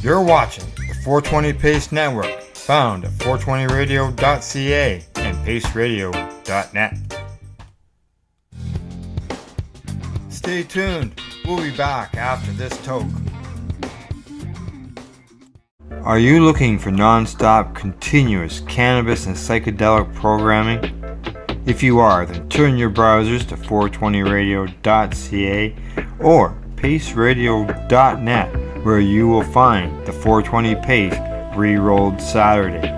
You're watching the 420 Pace Network, found at 420radio.ca and paceradio.net. Stay tuned. We'll be back after this toke. Are you looking for non-stop, continuous cannabis and psychedelic programming? If you are, then turn your browsers to 420radio.ca or paceradio.net, where you will find the 420 Pace Re-Rolled Saturday.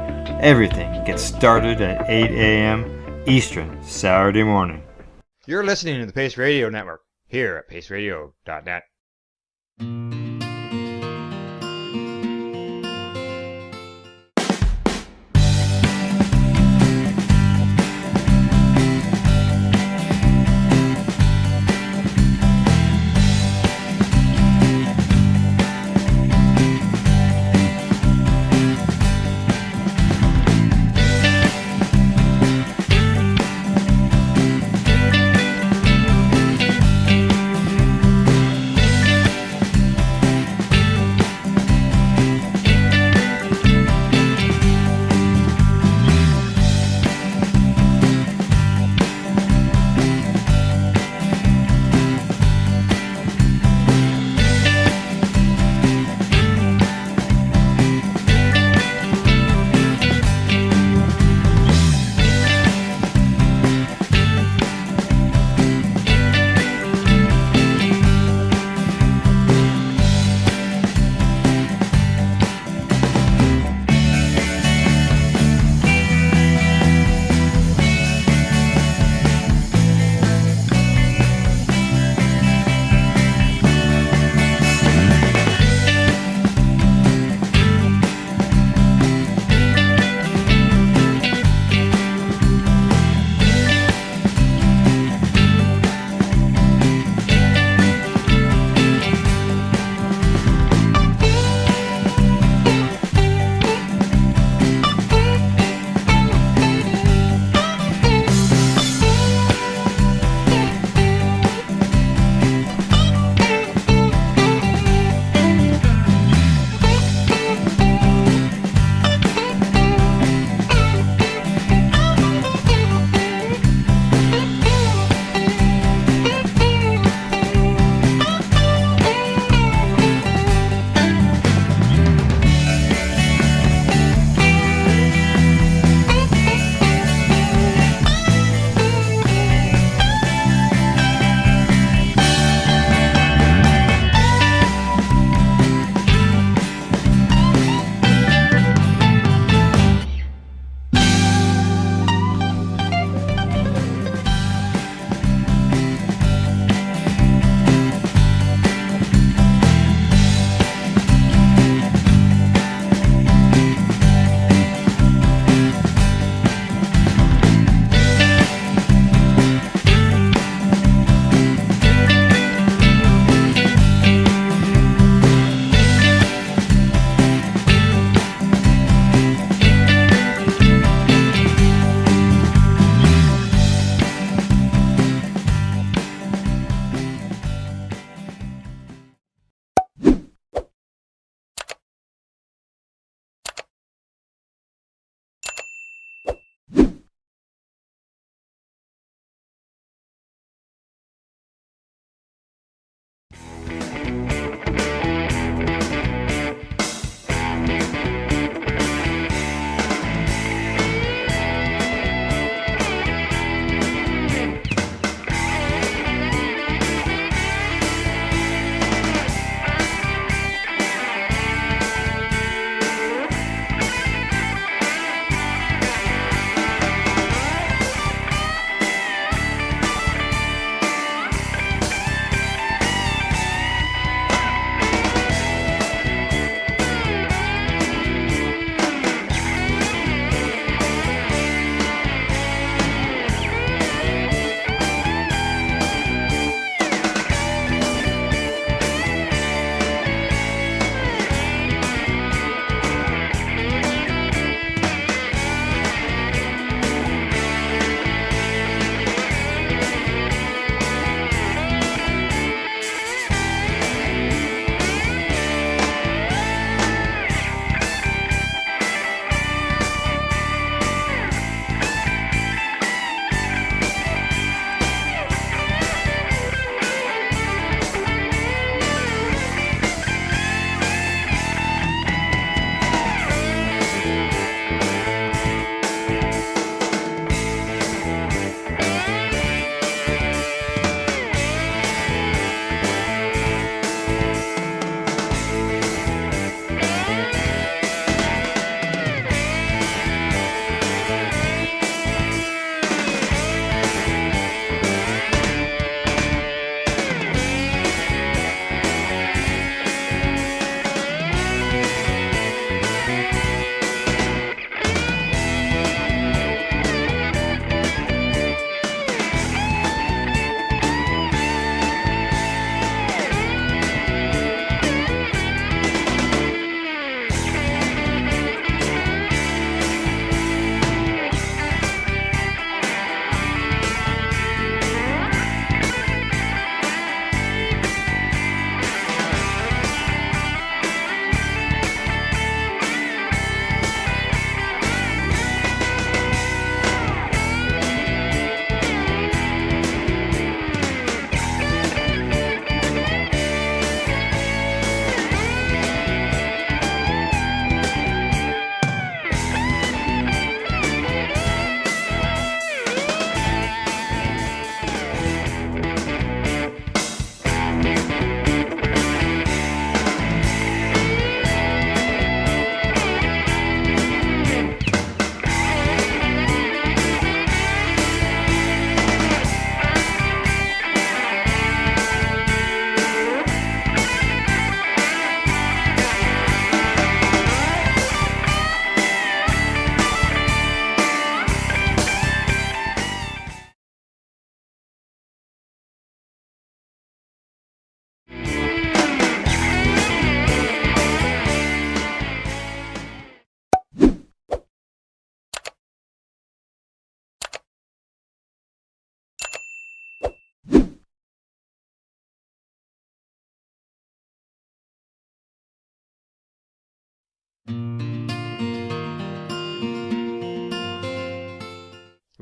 Everything gets started at 8 a.m. Eastern Saturday morning. You're listening to the Pace Radio Network here at paceradio.net.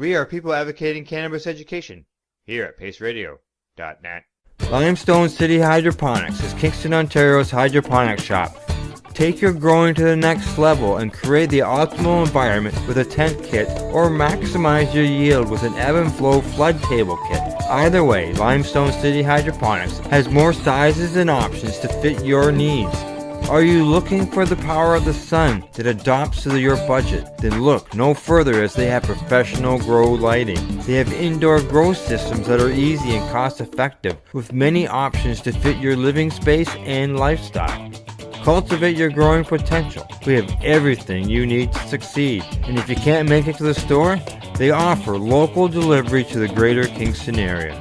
We are people advocating cannabis education here at paceradio.net. Limestone City Hydroponics is Kingston, Ontario's hydroponics shop. Take your growing to the next level and create the optimal environment with a tent kit, or maximize your yield with an ebb and flow flood table kit. Either way, Limestone City Hydroponics has more sizes and options to fit your needs. Are you looking for the power of the sun that adapts to your budget? Then look no further, as they have professional grow lighting. They have indoor grow systems that are easy and cost effective, with many options to fit your living space and lifestyle. Cultivate your growing potential. We have everything you need to succeed. And if you can't make it to the store, they offer local delivery to the greater Kingston area.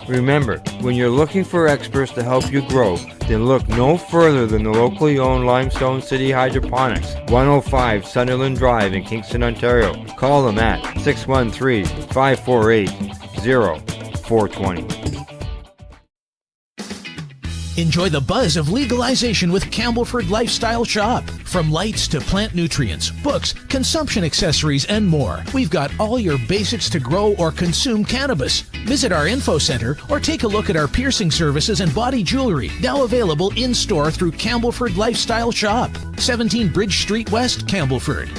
Remember, when you're looking for experts to help you grow, then look no further than the locally owned Limestone City Hydroponics, 105 Sunderland Drive in Kingston, Ontario. Call them at 613-548-0420. Enjoy the buzz of legalization with Campbellford Lifestyle Shop. From lights to plant nutrients, books, consumption accessories, and more, we've got all your basics to grow or consume cannabis. Visit our info center or take a look at our piercing services and body jewelry, now available in-store through Campbellford Lifestyle Shop, 17 Bridge Street West, Campbellford.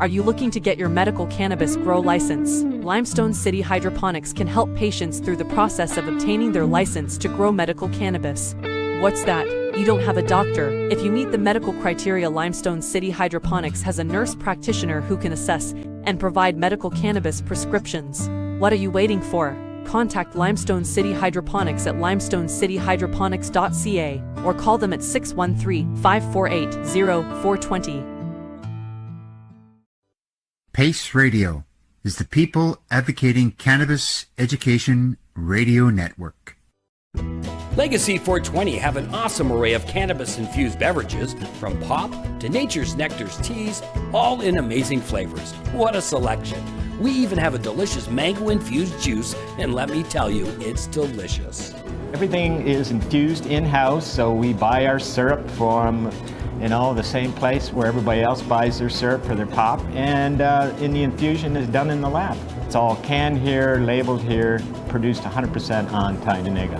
Are you looking to get your medical cannabis grow license? Limestone City Hydroponics can help patients through the process of obtaining their license to grow medical cannabis. What's that? You don't have a doctor. If you meet the medical criteria, Limestone City Hydroponics has a nurse practitioner who can assess and provide medical cannabis prescriptions. What are you waiting for? Contact Limestone City Hydroponics at limestonecityhydroponics.ca or call them at 613-548-0420. Pace Radio is the people advocating cannabis education radio network. Legacy 420 have an awesome array of cannabis-infused beverages, from pop to Nature's Nectar's teas, all in amazing flavors. What a selection! We even have a delicious mango-infused juice, and let me tell you, it's delicious. Everything is infused in-house, so we buy our syrup from the same place where everybody else buys their syrup for their pop, and the infusion is done in the lab. It's all canned here, labeled here, produced 100% on Tyndonega.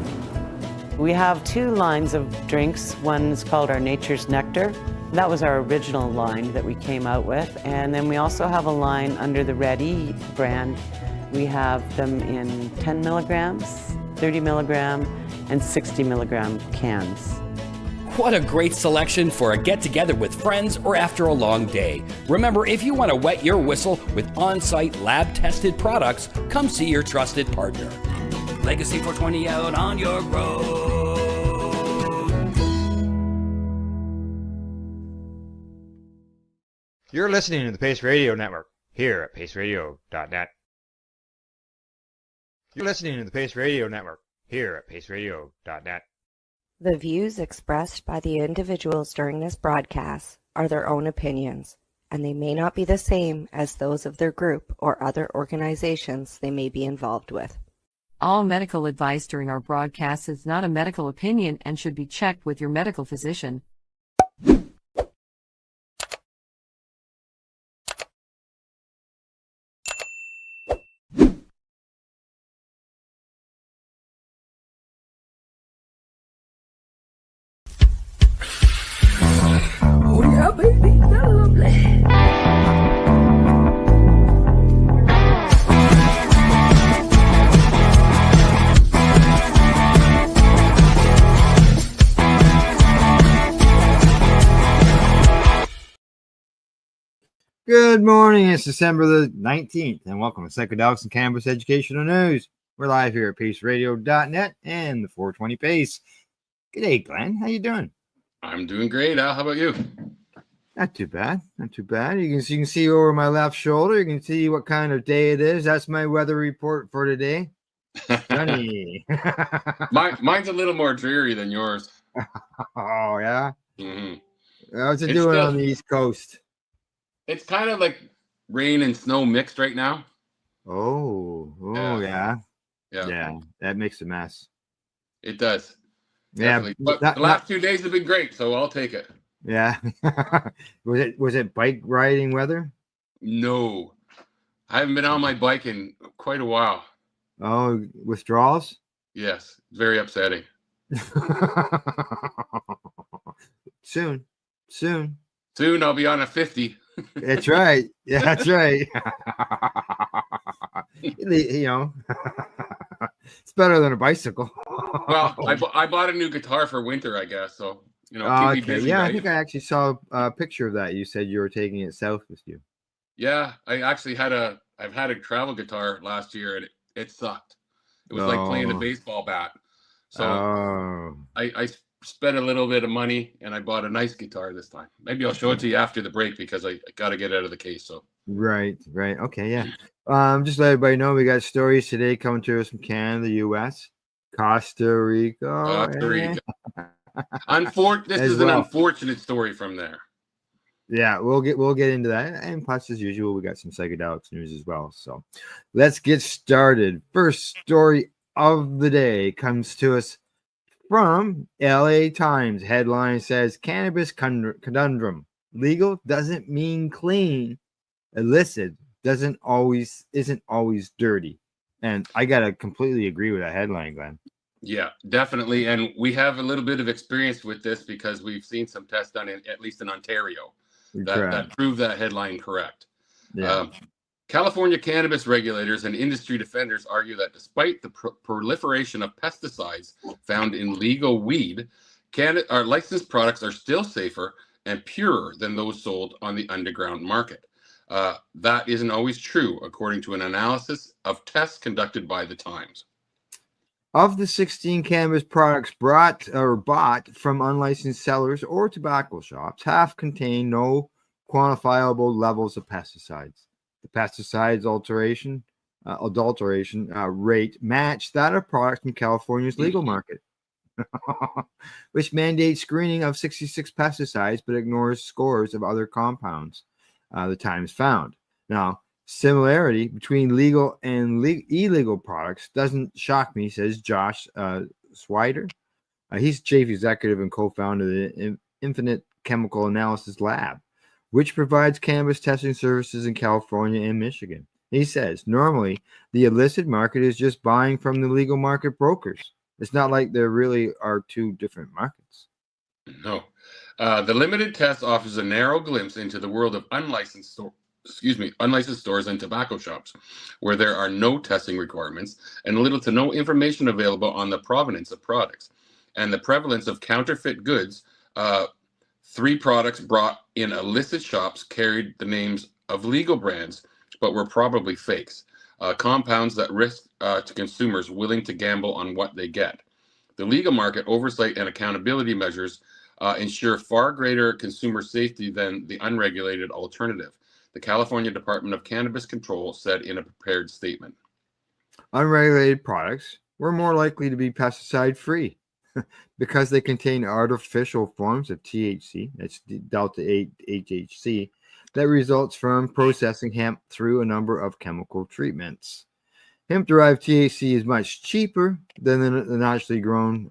We have two lines of drinks. One's called our Nature's Nectar. That was our original line that we came out with, and then we also have a line under the Ready brand. We have them in 10 milligrams, 30 milligram, and 60 milligram cans. What a great selection for a get-together with friends or after a long day. Remember, if you want to wet your whistle with on-site lab-tested products, come see your trusted partner. Legacy 420 out on your road. You're listening to the Pace Radio Network here at paceradio.net. You're listening to the Pace Radio Network here at paceradio.net. The views expressed by the individuals during this broadcast are their own opinions, and they may not be the same as those of their group or other organizations they may be involved with. All medical advice during our broadcast is not a medical opinion and should be checked with your medical physician. Oh yeah, baby, that's lovely. Good morning, it's December the 19th, and welcome to Psychedelics and Cannabis Educational News. We're live here at paceradio.net and the 420 Pace. G'day, Glenn. How you doing? I'm doing great, Al. How about you? Not too bad. Not too bad. You can see over my left shoulder. You can see what kind of day it is. That's my weather report for today. Sunny. Mine's a little more dreary than yours. Oh, yeah? Mm-hmm. How's it doing on the East Coast? It's kind of like rain and snow mixed right now. Oh, yeah. That makes a mess. It does. Yeah, definitely. But the last 2 days have been great, so I'll take it. Yeah. Was it bike riding weather? No. I haven't been on my bike in quite a while. Oh, withdrawals? Yes, very upsetting. Soon. Soon I'll be on a 50. That's right. Yeah, that's right. You know, it's better than a bicycle. Well, I bought a new guitar for winter, I guess. So, keep me busy, Yeah, right? I think I actually saw a picture of that. You said you were taking it south with you. Yeah, I've had a travel guitar last year and it sucked. It was like playing a baseball bat. So I spent a little bit of money and I bought a nice guitar this time. Maybe I'll show it to you after the break because I got to get out of the case. So Right. Okay, yeah. Just let everybody know we got stories today coming to us from Canada, the U.S., Costa Rica. Costa Rica. This As is an well. unfortunate story from there. Yeah, we'll get into that. And plus, as usual, we got some psychedelics news as well. So let's get started. First story of the day comes to us from LA Times. Headline says cannabis conundrum. Legal doesn't mean clean. Illicit isn't always dirty. And I gotta completely agree with that headline, Glenn. Yeah, definitely. And we have a little bit of experience with this because we've seen some tests done at least in Ontario that prove that headline correct. Yeah. California cannabis regulators and industry defenders argue that despite the proliferation of pesticides found in legal weed, our licensed products are still safer and purer than those sold on the underground market. That isn't always true, according to an analysis of tests conducted by the Times. Of the 16 cannabis products bought from unlicensed sellers or tobacco shops, half contain no quantifiable levels of pesticides. The pesticides adulteration rate matched that of products from California's legal market, which mandates screening of 66 pesticides but ignores scores of other compounds. The Times found. Now, similarity between legal and illegal products doesn't shock me, says Josh Swider. He's chief executive and co-founder of the Infinite Chemical Analysis Lab, which provides cannabis testing services in California and Michigan. He says, normally, the illicit market is just buying from the legal market brokers. It's not like there really are two different markets. No. The limited test offers a narrow glimpse into the world of unlicensed stores and tobacco shops, where there are no testing requirements and little to no information available on the provenance of products and the prevalence of counterfeit goods. 3 products brought in illicit shops carried the names of legal brands, but were probably fakes, compounds that risk to consumers willing to gamble on what they get. The legal market oversight and accountability measures ensure far greater consumer safety than the unregulated alternative, the California Department of Cannabis Control said in a prepared statement. Unregulated products were more likely to be pesticide-free because they contain artificial forms of THC, that's delta-8 HHC, that results from processing hemp through a number of chemical treatments. Hemp-derived THC is much cheaper than the naturally grown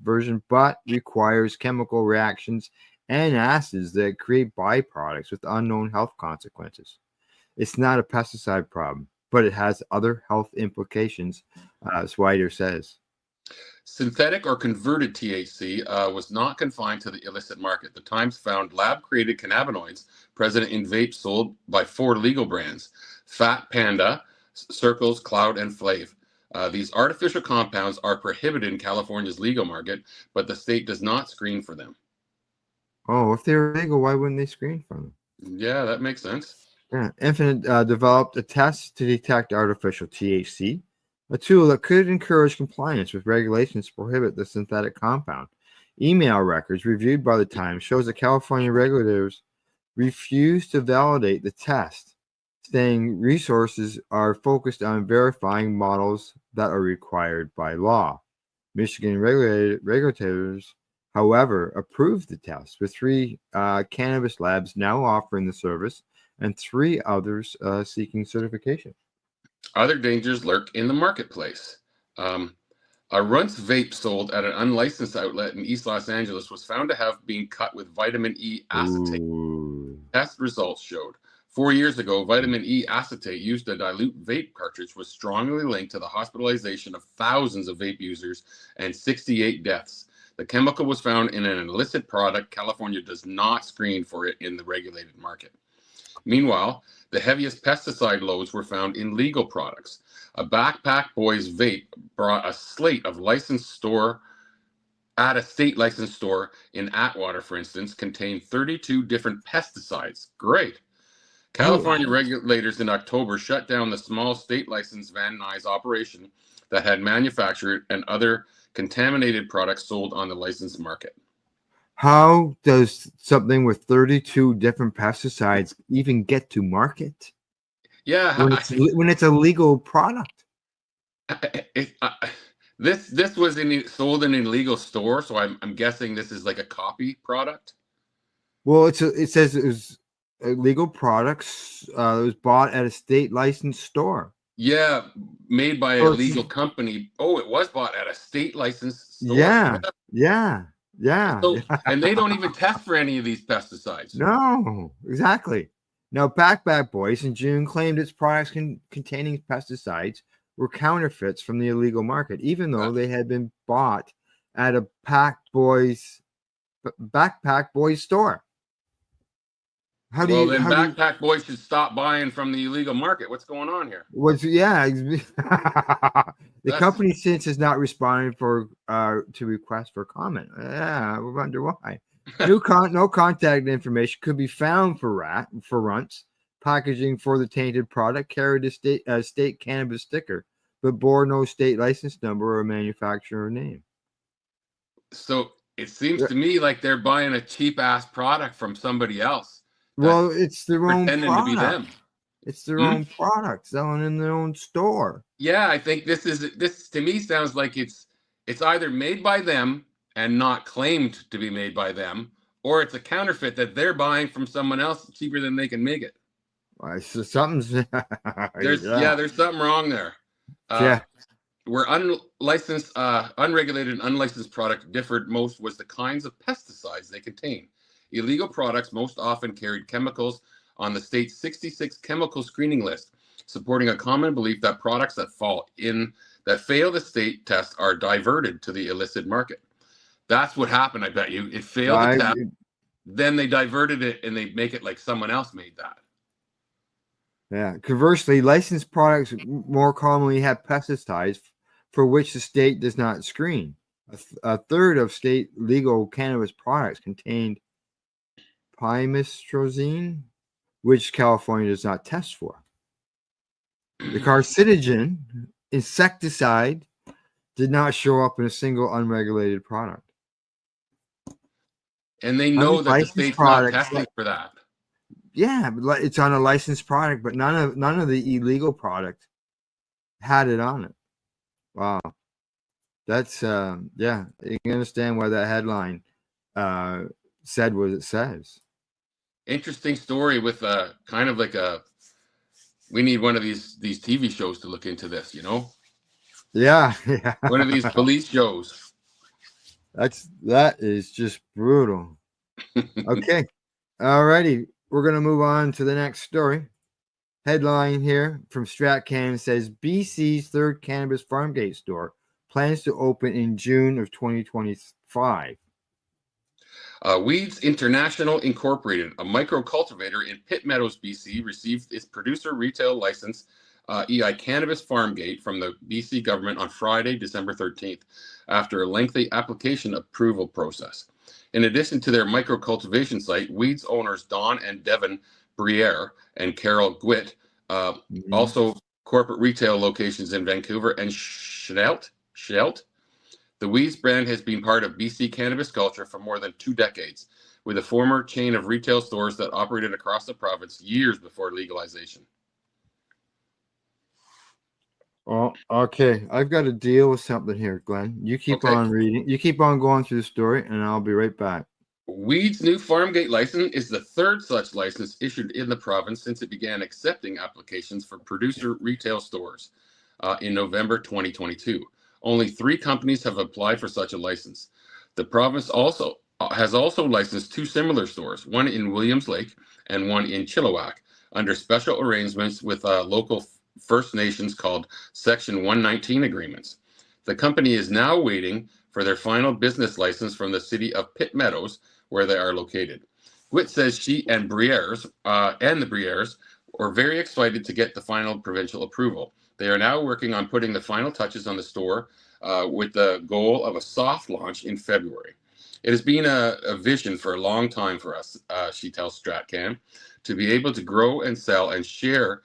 version, but requires chemical reactions and acids that create byproducts with unknown health consequences. It's not a pesticide problem, but it has other health implications, Swider says. Synthetic or converted THC was not confined to the illicit market. The Times found lab-created cannabinoids present in vapes sold by 4 legal brands: Fat Panda, Circles, Cloud, and Flav. These artificial compounds are prohibited in California's legal market, but the state does not screen for them. Oh, if they're legal, why wouldn't they screen for them? Yeah, that makes sense. Yeah. Infinite developed a test to detect artificial THC, a tool that could encourage compliance with regulations to prohibit the synthetic compound. Email records reviewed by the Times shows that California regulators refused to validate the test, saying resources are focused on verifying models that are required by law. Michigan regulators, however, approved the test, with 3 cannabis labs now offering the service and 3 others seeking certification. Other dangers lurk in the marketplace. A Runts vape sold at an unlicensed outlet in East Los Angeles was found to have been cut with vitamin E acetate. Test results showed 4 years ago, vitamin E acetate used to dilute vape cartridge was strongly linked to the hospitalization of thousands of vape users and 68 deaths. The chemical was found in an illicit product. California does not screen for it in the regulated market. Meanwhile, the heaviest pesticide loads were found in legal products. A Backpack Boys vape brought a slate of licensed store at a state licensed store in Atwater, for instance, contained 32 different pesticides. Great. California regulators in October shut down the small state licensed Van Nuys operation that had manufactured and other contaminated products sold on the licensed market. How does something with 32 different pesticides even get to market? Yeah, when it's a legal product. This was sold in an illegal store, so I'm guessing this is like a copy product. Well, it says it was illegal products. It was bought at a state licensed store. Yeah, made by a legal company. Oh, it was bought at a state licensed store. Yeah. So, and they don't even test for any of these pesticides. No, exactly. Now, Backpack Boys in June claimed its products containing pesticides were counterfeits from the illegal market, even though they had been bought at a Backpack Boys store. Backpack Boys should stop buying from the illegal market. What's going on here? The company since has not responded to requests for comment. Yeah, we wonder why. No contact information could be found for Runts. Packaging for the tainted product carried a state cannabis sticker, but bore no state license number or manufacturer name. So it seems to me like they're buying a cheap ass product from somebody else. Well, it's their own pretending product. To be them. It's their own product selling in their own store. Yeah, I think this to me sounds like it's either made by them and not claimed to be made by them, or it's a counterfeit that they're buying from someone else cheaper than they can make it. So something's there's something wrong there. Where unregulated and unlicensed product differed most was the kinds of pesticides they contain. Illegal products most often carried chemicals on the state's 66 chemical screening list, supporting a common belief that products that fail the state test are diverted to the illicit market. That's what happened, I bet you. It failed the test, then they diverted it and they make it like someone else made that. Yeah. Conversely, licensed products more commonly have pesticides for which the state does not screen. A third of state legal cannabis products contained pymistrozine, which California does not test for. The carcinogen insecticide did not show up in a single unregulated product. And they know that the state's not testing for that. Yeah, but it's on a licensed product, but none of the illegal product had it on it. Wow. That's you can understand why that headline said what it says. Interesting story with kind of like we need one of these TV shows to look into this, you know? Yeah. One of these police shows. That is just brutal. Okay. Alrighty. We're gonna move on to the next story. Headline here from StratCan says BC's third cannabis farm gate store plans to open in June of 2025. Weeds International Incorporated, a micro cultivator in Pitt Meadows, BC, received its producer retail license, EI Cannabis Farm Gate, from the BC government on Friday, December 13th, after a lengthy application approval process. In addition to their micro cultivation site, Weeds owners Don and Devin Briere and Carol Gwitt also corporate retail locations in Vancouver and Schelt. The Weeds brand has been part of BC cannabis culture for more than 2 decades, with a former chain of retail stores that operated across the province years before legalization. Well, okay. I've got to deal with something here, Glenn. You keep on reading. You keep on going through the story, and I'll be right back. Weed's new farm gate license is the third such license issued in the province since it began accepting applications for producer retail stores in November 2022. Only 3 companies have applied for such a license. The province has also licensed 2 similar stores, one in Williams Lake and one in Chilliwack, under special arrangements with local First Nations called Section 119 agreements. The company is now waiting for their final business license from the city of Pitt Meadows, where they are located. Witt says she and the Brières are very excited to get the final provincial approval. They are now working on putting the final touches on the store with the goal of a soft launch in February. It has been a vision for a long time for us, she tells StratCan. To be able to grow and sell and share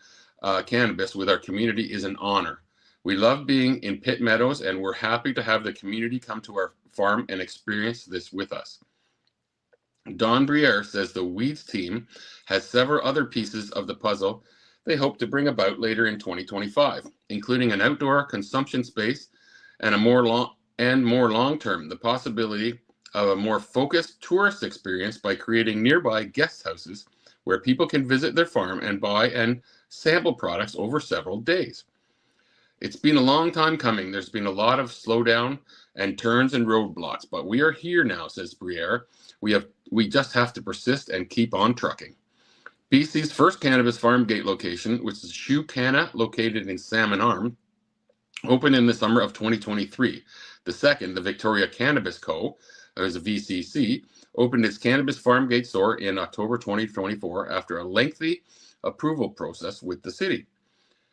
cannabis with our community is an honor. We love being in Pitt Meadows, and we're happy to have the community come to our farm and experience this with us. Don Briere says the Weeds team has several other pieces of the puzzle they hope to bring about later in 2025, including an outdoor consumption space and more long-term, the possibility of a more focused tourist experience by creating nearby guest houses where people can visit their farm and buy and sample products over several days. It's been a long time coming. There's been a lot of slowdown and turns and roadblocks, but we are here now, says Briere. We just have to persist and keep on trucking. BC's first cannabis farm gate location, which is Shoe Canna, located in Salmon Arm, opened in the summer of 2023. The second, the Victoria Cannabis Co., as a VCC, opened its cannabis farm gate store in October 2024 after a lengthy approval process with the city.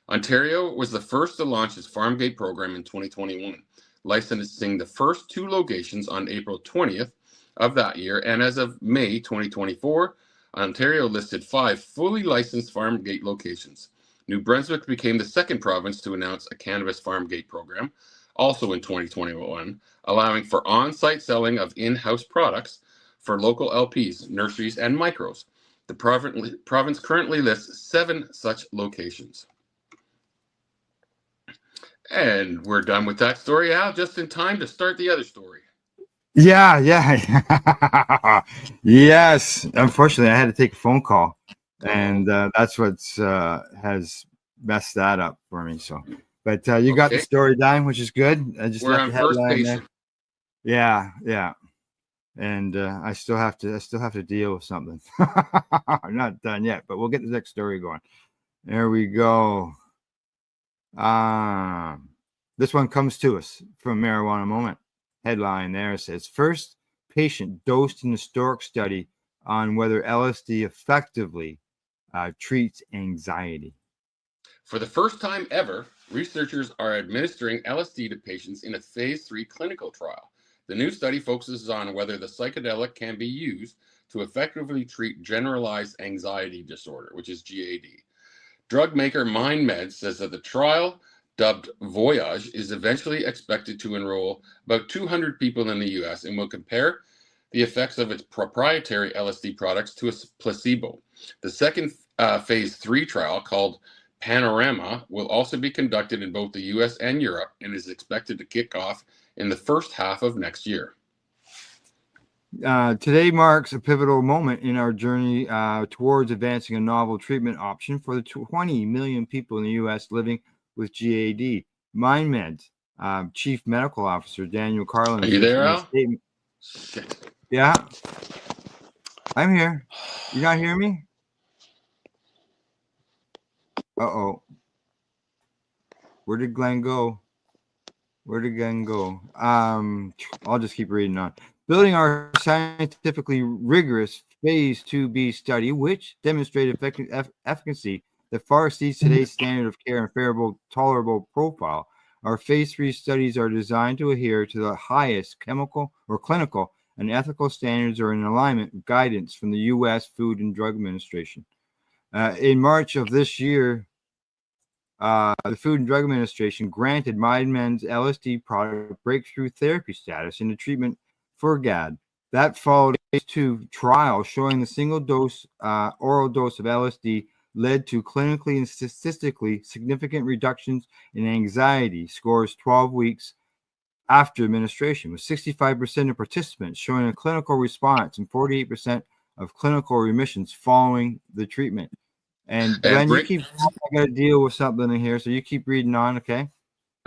Ontario was the first to launch its farm gate program in 2021, licensing the first 2 locations on April 20th of that year, and as of May 2024, Ontario listed 5 fully licensed farm gate locations. New Brunswick became the second province to announce a cannabis farm gate program, also in 2021, allowing for on-site selling of in-house products for local LPs, nurseries, and micros. The province currently lists 7 such locations. And we're done with that story, Al, just in time to start the other story. Yeah. Yes. Unfortunately, I had to take a phone call, and that's what's has messed that up for me. So, but you got the story done, which is good. I just we're on first patient. Yeah. And I still have to deal with something. I'm not done yet, but we'll get the next story going. There we go. This one comes to us from Marijuana Moment. Headline there says, first patient dosed in historic study on whether LSD effectively treats anxiety. For the first time ever, researchers are administering LSD to patients in a phase 3 clinical trial. The new study focuses on whether the psychedelic can be used to effectively treat generalized anxiety disorder, which is GAD. Drug maker MindMed says that the trial, dubbed Voyage, is eventually expected to enroll about 200 people in the US and will compare the effects of its proprietary LSD products to a placebo. The second phase 3 trial, called Panorama, will also be conducted in both the US and Europe and is expected to kick off in the first half of next year. Today marks a pivotal moment in our journey towards advancing a novel treatment option for the 20 million people in the U.S. living with GAD. MindMed Chief Medical Officer Daniel Carlin. Are you there, Al? Yeah, I'm here. You not hear me? Uh-oh. Where did Glenn go? I'll just keep reading on. Building our scientifically rigorous phase 2B study, which demonstrated efficacy that far exceeds today's standard of care and favorable, tolerable profile. Our phase 3 studies are designed to adhere to the highest chemical or clinical and ethical standards or in alignment with guidance from the U.S. Food and Drug Administration. In March of this year, the Food and Drug Administration granted MindMed's LSD product breakthrough therapy status in the treatment for GAD. That followed a phase 2 trial showing the single dose oral dose of LSD led to clinically and statistically significant reductions in anxiety scores 12 weeks after administration, with 65% of participants showing a clinical response and 48% of clinical remissions following the treatment. And Glenn, I got to deal with something in here, so you keep reading on, okay?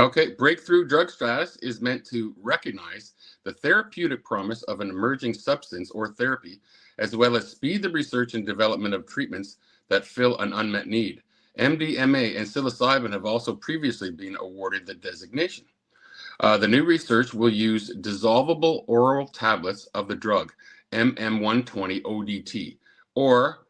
Okay, breakthrough drug status is meant to recognize the therapeutic promise of an emerging substance or therapy, as well as speed the research and development of treatments that fill an unmet need. MDMA and psilocybin have also previously been awarded the designation. The new research will use dissolvable oral tablets of the drug MM120 ODT or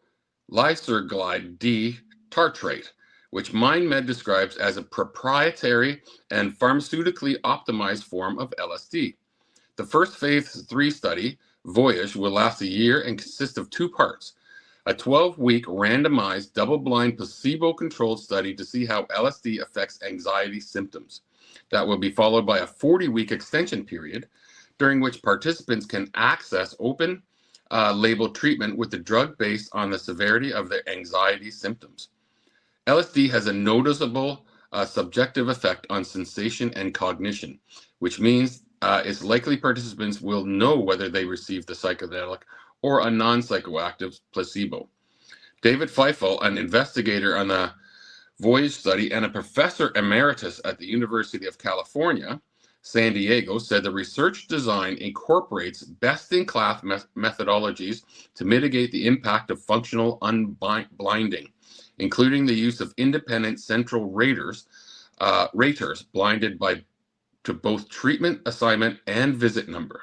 lyserglide D tartrate, which MindMed describes as a proprietary and pharmaceutically optimized form of LSD. The first phase 3 study, Voyage, will last a year and consist of 2 parts. A 12-week randomized double-blind placebo-controlled study to see how LSD affects anxiety symptoms. That will be followed by a 40-week extension period during which participants can access open label treatment with the drug based on the severity of their anxiety symptoms. LSD has a noticeable subjective effect on sensation and cognition, which means it's likely participants will know whether they received the psychedelic or a non-psychoactive placebo. David Feifel, an investigator on the Voyage study and a professor emeritus at the University of California, San Diego, said the research design incorporates best-in-class methodologies to mitigate the impact of functional unblinding, including the use of independent central raters blinded to both treatment assignment and visit number.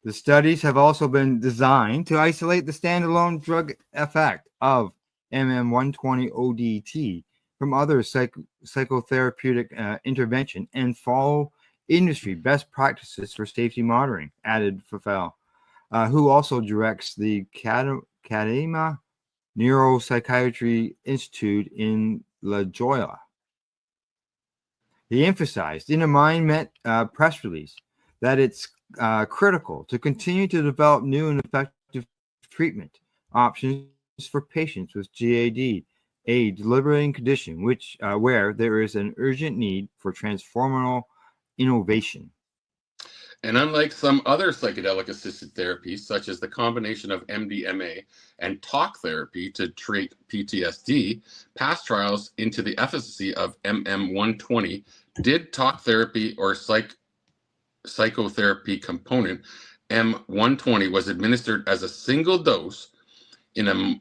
The studies have also been designed to isolate the standalone drug effect of MM120 ODT from other psychotherapeutic intervention and follow industry best practices for safety monitoring, added Fafel, who also directs the Kadima Neuropsychiatry Institute in La Jolla. He emphasized in a MindMed press release that it's critical to continue to develop new and effective treatment options for patients with GAD, a debilitating condition where there is an urgent need for transformational innovation. And unlike some other psychedelic-assisted therapies, such as the combination of MDMA and talk therapy to treat PTSD, past trials into the efficacy of MM120 did talk therapy or psychotherapy component. M120 was administered as a single dose in a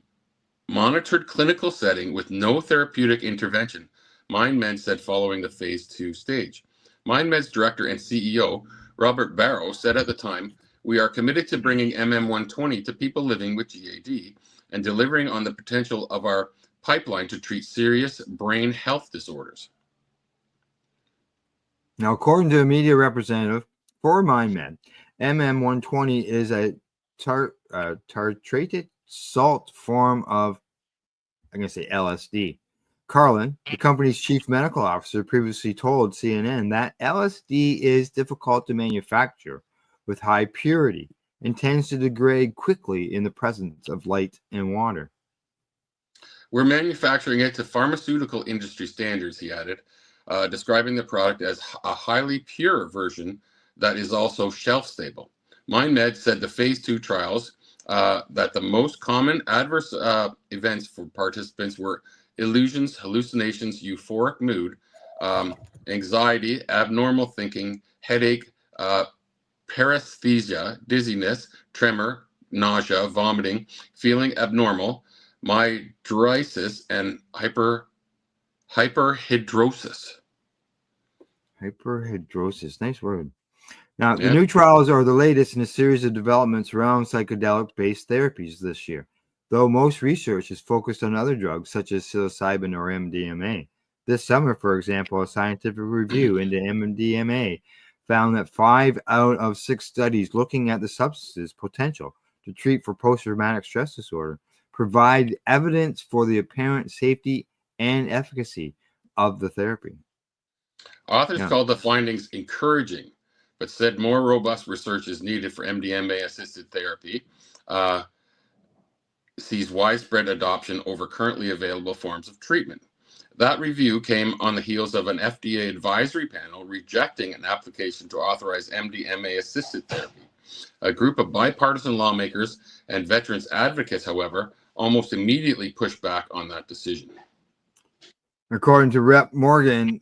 monitored clinical setting with no therapeutic intervention, MindMed said following the phase 2 stage. MindMed's director and CEO, Robert Barrow, said at the time, "We are committed to bringing MM120 to people living with GAD and delivering on the potential of our pipeline to treat serious brain health disorders." Now, according to a media representative for MindMed, MM120 is a tartrated salt form of, I'm going to say, LSD. Carlin, the company's chief medical officer, previously told CNN that LSD is difficult to manufacture with high purity and tends to degrade quickly in the presence of light and water. "We're manufacturing it to pharmaceutical industry standards," he added, describing the product as a highly pure version that is also shelf stable. MindMed said the phase 2 trials that the most common adverse events for participants were illusions, hallucinations, euphoric mood, anxiety, abnormal thinking, headache, paresthesia, dizziness, tremor, nausea, vomiting, feeling abnormal, mydriasis, and hyperhidrosis. Hyperhidrosis, nice word. Now, the new trials are the latest in a series of developments around psychedelic-based therapies this year, though most research is focused on other drugs such as psilocybin or MDMA. This summer, for example, a scientific review into MDMA found that 5 out of 6 studies looking at the substance's potential to treat for post-traumatic stress disorder provide evidence for the apparent safety and efficacy of the therapy. Authors called the findings encouraging, but said more robust research is needed for MDMA-assisted therapy, sees widespread adoption over currently available forms of treatment. That review came on the heels of an FDA advisory panel rejecting an application to authorize MDMA-assisted therapy. A group of bipartisan lawmakers and veterans advocates, however, almost immediately pushed back on that decision. According to Rep. Morgan,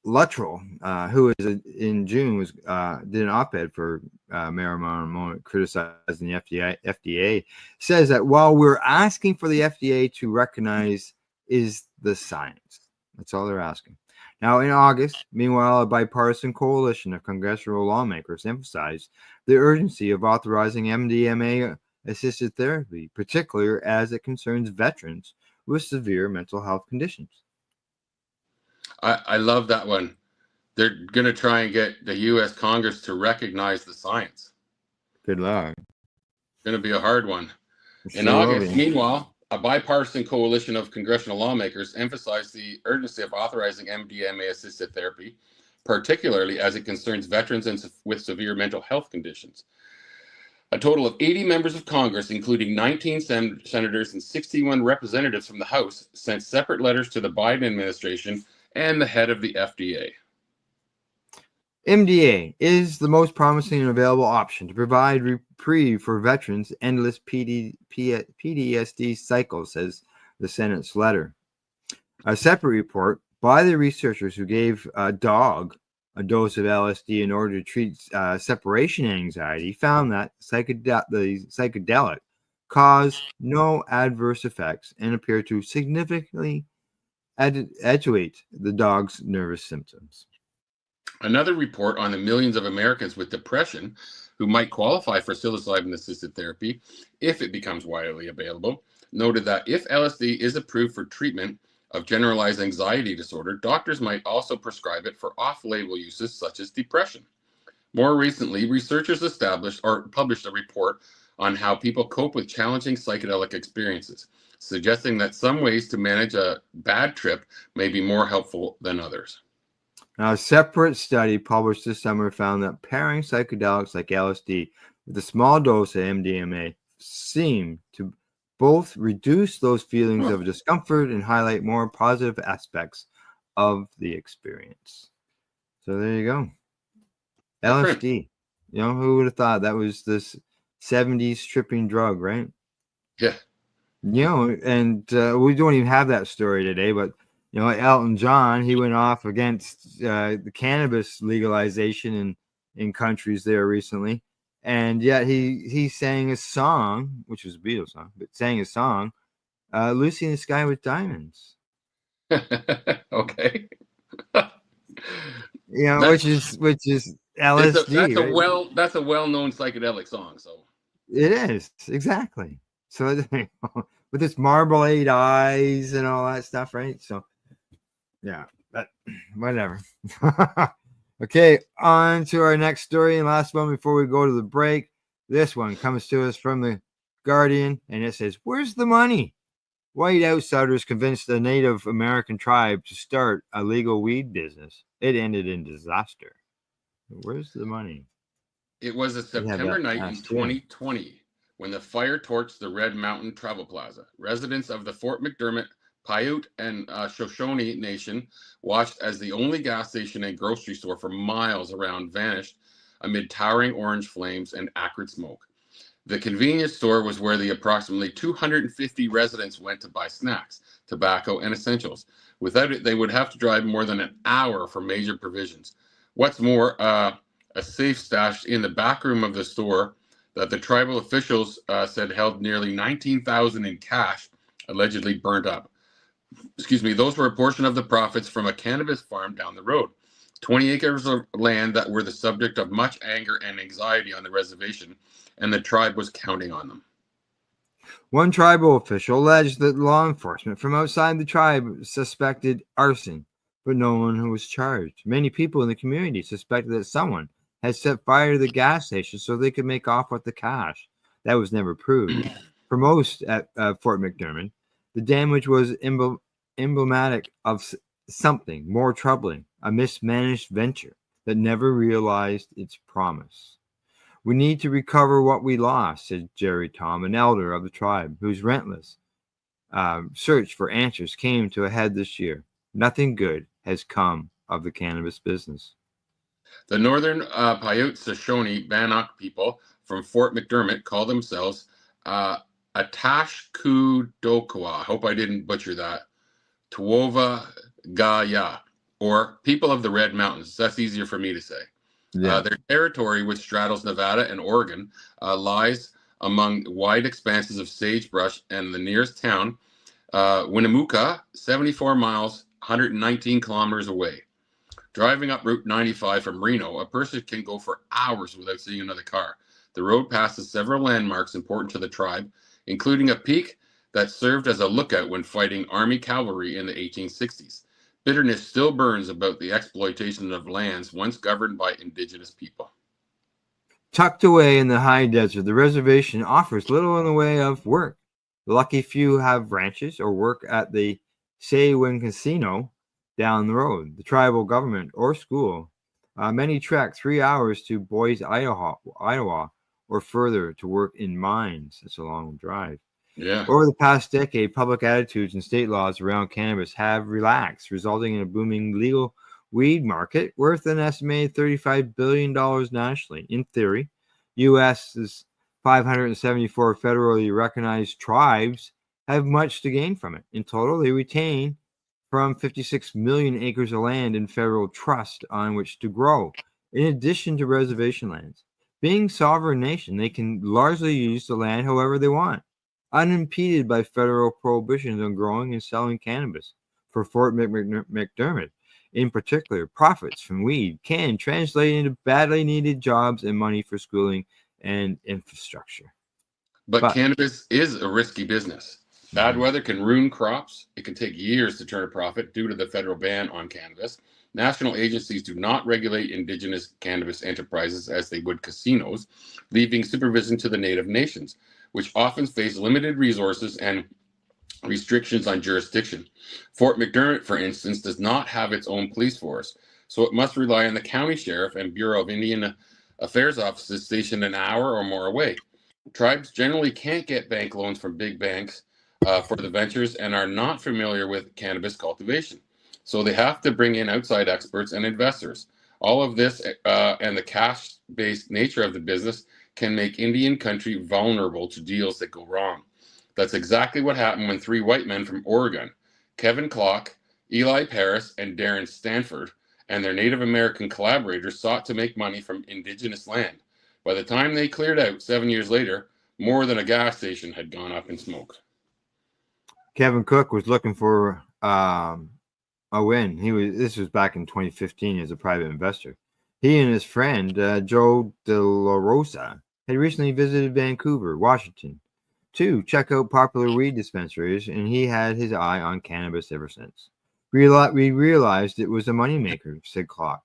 Luttrell, who is in June was did an op-ed for Marijuana Moment criticizing the FDA, says that while we're asking for the FDA to recognize is the science. That's all they're asking. Now, in August, meanwhile, a bipartisan coalition of congressional lawmakers emphasized the urgency of authorizing MDMA-assisted therapy, particularly as it concerns veterans with severe mental health conditions. I love that one. They're going to try and get the U.S. Congress to recognize the science. Good luck. It's going to be a hard one. In Sure August, meanwhile, a bipartisan coalition of congressional lawmakers emphasized the urgency of authorizing MDMA-assisted therapy, particularly as it concerns veterans with severe mental health conditions. A total of 80 members of Congress, including 19 senators and 61 representatives from the House, sent separate letters to the Biden administration and the head of the FDA. MDA is the most promising and available option to provide reprieve for veterans' endless PTSD cycle, says the Senate's letter. A separate report by the researchers who gave a dog a dose of LSD in order to treat separation anxiety found that the psychedelic caused no adverse effects and appeared to significantly attenuate the dog's nervous symptoms. Another report on the millions of Americans with depression who might qualify for psilocybin-assisted therapy if it becomes widely available noted that if LSD is approved for treatment of generalized anxiety disorder, doctors might also prescribe it for off-label uses such as depression. More recently, researchers published a report on how people cope with challenging psychedelic experiences, suggesting that some ways to manage a bad trip may be more helpful than others. Now, a separate study published this summer found that pairing psychedelics like LSD with a small dose of MDMA seemed to both reduce those feelings of discomfort and highlight more positive aspects of the experience. So there you go. LSD. You know, who would have thought that was this 70s tripping drug, right? Yeah. You know, and we don't even have that story today, but you know, Elton John, he went off against the cannabis legalization in countries there recently, and yet he sang a song, which was a Beatles song, but sang a song, "Lucy in the Sky with Diamonds." Okay. You know, which is LSD. That's a well-known psychedelic song. So it is exactly. So with its marmalade eyes and all that stuff, right? So. Yeah, but whatever. Okay, on to our next story and last one before we go to the break. This one comes to us from the Guardian, and it says, "Where's the money? White outsiders convinced a Native American tribe to start a legal weed business. It ended in disaster." Where's the money? It was a September night in 2020 when the fire torched the Red Mountain Travel Plaza. Residents of the Fort McDermott, Paiute and Shoshone Nation watched as the only gas station and grocery store for miles around vanished amid towering orange flames and acrid smoke. The convenience store was where the approximately 250 residents went to buy snacks, tobacco, and essentials. Without it, they would have to drive more than an hour for major provisions. What's more, a safe stash in the back room of the store that the tribal officials said held nearly $19,000 in cash allegedly burned up. Those were a portion of the profits from a cannabis farm down the road. 20 acres of land that were the subject of much anger and anxiety on the reservation, and the tribe was counting on them. One tribal official alleged that law enforcement from outside the tribe suspected arson, but no one was charged. Many people in the community suspected that someone had set fire to the gas station so they could make off with the cash. That was never proved. For most at Fort McDermott, the damage was emblematic of something more troubling, a mismanaged venture that never realized its promise. "We need to recover what we lost," said Jerry Tom, an elder of the tribe, whose relentless search for answers came to a head this year. Nothing good has come of the cannabis business. The Northern Paiute Shoshone Bannock people from Fort McDermott call themselves Atashkudokoa. I hope I didn't butcher that. Tuova Gaya, or People of the Red Mountains. That's easier for me to say. Yeah. Their territory, which straddles Nevada and Oregon, lies among wide expanses of sagebrush, and the nearest town, Winnemucca, 74 miles, 119 kilometers away. Driving up Route 95 from Reno, a person can go for hours without seeing another car. The road passes several landmarks important to the tribe, including a peak that served as a lookout when fighting Army cavalry in the 1860s. Bitterness still burns about the exploitation of lands once governed by indigenous people. Tucked away in the high desert, the reservation offers little in the way of work. The lucky few have ranches or work at the Saywin Casino down the road, the tribal government or school. Many trek 3 hours to Boise, Idaho, or further to work in mines. It's a long drive. Yeah. Over the past decade, public attitudes and state laws around cannabis have relaxed, resulting in a booming legal weed market worth an estimated $35 billion nationally. In theory, U.S.'s 574 federally recognized tribes have much to gain from it. In total, they retain from 56 million acres of land in federal trust on which to grow, in addition to reservation lands. Being sovereign nation, they can largely use the land however they want, unimpeded by federal prohibitions on growing and selling cannabis. For Fort McDermott, in particular, profits from weed can translate into badly needed jobs and money for schooling and infrastructure. But cannabis is a risky business. Bad weather can ruin crops. It can take years to turn a profit due to the federal ban on cannabis. National agencies do not regulate indigenous cannabis enterprises as they would casinos, leaving supervision to the native nations, which often face limited resources and restrictions on jurisdiction. Fort McDermott, for instance, does not have its own police force, so it must rely on the county sheriff and Bureau of Indian Affairs offices stationed an hour or more away. Tribes generally can't get bank loans from big banks for the ventures and are not familiar with cannabis cultivation. So they have to bring in outside experts and investors. All of this and the cash-based nature of the business can make Indian country vulnerable to deals that go wrong. That's exactly what happened when 3 white men from Oregon, Kevin Klock, Eli Paris, and Darren Stanford, and their Native American collaborators sought to make money from indigenous land. By the time they cleared out 7 years later, more than a gas station had gone up in smoke. Kevin Cook was looking for a win. This was back in 2015 as a private investor. He and his friend Joe De La Rosa had recently visited Vancouver, Washington, to check out popular weed dispensaries, and he had his eye on cannabis ever since. We realized it was a moneymaker, said Clark,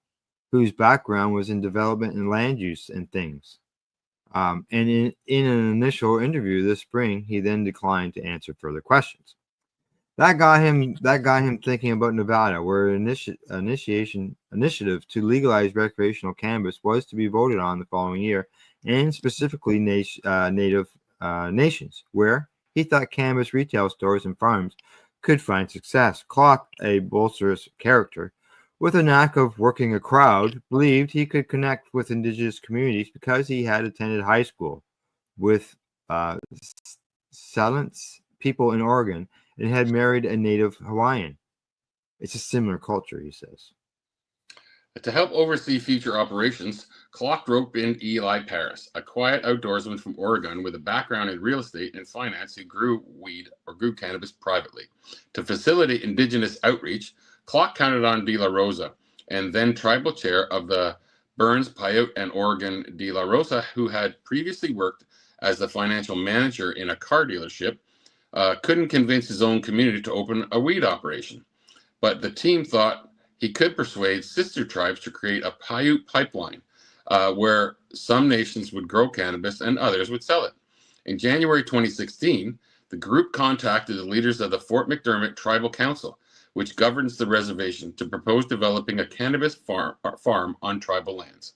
whose background was in development and land use and things. And in an initial interview this spring, he then declined to answer further questions. That got him thinking about Nevada, where an initiative to legalize recreational cannabis was to be voted on the following year, and specifically native nations, where he thought cannabis retail stores and farms could find success. Clark, a boisterous character with a knack of working a crowd, believed he could connect with indigenous communities because he had attended high school with Silence people in Oregon and had married a native Hawaiian. It's a similar culture, he says. To help oversee future operations, Clark roped in Eli Paris, a quiet outdoorsman from Oregon with a background in real estate and finance who grew cannabis privately. To facilitate indigenous outreach, Clark counted on De La Rosa, and then tribal chair of the Burns, Paiute, and Oregon De La Rosa, who had previously worked as the financial manager in a car dealership, couldn't convince his own community to open a weed operation. But the team thought he could persuade sister tribes to create a Paiute pipeline where some nations would grow cannabis and others would sell it. In January 2016, the group contacted the leaders of the Fort McDermott Tribal Council, which governs the reservation, to propose developing a cannabis farm on tribal lands.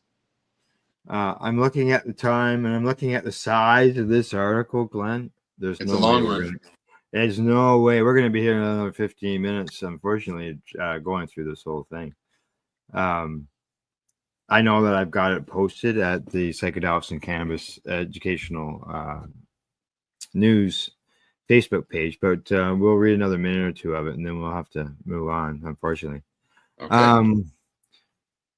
I'm looking at the time and I'm looking at the size of this article, Glenn. It's a long one. There's no way we're going to be here in another 15 minutes, unfortunately, going through this whole thing. I know that I've got it posted at the Psychedelics and Cannabis Educational News Facebook page, but we'll read another minute or two of it, and then we'll have to move on, unfortunately. Okay.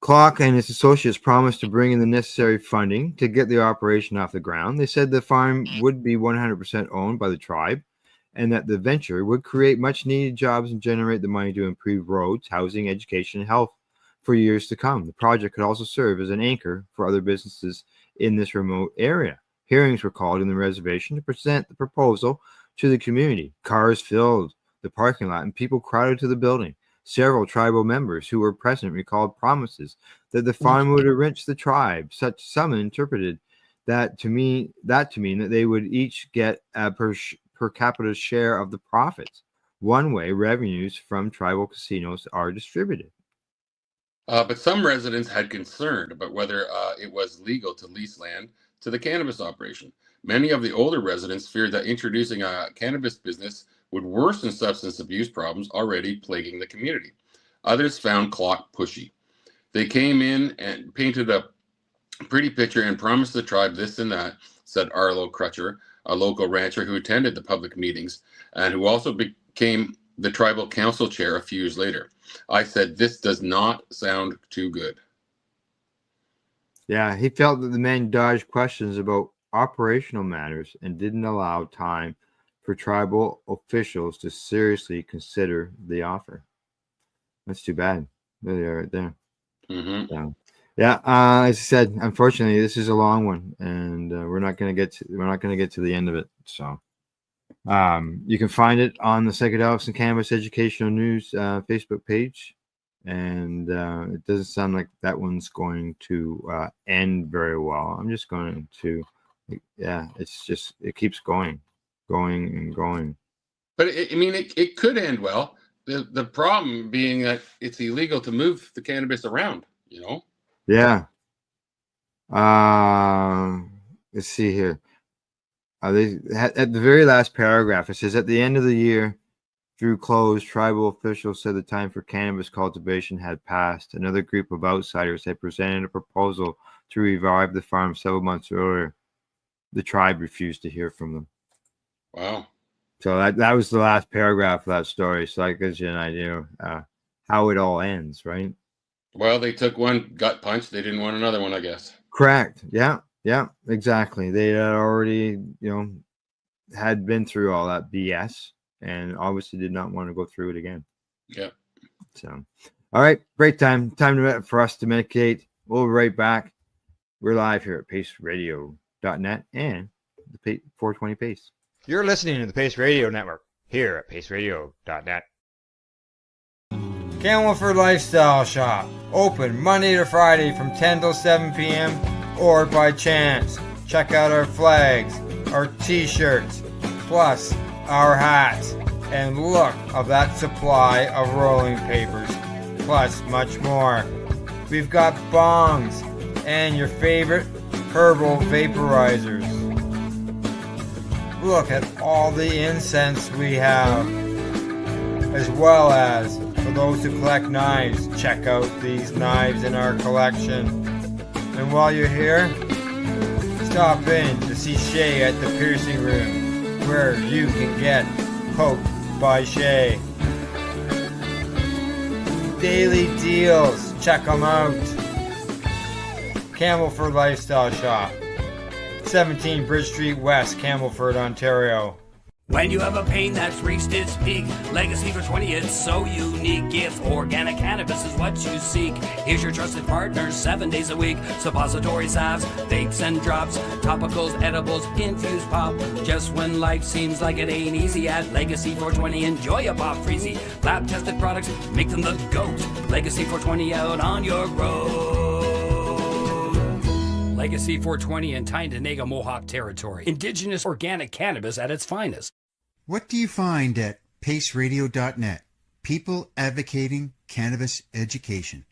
Clock and its associates promised to bring in the necessary funding to get the operation off the ground. They said the farm would be 100% owned by the tribe and that the venture would create much needed jobs and generate the money to improve roads, housing, education, and health for years to come. The project could also serve as an anchor for other businesses in this remote area. Hearings were called in the reservation to present the proposal to the community. Cars filled the parking lot and people crowded to the building. Several tribal members who were present recalled promises that the farm would enrich the tribe. Some interpreted that to mean that they would each get a per capita share of the profits. One way revenues from tribal casinos are distributed. But some residents had concern about whether it was legal to lease land to the cannabis operation. Many of the older residents feared that introducing a cannabis business would worsen substance abuse problems already plaguing the community. Others found Clock pushy. They came in and painted a pretty picture and promised the tribe this and that, said Arlo Crutcher, a local rancher who attended the public meetings and who also became the tribal council chair a few years later. I said, this does not sound too good. Yeah, he felt that the men dodged questions about operational matters and didn't allow time for tribal officials to seriously consider the offer. That's too bad. There they are right there. Mm-hmm. So, yeah, as I said, unfortunately, this is a long one, and we're not going to get to the end of it. So, you can find it on the Psychedelics and Cannabis Educational News Facebook page, and it doesn't sound like that one's going to end very well. I'm just going to, yeah, it keeps going and going. But it could end well. The problem being that it's illegal to move the cannabis around, you know? Yeah. Let's see here. At the very last paragraph, it says, at the end of the year, through close, tribal officials said the time for cannabis cultivation had passed. Another group of outsiders had presented a proposal to revive the farm several months earlier. The tribe refused to hear from them. Wow. So that was the last paragraph of that story. So that gives you an idea how it all ends, right? Well, they took one gut punch. They didn't want another one, I guess. Correct. Yeah, exactly. They had already, had been through all that BS and obviously did not want to go through it again. Yeah. So, all right, break time. Time for us to medicate. We'll be right back. We're live here at paceradio.net and the 420 Pace. You're listening to the Pace Radio Network here at paceradio.net. Camelford Lifestyle Shop, open Monday to Friday from 10 till 7 p.m. or by chance. Check out our flags, our t-shirts, plus our hats, and look of that supply of rolling papers, plus much more. We've got bongs and your favorite herbal vaporizers. Look at all the incense we have, as well as for those who collect knives, check out these knives in our collection. And while you're here, stop in to see Shay at the piercing room, where you can get poked by Shay. Daily deals, check them out. Camelford Lifestyle Shop, 17 Bridge Street West, Camelford, Ontario. When you have a pain that's reached its peak, Legacy for 20, it's so unique. If organic cannabis is what you seek, here's your trusted partner 7 days a week. Suppository salves, vapes and drops, topicals, edibles, infused pop. Just when life seems like it ain't easy, at Legacy 420, enjoy a pop freezy. Lab tested products, make them the GOAT. Legacy 420 out on your road. Legacy 420 in Tyendinaga Mohawk territory. Indigenous organic cannabis at its finest. What do you find at paceradio.net? People advocating cannabis education.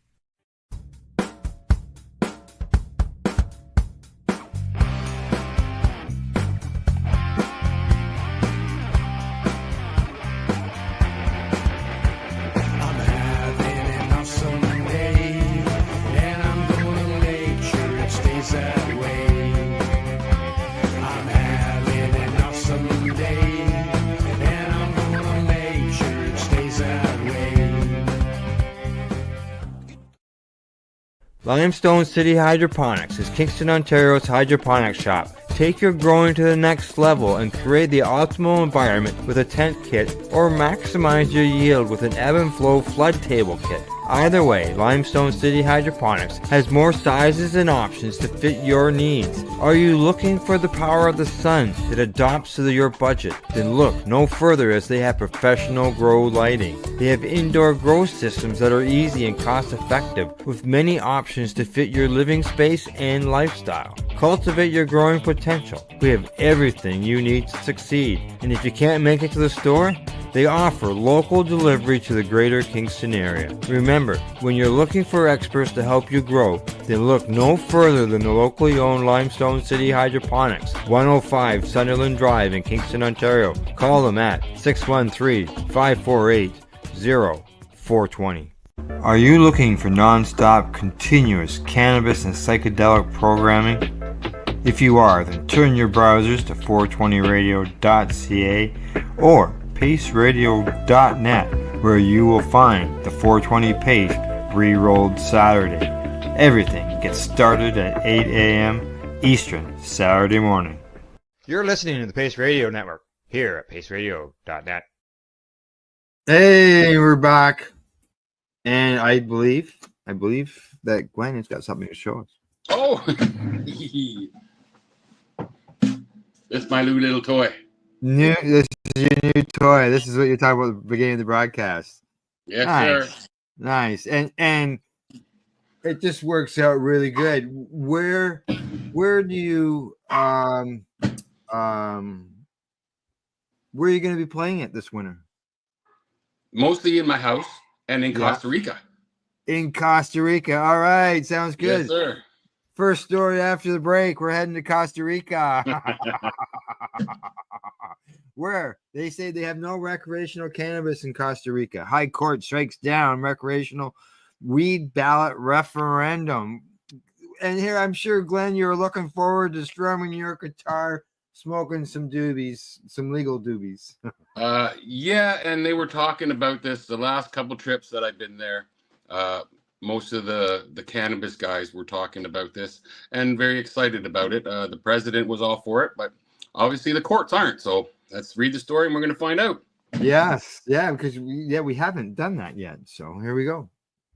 Limestone City Hydroponics is Kingston, Ontario's hydroponics shop. Take your growing to the next level and create the optimal environment with a tent kit, or maximize your yield with an ebb and flow flood table kit. Either way, Limestone City Hydroponics has more sizes and options to fit your needs. Are you looking for the power of the sun that adapts to your budget? Then look no further, as they have professional grow lighting. They have indoor grow systems that are easy and cost effective, with many options to fit your living space and lifestyle. Cultivate your growing potential. We have everything you need to succeed. And if you can't make it to the store, they offer local delivery to the greater Kingston area. Remember, when you're looking for experts to help you grow, then look no further than the locally owned Limestone City Hydroponics, 105 Sunderland Drive in Kingston, Ontario. Call them at 613-548-0420. Are you looking for non-stop, continuous cannabis and psychedelic programming? If you are, then turn your browsers to 420radio.ca or paceradio.net, where you will find the 420 Pace re-rolled Saturday. Everything gets started at 8 a.m. Eastern Saturday morning. You're listening to the Pace Radio Network here at paceradio.net. Hey, we're back. And I believe that Glenn has got something to show us. Oh, it's my new little toy. This is your new toy. This is what you're talking about at the beginning of the broadcast. Yes, nice. sir. Nice. And it just works out really good. Where do you where are you going to be playing it this winter? Mostly in my house and in Costa Rica. In Costa Rica. All right. Sounds good. Yes, sir. First story after the break. We're heading to Costa Rica. Where they say they have no recreational cannabis in Costa Rica. High Court strikes down recreational weed ballot referendum. And here, I'm sure, Glenn, you're looking forward to strumming your guitar, smoking some doobies, some legal doobies. Yeah, and they were talking about this the last couple trips that I've been there. Most of the cannabis guys were talking about this and very excited about it. The president was all for it, but obviously the courts aren't. So let's read the story and we're going to find out. Yes. Yeah, because we haven't done that yet. So here we go.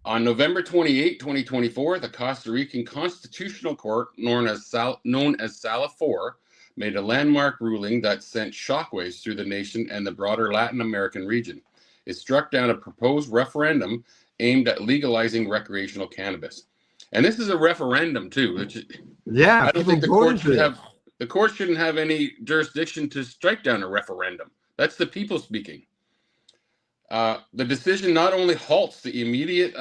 On November 28, 2024, the Costa Rican Constitutional Court, known as Sala 4, made a landmark ruling that sent shockwaves through the nation and the broader Latin American region. It struck down a proposed referendum aimed at legalizing recreational cannabis. And this is a referendum too. Yeah, I don't think the court shouldn't have any jurisdiction to strike down a referendum. That's the people speaking. The decision not only halts the immediate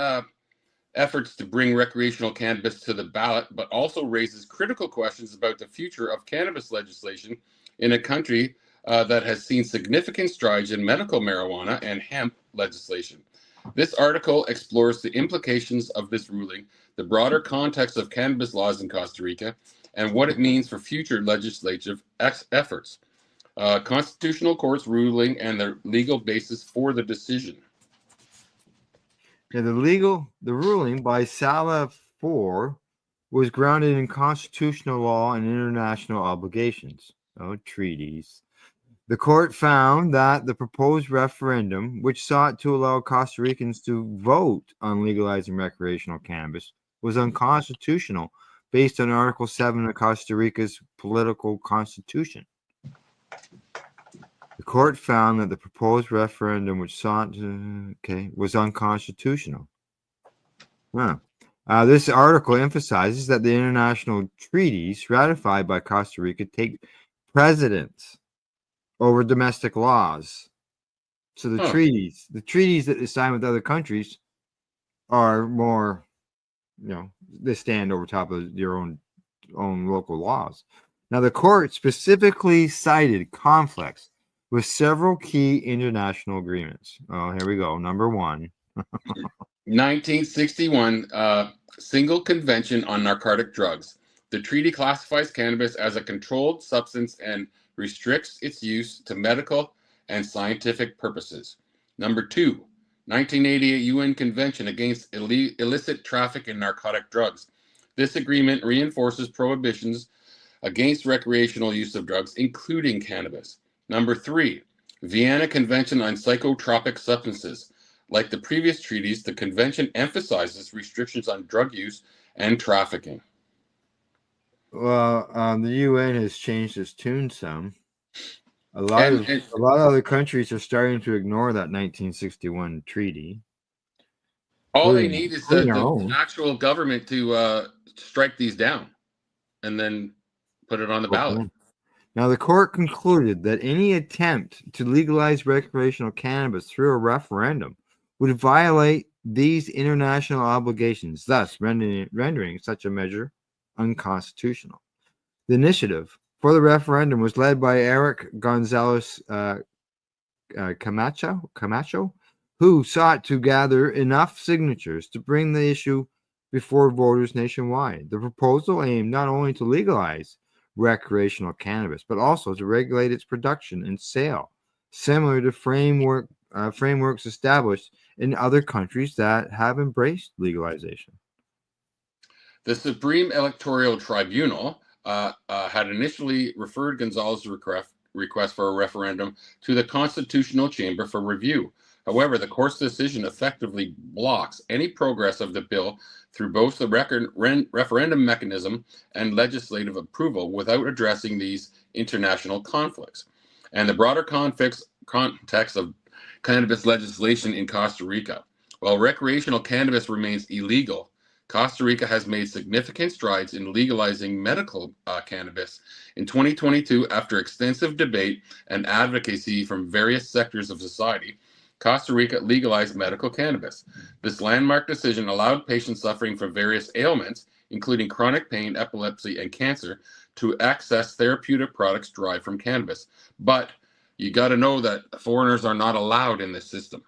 efforts to bring recreational cannabis to the ballot, but also raises critical questions about the future of cannabis legislation in a country that has seen significant strides in medical marijuana and hemp legislation. This article explores the implications of this ruling, the broader context of cannabis laws in Costa Rica, and what it means for future legislative efforts. Constitutional Court's ruling and the legal basis for the decision. Yeah, the ruling by Sala 4 was grounded in constitutional law and international obligations, treaties. The court found that the proposed referendum, which sought to allow Costa Ricans to vote on legalizing recreational cannabis, was unconstitutional based on Article 7 of Costa Rica's political constitution. The court found that the proposed referendum, which sought to, was unconstitutional. This article emphasizes that the international treaties ratified by Costa Rica take precedence over domestic laws. So the treaties that they sign with other countries are more, they stand over top of your own local laws. Now, the court specifically cited conflicts with several key international agreements. Oh, here we go. Number one. 1961 Single Convention on Narcotic Drugs. The treaty classifies cannabis as a controlled substance and restricts its use to medical and scientific purposes. Number two, 1988 UN Convention Against Illicit Traffic in Narcotic Drugs. This agreement reinforces prohibitions against recreational use of drugs, including cannabis. Number 3, Vienna Convention on Psychotropic Substances. Like the previous treaties, the convention emphasizes restrictions on drug use and trafficking. Well, the UN has changed its tune some. A lot of other countries are starting to ignore that 1961 treaty. All they need is the actual government to strike these down and then put it on the ballot. Now, the court concluded that any attempt to legalize recreational cannabis through a referendum would violate these international obligations, thus rendering such a measure unconstitutional. The initiative for the referendum was led by Eric Gonzalez Camacho, who sought to gather enough signatures to bring the issue before voters nationwide. The proposal aimed not only to legalize recreational cannabis, but also to regulate its production and sale, similar to frameworks established in other countries that have embraced legalization. The Supreme Electoral Tribunal had initially referred Gonzalez's request for a referendum to the Constitutional Chamber for review. However, the court's decision effectively blocks any progress of the bill through both the referendum mechanism and legislative approval without addressing these international conflicts and the broader context of cannabis legislation in Costa Rica. While recreational cannabis remains illegal, Costa Rica has made significant strides in legalizing medical cannabis. In 2022, after extensive debate and advocacy from various sectors of society, Costa Rica legalized medical cannabis. This landmark decision allowed patients suffering from various ailments, including chronic pain, epilepsy, and cancer, to access therapeutic products derived from cannabis. But you got to know that foreigners are not allowed in this system.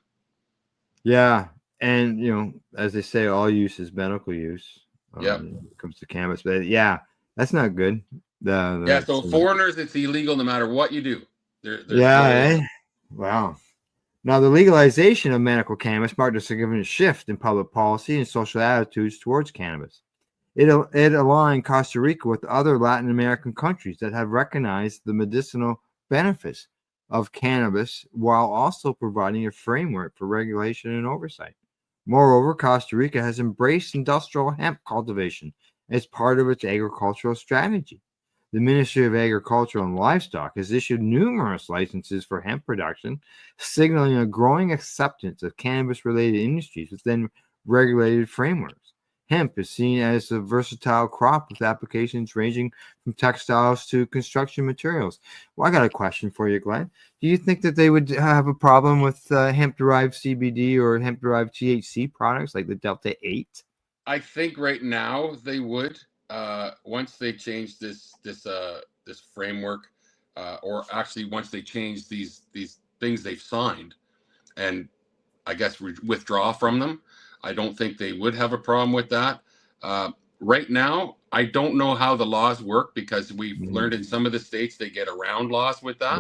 Yeah. And, you know, as they say, all use is medical use. When it comes to cannabis. But yeah, that's not good. So foreigners, it's illegal no matter what you do. Wow. Now, the legalization of medical cannabis marked a significant shift in public policy and social attitudes towards cannabis. It aligned Costa Rica with other Latin American countries that have recognized the medicinal benefits of cannabis while also providing a framework for regulation and oversight. Moreover, Costa Rica has embraced industrial hemp cultivation as part of its agricultural strategy. The Ministry of Agriculture and Livestock has issued numerous licenses for hemp production, signaling a growing acceptance of cannabis-related industries within regulated frameworks. Hemp is seen as a versatile crop with applications ranging from textiles to construction materials. Well, I got a question for you, Glenn. Do you think that they would have a problem with hemp-derived CBD or hemp-derived THC products like the Delta 8? I think right now they would. Once they change this framework, or actually once they change these things they've signed, and I guess withdraw from them, I don't think they would have a problem with that. Right now, I don't know how the laws work because we've learned in some of the states they get around laws with that.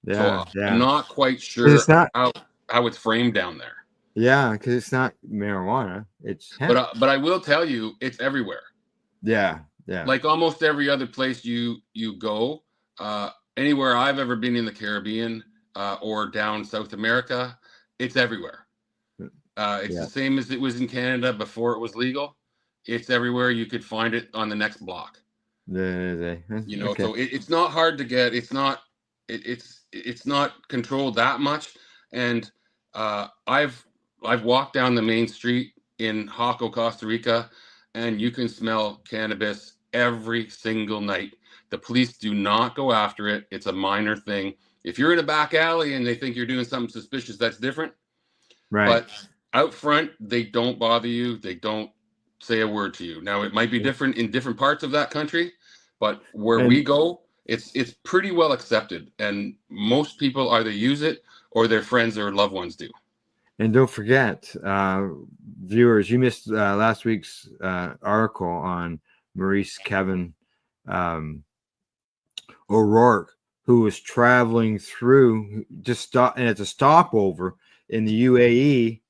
I'm not quite sure how it's framed down there. Yeah, because it's not marijuana; it's hemp. But I will tell you, it's everywhere. Yeah. Like almost every other place you go, anywhere I've ever been in the Caribbean or down South America, it's everywhere. It's the same as it was in Canada before it was legal. It's everywhere. You could find it on the next block. So it's not hard to get. It's not controlled that much. And I've walked down the main street in Jaco, Costa Rica, and you can smell cannabis every single night. The police do not go after it. It's a minor thing. If you're in a back alley and they think you're doing something suspicious, that's different. Right. But out front, they don't bother you. They don't say a word to you. Now, it might be different in different parts of that country, but where we go, it's pretty well accepted. And most people either use it or their friends or loved ones do. And don't forget, viewers, you missed last week's article on Maurice Kevin O'Rourke, who was traveling through and it's a stopover in the UAE,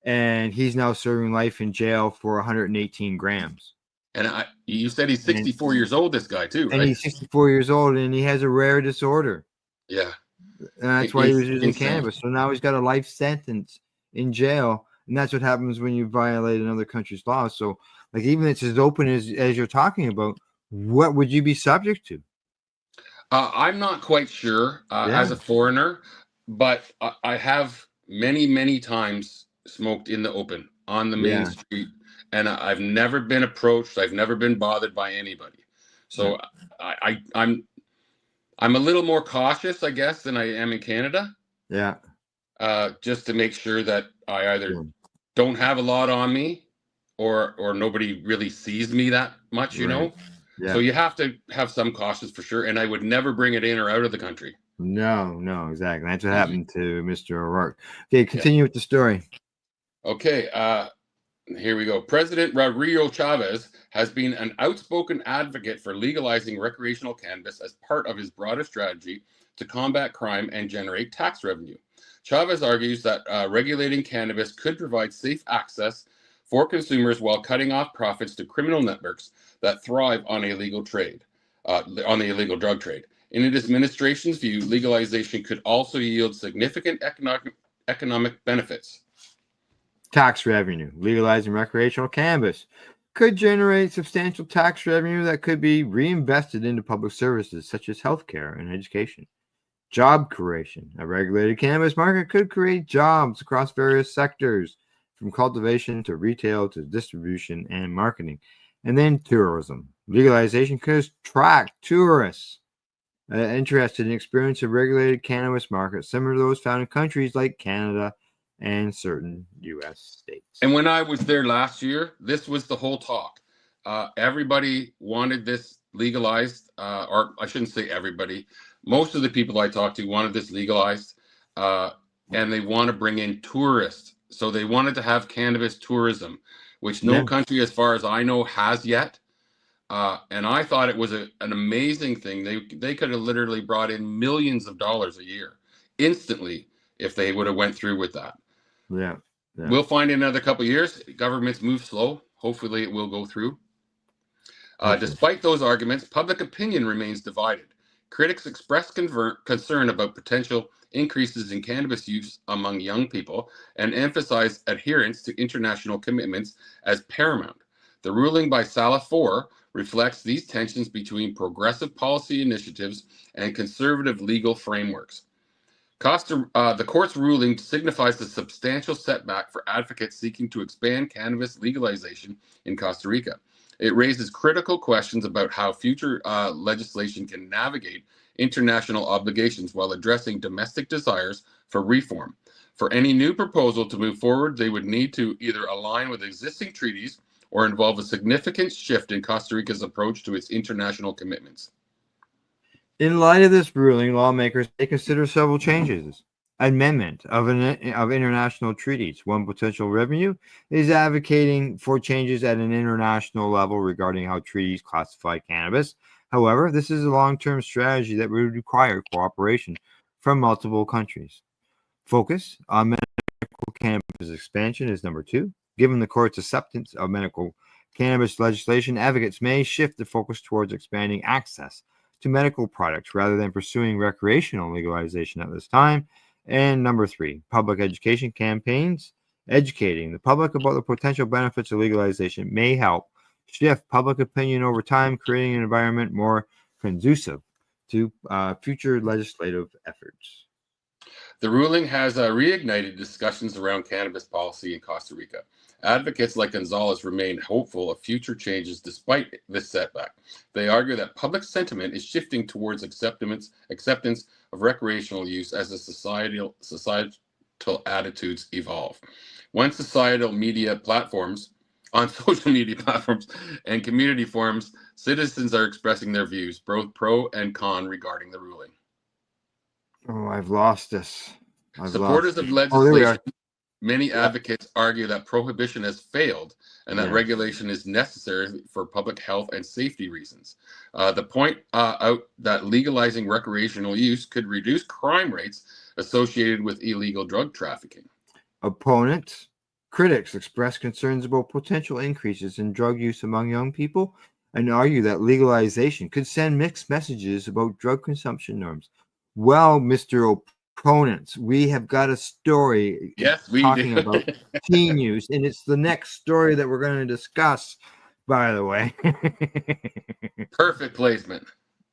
and he's now serving life in jail for 118 grams. And you said he's 64 years old, this guy too, right? And he's 64 years old, and he has a rare disorder. Yeah. And that's why he was using insane. cannabis. So now he's got a life sentence in jail. And that's what happens when you violate another country's law. So, like, even it's as open as you're talking about, what would you be subject to? I'm not quite sure as a foreigner, but I have many times smoked in the open on the main street, and I've never been approached. I've never been bothered by anybody. So I'm a little more cautious, I guess, than I am in Canada. Yeah. Just to make sure that I either don't have a lot on me or nobody really sees me that much, you know? Yeah. So you have to have some cautions for sure. And I would never bring it in or out of the country. No, exactly. That's what happened to Mr. O'Rourke. Okay, continue with the story. Okay, here we go. President Rodrigo Chavez has been an outspoken advocate for legalizing recreational cannabis as part of his broader strategy to combat crime and generate tax revenue. Chavez argues that regulating cannabis could provide safe access for consumers while cutting off profits to criminal networks that thrive on illegal trade, on the illegal drug trade. In his administration's view, legalization could also yield significant economic benefits. Tax revenue. Legalizing recreational cannabis could generate substantial tax revenue that could be reinvested into public services such as healthcare and education. Job creation. A regulated cannabis market could create jobs across various sectors, from cultivation to retail to distribution and marketing. And then tourism. Legalization could attract tourists interested in experience of regulated cannabis markets similar to those found in countries like Canada and certain U.S. states. And when I was there last year, this was the whole talk. Everybody wanted this legalized, or I shouldn't say everybody. Most of the people I talked to wanted this legalized, and they want to bring in tourists. So they wanted to have cannabis tourism, which no country, as far as I know, has yet. And I thought it was an amazing thing. They could have literally brought in millions of dollars a year instantly if they would have went through with that. Yeah. We'll find in another couple of years. Governments move slow. Hopefully it will go through. Despite those arguments, public opinion remains divided. Critics express concern about potential increases in cannabis use among young people and emphasize adherence to international commitments as paramount. The ruling by Sala 4 reflects these tensions between progressive policy initiatives and conservative legal frameworks. The court's ruling signifies a substantial setback for advocates seeking to expand cannabis legalization in Costa Rica. It raises critical questions about how future legislation can navigate international obligations while addressing domestic desires for reform. For any new proposal to move forward, they would need to either align with existing treaties or involve a significant shift in Costa Rica's approach to its international commitments. In light of this ruling, lawmakers may consider several changes. Amendment of international treaties. One potential revenue is advocating for changes at an international level regarding how treaties classify cannabis. However, this is a long-term strategy that would require cooperation from multiple countries. Focus on medical cannabis expansion is number 2. Given the court's acceptance of medical cannabis legislation, advocates may shift the focus towards expanding access to medical products rather than pursuing recreational legalization at this time. And number 3, public education campaigns. Educating the public about the potential benefits of legalization may help shift public opinion over time, creating an environment more conducive to future legislative efforts. The ruling has reignited discussions around cannabis policy in Costa Rica. Advocates like Gonzalez remain hopeful of future changes despite this setback. They argue that public sentiment is shifting towards acceptance of recreational use as the societal attitudes evolve. On social media platforms and community forums, citizens are expressing their views, both pro and con, regarding the ruling. Oh, I've lost this. Supporters of legislation, many advocates argue that prohibition has failed and that regulation is necessary for public health and safety reasons. The point out that legalizing recreational use could reduce crime rates associated with illegal drug trafficking. Opponents, critics express concerns about potential increases in drug use among young people and argue that legalization could send mixed messages about drug consumption norms. Well, Mr. Opponents, we have got a story Yes, we talking do. about teen use, and it's the next story that we're going to discuss, by the way. Perfect placement.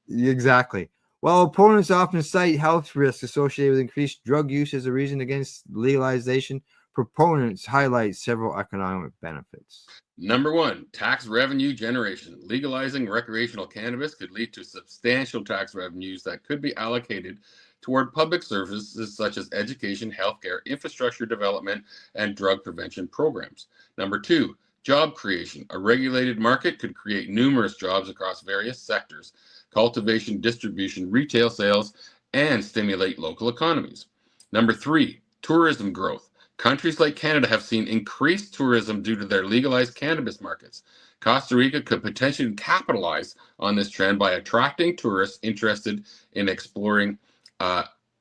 Exactly. While opponents often cite health risks associated with increased drug use as a reason against legalization, proponents highlight several economic benefits. Number 1, tax revenue generation. Legalizing recreational cannabis could lead to substantial tax revenues that could be allocated toward public services such as education, healthcare, infrastructure development, and drug prevention programs. Number 2, job creation. A regulated market could create numerous jobs across various sectors, cultivation, distribution, retail sales, and stimulate local economies. Number 3, tourism growth. Countries like Canada have seen increased tourism due to their legalized cannabis markets. Costa Rica could potentially capitalize on this trend by attracting tourists interested in exploring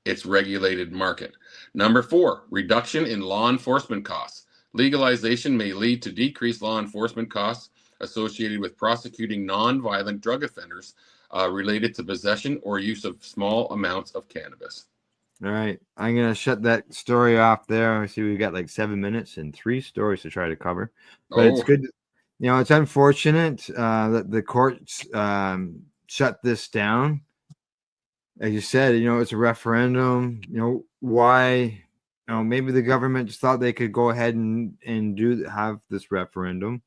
its regulated market. Number 4, reduction in law enforcement costs. Legalization may lead to decreased law enforcement costs associated with prosecuting non-violent drug offenders related to possession or use of small amounts of cannabis. All right, I'm going to shut that story off there. I see we've got like 7 minutes and 3 stories to try to cover. But it's good. It's unfortunate that the courts shut this down. As you said, it's a referendum. Why? Maybe the government just thought they could go ahead and have this referendum.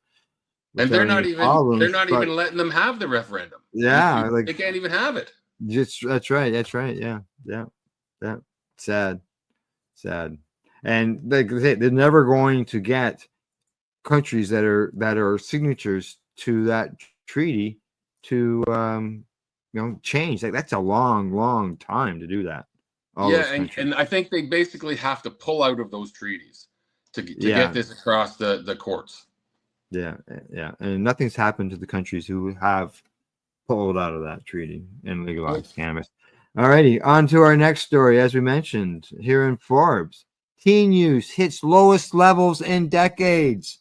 And they're not even letting them have the referendum. Yeah, they can't even have it. That's right. Yeah. Sad. And like they say, they're never going to get countries that are signatures to that treaty to change. Like that's a long time to do that. And I think they basically have to pull out of those treaties to get this across the courts. Yeah, and nothing's happened to the countries who have pulled out of that treaty and legalized cannabis. Alrighty, on to our next story. As we mentioned here in Forbes, teen use hits lowest levels in decades.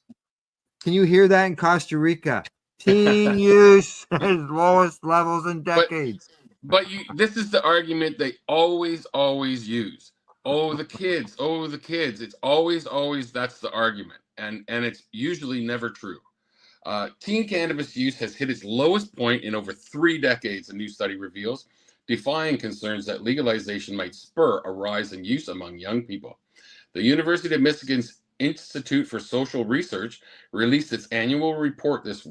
Can you hear that in Costa Rica? Teen use has lowest levels in decades. But this is the argument they always use. Oh, the kids. It's always that's the argument. And it's usually never true. Teen cannabis use has hit its lowest point in over 3 decades, a new study reveals, defying concerns that legalization might spur a rise in use among young people. The University of Michigan's Institute for Social Research released its annual report this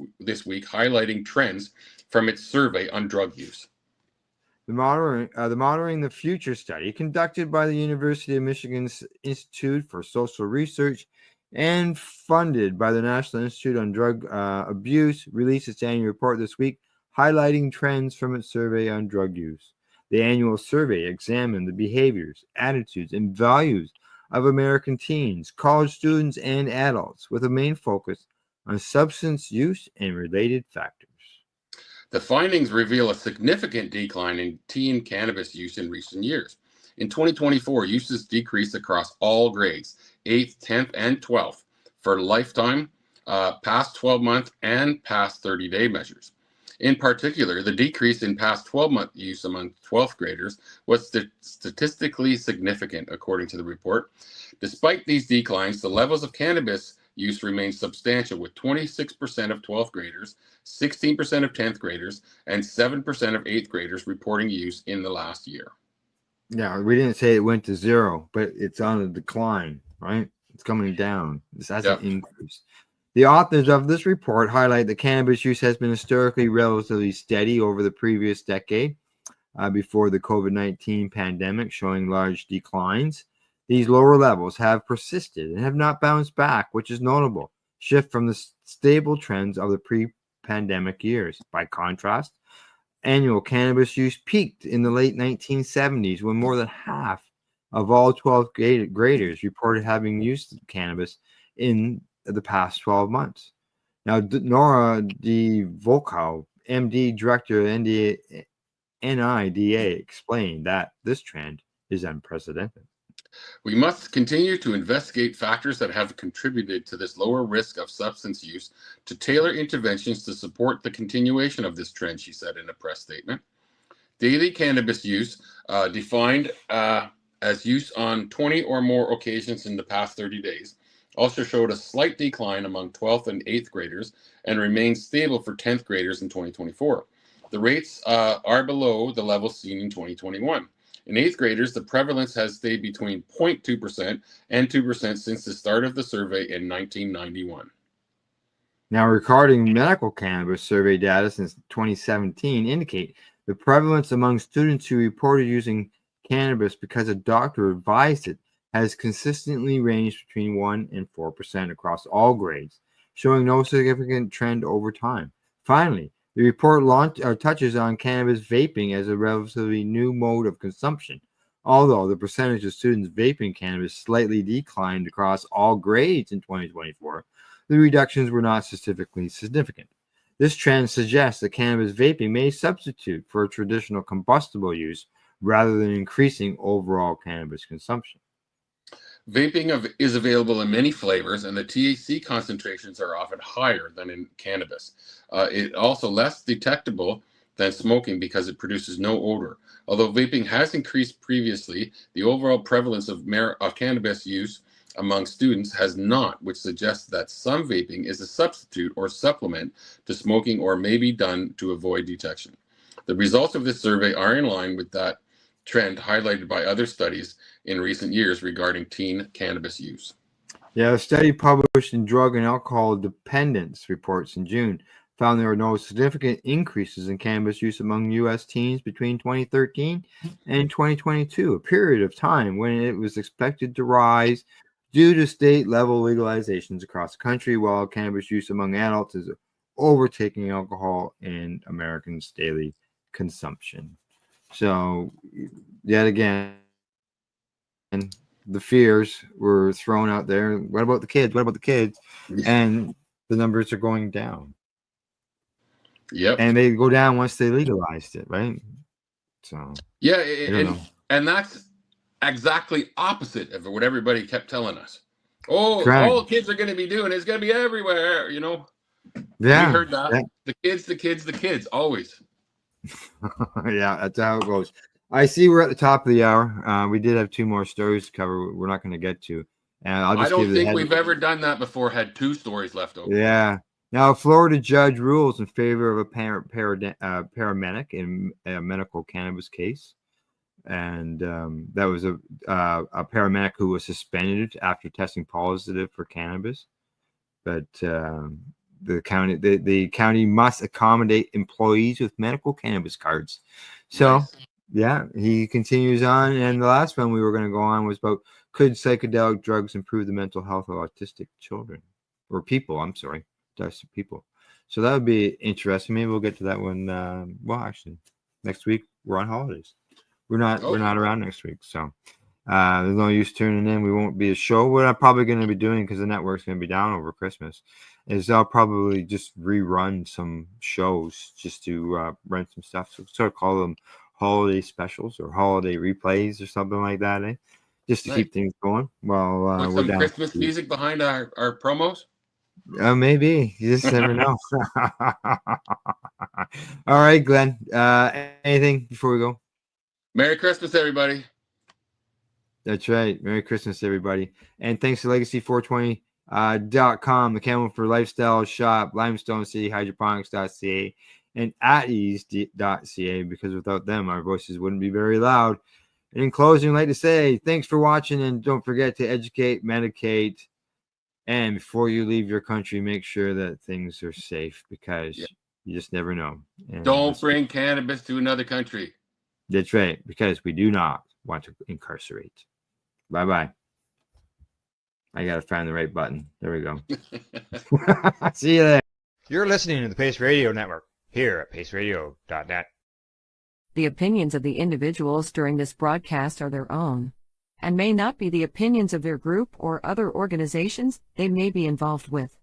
week, highlighting trends from its survey on drug use. The Monitoring the Future study, conducted by the University of Michigan's Institute for Social Research and funded by the National Institute on Drug Abuse, released its annual report this week, highlighting trends from its survey on drug use. The annual survey examined the behaviors, attitudes, and values of American teens, college students, and adults, with a main focus on substance use and related factors. The findings reveal a significant decline in teen cannabis use in recent years. In 2024, uses decreased across all grades, 8th, 10th, and 12th, for lifetime, past 12-month, and past 30-day measures. In particular, the decrease in past 12-month use among 12th graders was statistically significant, according to the report. Despite these declines, the levels of cannabis use remain substantial, with 26% of 12th graders, 16% of 10th graders, and 7% of 8th graders reporting use in the last year. Yeah, we didn't say it went to 0, but it's on a decline, right? It's coming down. This hasn't increased. The authors of this report highlight that cannabis use has been historically relatively steady over the previous decade before the COVID-19 pandemic, showing large declines. These lower levels have persisted and have not bounced back, which is notable. Shift from the stable trends of the pre-pandemic years. By contrast, annual cannabis use peaked in the late 1970s when more than half of all 12th graders reported having used cannabis in the past 12 months. Now, Nora DeVolkow, MD, Director of NIDA, explained that this trend is unprecedented. We must continue to investigate factors that have contributed to this lower risk of substance use to tailor interventions to support the continuation of this trend, she said in a press statement. Daily cannabis use, defined as use on 20 or more occasions in the past 30 days, also showed a slight decline among 12th and 8th graders and remained stable for 10th graders in 2024. The rates are below the levels seen in 2021. In 8th graders, the prevalence has stayed between 0.2% and 2% since the start of the survey in 1991. Now, regarding medical cannabis, survey data since 2017 indicate the prevalence among students who reported using cannabis because a doctor advised it has consistently ranged between 1 and 4% across all grades, showing no significant trend over time. Finally, the report touches on cannabis vaping as a relatively new mode of consumption. Although the percentage of students vaping cannabis slightly declined across all grades in 2024, the reductions were not statistically significant. This trend suggests that cannabis vaping may substitute for traditional combustible use rather than increasing overall cannabis consumption. Vaping is available in many flavors, and the THC concentrations are often higher than in cannabis. It's also less detectable than smoking because it produces no odor. Although vaping has increased previously, the overall prevalence of cannabis use among students has not, which suggests that some vaping is a substitute or supplement to smoking or may be done to avoid detection. The results of this survey are in line with that trend highlighted by other studies in recent years regarding teen cannabis use. Yeah, a study published in Drug and Alcohol Dependence Reports in June found there were no significant increases in cannabis use among U.S. teens between 2013 and 2022, a period of time when it was expected to rise due to state-level legalizations across the country, while cannabis use among adults is overtaking alcohol in Americans' daily consumption. So, yet again, the fears were thrown out there. What about the kids? What about the kids? And the numbers are going down. Yep. And they go down once they legalized it, right? So yeah, and that's exactly opposite of what everybody kept telling us. Oh, all kids are going to be doing is going to be everywhere, you know. Yeah, we heard that. Yeah. The kids, always. Yeah, that's how it goes. I see we're at the top of the hour. We did have two more stories to cover. We're not going to get to. And I don't think we've ever done that before. Had two stories left over. Yeah. Now, a Florida judge rules in favor of a paramedic in a medical cannabis case. And that was a paramedic who was suspended after testing positive for cannabis. But the county must accommodate employees with medical cannabis cards. So, nice. Yeah, he continues on. And the last one we were going to go on was about, could psychedelic drugs improve the mental health of autistic children or people? I'm sorry, autistic people. So that would be interesting. Maybe we'll get to that one. Well, actually, next week we're on holidays. We're not around next week, so there's no use tuning in. We won't be a show. What I'm probably going to be doing, because the network's going to be down over Christmas, is I'll probably just rerun some shows just to run some stuff. So sort of call them holiday specials or holiday replays or something like that, eh? Just to keep things going. Well, with some Christmas music behind our promos. Maybe. You just never know. All right, Glenn. Anything before we go? Merry Christmas, everybody. That's right. Merry Christmas, everybody. And thanks to Legacy420.com, the Camel for Lifestyle Shop, Limestone City, Hydroponics.ca, and AtEase.ca, because without them, our voices wouldn't be very loud. And in closing, I'd like to say thanks for watching, and don't forget to educate, medicate, and before you leave your country, make sure that things are safe, because you just never know. And don't bring cannabis to another country. That's right, because we do not want to incarcerate. Bye-bye. I got to find the right button. There we go. See you there. You're listening to the Pace Radio Network here at paceradio.net. The opinions of the individuals during this broadcast are their own and may not be the opinions of their group or other organizations they may be involved with.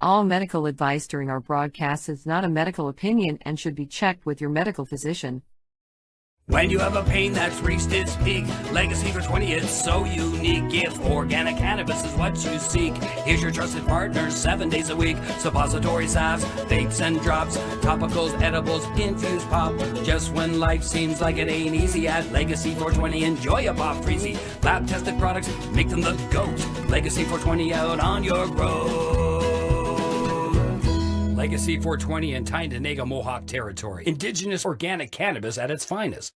All medical advice during our broadcast is not a medical opinion and should be checked with your medical physician. When you have a pain that's reached its peak, Legacy for 20, it's so unique. If organic cannabis is what you seek, here's your trusted partner 7 days a week. Suppository salves, vapes and drops, topicals, edibles, infused pop. Just when life seems like it ain't easy, at Legacy 420, enjoy a pop freezy. Lab tested products, make them the GOAT. Legacy 420 out on your road. Legacy 420 in Tyndonega Mohawk territory. Indigenous organic cannabis at its finest.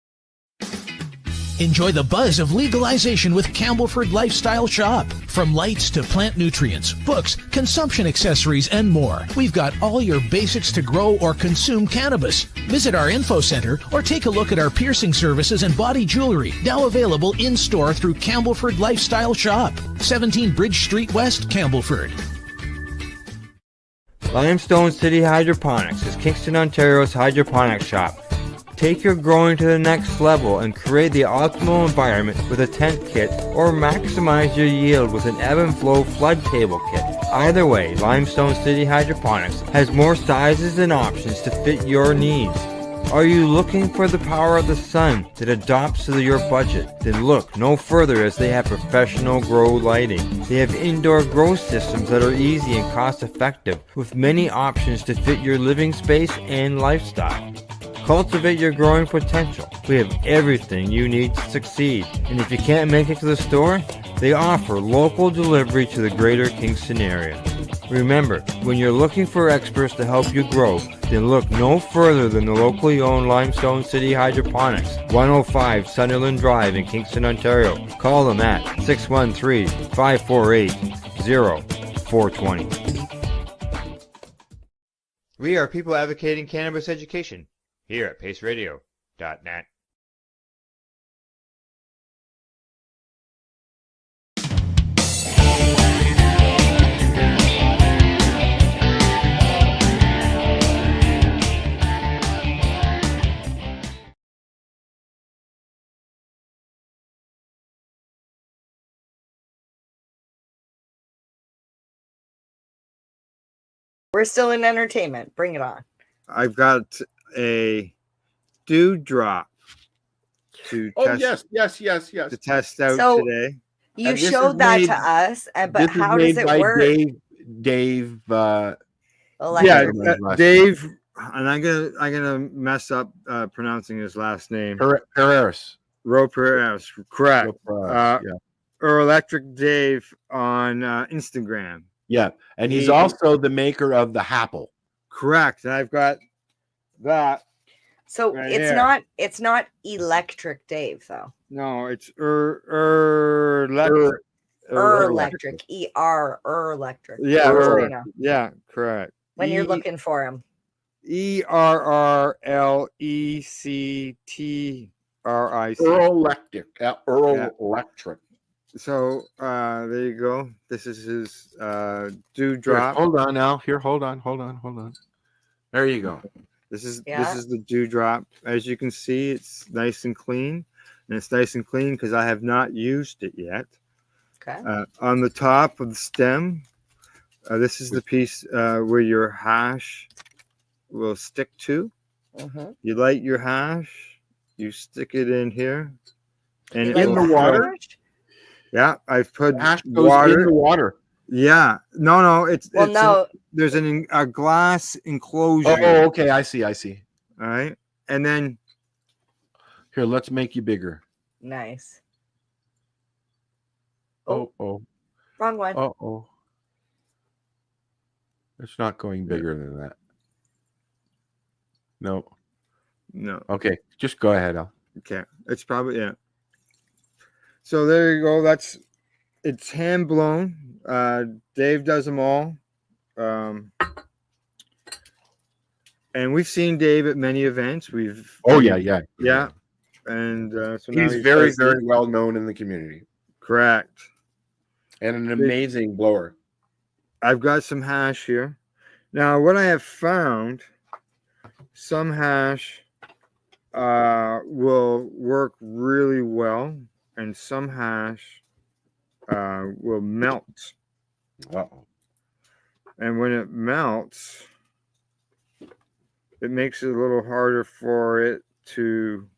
Enjoy the buzz of legalization with Campbellford Lifestyle Shop. From lights to plant nutrients, books, consumption accessories, and more, we've got all your basics to grow or consume cannabis. Visit our info center or take a look at our piercing services and body jewelry, now available in-store through Campbellford Lifestyle Shop, 17 Bridge Street West, Campbellford. Limestone City Hydroponics is Kingston, Ontario's hydroponics shop. Take your growing to the next level and create the optimal environment with a tent kit, or maximize your yield with an ebb and flow flood table kit. Either way, Limestone City Hydroponics has more sizes and options to fit your needs. Are you looking for the power of the sun that adapts to your budget? Then look no further, as they have professional grow lighting. They have indoor grow systems that are easy and cost effective, with many options to fit your living space and lifestyle. Cultivate your growing potential. We have everything you need to succeed. And if you can't make it to the store, they offer local delivery to the greater Kingston area. Remember, when you're looking for experts to help you grow, then look no further than the locally owned Limestone City Hydroponics, 105 Sunderland Drive in Kingston, Ontario. Call them at 613-548-0420. We are people advocating cannabis education here at paceradio.net. We're still in entertainment. Bring it on. I've got a dewdrop to test. Yes. To test out So, today. You showed that to us, but how does it work? Dave. Dave, and I'm gonna mess up pronouncing his last name. Pereira. Pereira, correct. Yeah. Or Electric Dave on Instagram. Yeah, and he's also the maker of the Happle. Correct. And I've got that. So right it's here. it's not Electric Dave though. No, it's electric. Electric. Electric. Yeah, yeah, correct. When you're looking for him. ERRLECTRIC. Electric. So there you go. This is his dewdrop. Hold on now. Here, hold on. There you go. This is the dewdrop. As you can see, it's nice and clean, and it's nice and clean because I have not used it yet. Okay. On the top of the stem, this is the piece where your hash will stick to. You light your hash, you stick it in here, and in the water. Yeah, I've put hash goes in the water. Yeah, no, there's a glass enclosure. Oh, okay, I see. All right, and then here, let's make you bigger. Nice. Oh, wrong one. It's not going bigger than that. No. Okay, just go ahead. Okay, it's probably So there you go. It's hand blown. Dave does them all. And we've seen Dave at many events. Yeah. And so he's very well known in the community. Correct. And an amazing blower. I've got some hash here. Now, what I have found, some hash will work really well, and some hash will melt. And when it melts, it makes it a little harder for it to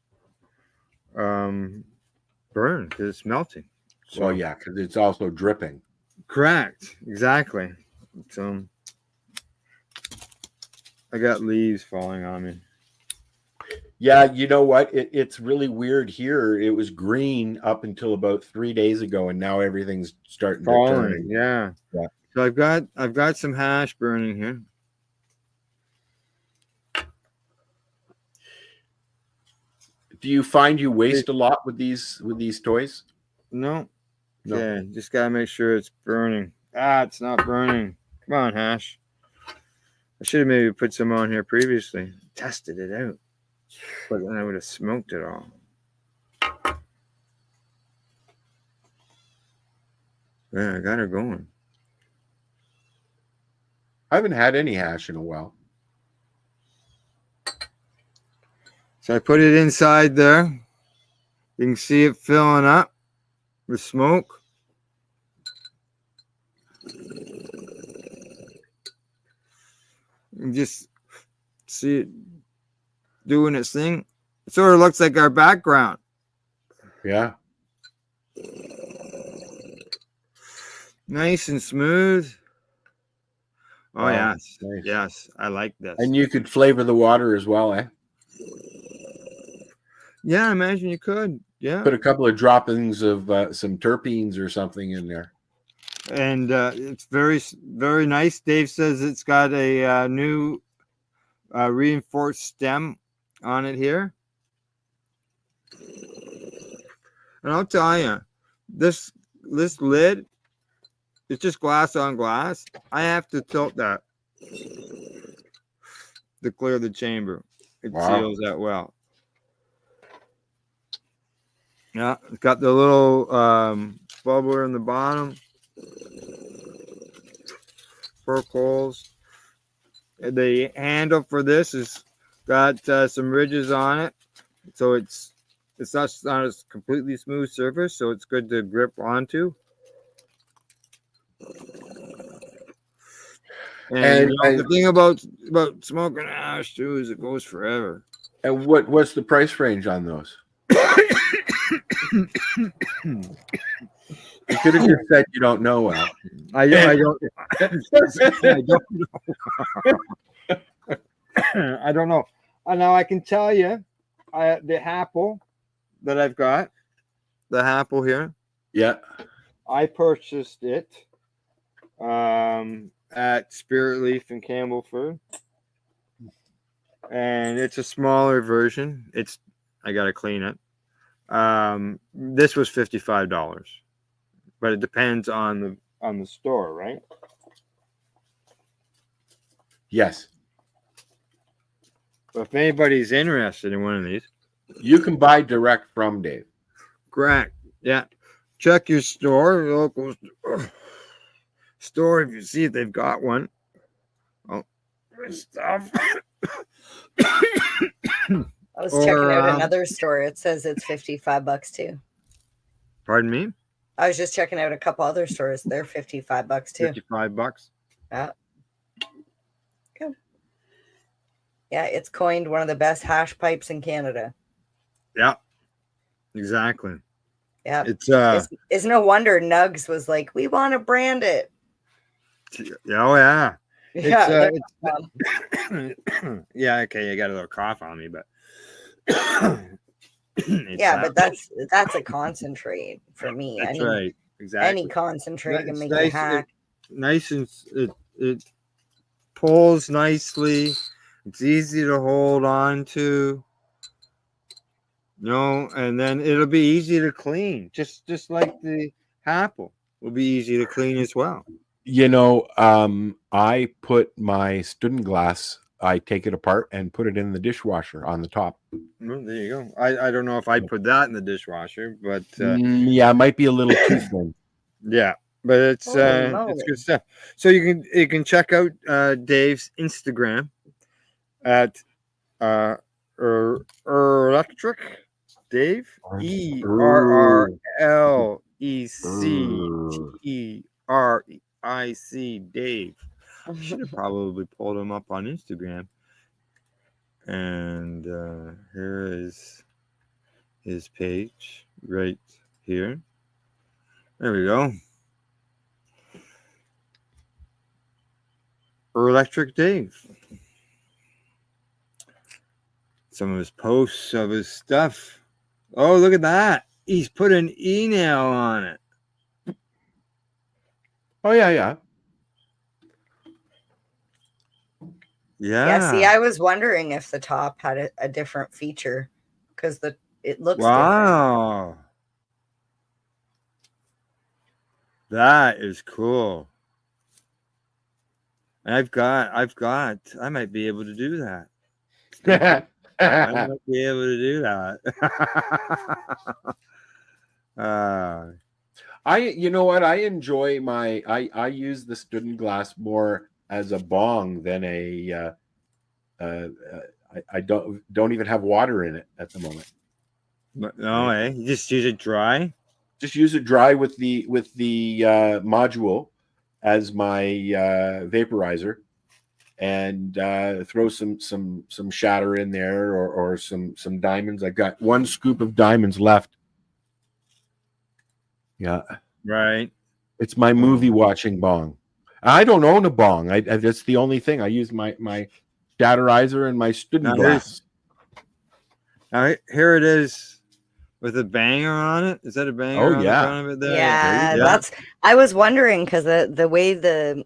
burn because it's melting. So Well, yeah, because it's also dripping. correct, exactly. So I got leaves falling on me. Yeah, you know what? It's really weird here. It was green up until about 3 days ago, and now everything's starting to Falling, turn. yeah. Yeah. So I've got some hash burning here. Do you find you waste a lot with these toys? No. No. Okay, just gotta make sure it's burning. Ah, it's not burning. Come on, hash. I should have maybe put some on here previously. Tested it out. But then I would have smoked it all. Yeah, I got her going. I haven't had any hash in a while. So I put it inside there. You can see it filling up with smoke. You just see it doing its thing. It sort of looks like our background. Yeah. Nice and smooth. Oh, Wow, yes. nice. Yes, I like this. And you could flavor the water as well, eh? Yeah, I imagine you could. Yeah. Put a couple of droppings of some terpenes or something in there. And it's very, very nice. Dave says it's got a new reinforced stem on it here. And I'll tell you, this lid, it's just glass on glass. I have to tilt that to clear the chamber. It seals that well. Yeah, it's got the little bubbler in the bottom. Perk holes. The handle for this has got some ridges on it, so it's not a completely smooth surface, so it's good to grip onto. And, the thing about smoking hash too is it goes forever. And what's the price range on those? You could have just said you don't know. I don't. I don't know. I don't know. Now I can tell you, the apple that I've got, the apple here. Yeah. I purchased it at Spirit Leaf in Campbellford, and it's a smaller version. I gotta clean it. This was $55, but it depends on the store, right? Yes. But if anybody's interested in one of these, you can buy direct from Dave. Correct. Yeah. Check your store, your local store, if you see if they've got one. Oh, stuff. I was checking out another store. It says it's $55 too. Pardon me? I was just checking out a couple other stores. They're $55 too. $55. Yeah. Good. Yeah, it's coined one of the best hash pipes in Canada. Yeah. Exactly. Yeah. It's no wonder Nugs was like, we want to brand it. Oh yeah. Yeah. Yeah, okay, you got a little cough on me, but yeah, but that's a concentrate for me. That's right. Exactly. Any concentrate can make nice, it hack. Nice, and it pulls nicely. It's easy to hold on to. And then it'll be easy to clean. Just like the apple will be easy to clean as well. I put my student glass, I take it apart and put it in the dishwasher on the top. Well, there you go. I don't know if I'd put that in the dishwasher, but yeah, it might be a little too thin. Yeah, but it's good stuff. So you can check out Dave's Instagram at Electric Dave, ERRLECTERIC Dave. I should have probably pulled him up on Instagram. And here is his page right here. There we go. Electric Dave. Some of his posts of his stuff. Oh, look at that. He's put an e-nail on it. Oh, yeah, yeah. Yeah, see, I was wondering if the top had a different feature because it looks different. Wow. That is cool. I might be able to do that. I might be able to do that. You know what? I enjoy I use the student glass more as a bong than I don't even have water in it at the moment. No, you just use it dry. Just use it dry with the module as my vaporizer, and throw some shatter in there or some diamonds. I've got 1 scoop of diamonds left. Yeah, right. It's my movie watching bong. I don't own a bong. That's the only thing. I use my shatterizer and my student glass. Now here it is with a banger on it. Is that a banger? Oh, on yeah. the front of it there? Yeah, that's. I was wondering because the way the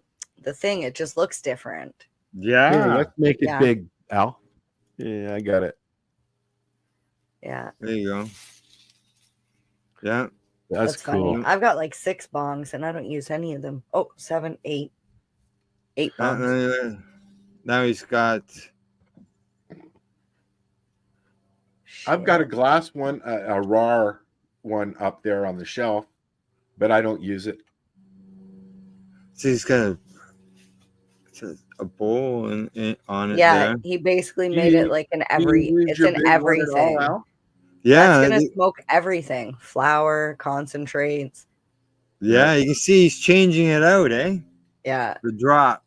thing, it just looks different. Yeah. Here, let's make it big, Al. Yeah, I got it. Yeah. There you go. Yeah. That's cool. Funny. I've got like 6 bongs and I don't use any of them. Oh, 7, 8. 8 bongs. Now he's got. I've got a glass one, a raw one up there on the shelf, but I don't use it. See, he's got a bowl on it. Yeah, there. he basically made it like it's in everything. Yeah, it's gonna smoke everything. Flour, concentrates. Yeah, you can see he's changing it out, eh? Yeah. The drop.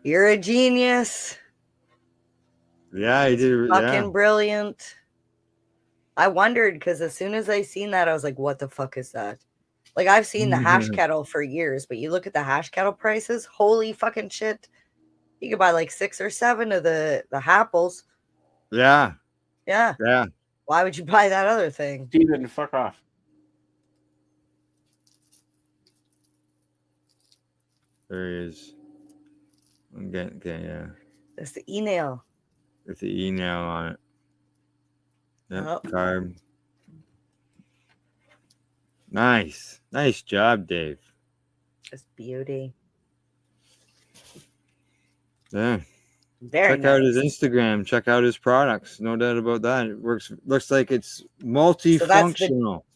You're a genius. Yeah, he did. Fucking brilliant. I wondered because as soon as I seen that, I was like, what the fuck is that? Like, I've seen the hash kettle for years, but you look at the hash kettle prices, holy fucking shit. You could buy like 6 or 7 of the Happles. Yeah. Yeah. Yeah. Why would you buy that other thing? Steven, fuck off. There he is. Okay, yeah. That's the e-nail. With the e-nail on it. Yep, Oh. carb. Nice. Nice job, Dave. Just beauty. Yeah. Very Check out his Instagram. Check out his products. No doubt about that. It looks like it's multifunctional. So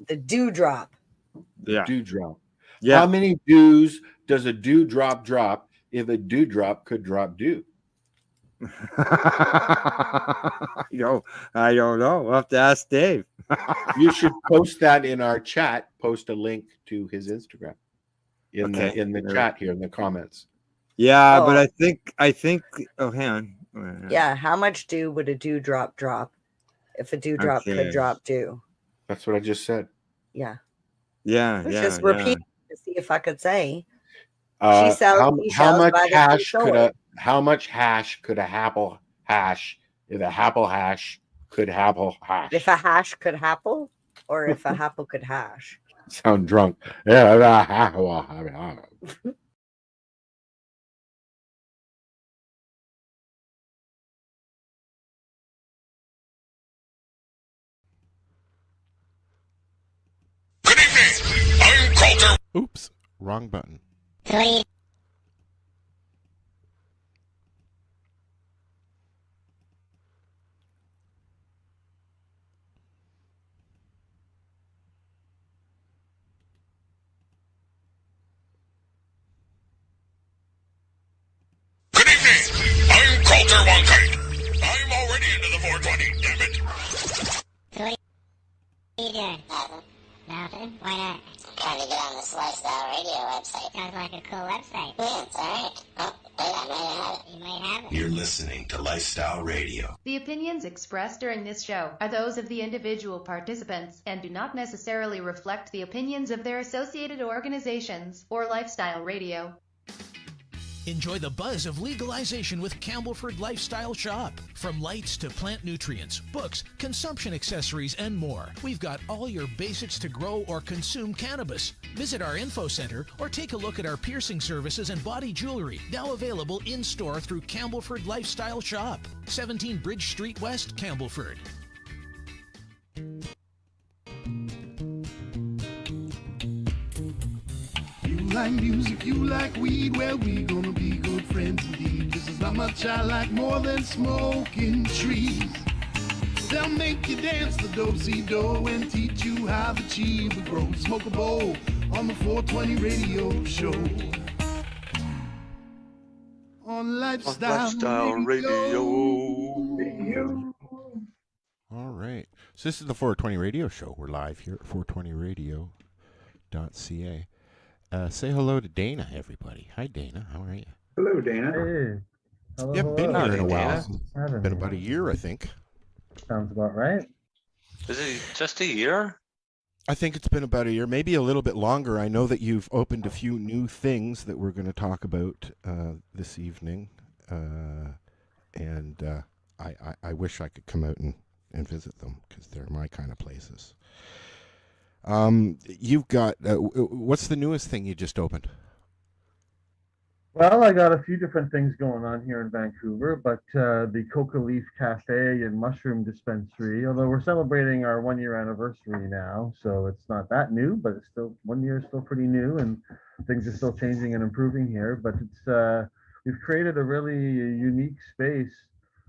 that's the dewdrop. Yeah. Dewdrop. Yeah. How many dews does a dewdrop drop if a dewdrop could drop dew? I don't know. We'll have to ask Dave. You should post that in our chat. Post a link to his Instagram in the chat here in the comments. Yeah, but I think. Oh, hang on. Yeah, how much dew would a dewdrop drop if a dewdrop could drop dew? That's what I just said. Yeah. Yeah. Let's just repeat to see if I could say. How much hash could a Happle hash if a Happle hash could Happle hash? If a hash could Happle, or if a Happle could hash? Sound drunk. Yeah. Oops, wrong button. I'm Coulter Wonkite. I'm already into the 420, damn it. So what are you doing? Nothing? Why not? Trying to get on the Lifestyle Radio website. Sounds like a cool website. Yeah, it's alright. Oh, You're listening to Lifestyle Radio. The opinions expressed during this show are those of the individual participants and do not necessarily reflect the opinions of their associated organizations or Lifestyle Radio. Enjoy the buzz of legalization with Campbellford Lifestyle Shop. From lights to plant nutrients, books, consumption accessories, and more, we've got all your basics to grow or consume cannabis. Visit our info center or take a look at our piercing services and body jewelry, now available in-store through Campbellford Lifestyle Shop, 17 Bridge Street West, Campbellford. You like music, you like weed, well, we gonna be good friends indeed. This is not much I like more than smoking trees. They'll make you dance the do-si-do and teach you how the chiva grows. Smoke a bowl on the 420 radio show. On Lifestyle Radio. All right. So this is the 420 radio show. We're live here at 420radio.ca. Say hello to Dana, everybody. Hi, Dana. How are you? Hello, Dana. Hey. Hello, You haven't been hello. here in a while. Haven't It's been you? about a year, I think. Sounds about right. Is it just a year? I think it's been about a year, maybe a little bit longer. I know that you've opened a few new things that we're going to talk about this evening. And I wish I could come out and visit them because they're my kind of places. You've got, what's the newest thing you just opened? Well, I got a few different things going on here in Vancouver, but the Coca Leaf Cafe and Mushroom Dispensary, although we're celebrating our 1-year anniversary now, so it's not that new, but it's still 1 year is still pretty new, and things are still changing and improving here. But it's we've created a really unique space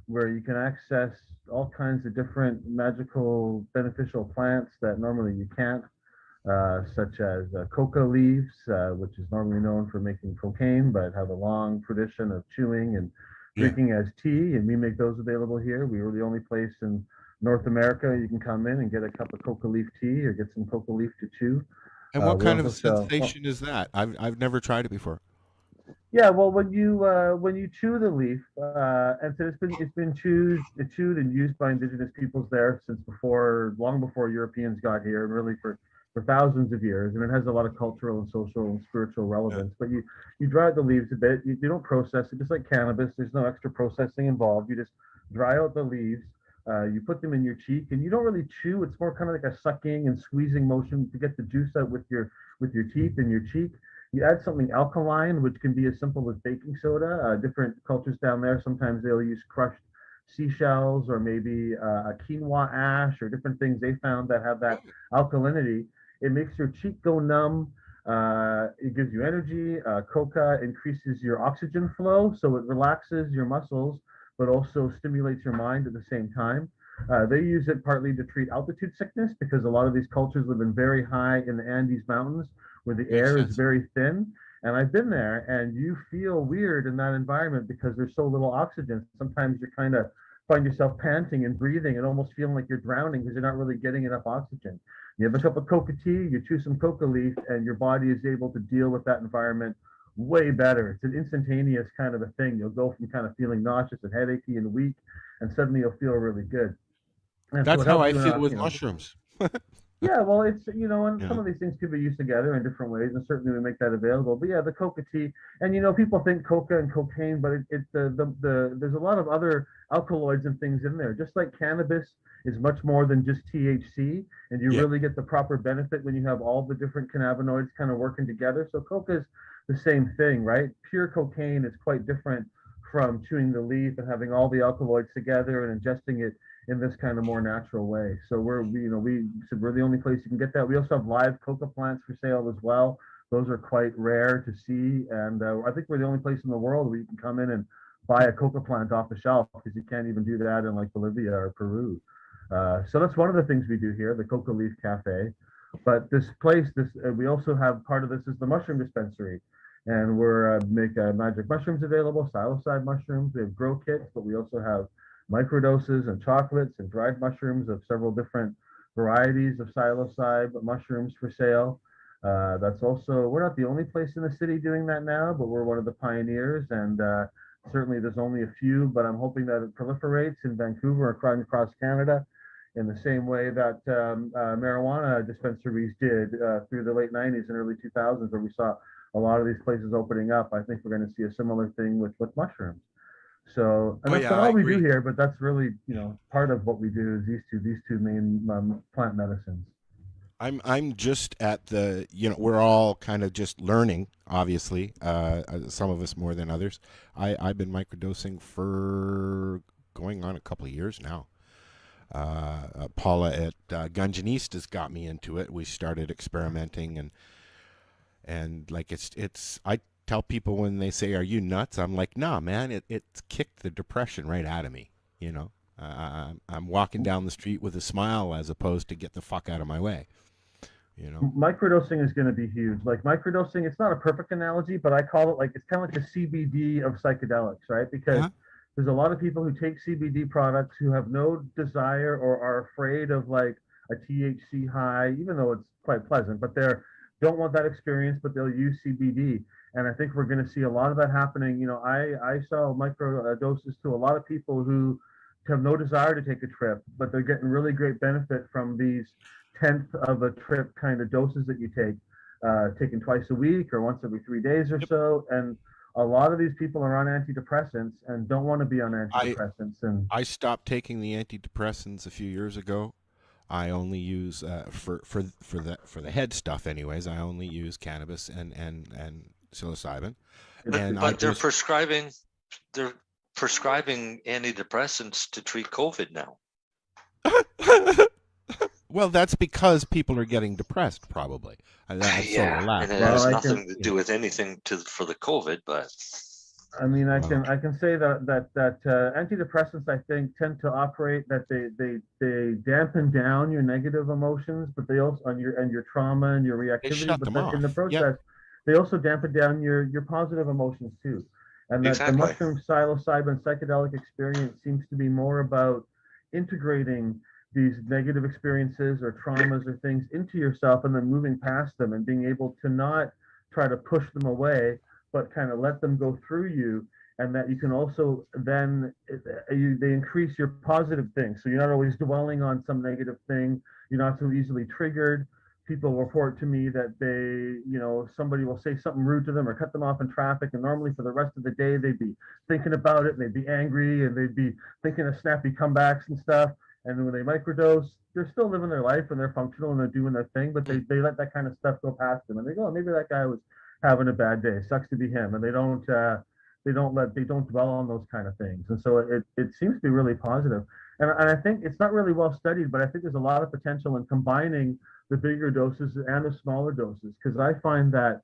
where you can access all kinds of different magical, beneficial plants that normally you can't. Such as coca leaves, which is normally known for making cocaine, but have a long tradition of chewing and drinking as tea, and we make those available here. We were the only place in North America you can come in and get a cup of coca leaf tea or get some coca leaf to chew. And what We kind of also sell- sensation is that? I've never tried it before. Yeah, well, when you chew the leaf, and so it's been chewed and used by indigenous peoples there since long before Europeans got here, and really for thousands of years, and it has a lot of cultural and social and spiritual relevance. But you dry out the leaves a bit. You don't process it, just like cannabis. There's no extra processing involved. You just dry out the leaves. You put them in your cheek, and you don't really chew. It's more kind of like a sucking and squeezing motion to get the juice out with your teeth in your cheek. You add something alkaline, which can be as simple as baking soda. Different cultures down there, sometimes they'll use crushed seashells or maybe a quinoa ash or different things they found that have that alkalinity. It makes your cheek go numb. It gives you energy. Coca increases your oxygen flow, so it relaxes your muscles, but also stimulates your mind at the same time. They use it partly to treat altitude sickness because a lot of these cultures live in very high in the Andes Mountains where the air is very thin. And I've been there, and you feel weird in that environment because there's so little oxygen. Sometimes you kind of find yourself panting and breathing and almost feeling like you're drowning because you're not really getting enough oxygen. You have a cup of coca tea, you chew some coca leaf, and your body is able to deal with that environment way better. It's an instantaneous kind of a thing. You'll go from kind of feeling nauseous and headachy and weak, and suddenly you'll feel really good. And That's so it how helps I you feel not, with you know, mushrooms. Yeah, well, it's, and Yeah. some of these things could be used together in different ways, and certainly we make that available. But yeah, the coca tea, and people think coca and cocaine, but there's a lot of other alkaloids and things in there. Just like cannabis is much more than just THC, and you really get the proper benefit when you have all the different cannabinoids kind of working together. So coca is the same thing, right? Pure cocaine is quite different from chewing the leaf and having all the alkaloids together and ingesting it in this kind of more natural way. So we said we're the only place you can get that. We also have live coca plants for sale as well. Those are quite rare to see, and I think we're the only place in the world where you can come in and buy a coca plant off the shelf, because you can't even do that in like Bolivia or Peru. So that's one of the things we do here, the Coca Leaf Cafe. But this place, we also have part of this is the mushroom dispensary, and we're make magic mushrooms available, psilocybin mushrooms. We have grow kits, but we also have microdoses and chocolates and dried mushrooms of several different varieties of psilocybin mushrooms for sale. That's also, we're not the only place in the city doing that now, but we're one of the pioneers. And certainly there's only a few, but I'm hoping that it proliferates in Vancouver across Canada in the same way that marijuana dispensaries did through the late 90s and early 2000s, where we saw a lot of these places opening up. I think we're going to see a similar thing with mushrooms. So, and that's not all we do here, but that's really, part of what we do is these two main plant medicines. I'm just at the, we're all kind of just learning, obviously, some of us more than others. I've been microdosing for going on a couple of years now. Paula at Gunjanistas got me into it. We started experimenting and like it's I tell people when they say, "Are you nuts?" I'm like, "Nah, man, it's kicked the depression right out of me." I'm walking down the street with a smile as opposed to get the fuck out of my way. Microdosing is going to be huge. Like microdosing, it's not a perfect analogy, but I call it like, it's kind of like the CBD of psychedelics, right? Because there's a lot of people who take CBD products who have no desire or are afraid of like a THC high, even though it's quite pleasant, but don't want that experience, but they'll use CBD. And I think we're going to see a lot of that happening. I sell micro doses to a lot of people who have no desire to take a trip, but they're getting really great benefit from these 10th of a trip kind of doses that you take, taken twice a week or once every 3 days or so. And a lot of these people are on antidepressants and don't want to be on antidepressants. I stopped taking the antidepressants a few years ago. I only use for the head stuff, anyways. I only use cannabis and psilocybin. But they're prescribing antidepressants to treat COVID now. Well, that's because people are getting depressed, probably. And it has nothing to do with anything for the COVID, but. I mean, I can say that antidepressants, I think, tend to operate that they dampen down your negative emotions, but they also and your trauma and your reactivity. But in the process, they also dampen down your positive emotions too. And that the mushroom psilocybin psychedelic experience seems to be more about integrating these negative experiences or traumas or things into yourself and then moving past them and being able to not try to push them away, but kind of let them go through you. And that you can also then, they increase your positive things. So you're not always dwelling on some negative thing. You're not so easily triggered. People report to me that somebody will say something rude to them or cut them off in traffic. And normally for the rest of the day, they'd be thinking about it and they'd be angry and they'd be thinking of snappy comebacks and stuff. And when they microdose, they're still living their life and they're functional and they're doing their thing, but they let that kind of stuff go past them. And they go, oh, maybe that guy was having a bad day. Sucks to be him. And they don't dwell on those kind of things. And so it seems to be really positive. And I think it's not really well studied, but I think there's a lot of potential in combining the bigger doses and the smaller doses. Because I find that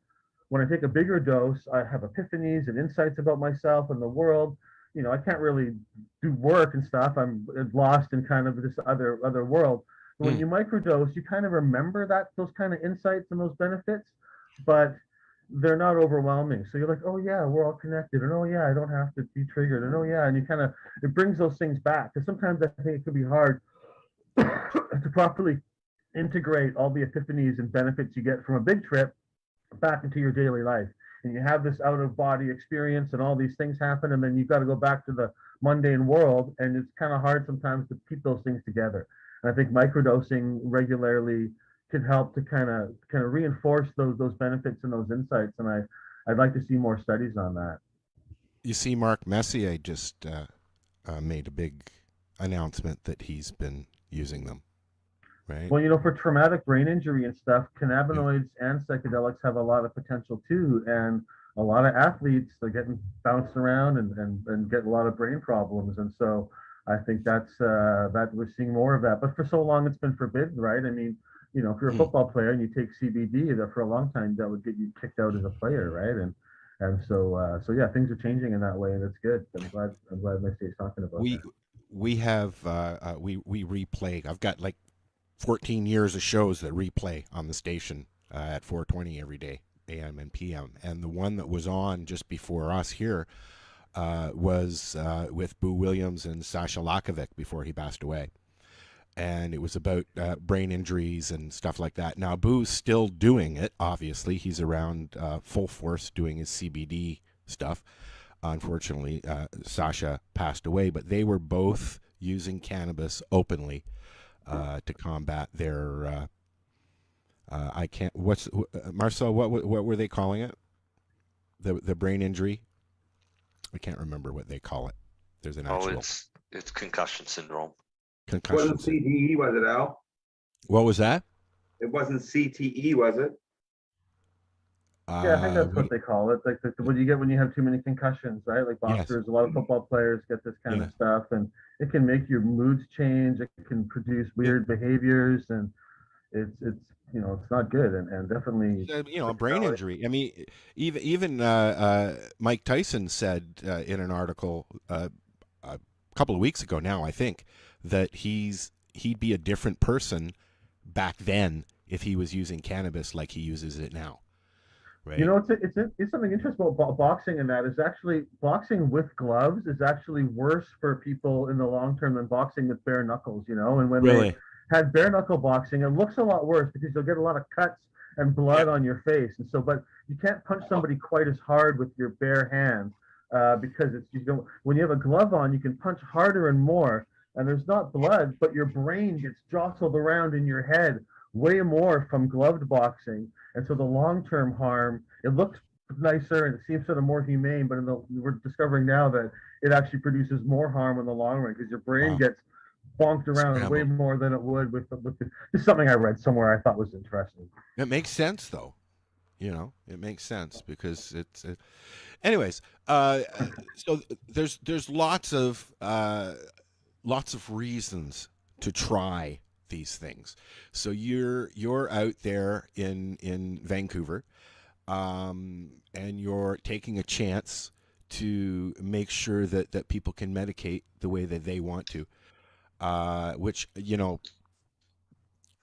when I take a bigger dose, I have epiphanies and insights about myself and the world. I can't really do work and stuff. I'm lost in kind of this other world. But when you microdose, you kind of remember those kind of insights and those benefits, but they're not overwhelming. So you're like, oh yeah, we're all connected, and oh yeah, I don't have to be triggered, and oh yeah, and it brings those things back. Because sometimes I think it could be hard to properly integrate all the epiphanies and benefits you get from a big trip back into your daily life. And you have this out of body experience and all these things happen, and then you've got to go back to the mundane world, and it's kind of hard sometimes to keep those things together. And I think microdosing regularly can help to kind of reinforce those benefits and those insights. And I'd like to see more studies on that. You see, Mark Messier just made a big announcement that he's been using them. Right. Well, for traumatic brain injury and stuff, cannabinoids and psychedelics have a lot of potential too. And a lot of athletes, they're getting bounced around and get a lot of brain problems. And so I think that we're seeing more of that. But for so long, it's been forbidden, right? I mean, if you're a football player and you take CBD, that for a long time that would get you kicked out as a player, right? And so yeah, things are changing in that way, and it's good. I'm glad Messier is talking about that. We have we replay. I've got like 14 years of shows that replay on the station at 4:20 every day, AM and PM. And the one that was on just before us here was with Boo Williams and Sasha Lakovic before he passed away. and it was about brain injuries and stuff like that. Now, Boo's still doing it. Obviously, he's around full force doing his CBD stuff. Unfortunately, Sasha passed away, but they were both using cannabis openly to combat their. I can't. What's Marcel? What were they calling it? The brain injury. I can't remember what they call it. There's an actual. It's concussion syndrome. Concussion. Wasn't CTE, was it, Al? What was that? It wasn't CTE, was it? Yeah, I think that's what they call it. Like what you get when you have too many concussions, right? Like boxers, Yes. a lot of football players get this kind of stuff, and it can make your moods change. It can produce weird behaviors, and it's it's not good, and definitely A brain injury. I mean, even Mike Tyson said in an article a couple of weeks ago now, I think, that he'd be a different person back then if he was using cannabis like he uses it now. Right. You know, it's something interesting about boxing, and that is actually boxing with gloves is actually worse for people in the long term than boxing with bare knuckles. And when they had bare knuckle boxing, it looks a lot worse because you'll get a lot of cuts and blood on your face, and so but you can't punch somebody quite as hard with your bare hands because when you have a glove on, you can punch harder and more, and there's not blood, but your brain gets jostled around in your head way more from gloved boxing. And so the long-term harm, it looks nicer and it seems sort of more humane, but we're discovering now that it actually produces more harm in the long run because your brain gets bonked around way more than it would with just something I read somewhere I thought was interesting. It makes sense, though. It makes sense because anyways, so there's lots of reasons to try these things. So you're out there in Vancouver, and you're taking a chance to make sure that people can medicate the way that they want to, which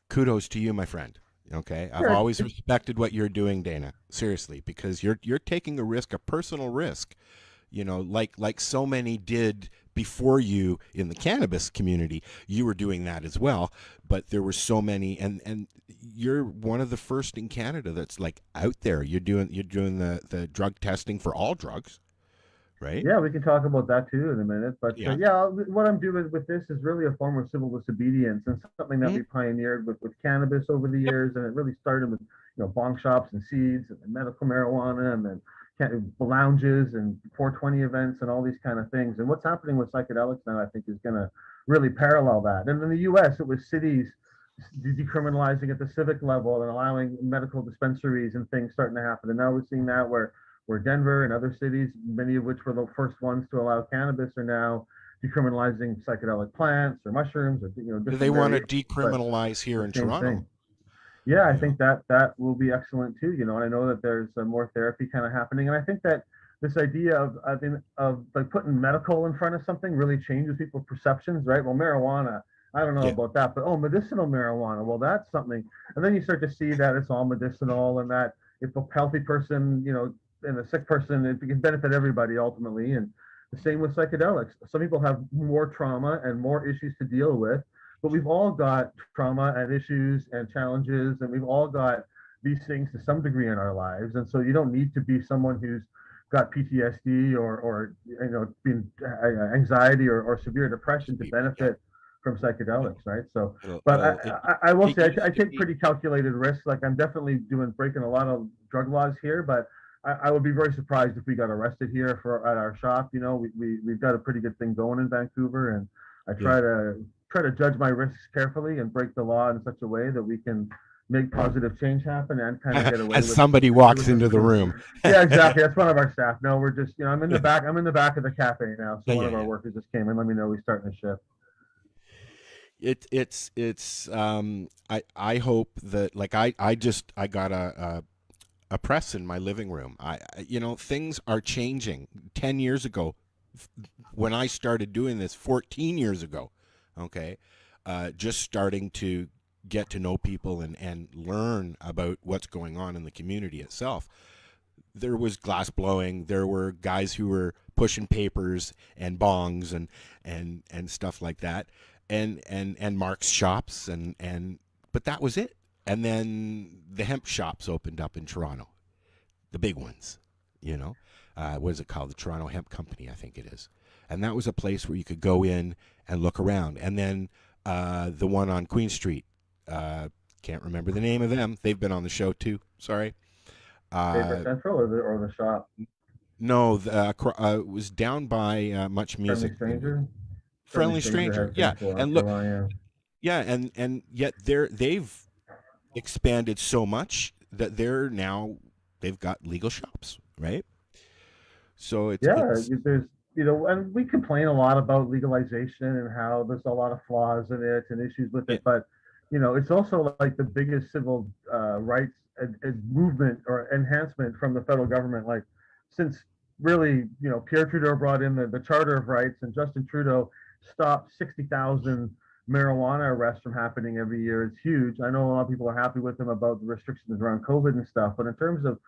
kudos to you, my friend. Okay, I've always respected what you're doing, Dana. Seriously, because you're taking a risk, a personal risk. Like so many did before you in the cannabis community. You were doing that as well, but there were so many, and you're one of the first in Canada that's like out there. You're doing the drug testing for all drugs, right? Yeah, we can talk about that too in a minute. But what I'm doing with this is really a form of civil disobedience and something that we pioneered with cannabis over the years, and it really started with bong shops and seeds and medical marijuana, and then lounges and 420 events and all these kind of things. And what's happening with psychedelics now, I think, is going to really parallel that. And in the U.S., it was cities decriminalizing at the civic level and allowing medical dispensaries and things starting to happen. And now we're seeing that where Denver and other cities, many of which were the first ones to allow cannabis, are now decriminalizing psychedelic plants or mushrooms. Or, do they want to decriminalize here in Toronto? Thing. Yeah, I think that will be excellent too. And I know that there's more therapy kind of happening, and I think that this idea of like putting medical in front of something really changes people's perceptions, right? Well, marijuana, I don't know about that, but medicinal marijuana, well, that's something. And then you start to see that it's all medicinal, and that if a healthy person, and a sick person, it can benefit everybody ultimately. And the same with psychedelics. Some people have more trauma and more issues to deal with. But we've all got trauma and issues and challenges, and we've all got these things to some degree in our lives. And so you don't need to be someone who's got PTSD or anxiety or severe depression to benefit from psychedelics, right? So, but I will say I take pretty calculated risks. Like I'm definitely breaking a lot of drug laws here, but I would be very surprised if we got arrested here at our shop. We've got a pretty good thing going in Vancouver, and I try to judge my risks carefully and break the law in such a way that we can make positive change happen and kind of get away as somebody walks into the room. Yeah, exactly. That's one of our staff. No, we're just, I'm in the back of the cafe now. So one of our workers just came in, let me know we're starting the shift. I hope that, like, I got a press in my living room. Things are changing. 10 years ago, when I started doing this 14 years ago, okay, just starting to get to know people and learn about what's going on in the community itself. There was glass blowing. There were guys who were pushing papers and bongs and stuff like that. and Mark's shops but that was it. And then the hemp shops opened up in Toronto, the big ones, what is it called? The Toronto Hemp Company, I think it is. And that was a place where you could go in and look around. And then the one on Queen Street, can't remember the name of them. They've been on the show too. Sorry. Paper Central or the shop? No, it was down by Much Music. Friendly Stranger. Yeah. And look, and yet they've expanded so much that they've got legal shops, right? So it's there's and we complain a lot about legalization and how there's a lot of flaws in it and issues with it, but it's also like the biggest civil rights movement or enhancement from the federal government, like since really Pierre Trudeau brought in the Charter of Rights, and Justin Trudeau stopped 60,000 marijuana arrests from happening every year. It's huge. I know a lot of people are happy with him about the restrictions around COVID and stuff, but in terms of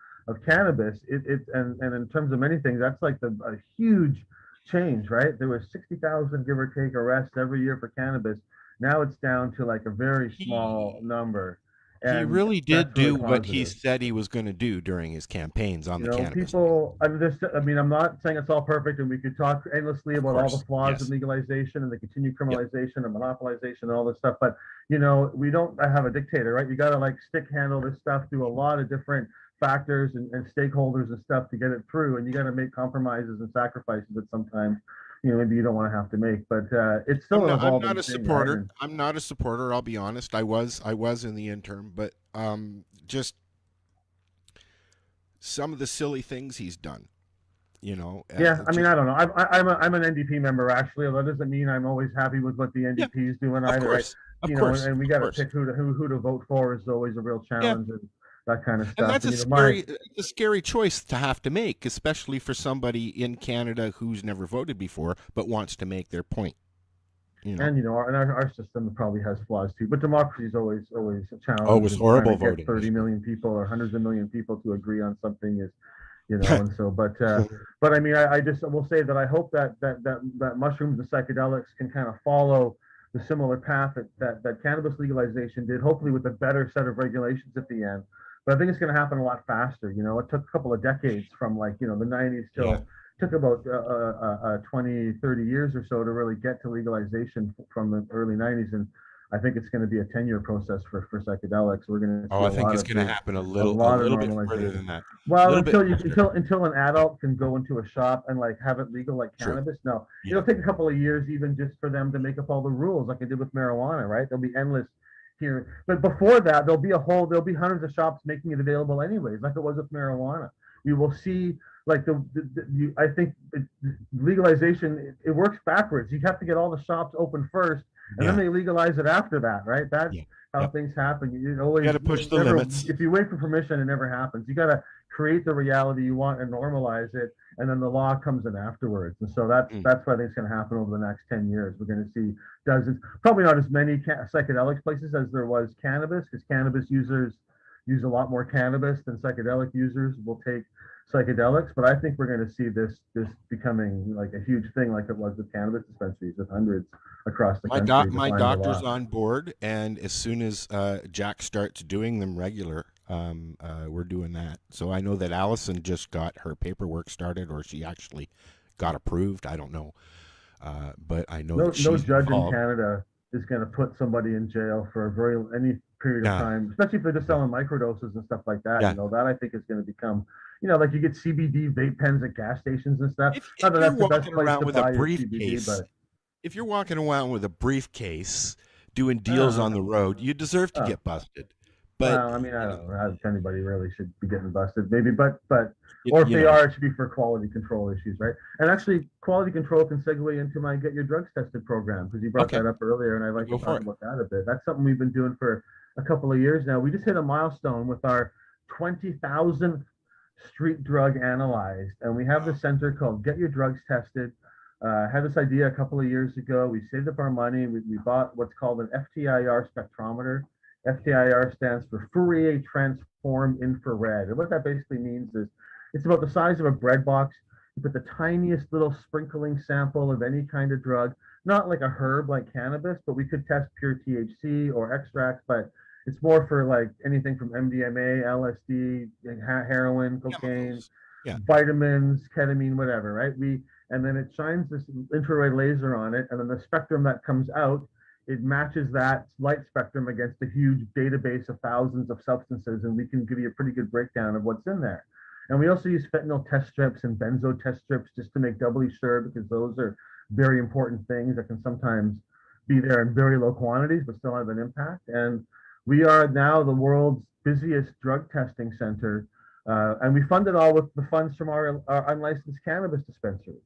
cannabis, and in terms of many things, that's like a huge change, right? There was 60,000 give or take arrests every year for cannabis. Now it's down to like a very small number. He really did do what he said he was going to do during his campaigns on the cannabis. I'm not saying it's all perfect, and we could talk endlessly about all the flaws of legalization and the continued criminalization and monopolization and all this stuff. But we don't have a dictator, right? You got to like stick handle this stuff through a lot of different factors and stakeholders and stuff to get it through, and you got to make compromises and sacrifices that sometimes maybe you don't want to have to make, but it's still an evolving I'm not a thing, supporter. right? I'm not a supporter. I'll be honest. I was in the interim, but just some of the silly things he's done. Yeah, I mean, I don't know. I'm an NDP member actually. That doesn't mean I'm always happy with what the NDP is doing either. Course, right? Of course, and we got to pick who to vote for is always a real challenge. And that kind of stuff. And that's a scary choice to have to make, especially for somebody in Canada who's never voted before but wants to make their point. And our system probably has flaws too. But democracy is always a challenge. Oh, it was horrible voting. 30 million people or hundreds of million people to agree on something is, and so. But I mean, I just will say that I hope that mushrooms and psychedelics can kind of follow the similar path that cannabis legalization did, hopefully with a better set of regulations at the end. But I think it's going to happen a lot faster. It took a couple of decades from the 90s till took about 20, 30 years or so to really get to legalization from the early 90s. And I think it's going to be a 10-year process for psychedelics. We're going to I think it's going to happen a little bit further than that. Well, until an adult can go into a shop and have it legal like cannabis. No, it'll take a couple of years even just for them to make up all the rules like they did with marijuana, right? There'll be endless here, but before that there'll be hundreds of shops making it available anyways, like it was with marijuana. We will see I think legalization it works backwards. You have to get all the shops open first, and then they legalize it after that, right? That's how things happen. You always got to push the limits. If you wait for permission, it never happens. You got to create the reality you want and normalize it, and then the law comes in afterwards. And so that's what I think is going to happen over the next 10 years. We're going to see dozens, probably not as many psychedelics places as there was cannabis, because cannabis users use a lot more cannabis than psychedelic users will take psychedelics. But I think we're going to see this becoming like a huge thing, like it was with cannabis dispensaries with hundreds across the country. My doctor's on board, and as soon as Jack starts doing them regular, we're doing that. So I know that Allison just got her paperwork started, or she actually got approved. I don't know, but I know that no judge in Canada is going to put somebody in jail for any period of time, especially if they're just selling microdoses and stuff like that. That I think is going to briefcase. Like you get CBD vape pens at gas stations and stuff. If you're walking around with a briefcase, if you're walking around with a briefcase doing deals on the road, you deserve to get busted. But I mean, I don't know if anybody really should be getting busted, maybe, but or if they are, it should be for quality control issues, right? And actually, quality control can segue into my Get Your Drugs Tested program, because you brought that up earlier, and I'd like to talk about that a bit. That's something we've been doing for a couple of years now. We just hit a milestone with our 20,000th street drug analyzed, and we have this center called Get Your Drugs Tested. Had this idea a couple of years ago. We saved up our money. We bought what's called an FTIR spectrometer. FTIR stands for Fourier Transform Infrared. And what that basically means is it's about the size of a bread box. You put the tiniest little sprinkling sample of any kind of drug, not like a herb like cannabis, but we could test pure THC or extracts, but it's more for like anything from MDMA, LSD, heroin, cocaine, vitamins, ketamine, whatever, right? And then it shines this infrared laser on it, and then the spectrum that comes out, it matches that light spectrum against a huge database of thousands of substances, and we can give you a pretty good breakdown of what's in there. And we also use fentanyl test strips and benzo test strips just to make doubly sure, because those are very important things that can sometimes be there in very low quantities but still have an impact. And we are now the world's busiest drug testing center, and we fund it all with the funds from our unlicensed cannabis dispensary.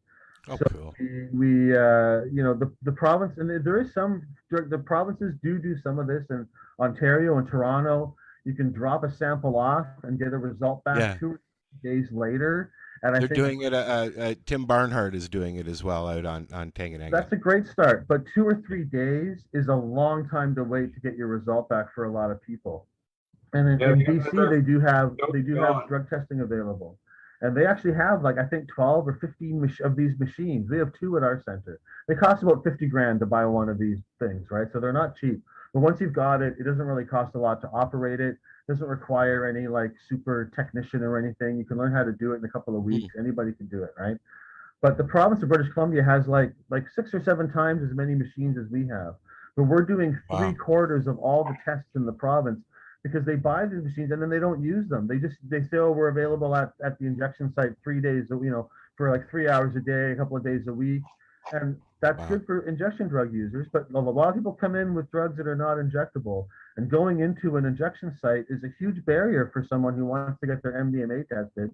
Oh, so cool. we the province, and there is some, the provinces do some of this in Ontario and Toronto. You can drop a sample off and get a result back 2 days later. And They're doing it. Tim Barnhart is doing it as well out on Tanganyika. That's a great start, but 2 or 3 days is a long time to wait to get your result back for a lot of people. And in BC, they do have drug testing available, and they actually have like I think 12 or 15 of these machines. We have 2 at our center. They cost about $50,000 to buy one of these things, right? So they're not cheap. But once you've got it, it doesn't really cost a lot to operate it. Doesn't require any like super technician or anything. You can learn how to do it in a couple of weeks. Anybody can do it, right? But the province of British Columbia has like 6 or 7 times as many machines as we have. But we're doing 3/4 of all the tests in the province, because they buy these machines and then they don't use them. They say, oh, we're available at the injection site 3 days, for like 3 hours a day, a couple of days a week. And that's good for injection drug users, but a lot of people come in with drugs that are not injectable, and going into an injection site is a huge barrier for someone who wants to get their MDMA tested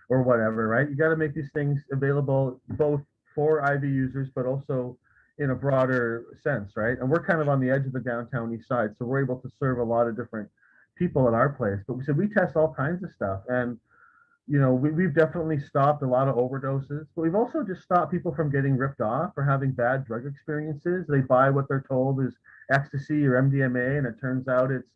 or whatever, right? You got to make these things available both for IV users, but also in a broader sense, right? And we're kind of on the edge of the downtown east side, so we're able to serve a lot of different people at our place. But we test all kinds of stuff, and we've definitely stopped a lot of overdoses, but we've also just stopped people from getting ripped off or having bad drug experiences. They buy what they're told is ecstasy or MDMA, and it turns out it's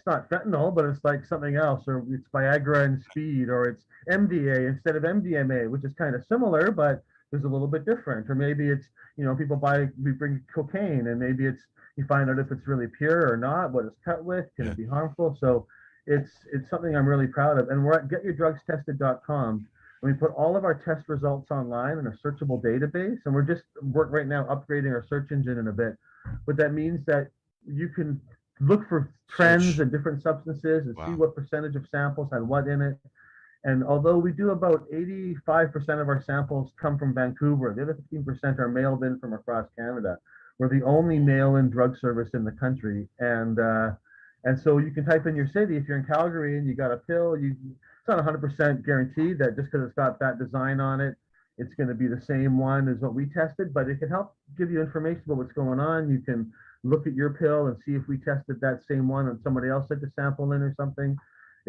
not fentanyl, but it's like something else, or it's Viagra and speed, or it's MDA instead of MDMA, which is kind of similar, but there's a little bit different. Or maybe it's, we bring cocaine, and maybe it's, you find out if it's really pure or not, what it's cut with, can it be harmful? So it's something I'm really proud of. And we're at getyourdrugstested.com, and we put all of our test results online in a searchable database. And we're right now upgrading our search engine in a bit. But that means that you can look for trends in different substances and see what percentage of samples had what in it. And although we do about 85% of our samples come from Vancouver, the other 15% are mailed in from across Canada. We're the only mail-in drug service in the country. And so you can type in your city. If you're in Calgary and you got a pill, it's not 100% guaranteed that just because it's got that design on it, it's going to be the same one as what we tested, but it can help give you information about what's going on. You can look at your pill and see if we tested that same one and somebody else had to sample in or something.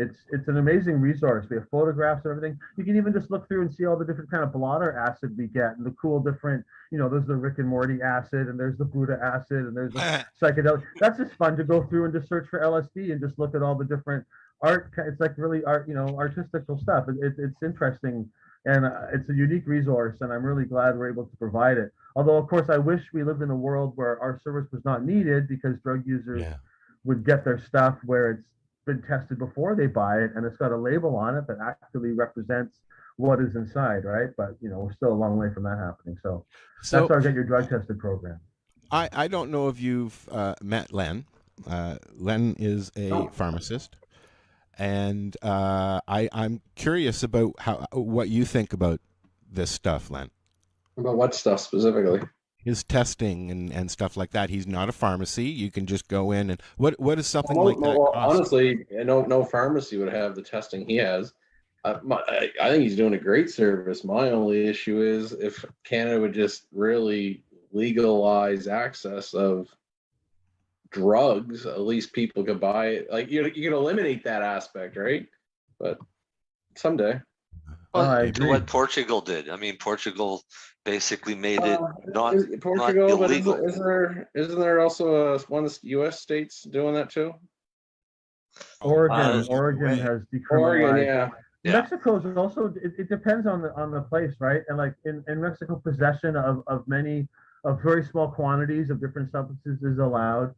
It's an amazing resource. We have photographs and everything. You can even just look through and see all the different kind of blotter acid we get, and the cool different, there's the Rick and Morty acid, and there's the Buddha acid, and there's the psychedelic. That's just fun to go through and just search for LSD and just look at all the different art. It's like really art, artistical stuff. It's interesting, and it's a unique resource, and I'm really glad we're able to provide it. Although, of course, I wish we lived in a world where our service was not needed, because drug users would get their stuff where it's been tested before they buy it, and it's got a label on it that actually represents what is inside, right? But we're still a long way from that happening. So that's our Get Your Drug Tested program. I don't know if you've met Len. Len is a pharmacist, and I'm curious about what you think about this stuff, Len. About what stuff specifically? His testing and stuff like that. He's not a pharmacy. You can just go in and what is something like that cost? Honestly, no pharmacy would have the testing he has. I think he's doing a great service. My only issue is if Canada would just really legalize access of drugs, at least people could buy it. Like you can eliminate that aspect, right? But someday. To what Portugal did. I mean, Portugal basically made it not Portugal, not illegal. But isn't there also one of the U.S. states doing that too? Oregon has decriminalized. Oregon, yeah. Mexico is also. It depends on the place, right? And like in Mexico, possession of many of very small quantities of different substances is allowed.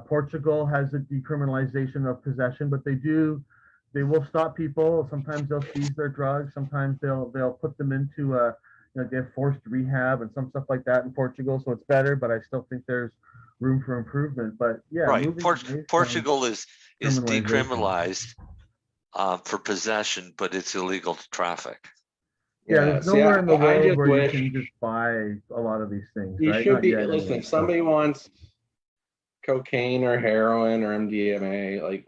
Portugal has a decriminalization of possession, but they will stop people. Sometimes they'll seize their drugs. Sometimes they'll put them into they have forced rehab and some stuff like that in Portugal. So it's better, but I still think there's room for improvement. But yeah, Right. moving away from Portugal is criminalization. decriminalized for possession, but it's illegal to traffic. Yeah, there's nowhere in the world where you can just buy a lot of these things, You right? should Not be yet, listen. anyway, If somebody wants cocaine or heroin or MDMA,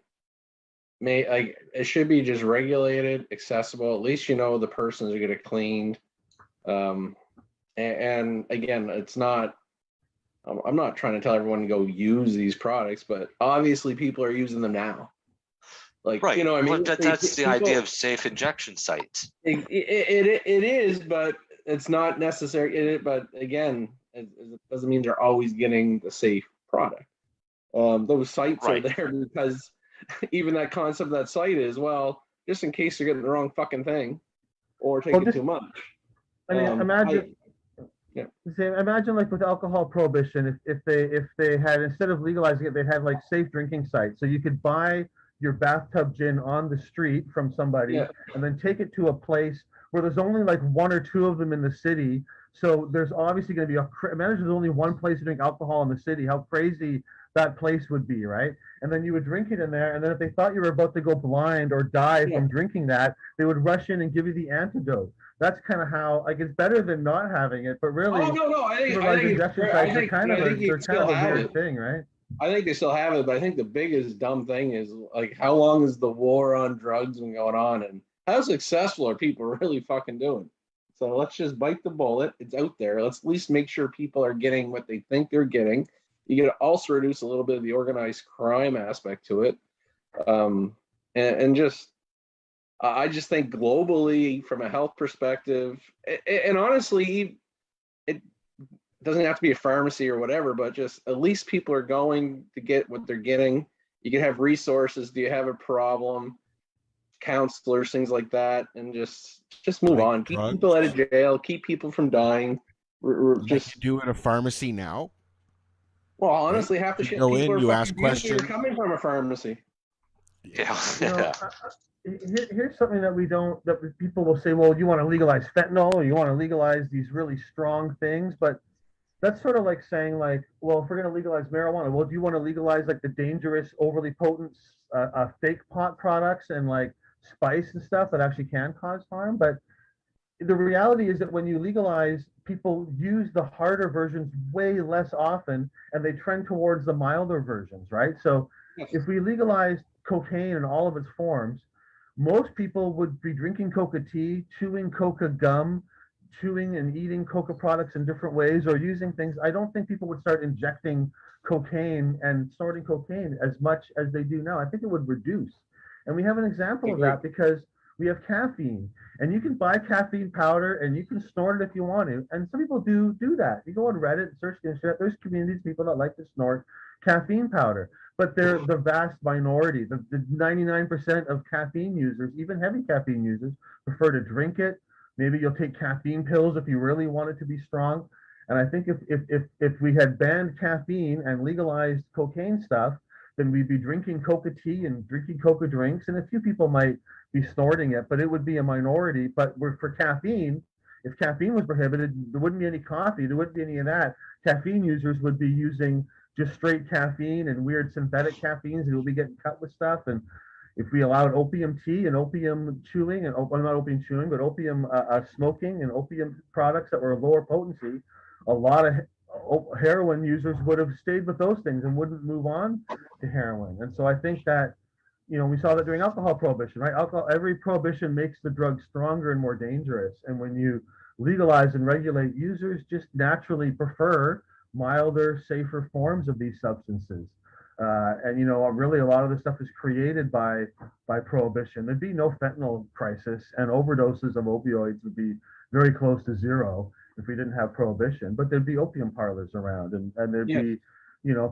it should be just regulated, accessible. At least you know the persons are going to cleaned. And again, it's not. I'm not trying to tell everyone to go use these products, but obviously people are using them now. Right. You know, what I mean, That's the idea of safe injection sites. It is, but it's not necessary. But again, it doesn't mean they're always getting the safe product. Those sites are there because even that concept of that site is, well, just in case you're getting the wrong fucking thing or taking too much. I mean, imagine like with alcohol prohibition, if they had, instead of legalizing it, they had like safe drinking sites, so you could buy your bathtub gin on the street from somebody and then take it to a place where there's only like one or two of them in the city. So there's obviously going to be imagine there's only one place to drink alcohol in the city, how crazy that place would be, right? And then you would drink it in there, and then if they thought you were about to go blind or die from drinking that, they would rush in and give you the antidote. That's kind of how, like, it's better than not having it, but really, I think injection sites are kind of a weird thing, right? I think they still have it, but I think the biggest dumb thing is, like, how long has the war on drugs been going on, and how successful are people really fucking doing? So let's just bite the bullet. It's out there. Let's at least make sure people are getting what they think they're getting. You can also reduce a little bit of the organized crime aspect to it, and just. I just think globally, from a health perspective, and honestly, it doesn't have to be a pharmacy or whatever, but just at least people are going to get what they're getting. You can have resources. Do you have a problem? Counselors, things like that, and just move on. Keep people out of jail. Keep people from dying. We're just do at a pharmacy now. Well, honestly, half the shit go people in, are you fucking ask using are questions. coming from a pharmacy. Yeah. Here's something that people will say, well, you want to legalize fentanyl or you want to legalize these really strong things, but that's sort of like saying, like, well, if we're going to legalize marijuana, well, do you want to legalize like the dangerous, overly potent fake pot products and like spice and stuff that actually can cause harm? But the reality is that when you legalize, people use the harder versions way less often, and they trend towards the milder versions, right? So if we legalize cocaine in all of its forms, most people would be drinking coca tea, chewing coca gum, chewing and eating coca products in different ways, or using things. I don't think people would start injecting cocaine and snorting cocaine as much as they do now. I think it would reduce. And we have an example of that because we have caffeine, and you can buy caffeine powder and you can snort it if you want to. And some people do that. You go on Reddit and search the internet. There's communities, people that like to snort caffeine powder. But they're the vast minority. The 99% of caffeine users, even heavy caffeine users, prefer to drink it. Maybe you'll take caffeine pills if you really want it to be strong. And I think if we had banned caffeine and legalized cocaine stuff, then we'd be drinking coca tea and drinking coca drinks, and a few people might be snorting it, but it would be a minority. But for caffeine, if caffeine was prohibited, there wouldn't be any coffee, there wouldn't be any of that. Caffeine users would be using just straight caffeine and weird synthetic caffeines, and we'll be getting cut with stuff. And if we allowed opium tea and opium chewing, and not opium chewing, but opium smoking and opium products that were lower potency, a lot of heroin users would have stayed with those things and wouldn't move on to heroin. And so I think that, we saw that during alcohol prohibition, right? Every prohibition makes the drug stronger and more dangerous. And when you legalize and regulate, users just naturally prefer milder, safer forms of these substances. And really a lot of this stuff is created by prohibition. There'd be no fentanyl crisis, and overdoses of opioids would be very close to zero if we didn't have prohibition. But there'd be opium parlors around, and there'd be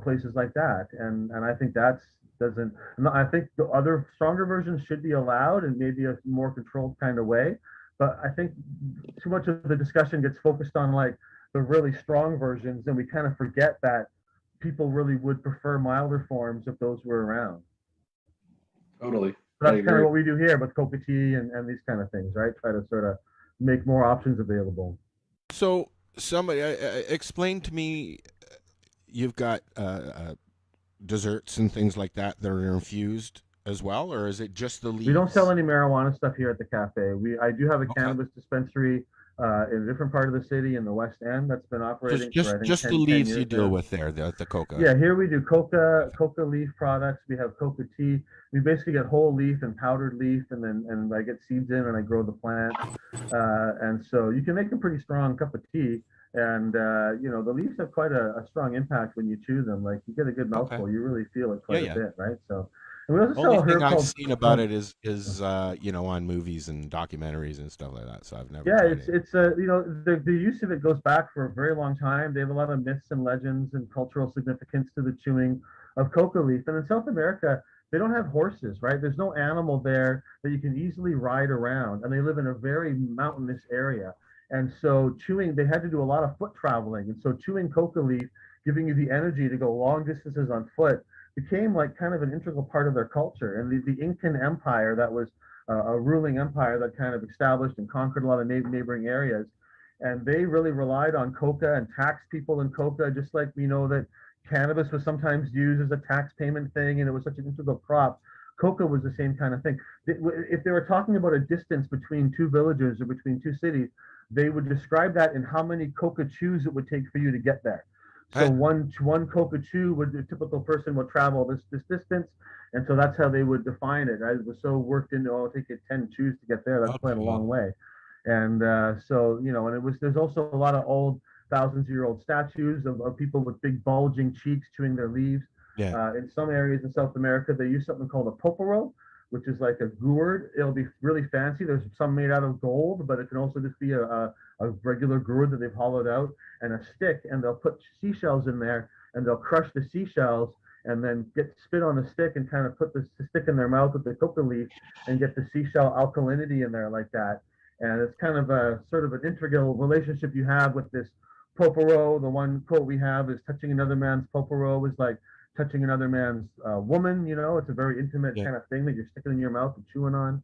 places like that. And I think I think the other stronger versions should be allowed in maybe a more controlled kind of way. But I think too much of the discussion gets focused on like the really strong versions, and we kind of forget that people really would prefer milder forms if those were around. Totally. So that's kind of what we do here with coca tea and these kind of things, right? Try to sort of make more options available. So somebody explain to me, you've got desserts and things like that that are infused as well, or is it just the leaves? We don't sell any marijuana stuff here at the cafe. I do have a cannabis dispensary in a different part of the city in the West End that's been operating for, I think, just 10, the leaves 10 you years deal now. with there, the coca. Yeah, here we do coca leaf products. We have coca tea. We basically get whole leaf and powdered leaf, and I get seeds in and I grow the plant. And so you can make a pretty strong cup of tea. And the leaves have quite a strong impact when you chew them. Like you get a good mouthful, you really feel it quite a bit, right? So, and we also sell Only a herb thing I've called seen about it is on movies and documentaries and stuff like that. So I've never. Yeah, tried it. it's the use of it goes back for a very long time. They have a lot of myths and legends and cultural significance to the chewing of coca leaf. And in South America, they don't have horses, right? There's no animal there that you can easily ride around, and they live in a very mountainous area. And so they had to do a lot of foot traveling. And so chewing coca leaf, giving you the energy to go long distances on foot, became like kind of an integral part of their culture. And the Incan Empire, that was a ruling empire that kind of established and conquered a lot of neighboring areas. And they really relied on coca and taxed people in coca, just like we know that cannabis was sometimes used as a tax payment thing, and it was such an integral crop. Coca was the same kind of thing. If they were talking about a distance between two villages or between two cities, they would describe that in how many coca chews it would take for you to get there. So one coca chew a typical person would travel this distance, and so that's how they would define it. I was so worked into, it'll take you 10 chews to get there. That's quite a long way. And there's also a lot of old thousands-year-old statues of people with big bulging cheeks chewing their leaves. Yeah. In some areas in South America, they use something called a poporo, which is like a gourd. It'll be really fancy. There's some made out of gold, but it can also just be a regular gourd that they've hollowed out, and a stick, and they'll put seashells in there, and they'll crush the seashells and then get spit on the stick and kind of put the stick in their mouth with the coca leaf and get the seashell alkalinity in there like that. And it's kind of a sort of an integral relationship you have with this poporo. The one quote we have is touching another man's poporo is like touching another man's woman. It's a very intimate kind of thing that you're sticking in your mouth and chewing on.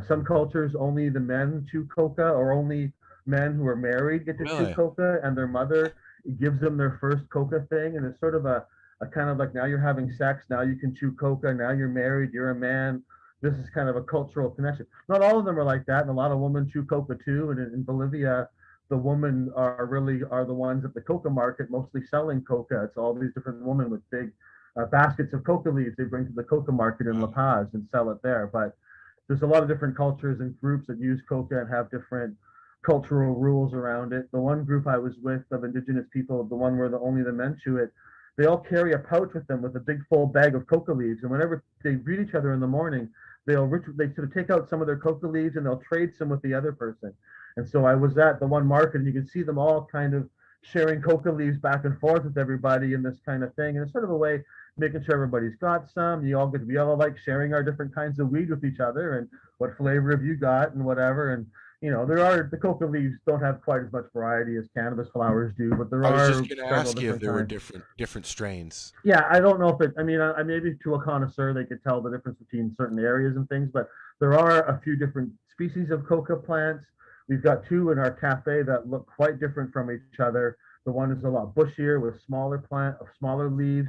Some cultures, only the men chew coca, or only men who are married get to chew coca, and their mother gives them their first coca thing. And it's sort of a kind of like, now you're having sex, now you can chew coca, now you're married, you're a man. This is kind of a cultural connection. Not all of them are like that, and a lot of women chew coca too. And in Bolivia, the women are the ones at the coca market mostly selling coca. It's all these different women with big baskets of coca leaves they bring to the coca market in La Paz and sell it there. But there's a lot of different cultures and groups that use coca and have different cultural rules around it. The one group I was with of indigenous people, the one where only the men chew it, they all carry a pouch with them with a big full bag of coca leaves. And whenever they greet each other in the morning, they sort of take out some of their coca leaves and they'll trade some with the other person. And so I was at the one market, and you can see them all kind of sharing coca leaves back and forth with everybody in this kind of thing. And it's sort of a way making sure everybody's got some. We all like sharing our different kinds of weed with each other, and what flavor have you got and whatever. And the coca leaves don't have quite as much variety as cannabis flowers do, but there are. I was just going to ask you if there were kinds. different strains. Yeah, I don't know if maybe to a connoisseur they could tell the difference between certain areas and things, but there are a few different species of coca plants. We've got two in our cafe that look quite different from each other. The one is a lot bushier with smaller leaves.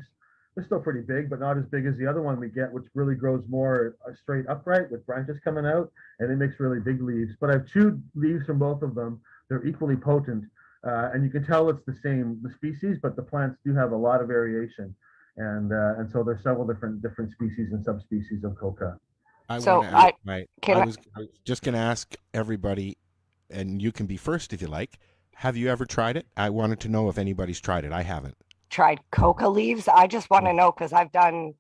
They're still pretty big, but not as big as the other one we get, which really grows more straight upright with branches coming out, and it makes really big leaves. But I've chewed leaves from both of them. They're equally potent, and you can tell it's the species, but the plants do have a lot of variation, and so there's several different species and subspecies of coca. I was just going to ask everybody, and you can be first if you like. Have you ever tried it? I wanted to know if anybody's tried it. I haven't. Tried coca leaves. I just want to know, because I've done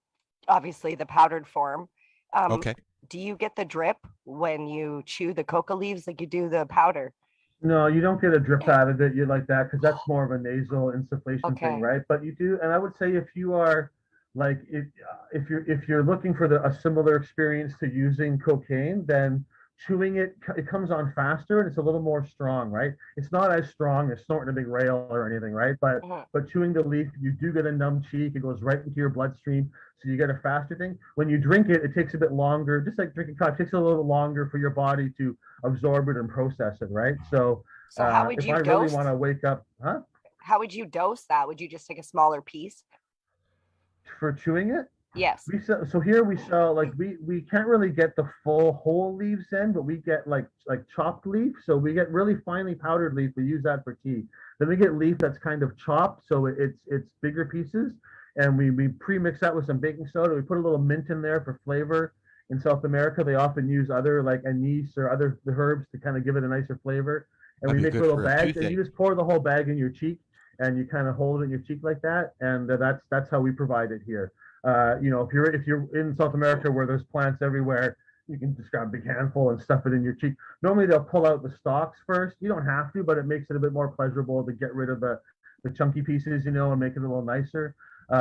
obviously the powdered form. Okay. Do you get the drip when you chew the coca leaves like you do the powder? No, you don't get a drip out of it. You like that because that's more of a nasal insufflation thing, right? But you do, and I would say if you are if you're looking for a similar experience to using cocaine, then chewing it, it comes on faster and it's a little more strong, right? It's not as strong as snorting a big rail or anything, right? But chewing the leaf, you do get a numb cheek. It goes right into your bloodstream, so you get a faster thing. When you drink it, it takes a bit longer, just like drinking coffee. It takes a little bit longer for your body to absorb it and process it, right? So how would if you I really dose? want to wake up, How would you dose that? Would you just take a smaller piece? For chewing it? Yes. We sell, so here we sell, like, we can't really get the full whole leaves in, but we get like chopped leaf. So we get really finely powdered leaf. We use that for tea. Then we get leaf that's kind of chopped, so it's bigger pieces, and we pre-mix that with some baking soda. We put a little mint in there for flavor. In South America, they often use other like anise or other the herbs to kind of give it a nicer flavor. And That'd we be make good little for a bags, and toothache. you just pour the whole bag in your cheek, and you kind of hold it in your cheek like that, and that's how we provide it here. You know, if you're in South America where there's plants everywhere, you can just grab a big handful and stuff it in your cheek. Normally they'll pull out the stalks first. You don't have to, but it makes it a bit more pleasurable to get rid of the chunky pieces, you know, and make it a little nicer.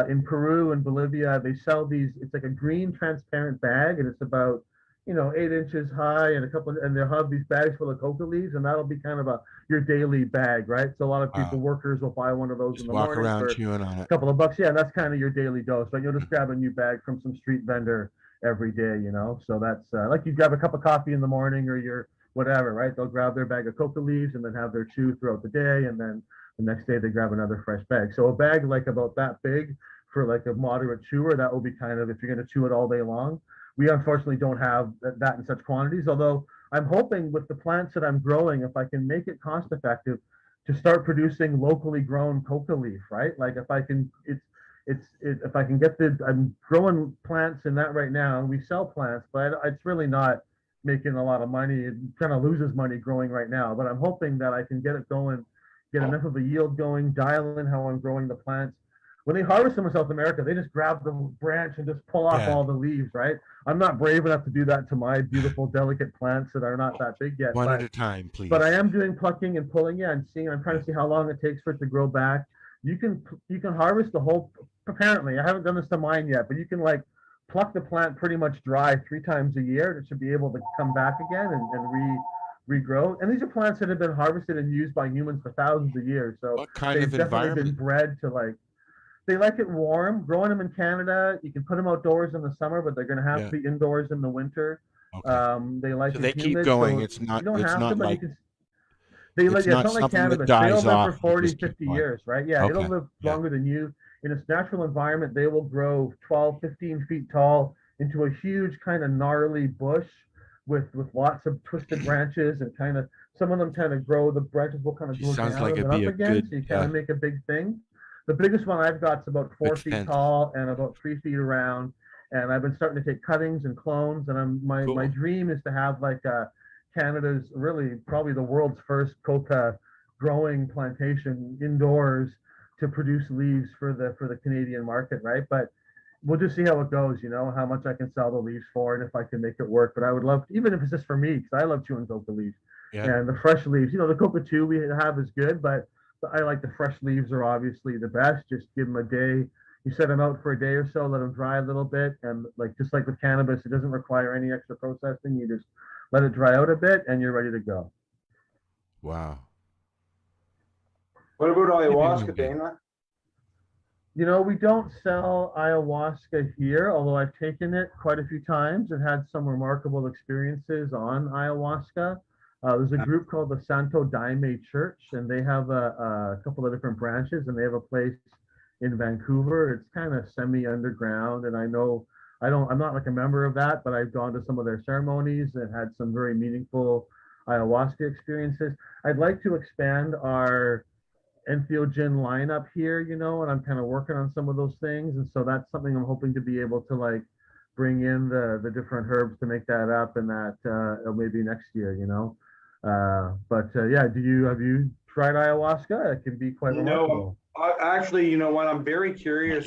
In Peru and Bolivia, they sell these. It's like a green transparent bag, and it's about 8 inches high, and and they'll have these bags full of coca leaves, and that'll be kind of your daily bag, right? So a lot of people, workers, will buy one of those in the walk morning around for chewing on a it. couple of bucks. Yeah, and that's kind of your daily dose, right? You'll just grab a new bag from some street vendor every day, you know. So that's like you grab a cup of coffee in the morning or your whatever, right? They'll grab their bag of coca leaves and then have their chew throughout the day, and then the next day they grab another fresh bag. So a bag like about that big for like a moderate chewer, that will be kind of, if you're going to chew it all day long. We unfortunately don't have that in such quantities, although I'm hoping with the plants that I'm growing, if I can make it cost effective, to start producing locally grown coca leaf, right? Like if I can, if I can get I'm growing plants in that right now, and we sell plants, but it's really not making a lot of money. It kind of loses money growing right now, but I'm hoping that I can get it going, get enough of a yield going, dial in how I'm growing the plants. When they harvest them in South America, they just grab the branch and just pull off all the leaves, right? I'm not brave enough to do that to my beautiful, delicate plants that are not that big yet. One at a time, please. But I am doing plucking and pulling, and seeing. I'm trying to see how long it takes for it to grow back. You can harvest the whole. Apparently, I haven't done this to mine yet, but you can like pluck the plant pretty much dry 3 times a year, and it should be able to come back again and regrow. And these are plants that have been harvested and used by humans for thousands of years. So what kind they've of definitely environment? been bred to like. They like it warm. Growing them in Canada, you can put them outdoors in the summer, but they're going to have to be indoors in the winter. Okay. They like So it they keep humid, going. so It's not. you don't It's have not to, but like. you can. They like, It's yeah, not it's not like something that cannabis. They'll dies live off. for 40, Just keep 50 going. years, right? Yeah, it'll Okay. live longer than you. In its natural environment, they will grow 12, 15 feet tall into a huge kind of gnarly bush with lots of twisted branches, and kind of, some of them kind of grow, the branches will kind of grow Sounds down like and it'd up be a again, good. so you kind of make a big thing. The biggest one I've got is about 4 Good feet fence. tall and about 3 feet around. And I've been starting to take cuttings and clones. And my dream is to have like Canada's, really probably the world's first coca growing plantation indoors to produce leaves for the Canadian market, right? But we'll just see how it goes, you know, how much I can sell the leaves for, and if I can make it work. But I would love, even if it's just for me, because I love chewing coca leaves. Yeah. And the fresh leaves, you know, the coca chew we have is good, but I like the fresh leaves are obviously the best. Just give them a day. You set them out for a day or so, let them dry a little bit, and like just like with cannabis, it doesn't require any extra processing. You just let it dry out a bit, and you're ready to go. Wow. What about ayahuasca, Dana? You know, we don't sell ayahuasca here, although I've taken it quite a few times and had some remarkable experiences on ayahuasca. There's a group called the Santo Daime Church, and they have a couple of different branches, and they have a place in Vancouver. It's kind of semi-underground, and I'm not like a member of that, but I've gone to some of their ceremonies and had some very meaningful ayahuasca experiences. I'd like to expand our entheogen lineup here, you know, and I'm kind of working on some of those things, and so that's something I'm hoping to be able to like bring in the different herbs to make that up, and that maybe next year, you know. Yeah, have you tried ayahuasca? It can be quite remarkable. Actually, you know what? I'm very curious.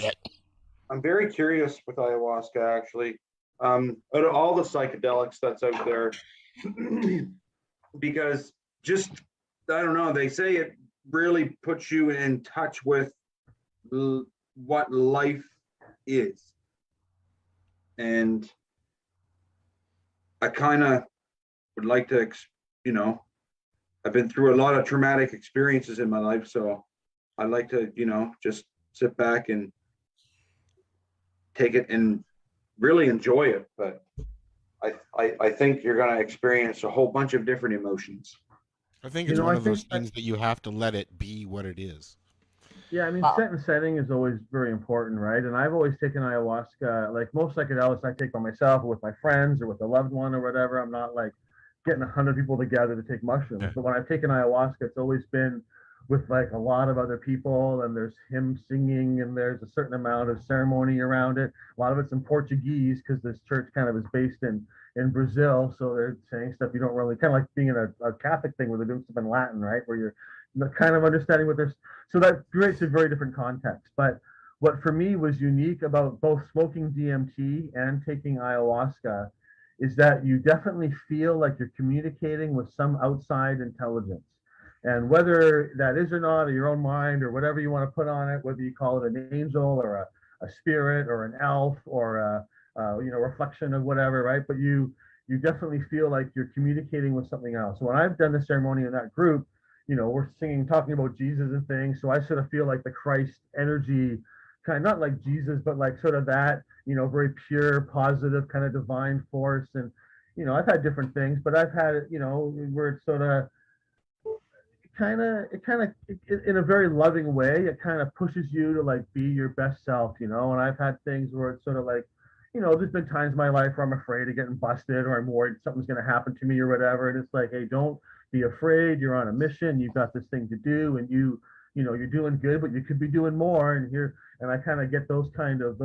I'm very curious with ayahuasca, actually. Out of all the psychedelics that's out there, because just, I don't know, they say it really puts you in touch with what life is. And I kind of would like to, you know, I've been through a lot of traumatic experiences in my life, so I'd like to, you know, just sit back and take it and really enjoy it. But I think you're going to experience a whole bunch of different emotions. I think it's one of those things that you have to let it be what it is. Yeah, I mean, set and setting is always very important, right? And I've always taken ayahuasca, like most psychedelics I take by myself or with my friends or with a loved one or whatever. I'm not like getting 100 people together to take mushrooms. Yeah. But when I've taken ayahuasca, it's always been with like a lot of other people, and there's hymn singing, and there's a certain amount of ceremony around it. A lot of it's in Portuguese because this church kind of is based in Brazil, so they're saying stuff you don't really, kind of like being in a Catholic thing where they're doing stuff in Latin, right? Where you're kind of understanding what there's, so that creates a very different context. But what for me was unique about both smoking DMT and taking ayahuasca is that you definitely feel like you're communicating with some outside intelligence. And whether that is or not, or your own mind, or whatever you want to put on it, whether you call it an angel or a spirit or an elf or a reflection of whatever, right? But you definitely feel like you're communicating with something else. When I've done the ceremony in that group, we're singing, talking about Jesus and things. So I sort of feel like the Christ energy, kind of not like Jesus, but like sort of that, very pure, positive kind of divine force. And, I've had different things, but I've had it, where it's sort of, in a very loving way, it kind of pushes you to like be your best self, and I've had things where it's sort of like, there's been times in my life where I'm afraid of getting busted, or I'm worried something's going to happen to me or whatever. And it's like, hey, don't be afraid. You're on a mission. You've got this thing to do, and you're doing good, but you could be doing more. And I kind of get those kind of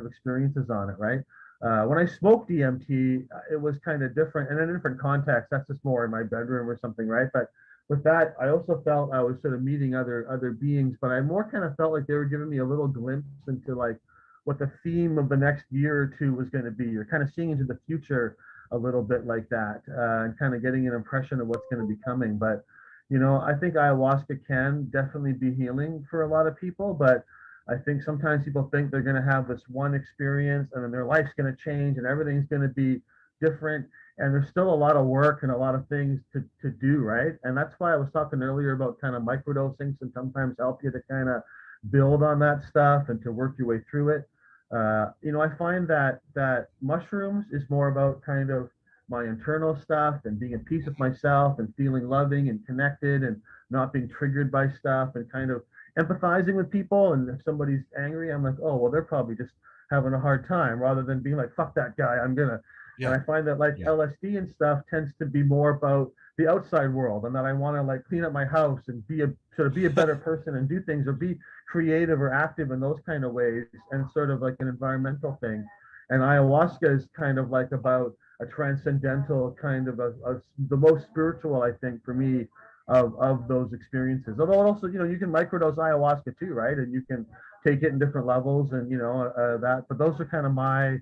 experiences on it, right? When I smoked DMT, it was kind of different, and in a different context. That's just more in my bedroom or something, right? But with that, I also felt I was sort of meeting other beings, but I more kind of felt like they were giving me a little glimpse into like what the theme of the next year or two was going to be. You're kind of seeing into the future a little bit like that, and kind of getting an impression of what's going to be coming. But, I think ayahuasca can definitely be healing for a lot of people, but I think sometimes people think they're going to have this one experience and then their life's going to change and everything's going to be different. And there's still a lot of work and a lot of things to do, right? And that's why I was talking earlier about kind of microdosing can sometimes help you to kind of build on that stuff and to work your way through it. I find that mushrooms is more about kind of my internal stuff and being at peace with myself and feeling loving and connected and not being triggered by stuff and kind of empathizing with people. And if somebody's angry, I'm like, oh, well, they're probably just having a hard time, rather than being like, fuck that guy, I'm gonna. Yeah. And I find that like LSD and stuff tends to be more about the outside world, and that I want to like clean up my house and be a better person and do things or be creative or active in those kind of ways, and sort of like an environmental thing. And ayahuasca is kind of like about a transcendental kind of the most spiritual, I think, for me, of those experiences. Although also, you can microdose ayahuasca too, right? And you can take it in different levels and that, but those are kind of my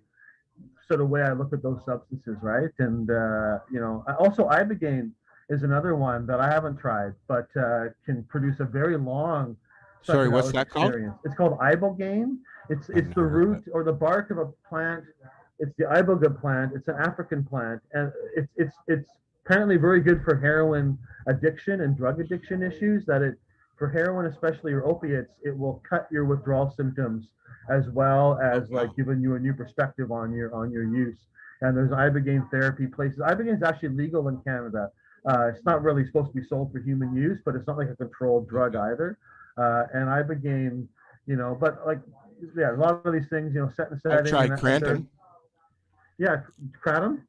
sort of way I look at those substances, right? And also ibogaine is another one that I haven't tried, but can produce a very long. Sorry, what's that experience. Called? It's called ibogaine. It's the root or the bark of a plant. It's the iboga plant. It's an African plant, and it's apparently very good for heroin addiction and drug addiction issues. For heroin especially, or opiates, it will cut your withdrawal symptoms as well as like giving you a new perspective on your use. And there's ibogaine therapy places. Ibogaine is actually legal in Canada. It's not really supposed to be sold for human use, but it's not like a controlled drug either. And ibogaine, but like, yeah, a lot of these things, set and setting. I've tried kratom. Yeah, kratom.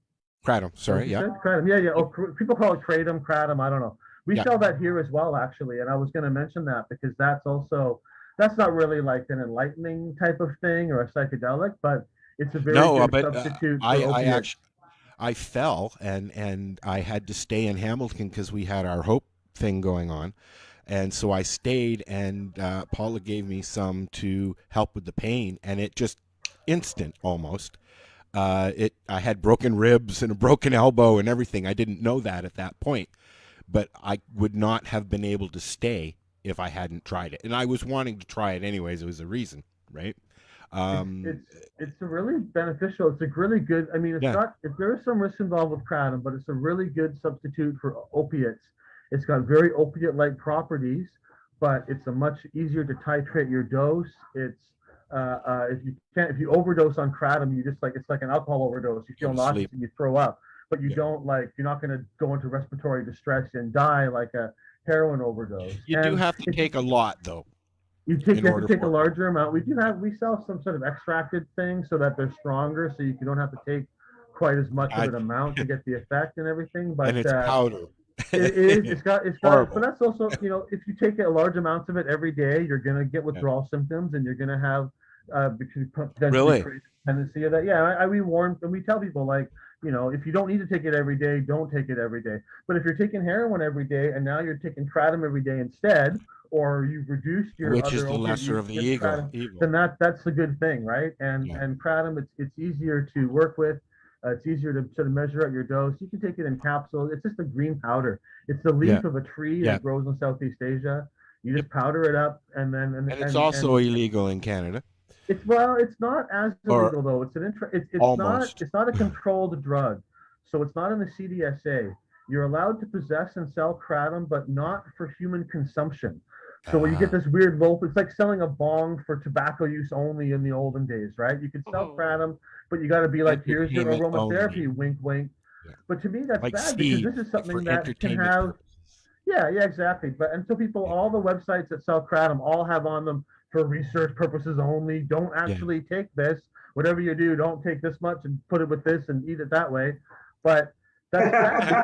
Kratom, sorry, yeah. Kratom, yeah. Oh, people call it kratom. I don't know. We sell that here as well, actually, and I was going to mention that because that's not really like an enlightening type of thing or a psychedelic, but it's a very good substitute. I fell and I had to stay in Hamilton because we had our Hope thing going on. And so I stayed, and Paula gave me some to help with the pain, and it just instant almost. I had broken ribs and a broken elbow and everything. I didn't know that at that point, but I would not have been able to stay if I hadn't tried it. And I was wanting to try it anyways. It was a reason, right? It's a really beneficial. It's a really good. I mean, there is some risk involved with kratom, but it's a really good substitute for opiates. It's got very opiate-like properties, but it's a much easier to titrate your dose. It's if you overdose on kratom, it's like an alcohol overdose. You feel nauseous and you throw up, but you're not going to go into respiratory distress and die like a heroin overdose. You do have to take a lot though. You have to take a larger amount. We sell some sort of extracted thing so that they're stronger, so you don't have to take quite as much of an amount to get the effect and everything. But and it's powder. It is. It's got. But that's also, if you take large amounts of it every day, you're gonna get withdrawal symptoms, and you're gonna have really tendency of that. Yeah, we warn and we tell people if you don't need to take it every day, don't take it every day. But if you're taking heroin every day and now you're taking kratom every day instead, or you've reduced your which is the lesser of the evil, then that's a good thing, right? And kratom, it's easier to work with. It's easier to sort of measure out your dose. You can take it in capsules. It's just a green powder. It's the leaf of a tree that grows in Southeast Asia. You just powder it up, and it's also illegal in Canada. It's not as illegal though. It's not a controlled drug, so it's not in the CDSA. You're allowed to possess and sell kratom, but not for human consumption. So when you get this weird loop, it's like selling a bong for tobacco use only in the olden days, right? You could sell kratom, but you got to be like, here's your aromatherapy, wink, wink. Yeah. But to me, that's bad because this is something that can have. Yeah, exactly. But until all the websites that sell kratom all have on them for research purposes only. Don't actually take this. Whatever you do, don't take this much and put it with this and eat it that way. But that's bad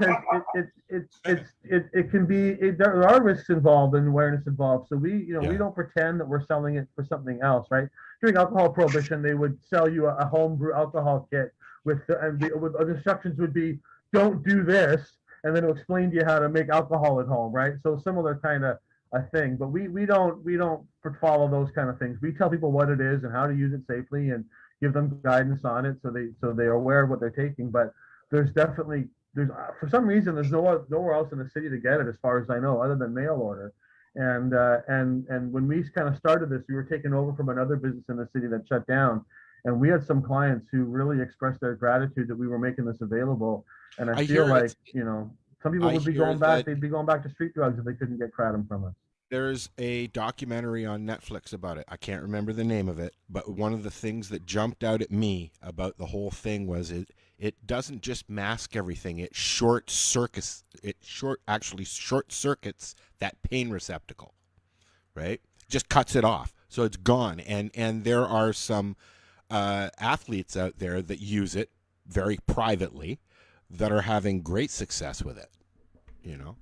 because it can be. There are risks involved and awareness involved. So we don't pretend that we're selling it for something else, right? During alcohol prohibition, they would sell you a homebrew alcohol kit with the instructions would be, don't do this, and then it'll explain to you how to make alcohol at home, right? So similar kind of a thing, but we don't follow those kind of things. We tell people what it is and how to use it safely and give them guidance on it so they are aware of what they're taking. But there's for some reason there's nowhere else in the city to get it, as far as I know, other than mail order. And when we kind of started this, we were taken over from another business in the city that shut down, and we had some clients who really expressed their gratitude that we were making this available. And I feel like some people would be going back. They'd be going back to street drugs if they couldn't get kratom from us. There's a documentary on Netflix about it. I can't remember the name of it, but one of the things that jumped out at me about the whole thing was it doesn't just mask everything. It short circuits that pain receptacle, right? Just cuts it off, so it's gone. And there are some athletes out there that use it very privately that are having great success with it.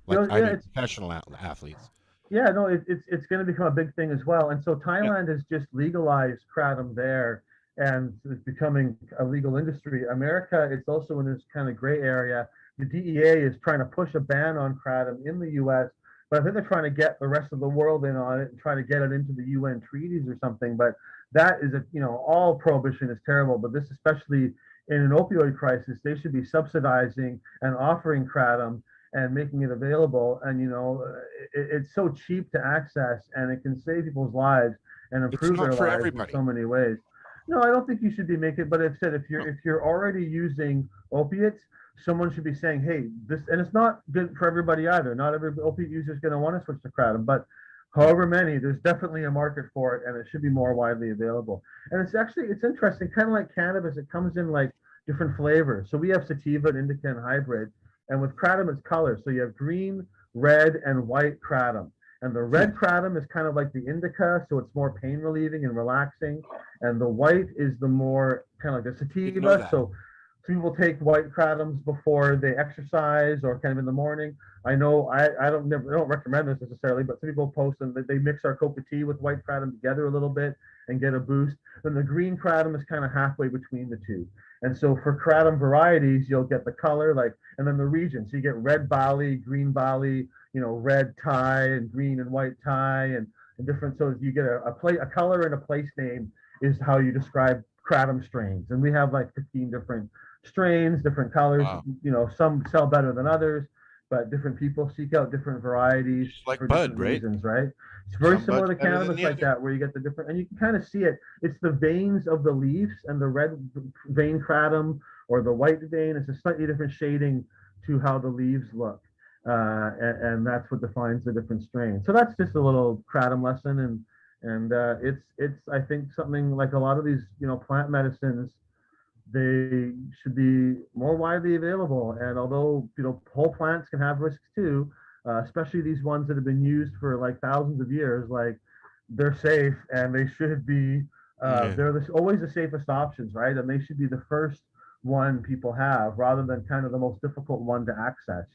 Professional athletes. Yeah, no, it's going to become a big thing as well. And so Thailand has just legalized kratom there, and it's becoming a legal industry. America, it's also in this kind of gray area. The DEA is trying to push a ban on kratom in the U.S., but I think they're trying to get the rest of the world in on it and try to get it into the UN treaties or something. But that is all prohibition is terrible, but this, especially in an opioid crisis, they should be subsidizing and offering kratom and making it available. And it's so cheap to access, and it can save people's lives and improve their lives in so many ways. No, I don't think you should be making. But I've said if you're already using opiates, someone should be saying, hey, this, and it's not good for everybody either. Not every opiate user is going to want to switch to kratom, but however many, there's definitely a market for it, and it should be more widely available. And it's interesting, kind of like cannabis. It comes in like different flavors. So we have sativa and indica and hybrid. And with kratom, it's color. So you have green, red, and white kratom. And the red kratom is kind of like the indica, so it's more pain relieving and relaxing. And the white is the more kind of like the sativa. So people take white kratoms before they exercise or kind of in the morning. I know I don't recommend this necessarily, but some people post and they mix our coca tea with white kratom together a little bit and get a boost. Then the green kratom is kind of halfway between the two. And so for kratom varieties, you'll get the color, and then the region. So you get red Bali, green Bali, red Thai and green and white Thai and different. So you get a color and a place name is how you describe kratom strains. And we have like 15 different strains, different colors. Wow. Some sell better than others, but different people seek out different varieties like for bud, different right? reasons, right? It's very Some similar bud's to better than cannabis the like other. that, where you get the different, and you can kind of see it. It's the veins of the leaves and the red vein kratom or the white vein. It's a slightly different shading to how the leaves look. And that's what defines the different strains. So that's just a little kratom lesson, and it's I think something like a lot of these plant medicines, they should be more widely available. And although whole plants can have risks too, especially these ones that have been used for like thousands of years, like they're safe and they should be. They're always the safest options, right? And they should be the first one people have rather than kind of the most difficult one to access.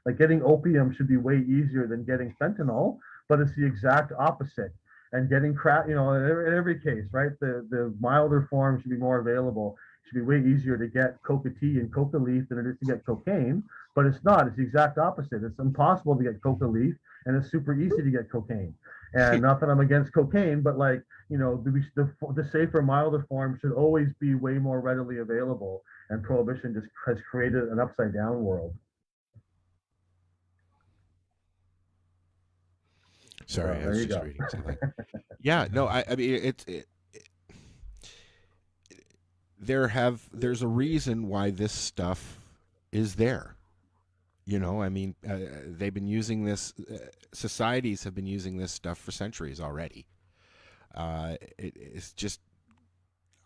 Like getting opium should be way easier than getting fentanyl, but it's the exact opposite. And getting crap, in every case, right? The milder form should be more available. It should be way easier to get coca tea and coca leaf than it is to get cocaine, but it's not. It's the exact opposite. It's impossible to get coca leaf, and it's super easy to get cocaine. And not that I'm against cocaine, but like the safer, milder form should always be way more readily available. And prohibition just has created an upside down world. Sorry, So, I was just reading something. Yeah, no, I mean there's a reason why this stuff is there. I mean, they've been using this. Societies have been using this stuff for centuries already. It's just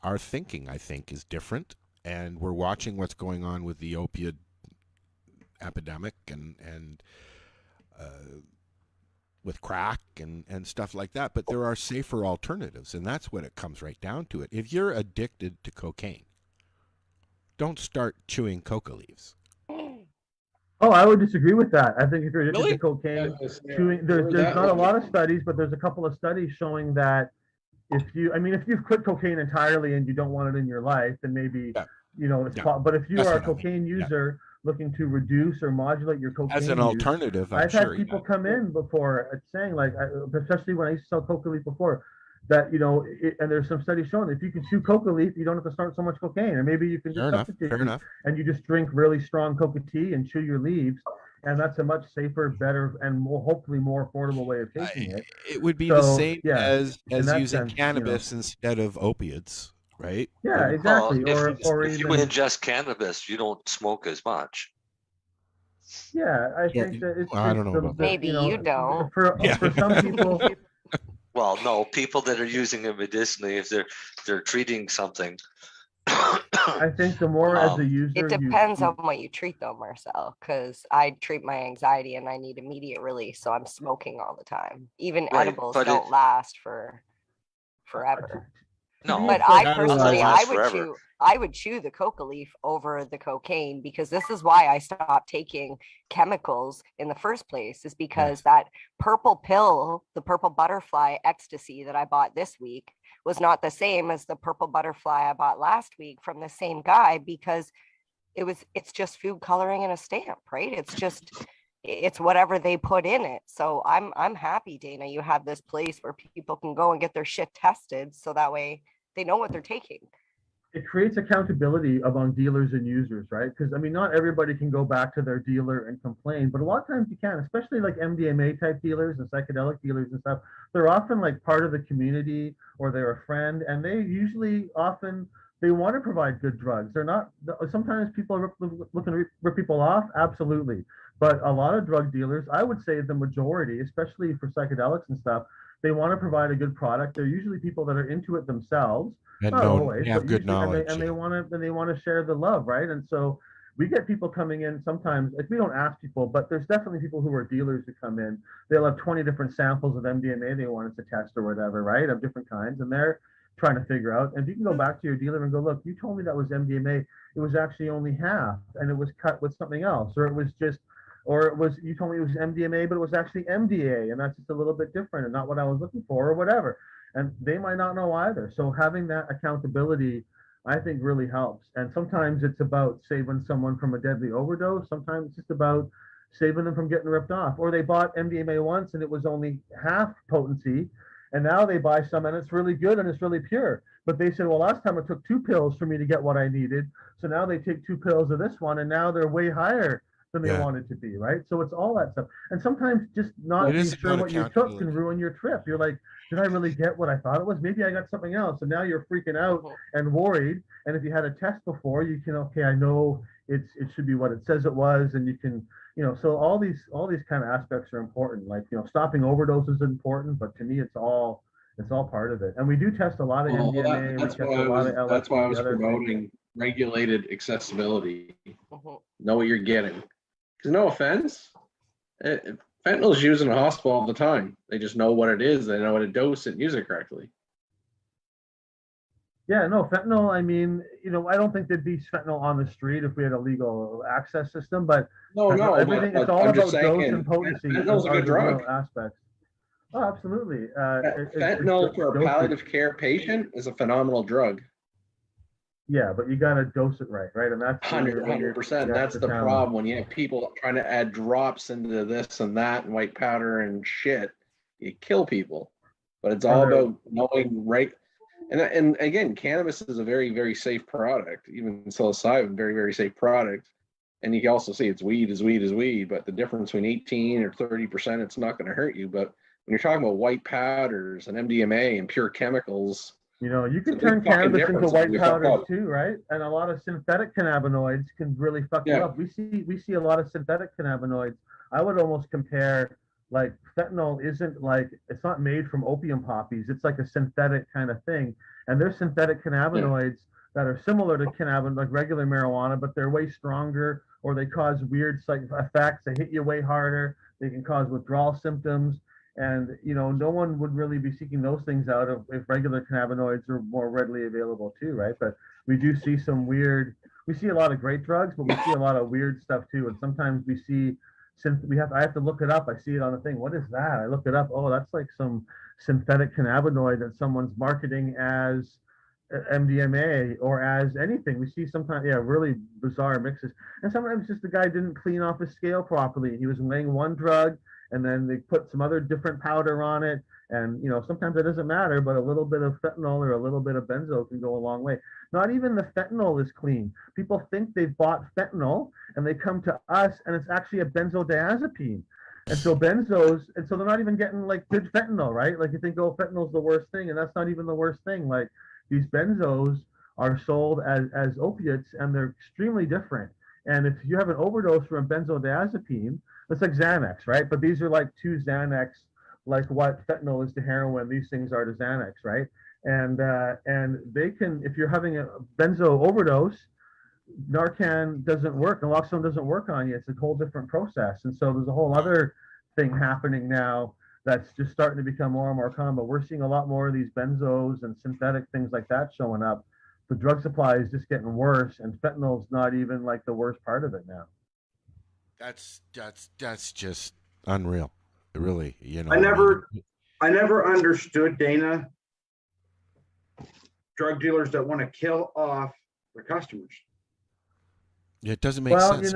our thinking, I think, is different, and we're watching what's going on with the opiate epidemic and with crack and stuff like that. But there are safer alternatives, and that's what it comes right down to. It. If you're addicted to cocaine, don't start chewing coca leaves. Oh, I would disagree with that. I think if you're addicted to cocaine, there's not a lot of studies, but there's a couple of studies showing that if you've quit cocaine entirely and you don't want it in your life, then maybe but if you are a cocaine user looking to reduce or modulate your cocaine as an alternative, I've had people come in before saying, like, especially when I used to sell coca leaf before, that and there's some studies showing that if you can chew coca leaf, you don't have to start so much cocaine, or maybe you can just substitute and you just drink really strong coca tea and chew your leaves, and that's a much safer, better, and hopefully more affordable way of taking it. It would be the same as using sense, cannabis instead of opiates, right? Yeah, exactly. Well, or if you ingest cannabis, you don't smoke as much. Yeah, I think that it's I don't know about maybe you don't. For some people. Well, no, people that are using it medicinally, if they're treating something. I think the more as a user, it depends on what you treat though, Marcel, because I treat my anxiety and I need immediate release, so I'm smoking all the time. Even edibles don't last for forever. No, but I personally, I would chew the coca leaf over the cocaine, because this is why I stopped taking chemicals in the first place, is because that purple pill, the purple butterfly ecstasy that I bought this week, was not the same as the purple butterfly I bought last week from the same guy, because it's just food coloring and a stamp, right? It's whatever they put in it. So I'm happy, Dana, you have this place where people can go and get their shit tested, so that way they know what they're taking. It creates accountability among dealers and users, right? Because not everybody can go back to their dealer and complain, but a lot of times you can, especially like MDMA type dealers and psychedelic dealers and stuff. They're often like part of the community, or they're a friend, and they usually they want to provide good drugs. They're not. Sometimes people are looking to rip people off, absolutely. But a lot of drug dealers, I would say the majority, especially for psychedelics and stuff, they want to provide a good product. They're usually people that are into it themselves, and have good knowledge, and they want to share the love, right? And so we get people coming in sometimes. Like, we don't ask people, but there's definitely people who are dealers who come in. They'll have 20 different samples of MDMA they want us to test or whatever, right? Of different kinds, and they're trying to figure out. And if you can go back to your dealer and go, look, you told me that was MDMA. It was actually only half, and it was cut with something else, or you told me it was MDMA, but it was actually MDA, and that's just a little bit different and not what I was looking for, or whatever. And they might not know either. So having that accountability, I think, really helps. And sometimes it's about saving someone from a deadly overdose. Sometimes it's just about saving them from getting ripped off. Or they bought MDMA once and it was only half potency, and now they buy some and it's really good and it's really pure. But they said, well, last time it took 2 pills for me to get what I needed. So now they take 2 pills of this one and now they're way higher than they Yeah. wanted to be, right? So it's all that stuff. And sometimes just not It being is sure about what you took accountability. can ruin your trip. You're like, did I really get what I thought it was? Maybe I got something else. And now you're freaking out and worried. And if you had a test before, you can, okay, I know it should be what it says it was, and you can, so all these kind of aspects are important. Like, stopping overdoses is important, but to me it's all part of it. And we do test a lot of Well, MDMA, we that's test why a lot of LSD, that's why I was other things. promoting regulated accessibility. Know what you're getting. Because no offense, fentanyl is used in a hospital all the time. They just know what it is. They know how to dose it and use it correctly. Yeah, no, fentanyl, I mean, I don't think there'd be fentanyl on the street if we had a legal access system, but everything, but it's all I'm about just dose saying, and potency fentanyl's a are good the real drug. aspects. Oh, absolutely. Fentanyl for a dosage. palliative care patient is a phenomenal drug. Yeah, but you got to dose it right? And that's 100%. That's the problem when you have people trying to add drops into this and that and white powder and shit. You kill people. But it's all about knowing right. And again, cannabis is a very, very safe product. Even psilocybin, very, very safe product. And you can also see it's weed is weed is weed. But the difference between 18 or 30%, it's not going to hurt you. But when you're talking about white powders and MDMA and pure chemicals, you can turn cannabis into white powders too, right? And a lot of synthetic cannabinoids can really fuck you up. We see a lot of synthetic cannabinoids. I would almost compare, like, fentanyl isn't like, it's not made from opium poppies. It's like a synthetic kind of thing. And there's synthetic cannabinoids that are similar to cannabis, like regular marijuana, but they're way stronger, or they cause weird side effects. They hit you way harder. They can cause withdrawal symptoms. And, no one would really be seeking those things out if regular cannabinoids are more readily available too, right? But we do see we see a lot of great drugs, but we see a lot of weird stuff too. And sometimes we see, I have to look it up. I see it on the thing. What is that? I look it up. Oh, that's like some synthetic cannabinoid that someone's marketing as MDMA or as anything. We see sometimes, really bizarre mixes. And sometimes just the guy didn't clean off his scale properly. He was weighing one drug, and then they put some other different powder on it. And, sometimes it doesn't matter, but a little bit of fentanyl or a little bit of benzo can go a long way. Not even the fentanyl is clean. People think they've bought fentanyl and they come to us and it's actually a benzodiazepine. And so so they're not even getting like good fentanyl, right? Like you think, oh, fentanyl's the worst thing, and that's not even the worst thing. Like these benzos are sold as opiates, and they're extremely different. And if you have an overdose from benzodiazepine, it's like Xanax, right? But these are like 2 Xanax, like what fentanyl is to heroin, these things are to Xanax, right? And they can, if you're having a benzo overdose, Narcan doesn't work, naloxone doesn't work on you. It's a whole different process. And so there's a whole other thing happening now that's just starting to become more and more common. But we're seeing a lot more of these benzos and synthetic things like that showing up. The drug supply is just getting worse, and fentanyl's not even like the worst part of it now. That's just unreal, really. I never understood, Dana, drug dealers that want to kill off their customers. It doesn't make sense.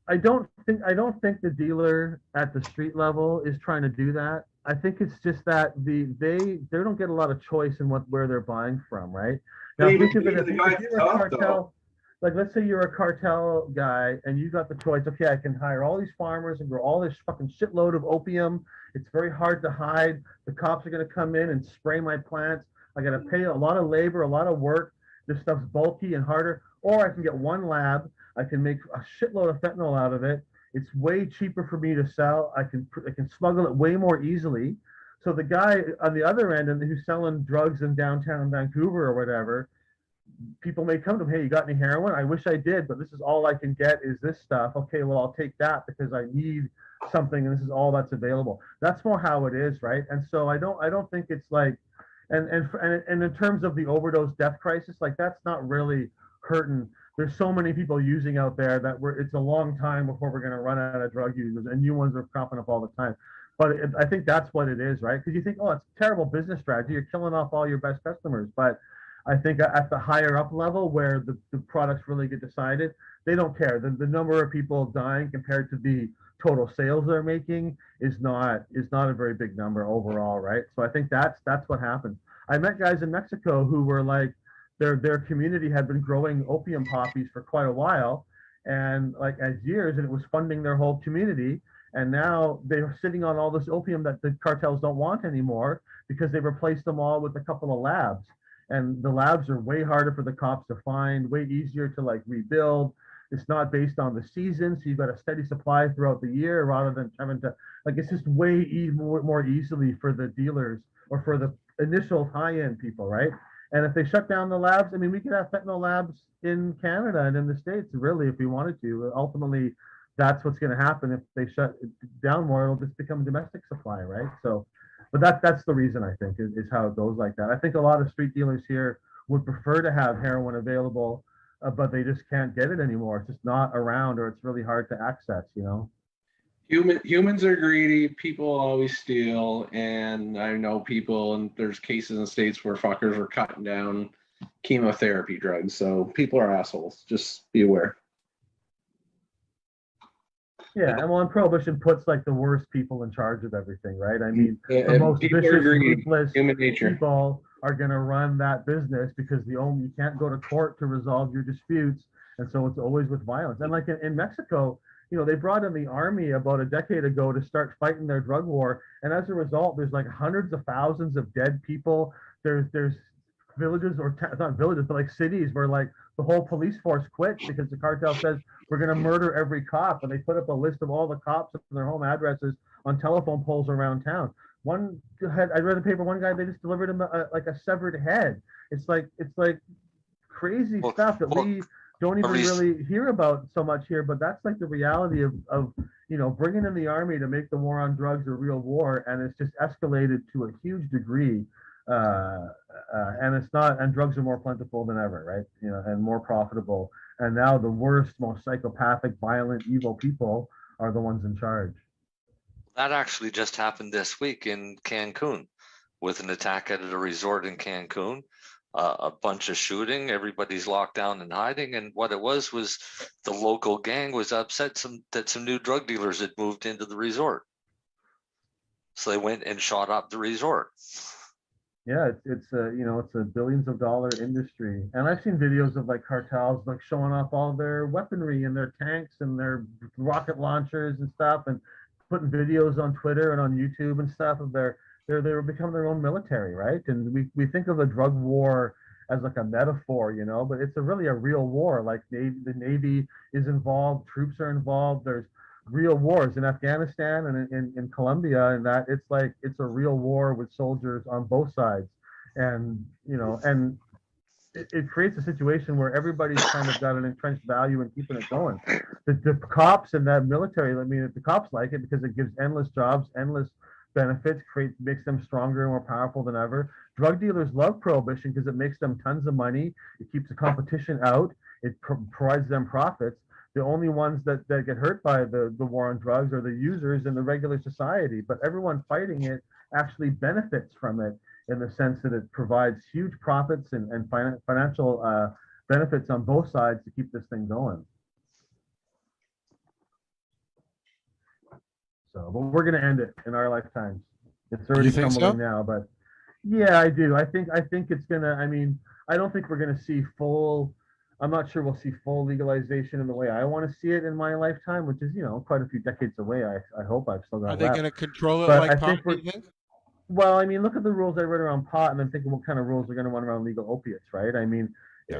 I don't think the dealer at the street level is trying to do that. I think it's just that they don't get a lot of choice in where they're buying from, right? Now think of it if you're a cartel, like let's say you're a cartel guy and you got the choice, okay, I can hire all these farmers and grow all this fucking shitload of opium. It's very hard to hide. The cops are gonna come in and spray my plants. I gotta pay a lot of labor, a lot of work. This stuff's bulky and harder. Or I can get one lab. I can make a shitload of fentanyl out of it. It's way cheaper for me to sell. I can smuggle it way more easily. So the guy on the other end and who's selling drugs in downtown Vancouver or whatever, people may come to him, hey, you got any heroin? I wish I did, but this is all I can get is this stuff. Okay, well, I'll take that because I need something and this is all that's available. That's more how it is, right? And so I don't think it's like, and in terms of the overdose death crisis, like that's not really hurting. There's so many people using out there that it's a long time before we're going to run out of drug users, and new ones are cropping up all the time. But I think that's what it is, right? Because you think, oh, it's a terrible business strategy. You're killing off all your best customers. But I think at the higher up level where the products really get decided, they don't care. The number of people dying compared to the total sales they're making is not a very big number overall, right? So I think that's what happens. I met guys in Mexico who were like, their community had been growing opium poppies for quite a while, and like as years, and it was funding their whole community. And now they're sitting on all this opium that the cartels don't want anymore because they replaced them all with a couple of labs. And the labs are way harder for the cops to find, way easier to like rebuild. It's not based on the season, so you've got a steady supply throughout the year rather than having to like it's just way more easily for the dealers or for the initial high-end people, right? And if they shut down the labs, I mean, we could have fentanyl labs in Canada and in the States, really, if we wanted to. Ultimately, that's what's going to happen if they shut it down more. It'll just become domestic supply, right? So, but that's the reason I think is how it goes like that. I think a lot of street dealers here would prefer to have heroin available, but they just can't get it anymore. It's just not around, or it's really hard to access. You know. Humans are greedy. People always steal, and I know people, and there's cases in the States where fuckers are cutting down chemotherapy drugs. So people are assholes. Just be aware. Yeah, and well, and prohibition puts like the worst people in charge of everything, right? I mean, Yeah, the most people are vicious, greedy. ruthless Human nature. people are going to run that business because you can't go to court to resolve your disputes, and so it's always with violence. And like in Mexico, you know, they brought in the army about a decade ago to start fighting their drug war, and as a result, there's like hundreds of thousands of dead people. There's villages or not villages, but like cities where like the whole police force quits because the cartel says we're going to murder every cop, and they put up a list of all the cops and their home addresses on telephone poles around town. One had, I read the paper, one guy, they just delivered him like a severed head. It's like crazy stuff that we don't even really hear about so much here, but that's like the reality of you know, bringing in the army to make the war on drugs a real war, and it's just escalated to a huge degree. And it's not, and drugs are more plentiful than ever, right? You know, and more profitable. And now the worst, most psychopathic, violent, evil people are the ones in charge. That actually just happened this week in Cancun with an attack at a resort in Cancun. A bunch of shooting, everybody's locked down and hiding, and what it was the local gang was upset that some new drug dealers had moved into the resort, so they went and shot up the resort. Yeah, it's a, you know, it's a billions of dollar industry, and I've seen videos of like cartels like showing off all their weaponry and their tanks and their rocket launchers and stuff, and putting videos on Twitter and on YouTube and stuff of they're becoming their own military, right? And we think of a drug war as like a metaphor, you know, but it's really a real war. Like the Navy is involved, troops are involved. There's real wars in Afghanistan and in Colombia, and that it's a real war with soldiers on both sides. And you know, and it creates a situation where everybody's kind of got an entrenched value in keeping it going. The cops and that military, I mean, the cops like it because it gives endless jobs, endless benefits, makes them stronger and more powerful than ever. Drug dealers love prohibition because it makes them tons of money. It keeps the competition out. It provides them profits. The only ones that get hurt by the war on drugs are the users in the regular society. But everyone fighting it actually benefits from it in the sense that it provides huge profits and financial benefits on both sides to keep this thing going. So, but we're going to end it in our lifetimes. It's already crumbling now, but yeah, I do. I think it's going to, I mean, I don't think we're going to see full, I'm not sure we'll see full legalization in the way I want to see it in my lifetime, which is, you know, quite a few decades away. I hope I've still got Are they left. going to control it But like I pot, think do you think? well, I mean, look at the rules I read around pot, and then think of what kind of rules are going to run around legal opiates, right? I mean,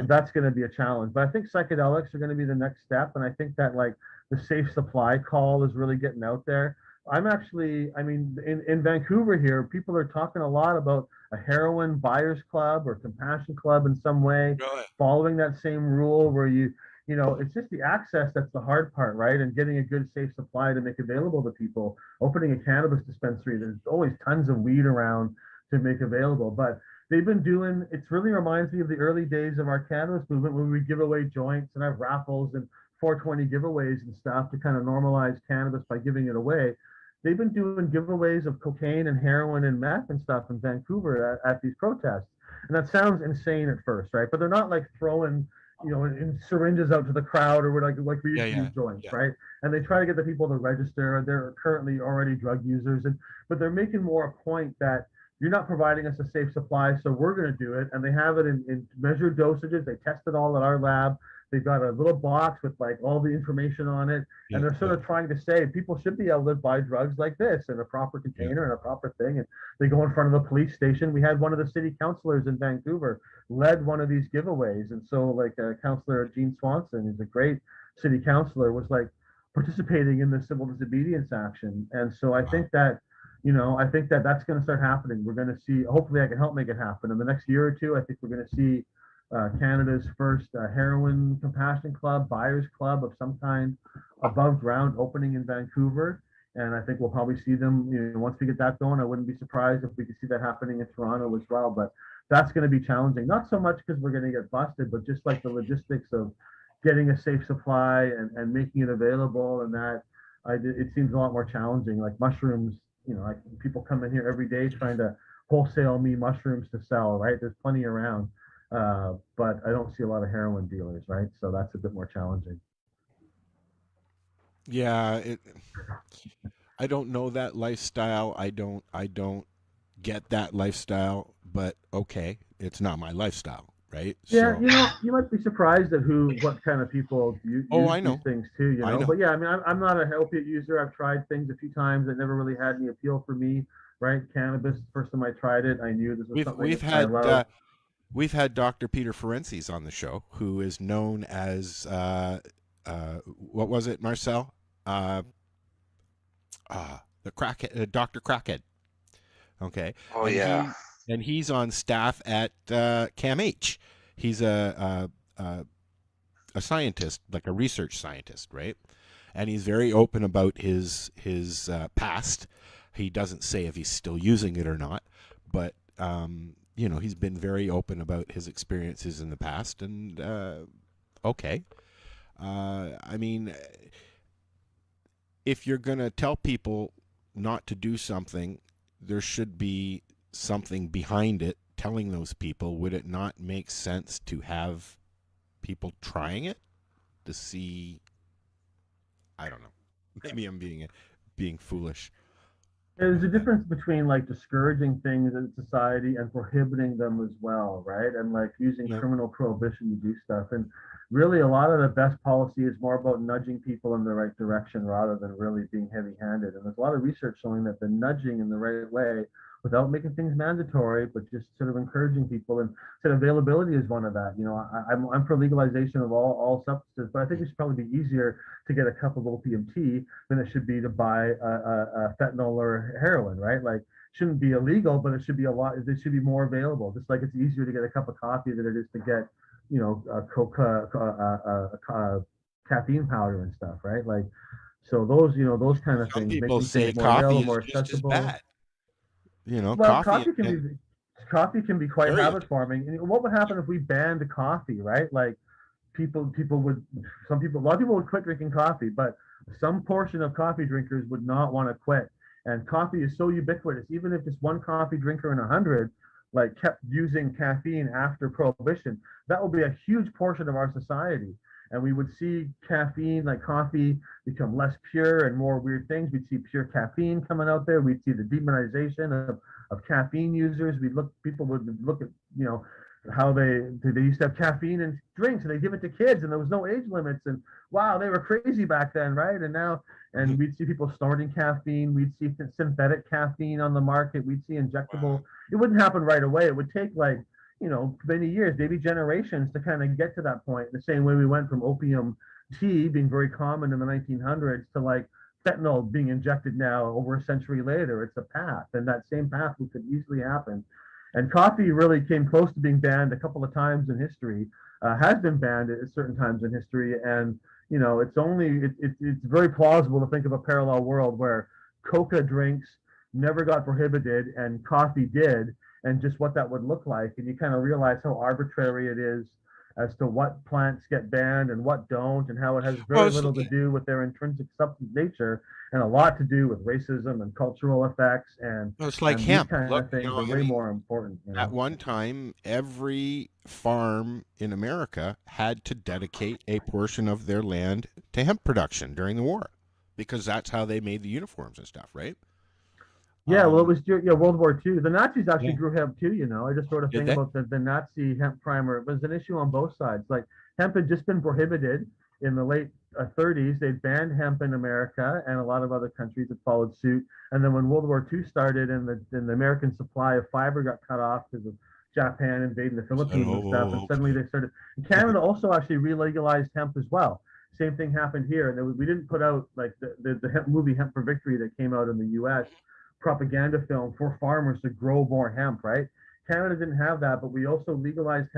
that's going to be a challenge. But I think psychedelics are going to be the next step, and I think that like the safe supply call is really getting out there. I'm actually, I mean, in Vancouver here, people are talking a lot about a heroin buyers club or compassion club in some way, following that same rule where you know, it's just the access that's the hard part, right? And getting a good, safe supply to make available to people. Opening a cannabis dispensary, there's always tons of weed around to make available. But they've been doing, it really reminds me of the early days of our cannabis movement when we give away joints and have raffles and 420 giveaways and stuff to kind of normalize cannabis by giving it away. They've been doing giveaways of cocaine and heroin and meth and stuff in Vancouver at these protests. And that sounds insane at first, right? But they're not like throwing, you know, in syringes out to the crowd or like we used to use joints, right? And they try to get the people to register. They're currently already drug users, but they're making more a point that you're not providing us a safe supply, so we're going to do it. And they have it in measured dosages. They test it all at our lab. they've got a little box with like all the information on it, and they're sort of trying to say people should be able to buy drugs like this in a proper container and a proper thing. And they go in front of the police station. We had one of the city councilors in Vancouver led one of these giveaways, and so like Councillor Gene Swanson, who's a great city councilor, was like participating in the civil disobedience action. And so I think that, I think that that's going to start happening. We're going to see, hopefully I can help make it happen in the next year or two. I think we're going to see Canada's first heroin compassion club, buyers club of some kind above ground opening in Vancouver. And I think we'll probably see them, once we get that going. I wouldn't be surprised if we could see that happening in Toronto as well. But that's going to be challenging, not so much because we're going to get busted, but just like the logistics of getting a safe supply and making it available. And that it seems a lot more challenging. Like mushrooms, like people come in here every day trying to wholesale me mushrooms to sell, right? There's plenty around. But I don't see a lot of heroin dealers, right? So that's a bit more challenging. Yeah, I don't know that lifestyle. I don't get that lifestyle, but okay, it's not my lifestyle, right? Yeah, So, you might be surprised at what kind of people use I know. these things too, I know. But yeah, I mean, I'm not an opiate user. I've tried things a few times that never really had any appeal for me, right? Cannabis, the first time I tried it, I knew this was something we've had Dr. Peter Ferenczi on the show, who is known as what was it, Marcel? The crackhead, Dr. Crackhead. Okay. Oh, yeah. And he's on staff at CAMH. He's a scientist, like a research scientist, right? And he's very open about his past. He doesn't say if he's still using it or not, but he's been very open about his experiences in the past. And okay, I mean, if you're gonna tell people not to do something, there should be something behind it telling those people. Would it not make sense to have people trying it to see? I don't know. Maybe I'm being foolish. There's a difference between like discouraging things in society and prohibiting them as well, right? And like using criminal prohibition to do stuff. And really a lot of the best policy is more about nudging people in the right direction rather than really being heavy-handed. And there's a lot of research showing that the nudging in the right way without making things mandatory, but just sort of encouraging people, and said availability is one of that. I'm for legalization of all substances, but I think it should probably be easier to get a cup of opium tea than it should be to buy a fentanyl or heroin, right? Like, shouldn't be illegal, but it should be it should be more available. Just like it's easier to get a cup of coffee than it is to get, caffeine powder and stuff, right? Like, so those kind of things. People say coffee is just as bad. Well, coffee can be quite habit forming. And what would happen if we banned coffee, right? Like a lot of people would quit drinking coffee, but some portion of coffee drinkers would not want to quit. And coffee is so ubiquitous, even if just one coffee drinker in 100 like kept using caffeine after prohibition, that would be a huge portion of our society. And we would see caffeine, like coffee, become less pure and more weird things. We'd see pure caffeine coming out there. We'd see the demonization of caffeine users. People would look at, how they used to have caffeine in drinks and they give it to kids and there was no age limits. And wow, they were crazy back then, right? And now, and we'd see people snorting caffeine. We'd see synthetic caffeine on the market. We'd see injectable. It wouldn't happen right away. It would take like, many years, maybe generations to kind of get to that point. The same way we went from opium tea being very common in the 1900s to like fentanyl being injected now over a century later. It's a path, and that same path could easily happen. And coffee really came close to being banned a couple of times in history, has been banned at certain times in history. And, it's very plausible to think of a parallel world where coca drinks never got prohibited and coffee did, and just what that would look like. And you kind of realize how arbitrary it is as to what plants get banned and what don't, and how it has very little to do with their intrinsic substance nature and a lot to do with racism and cultural effects. And it's like and hemp. Kind of things are way more important. At one time, every farm in America had to dedicate a portion of their land to hemp production during the war, because that's how they made the uniforms and stuff, right? Yeah, well, it was World War II. The Nazis actually grew hemp too. I just wrote a thing about the Nazi hemp primer. It was an issue on both sides. Like hemp had just been prohibited in the late 30s. They'd banned hemp in America, and a lot of other countries had followed suit. And then when World War II started and the American supply of fiber got cut off because of Japan invading the Philippines and stuff, and suddenly they started. Canada also actually re-legalized hemp as well. Same thing happened here. And we didn't put out like the hemp movie Hemp for Victory that came out in the U.S. propaganda film for farmers to grow more hemp, right? Canada didn't have that, but we also re-legalized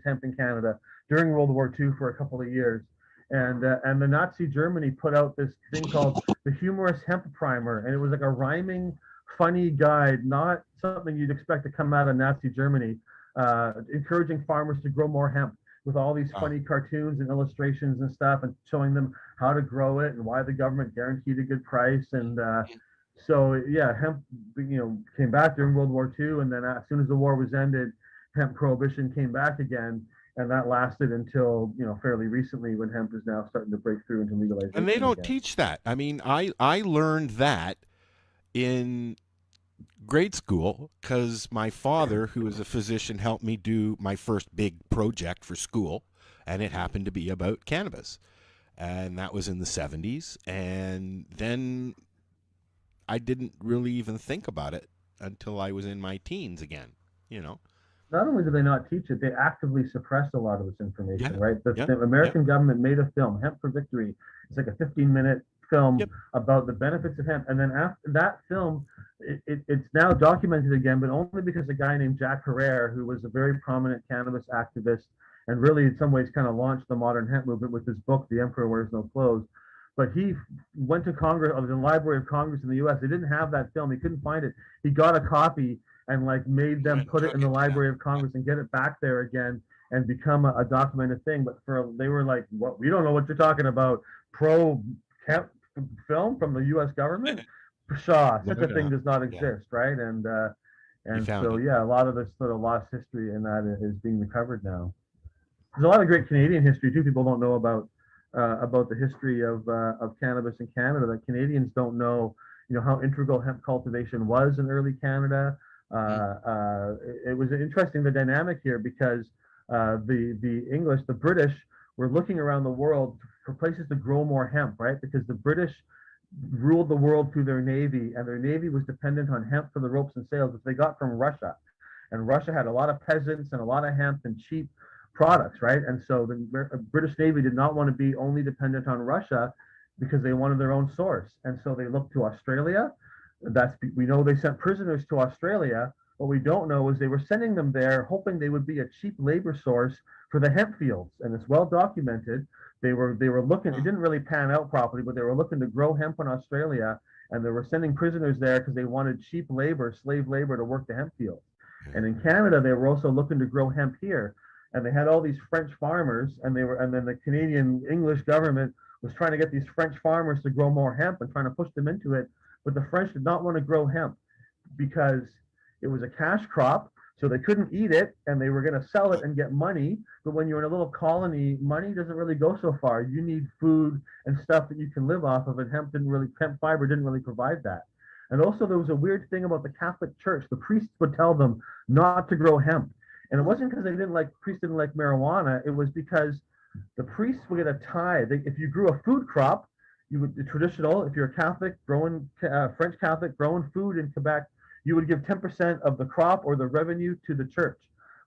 hemp in Canada during World War II for a couple of years. And the Nazi Germany put out this thing called the Humorous Hemp Primer, and it was like a rhyming, funny guide, not something you'd expect to come out of Nazi Germany, encouraging farmers to grow more hemp with all these funny cartoons and illustrations and stuff, and showing them how to grow it and why the government guaranteed a good price. And so yeah, hemp, came back during World War II, and then as soon as the war was ended, hemp prohibition came back again, and that lasted until fairly recently, when hemp is now starting to break through into legalization. And they don't again. teach that. I mean, I learned that in grade school because my father, who is a physician, helped me do my first big project for school, and it happened to be about cannabis, and that was in the 70s. And then I didn't really even think about it until I was in my teens again, Not only do they not teach it, they actively suppress a lot of this information, Yeah. right? The Yeah. American government made a film, Hemp for Victory. It's like a 15-minute film Yep. about the benefits of hemp. And then after that film, it's now documented again, but only because a guy named Jack Herrera, who was a very prominent cannabis activist and really in some ways kind of launched the modern hemp movement with his book, The Emperor Wears No Clothes. But he went to Congress, or the Library of Congress in the US. They didn't have that film. He couldn't find it. He got a copy and made them put it in the Library of Congress and get it back there again and become a documented thing. But they were like, "What? We don't know what you're talking about. Pro hemp film from the U.S. government? Pshaw, such a thing does not exist, right?" And so a lot of this sort of lost history in that is being recovered now. There's a lot of great Canadian history too. People don't know about the history of cannabis in Canada. That Canadians don't know, how integral hemp cultivation was in early Canada. It was interesting, the dynamic here, because the English, the British, were looking around the world for places to grow more hemp, right? Because the British ruled the world through their navy, and their navy was dependent on hemp for the ropes and sails, which they got from Russia. And Russia had a lot of peasants and a lot of hemp and cheap products, right? And so the British Navy did not want to be only dependent on Russia, because they wanted their own source. And so they looked to Australia. We know they sent prisoners to Australia. What we don't know is they were sending them there hoping they would be a cheap labor source for the hemp fields. And it's well documented. They were looking, it didn't really pan out properly, but they were looking to grow hemp in Australia, and they were sending prisoners there because they wanted cheap labor, slave labor, to work the hemp fields. And in Canada, they were also looking to grow hemp here. And they had all these French farmers, and then the Canadian English government was trying to get these French farmers to grow more hemp and trying to push them into it. But the French did not want to grow hemp because it was a cash crop, so they couldn't eat it, and they were going to sell it and get money. But when you're in a little colony, money doesn't really go so far. You need food and stuff that you can live off of, and hemp fiber didn't really provide that. And also there was a weird thing about the Catholic Church. The priests would tell them not to grow hemp. And it wasn't because priests didn't like marijuana. It was because the priests would get a tithe. If you grew a food crop, if you're a Catholic, French Catholic, growing food in Quebec, you would give 10% of the crop or the revenue to the church.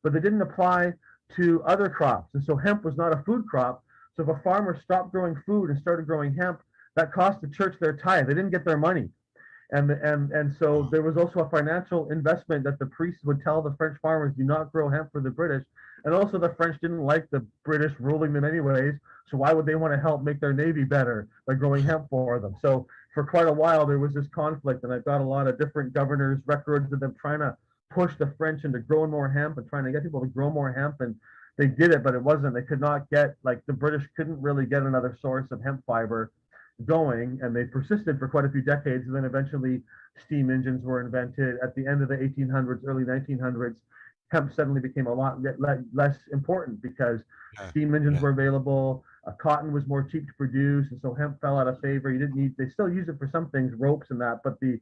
But they didn't apply to other crops. And so hemp was not a food crop. So if a farmer stopped growing food and started growing hemp, that cost the church their tithe. They didn't get their money. And so there was also a financial investment that the priests would tell the French farmers, do not grow hemp for the British. And also the French didn't like the British ruling them anyways. So why would they want to help make their navy better by growing hemp for them? So for quite a while, there was this conflict, and I've got a lot of different governors' records of them trying to push the French into growing more hemp and trying to get people to grow more hemp. And they did it, but they could not get, the British couldn't really get another source of hemp fiber going, and they persisted for quite a few decades. And then eventually steam engines were invented at the end of the 1800s, early 1900s. Hemp suddenly became a lot less important because steam engines were available. Cotton was more cheap to produce, and so hemp fell out of favor. They still use it for some things, ropes and that, but the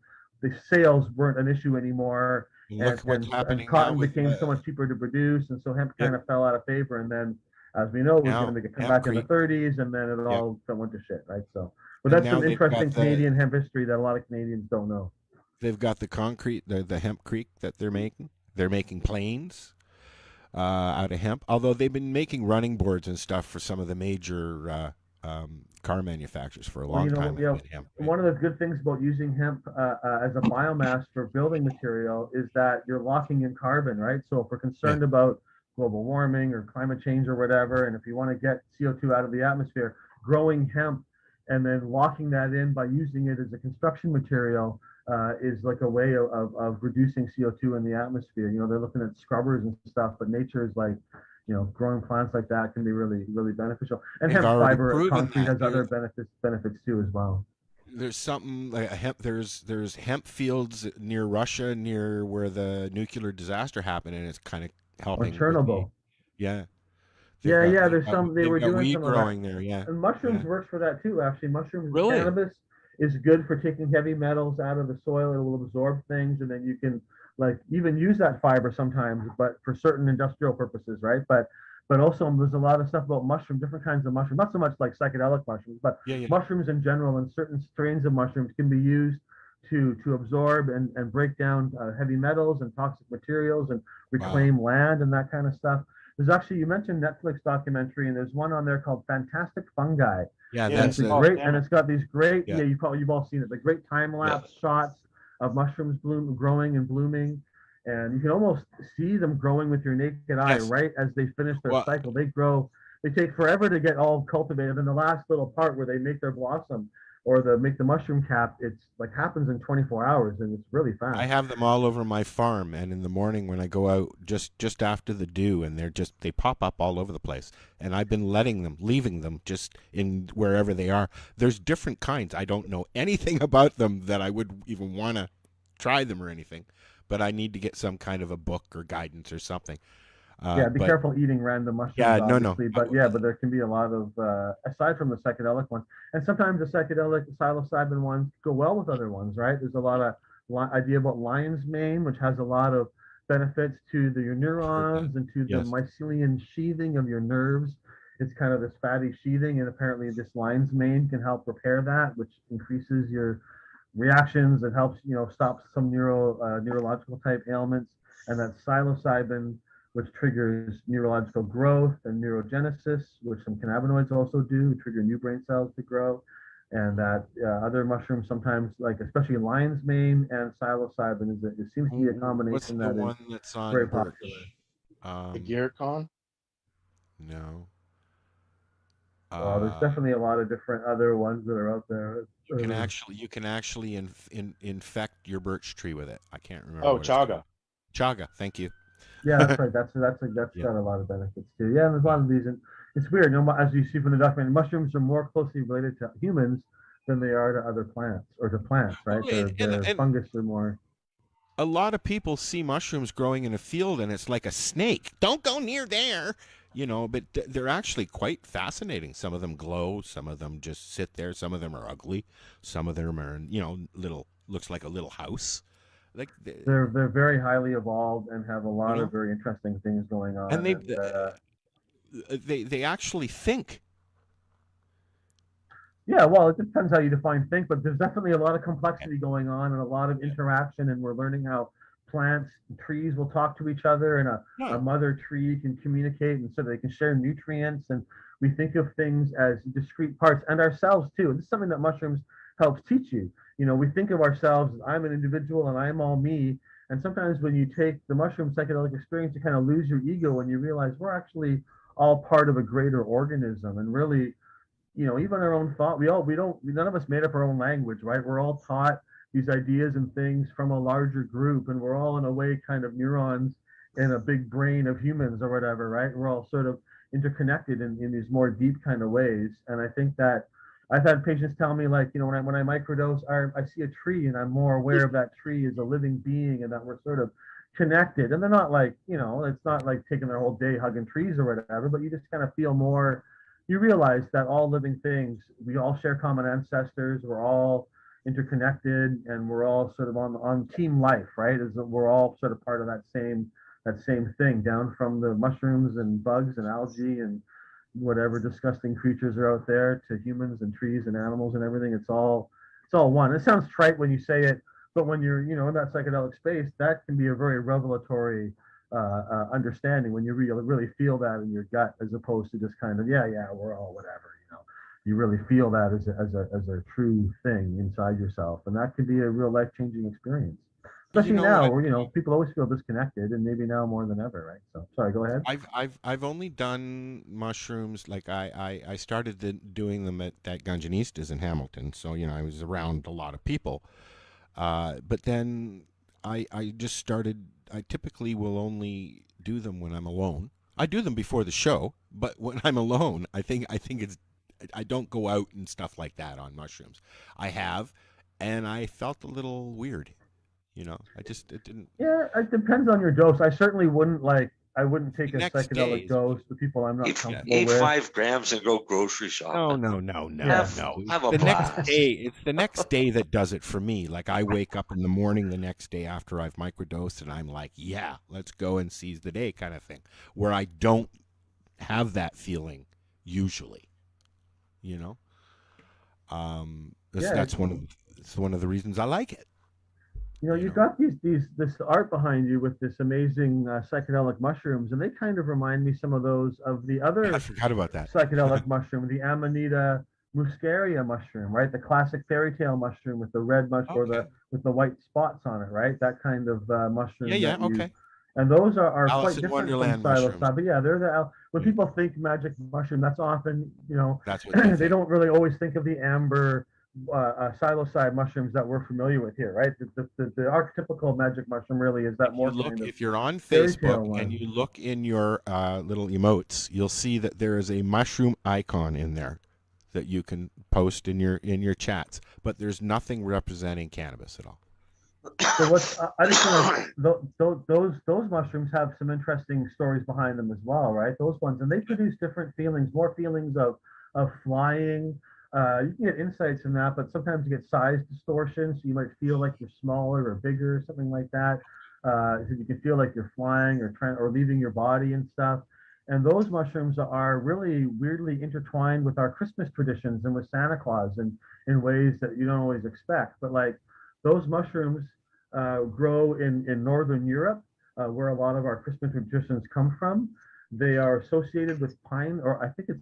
sales weren't an issue anymore. Look what's happening and cotton now with became so much cheaper to produce, and so hemp kind of fell out of favor. And then as we know, was Now, going to make a Hemp comeback in the Creek. 30s, and then it Yeah. all went to shit, right? So, but And that's some now they've got interesting Canadian hemp history that a lot of Canadians don't know. They've got the concrete, the hemp creek that they're making. They're making planes out of hemp. Although they've been making running boards and stuff for some of the major car manufacturers for a long time. Hemp, right? One of the good things about using hemp as a biomass for building material is that you're locking in carbon, right? So if we're concerned about global warming or climate change or whatever, and if you want to get CO2 out of the atmosphere, growing hemp and then locking that in by using it as a construction material is like a way of reducing CO2 in the atmosphere. You know, they're looking at scrubbers and stuff, but nature is like, you know, growing plants like that can be really, really beneficial. And They've hemp already fiber proven concrete that. has other benefits too as well. There's something like a hemp. There's hemp fields near Russia, near where the nuclear disaster happened, and it's kind of helping. Or Chernobyl. Yeah. There's some, they were doing weed some growing of that. there, yeah. And mushrooms works for that too, actually. Mushrooms, Really? cannabis is good for taking heavy metals out of the soil. It will absorb things, and then you can like even use that fiber sometimes, but for certain industrial purposes, right? But also there's a lot of stuff about mushrooms, different kinds of mushrooms, not so much like psychedelic mushrooms, but mushrooms in general and certain strains of mushrooms can be used to absorb and break down heavy metals and toxic materials and reclaim land and that kind of stuff. There's actually, you mentioned Netflix documentary, and there's one on there called Fantastic Fungi. Yeah, that's great, and it's got these great, you've all seen it, the great time lapse shots of mushrooms growing and blooming, and you can almost see them growing with your naked eye right as they finish their cycle. They grow, they take forever to get all cultivated, and the last little part where they make their blossom or make the mushroom cap, it's like happens in 24 hours, and it's really fast. I have them all over my farm, and in the morning when I go out just after the dew, and they pop up all over the place. And I've been leaving them just in wherever they are. There's different kinds. I don't know anything about them that I would even want to try them or anything, but I need to get some kind of a book or guidance or something. Be careful eating random mushrooms. Yeah, obviously, But there can be a lot of, aside from the psychedelic ones, and sometimes the psychedelic psilocybin ones go well with other ones, right? There's a lot of idea about lion's mane, which has a lot of benefits to your neurons and to the mycelium sheathing of your nerves. It's kind of this fatty sheathing, and apparently this lion's mane can help repair that, which increases your reactions and helps, stop some neurological type ailments. And that psilocybin, which triggers neurological growth and neurogenesis, which some cannabinoids also do, trigger new brain cells to grow. And that other mushrooms sometimes, like especially lion's mane and psilocybin, it seems to be a combination. What's the one that's on very Birch? popular. The Gearcon? No. There's definitely a lot of different other ones that are out there. You can actually infect your birch tree with it. I can't remember. Oh, chaga. Chaga, thank you. Yeah, that's right. That's got a lot of benefits too. Yeah, and there's a lot of these, and it's weird. As you see from the documentary, mushrooms are more closely related to humans than they are to other plants or to plants, right? The fungus are more. A lot of people see mushrooms growing in a field, and it's like a snake. Don't go near there, But they're actually quite fascinating. Some of them glow. Some of them just sit there. Some of them are ugly. Some of them are, looks like a little house. Like they're very highly evolved and have a lot of very interesting things going on. And they actually think. Yeah, well, it depends how you define think, but there's definitely a lot of complexity going on and a lot of interaction, and we're learning how plants and trees will talk to each other, and a mother tree can communicate, and so they can share nutrients, and we think of things as discrete parts, and ourselves too. And this is something that mushrooms helps teach you. We think of ourselves as I'm an individual and I'm all me. And sometimes when you take the mushroom psychedelic experience, you kind of lose your ego and you realize we're actually all part of a greater organism. And really, even our own thought, none of us made up our own language, right? We're all taught these ideas and things from a larger group, and we're all in a way kind of neurons in a big brain of humans or whatever, right? We're all sort of interconnected in these more deep kind of ways. And I think that I've had patients tell me, like, when I microdose, I see a tree and I'm more aware of that tree as a living being and that we're sort of connected. And they're not like, it's not like taking their whole day hugging trees or whatever, but you just kind of feel more, you realize that all living things, we all share common ancestors, we're all interconnected, and we're all sort of on team life, right? We're all sort of part of that same thing, down from the mushrooms and bugs and algae and whatever disgusting creatures are out there to humans and trees and animals and everything. It's all one. It sounds trite when you say it, but when you're in that psychedelic space, that can be a very revelatory understanding when you really feel that in your gut, as opposed to just kind of yeah, we're all whatever. You really feel that as a true thing inside yourself, and that could be a real life-changing experience. Especially now, where people always feel disconnected, and maybe now more than ever, right? So, sorry, go ahead. I've only done mushrooms, like I started doing them at Gunjanistas in Hamilton, so I was around a lot of people. But then I just started. I typically will only do them when I'm alone. I do them before the show, but when I'm alone, I think it's. I don't go out and stuff like that on mushrooms. I have, and I felt a little weird. It didn't. Yeah, it depends on your dose. I certainly wouldn't take a psychedelic dose to people I'm not comfortable eat with. 5 grams and go grocery shopping. No. Have a the blast. next day. It's the next day that does it for me. Like I wake up in the morning the next day after I've microdosed, and I'm like, yeah, let's go and seize the day, kind of thing. Where I don't have that feeling usually. That's one of the reasons I like it. You've got this art behind you with this amazing psychedelic mushrooms, and they kind of remind me some of those of the other I forgot about that psychedelic mushroom, the Amanita muscaria mushroom, right? The classic fairy tale mushroom with the red mushroom or with the white spots on it, right? That kind of mushroom. Okay. And those are Alice quite in different Wonderland from mushrooms. psilocybin. But yeah, they're when people think magic mushroom, that's often that's what they don't really always think of the amber psilocybe mushrooms that we're familiar with here, right? The archetypical magic mushroom really is that more kind of if you're on fairy tale Facebook one. and you look in your little emotes, you'll see that there is a mushroom icon in there that you can post in your chats, but there's nothing representing cannabis at all. So I just want those mushrooms have some interesting stories behind them as well, right? Those ones, and they produce different feelings, more feelings of flying. You can get insights in that, but sometimes you get size distortion, so you might feel like you're smaller or bigger, something like that. So you can feel like you're flying or leaving your body and stuff. And those mushrooms are really weirdly intertwined with our Christmas traditions and with Santa Claus in ways that you don't always expect. But like those mushrooms grow in Northern Europe, where a lot of our Christmas traditions come from. They are associated with pine, or I think it's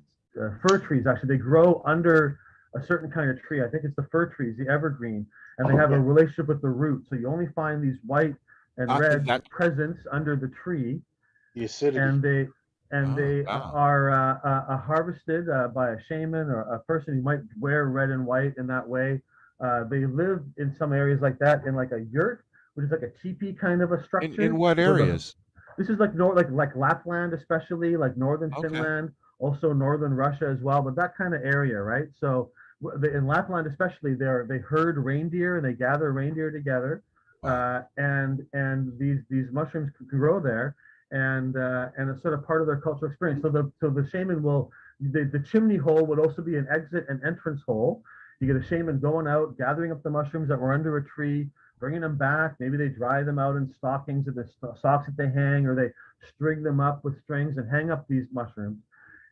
fir trees. Actually, they grow under a certain kind of tree. I think it's the fir trees, the evergreen, and they have a relationship with the root. So you only find these white and red presents under the tree, the acidity. and they are harvested by a shaman or a person who might wear red and white in that way. They live in some areas like that in like a yurt, which is like a teepee kind of a structure. In what areas? This is like like Lapland, especially like northern Finland, also northern Russia as well, but that kind of area, right? So in Lapland, especially, they herd reindeer and they gather reindeer together, and these mushrooms can grow there, and it's sort of part of their cultural experience. So the shaman will the chimney hole would also be an exit and entrance hole. You get a shaman going out, gathering up the mushrooms that were under a tree, bringing them back. Maybe they dry them out in stockings or the socks that they hang, or they string them up with strings and hang up these mushrooms,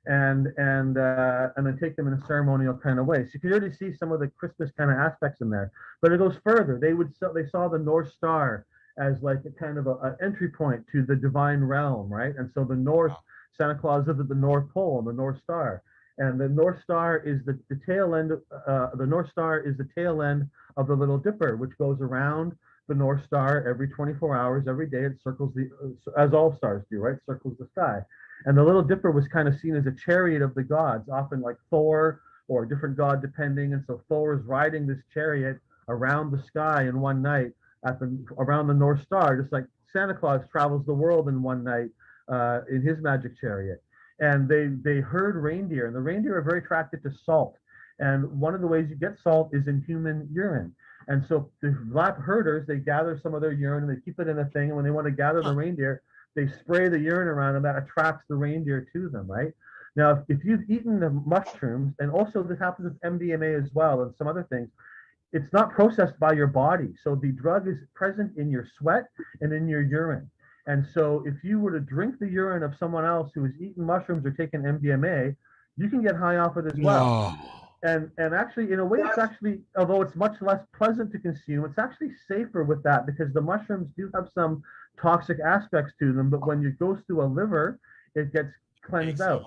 and then take them in a ceremonial kind of way. So you can already see some of the Christmas kind of aspects in there. But it goes further. They saw the North Star as like a kind of an entry point to the divine realm, right? And so the North, Santa Claus is at the North Pole and the North Star. And the North Star is the tail end. The North Star is the tail end of the Little Dipper, which goes around the North Star every 24 hours, every day. It circles as all stars do, right? Circles the sky. And the Little Dipper was kind of seen as a chariot of the gods, often like Thor or a different god, depending. And so Thor is riding this chariot around the sky in one night around the North Star, just like Santa Claus travels the world in one night in his magic chariot. And they herd reindeer, and the reindeer are very attracted to salt. And one of the ways you get salt is in human urine. And so the lap herders, they gather some of their urine and they keep it in a thing. And when they want to gather the reindeer, they spray the urine around, and that attracts the reindeer to them, right? Now, if you've eaten the mushrooms, and also this happens with MDMA as well and some other things, it's not processed by your body. So the drug is present in your sweat and in your urine. And so if you were to drink the urine of someone else who has eaten mushrooms or taken MDMA, you can get high off it as well. And actually, in a way, it's actually, although it's much less pleasant to consume, it's actually safer with that because the mushrooms do have some toxic aspects to them. But when it goes through a liver, it gets cleansed out.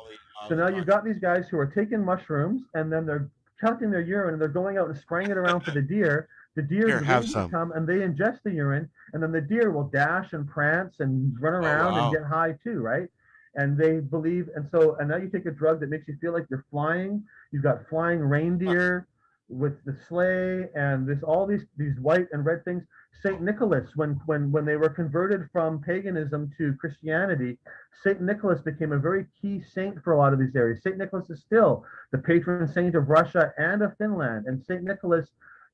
So now you've got these guys who are taking mushrooms and then they're counting their urine and they're going out and spraying it around for the deer. The deer Here, have wait to some. come and they ingest the urine, and then the deer will dash and prance and run around wow. and get high too, right? And they believe, and now you take a drug that makes you feel like you're flying. You've got flying reindeer with the sleigh, and this all these white and red things. Saint Nicholas, when they were converted from paganism to Christianity, Saint Nicholas became a very key saint for a lot of these areas. Saint Nicholas is still the patron saint of Russia and of Finland, and Saint Nicholas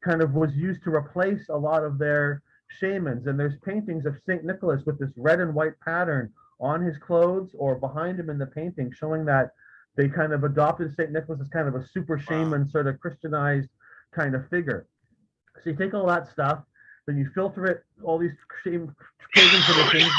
kind of was used to replace a lot of their shamans. And there's paintings of Saint Nicholas with this red and white pattern on his clothes or behind him in the painting, showing that they kind of adopted St. Nicholas as kind of a super shaman, sort of Christianized kind of figure. So you take all that stuff, then you filter it, all these pagan traditions,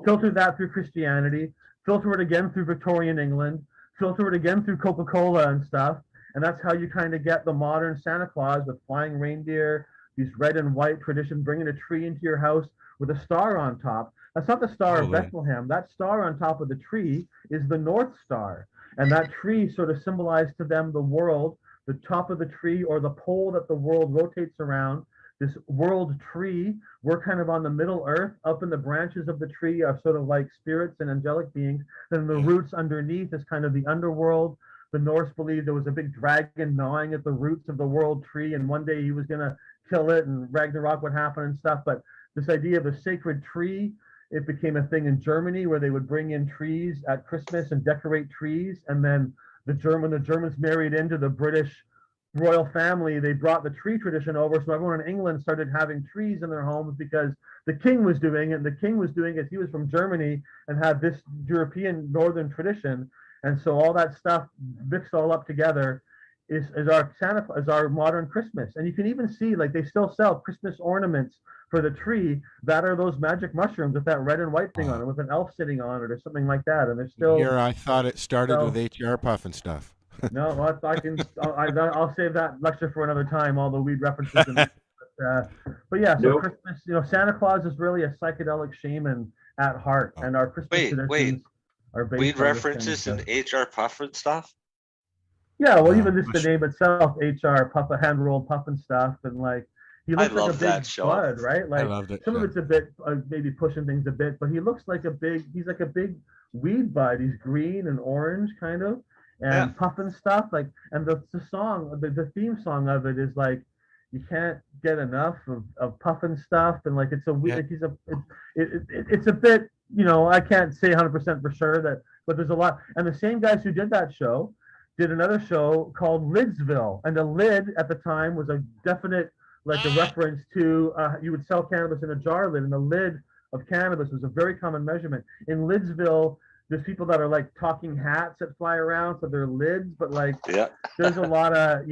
filter that through Christianity, filter it again through Victorian England, filter it again through Coca-Cola and stuff, and that's how you kind of get the modern Santa Claus with flying reindeer, these red and white tradition, bringing a tree into your house with a star on top. That's not the Star of Bethlehem. That star on top of the tree is the North Star. And that tree sort of symbolized to them the world, the top of the tree or the pole that the world rotates around. This world tree, we're kind of on the middle earth. Up in the branches of the tree are sort of like spirits and angelic beings. Then the roots underneath is kind of the underworld. The Norse believed there was a big dragon gnawing at the roots of the world tree, and one day he was going to kill it and Ragnarok would happen and stuff. But this idea of a sacred tree, it became a thing in Germany where they would bring in trees at Christmas and decorate trees. And then the Germans married into the British royal family, they brought the tree tradition over. So everyone in England started having trees in their homes because the king was doing it. And the king was doing it. He was from Germany and had this European northern tradition. And so all that stuff mixed all up together is our modern Christmas. And you can even see, like, they still sell Christmas ornaments for the tree that are those magic mushrooms with that red and white thing on it, with an elf sitting on it or something like that. And they're still Here, I thought it started with HR puff and stuff. No, well, I'll save that lecture for another time. All the weed references. But yeah, so Christmas, Santa Claus is really a psychedelic shaman at heart, and our Christmas traditions are based weed on references kind and HR puff and stuff. Yeah, well, even just the name itself, HR puff, a hand rolled puff and stuff, and like he looks like a big bud, right? Like some of it's a bit maybe pushing things a bit, but he looks like he's like a big weed bud. He's green and orange, kind of. And puff and stuff, like, and the song, the theme song of it is like, you can't get enough of puff and stuff, and like it's a weird, it's a bit, I can't say 100% for sure that, but there's a lot. And the same guys who did that show did another show called Lidsville, and the lid at the time was a definite, like, a reference to you would sell cannabis in a jar lid, and the lid of cannabis was a very common measurement in Lidsville. There's people that are like talking hats that fly around, so they're lids, but like there's a lot of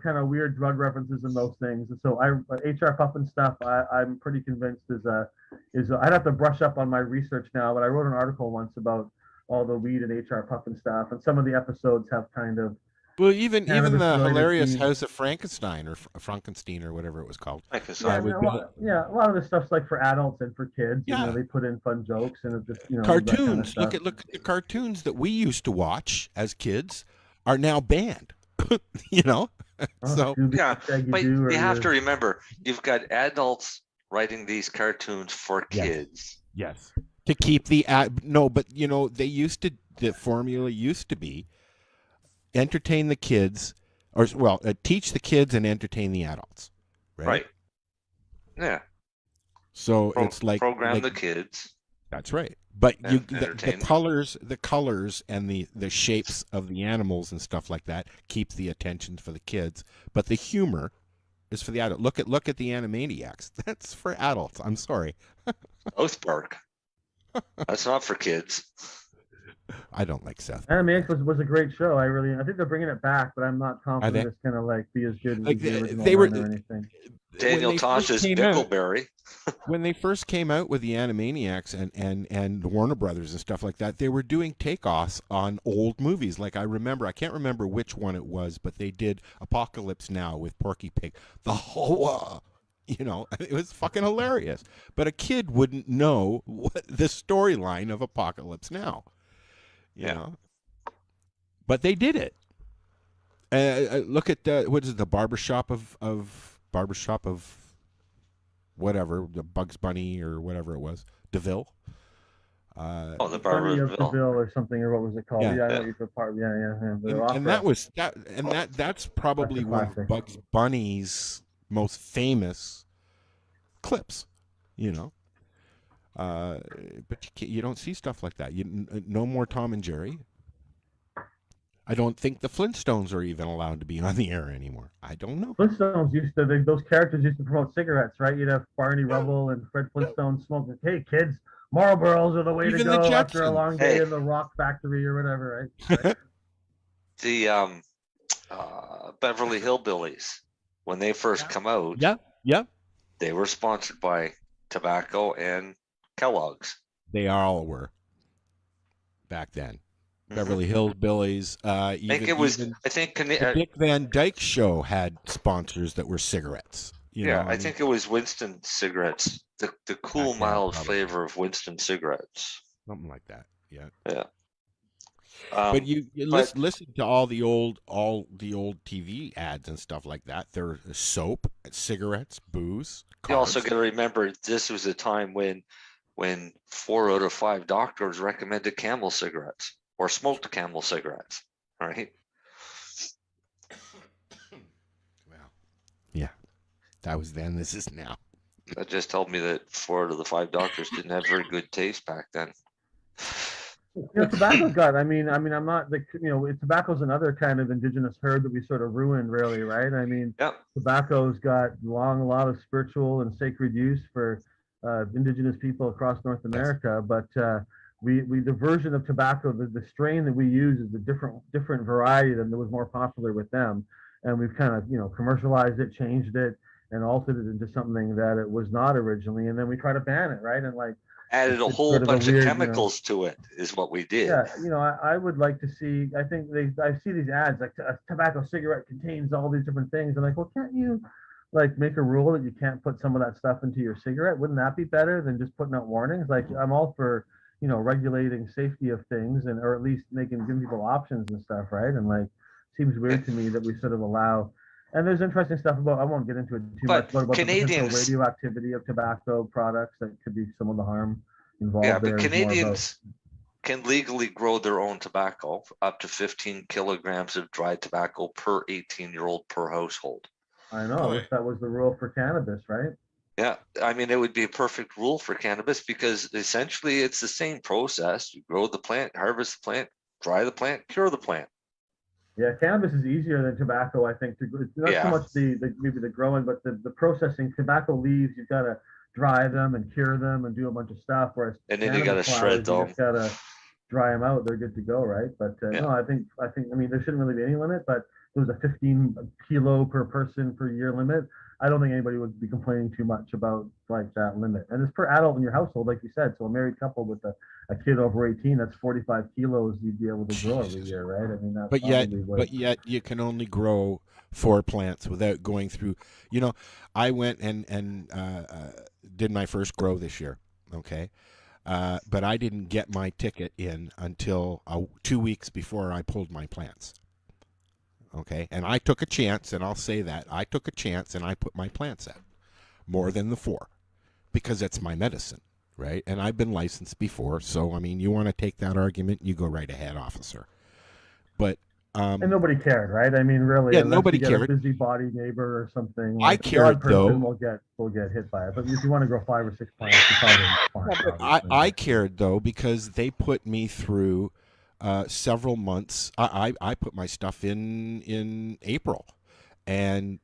kind of weird drug references in those things. And so HR puff and stuff, I'm pretty convinced is I'd have to brush up on my research now, but I wrote an article once about all the weed and HR puff and stuff, and some of the episodes have kind of even the hilarious House of Frankenstein or Frankenstein or whatever it was called. A lot of this stuff's like for adults and for kids. Yeah. They put in fun jokes and it just cartoons. Kind of look at the cartoons that we used to watch as kids are now banned. So but you have to remember, you've got adults writing these cartoons for kids. Yes. To keep the the formula used to be entertain the kids, teach the kids and entertain the adults, right? Yeah. So it's like program the kids. That's right. But the colors and the shapes of the animals and stuff like that keep the attention for the kids, but the humor is for the adult. Look at the Animaniacs. That's for adults. I'm sorry. South Park. That's not for kids. I don't like Seth. Animaniacs was a great show. I think they're bringing it back, but I'm not confident it's gonna like be as good as the original or anything. Daniel they first Tosh's came out, Pickleberry. when they first came out with the Animaniacs and the Warner Brothers and stuff like that, they were doing takeoffs on old movies. Like I can't remember which one it was, but they did Apocalypse Now with Porky Pig. The whole, it was fucking hilarious. But a kid wouldn't know what the storyline of Apocalypse Now, you know. But they did it. Look at what is it, the barbershop of whatever, the Bugs Bunny or whatever it was, DeVille. The Bunny of Barber DeVille or something, or what was it called? Yeah. Yeah, I know what you're part. Yeah. And that was that's probably one of Bugs Bunny's most famous clips, but you don't see stuff like that. No more Tom and Jerry. I don't think the Flintstones are even allowed to be on the air anymore. I don't know. Flintstones those characters used to promote cigarettes, right? You'd have Barney Rubble and Fred Flintstone smoking. Hey, kids, Marlboros are the way to go after a long day in the rock factory or whatever, right? The Beverly Hillbillies, when they first come out, they were sponsored by tobacco and Kellogg's. They all were back then. Beverly Hillbillies. I think the Dick Van Dyke Show had sponsors that were cigarettes. I think it was Winston cigarettes. The cool, mild flavor of Winston cigarettes. Something like that. Yeah. Yeah. But listen to all the old TV ads and stuff like that. There was soap, cigarettes, booze. Cars. You also got to remember this was a time when 4 out of 5 doctors recommended Camel cigarettes or smoked Camel cigarettes. Right. Well, yeah, that was then. This is now. That just told me that 4 out of the 5 doctors didn't have very good taste back then. Tobacco's got. I'm not tobacco's another kind of indigenous herb that we sort of ruined, really, right? Tobacco's got a lot of spiritual and sacred use for indigenous people across North America, but the version of tobacco, the strain that we use is a different variety than that was more popular with them, and we've kind of commercialized it, changed it, and altered it into something that it was not originally, and then we try to ban it, right? And added a whole bunch of chemicals to it is what we did. Yeah, I would like to see. I think I see these ads like a tobacco cigarette contains all these different things. I'm like, well, can't you make a rule that you can't put some of that stuff into your cigarette? Wouldn't that be better than just putting out warnings? Like, I'm all for regulating safety of things or at least giving people options and stuff, right? And seems weird to me that we sort of allow. And there's interesting stuff about, I won't get into it too much, but about the potential radioactivity of tobacco products that could be some of the harm involved. Yeah, but Canadians can legally grow their own tobacco, up to 15 kilograms of dried tobacco per 18-year-old per household. I know, if that was the rule for cannabis, right? Yeah, it would be a perfect rule for cannabis because essentially it's the same process. You grow the plant, harvest the plant, dry the plant, cure the plant. Yeah, cannabis is easier than tobacco, I think. It's not so much maybe the growing, but the processing. Tobacco leaves, you've got to dry them and cure them and do a bunch of stuff. Whereas and then you got to shred them. You just got to dry them out. They're good to go, right? But no, I think there shouldn't really be any limit. But there was a 15 kilo per person per year limit. I don't think anybody would be complaining too much about that limit. And it's per adult in your household, like you said. So a married couple with a kid over 18, that's 45 kilos you'd be able to grow every year, right? That's but yet you can only grow 4 plants without going through. I went and did my first grow this year, okay, but I didn't get my ticket in until 2 weeks before I pulled my plants. Okay, and I took a chance, and I'll say that I took a chance, and I put my plants out more than the 4 because it's my medicine, right? And I've been licensed before, so you want to take that argument, you go right ahead, officer. But and nobody cared, right? Really, yeah, nobody cared. A busybody neighbor or something. I cared though. Will get hit by it, but if you want to grow 5 or 6 plants, you probably I cared though because they put me through. Several months. I put my stuff in April, and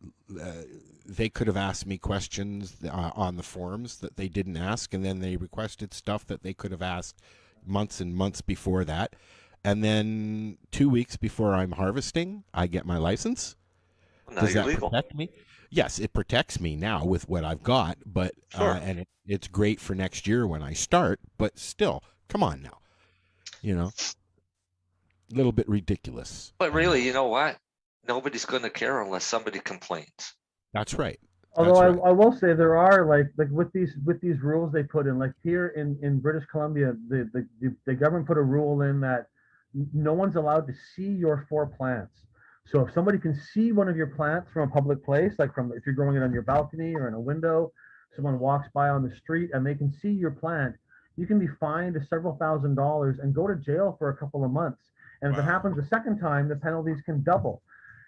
they could have asked me questions on the forums that they didn't ask, and then they requested stuff that they could have asked months and months before that. And then 2 weeks before I'm harvesting, I get my license. Now you're legal. Protect me? yes, it protects me now with what I've got, but and it's great for next year when I start. But still, come on now, a little bit ridiculous. But really, you know what? Nobody's going to care unless somebody complains. That's right. Although I will say there are like with these rules they put in, like here in British Columbia, the government put a rule in that no one's allowed to see your 4 plants. So if somebody can see one of your plants from a public place, like from if you're growing it on your balcony or in a window, someone walks by on the street and they can see your plant, you can be fined several $1,000s and go to jail for a couple of months. And if it happens a second time, the penalties can double.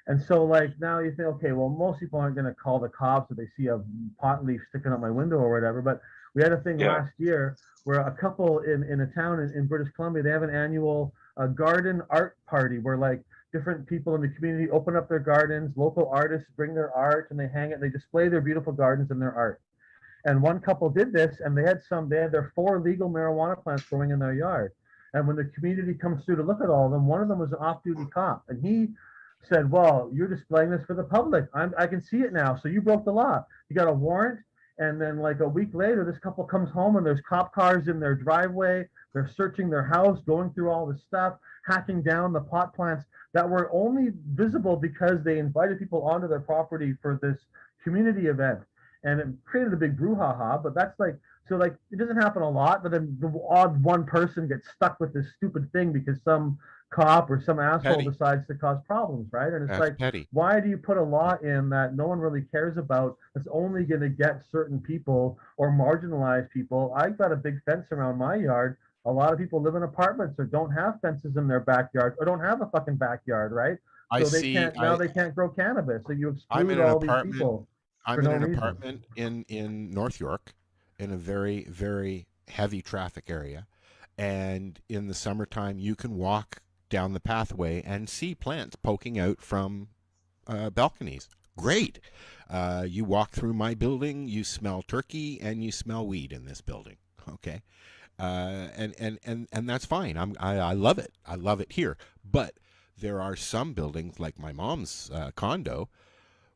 And so like now you think, okay, well, most people aren't going to call the cops if they see a pot leaf sticking out my window or whatever. But we had a thing last year where a couple in a town in British Columbia, they have an annual garden art party where like different people in the community open up their gardens, local artists bring their art and they hang it, and they display their beautiful gardens and their art. And one couple did this, and they had their 4 legal marijuana plants growing in their yard. And when the community comes through to look at all of them, one of them was an off-duty cop, and he said, well, you're displaying this for the public. I can see it now. So you broke the law. You got a warrant. And then like a week later, this couple comes home and there's cop cars in their driveway. They're searching their house, going through all the stuff, hacking down the pot plants that were only visible because they invited people onto their property for this community event. And it created a big brouhaha, but that's like, so like, it doesn't happen a lot, but then the odd one person gets stuck with this stupid thing because some cop or some asshole decides to cause problems, right? And it's like, why do you put a law in that no one really cares about, that's only going to get certain people or marginalized people? I've got a big fence around my yard. A lot of people live in apartments or don't have fences in their backyard or don't have a fucking backyard, right? So they can't grow cannabis. So you exclude all these people. I'm in an apartment in North York in a very, very heavy traffic area. And in the summertime, you can walk down the pathway and see plants poking out from balconies. Great. You walk through my building, you smell turkey and you smell weed in this building. Okay. And that's fine. I love it. I love it here. But there are some buildings like my mom's condo.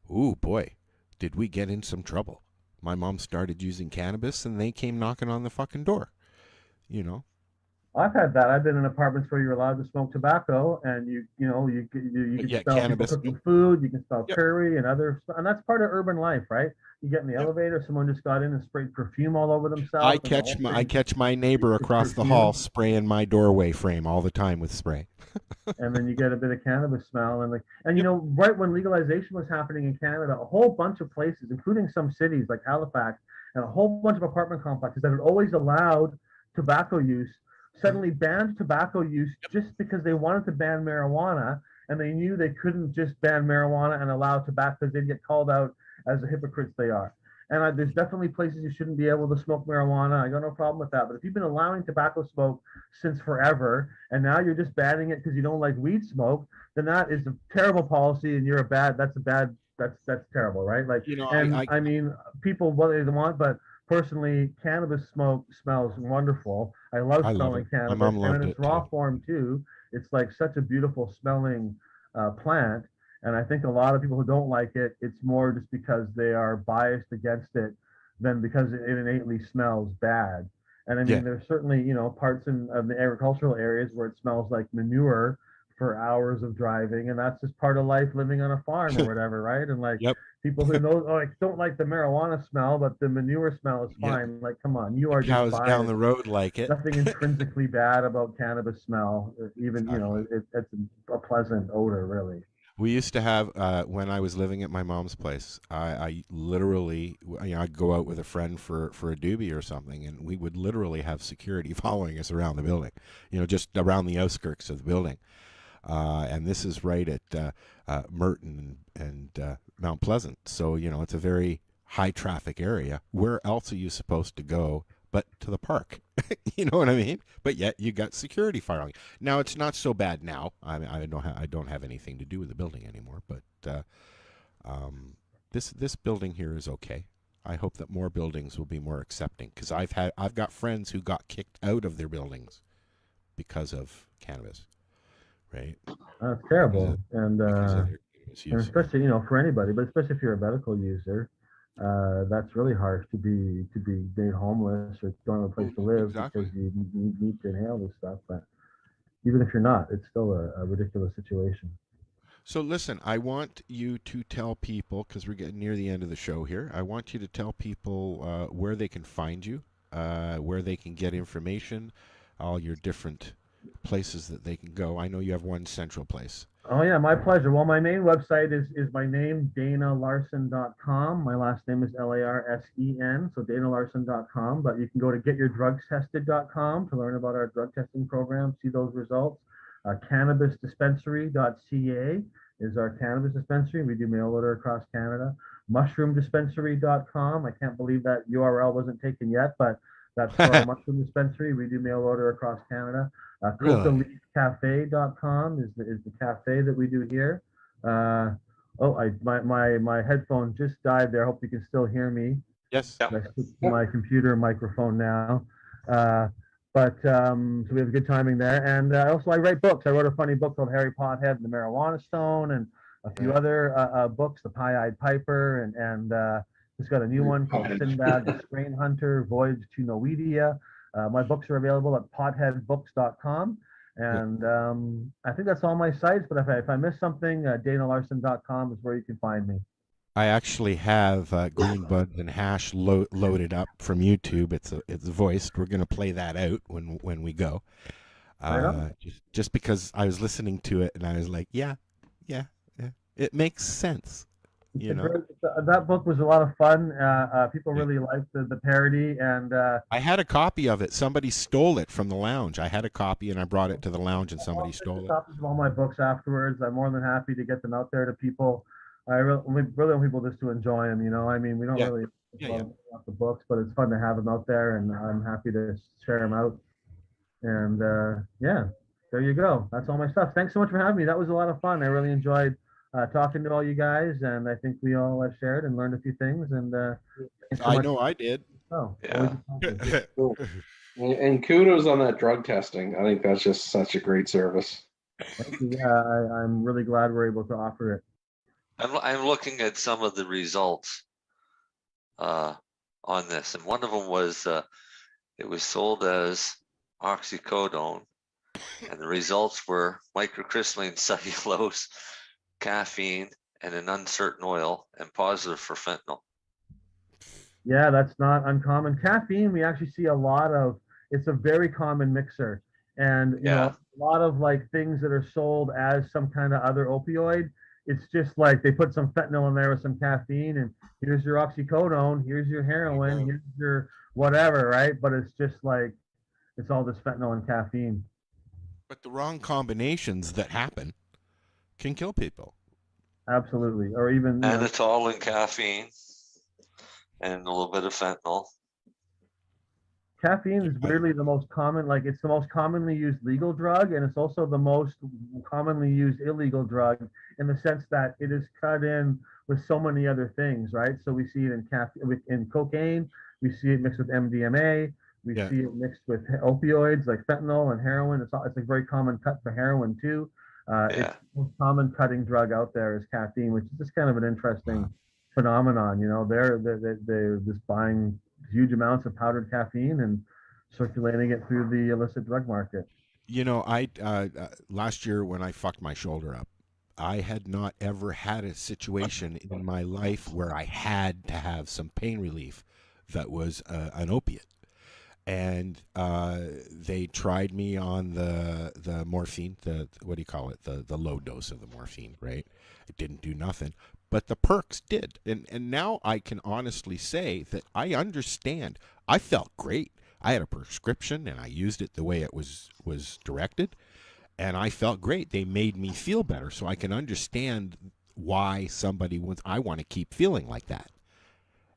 Ooh, boy, did we get in some trouble. My mom started using cannabis and they came knocking on the fucking door, I've had that. I've been in apartments where you're allowed to smoke tobacco, and you can smell cannabis cooking food. You can smell curry and other stuff, and that's part of urban life, right? You get in the elevator, someone just got in and sprayed perfume all over themselves. I catch my neighbor across the hall spraying my doorway frame all the time with spray. And then you get a bit of cannabis smell, and right when legalization was happening in Canada, a whole bunch of places, including some cities like Halifax, and a whole bunch of apartment complexes that had always allowed tobacco use, suddenly banned tobacco use just because they wanted to ban marijuana, and they knew they couldn't just ban marijuana and allow tobacco because they'd get called out as the hypocrites they are. And there's definitely places you shouldn't be able to smoke marijuana. I got no problem with that. But if you've been allowing tobacco smoke since forever, and now you're just banning it because you don't like weed smoke, then that is a terrible policy, and that's terrible, right? Like, I mean, people what they want, but personally, cannabis smoke smells wonderful. I love smelling cannabis, and in its raw form too. It's like such a beautiful smelling plant. And I think a lot of people who don't like it, it's more just because they are biased against it than because it innately smells bad. And I mean, there's certainly, parts of the agricultural areas where it smells like manure for hours of driving, and that's just part of life living on a farm or whatever, right? And like people who don't like the marijuana smell, but the manure smell is fine. Like, come on, you are cows just down the road like it. Nothing intrinsically bad about cannabis smell, even it's a pleasant odor, really. We used to have, when I was living at my mom's place, I literally, I'd go out with a friend for a doobie or something, and we would literally have security following us around the building, just around the outskirts of the building. And this is right at Merton and Mount Pleasant. So, it's a very high traffic area. Where else are you supposed to go but to the park? You know what I mean? But yet you got security following. Now it's not so bad now. I don't have anything to do with the building anymore. But this building here is okay. I hope that more buildings will be more accepting, because I've got friends who got kicked out of their buildings because of cannabis. Right? That's terrible. And And especially, you know, for anybody, but especially if you're a medical user, that's really harsh to be made homeless or don't have a place to live because you need to inhale this stuff. But even if you're not, it's still a ridiculous situation. So listen, I want you to tell people, because we're getting near the end of the show here, I want you to tell people where they can find you, where they can get information, all your different places that they can go. I know you have one central place. Oh yeah, my pleasure. Well, my main website is my name, DanaLarson.com. My last name is Larsen, so DanaLarson.com. But you can go to getyourdrugstested.com to learn about our drug testing program, see those results. Cannabisdispensary.ca is our cannabis dispensary. We do mail order across Canada. Mushroomdispensary.com. I can't believe that URL wasn't taken yet, but that's for our mushroom dispensary. We do mail order across Canada. Really? CocaLeafCafe.com is the cafe that we do here. My headphone just died there. I hope you can still hear me. Yes. I switched to my computer microphone now. So we have good timing there. And also I write books. I wrote a funny book called Harry Pothead and the Marijuana Stone, and a few other books, The Pie-Eyed Piper, and just got a new one called Sinbad the Strain Hunter, Voyage to Noedia. My books are available at potheadbooks.com. And I think that's all my sites, but if I miss something, DanaLarson.com is where you can find me. I actually have Green Buds and Hash loaded up from YouTube. It's voiced. We're going to play that out when we go. Just because I was listening to it and I was like, yeah, it makes sense. You know, that book was a lot of fun. People really liked the parody, and I had a copy of it. Somebody stole it from the lounge. I had a copy and I brought it to the lounge, and somebody stole it. Copies of all my books afterwards. I'm more than happy to get them out there to people. I really want people just to enjoy them. You know, I mean, we don't really love the books, but it's fun to have them out there, and I'm happy to share them out. And there you go. That's all my stuff. Thanks so much for having me. That was a lot of fun. I really enjoyed talking to all you guys, and I think we all shared and learned a few things. And I know I did. Oh, yeah. And kudos on that drug testing. I think that's just such a great service. Thank you. Yeah, I'm really glad we're able to offer it. I'm looking at some of the results on this, and one of them was it was sold as oxycodone, and the results were microcrystalline cellulose, caffeine, and an uncertain oil, and positive for fentanyl. Yeah, that's not uncommon. Caffeine, we actually see a lot of. It's a very common mixer, and you know, a lot of like things that are sold as some kind of other opioid. It's just like they put some fentanyl in there with some caffeine, and here's your oxycodone, here's your heroin, here's your whatever, right? But it's just like it's all this fentanyl and caffeine. But the wrong combinations that happen can kill people. Absolutely, or even mannitol and caffeine, and a little bit of fentanyl. Caffeine is weirdly the most common, like it's the most commonly used legal drug, and it's also the most commonly used illegal drug in the sense that it is cut in with so many other things, right? So we see it in cocaine, we see it mixed with MDMA, we see it mixed with opioids like fentanyl and heroin. It's a very common cut for heroin too. It's the most common cutting drug out there is caffeine, which is just kind of an interesting phenomenon. You know, they're just buying huge amounts of powdered caffeine and circulating it through the illicit drug market. You know, I last year when I fucked my shoulder up, I had not ever had a situation in my life where I had to have some pain relief that was an opiate. And they tried me on the morphine, what do you call it, the low dose of the morphine, right? It didn't do nothing. But the perks did. And now I can honestly say that I understand. I felt great. I had a prescription and I used it the way it was directed. And I felt great. They made me feel better. So I can understand why somebody I want to keep feeling like that.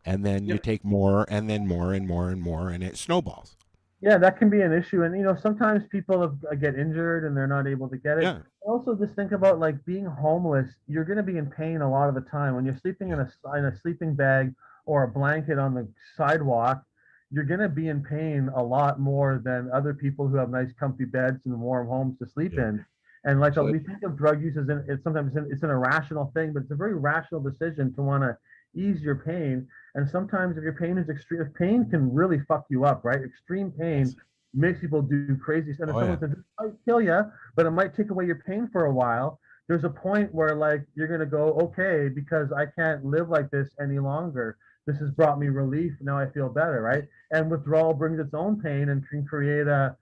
And then you take more and then more and more and more, and it snowballs. Yeah, that can be an issue. And, you know, sometimes people get injured and they're not able to get it. Yeah. Also, just think about like being homeless. You're going to be in pain a lot of the time. When you're sleeping in a sleeping bag or a blanket on the sidewalk, you're going to be in pain a lot more than other people who have nice comfy beds and warm homes to sleep in. And like we think of drug use as it's sometimes it's an irrational thing, but it's a very rational decision to want to ease your pain. And sometimes if your pain is extreme, if pain can really fuck you up, right? Extreme pain makes people do crazy stuff. And if someone says it might kill you, but it might take away your pain for a while, there's a point where like you're gonna go, okay, because I can't live like this any longer. This has brought me relief. Now I feel better, right? And withdrawal brings its own pain and can create a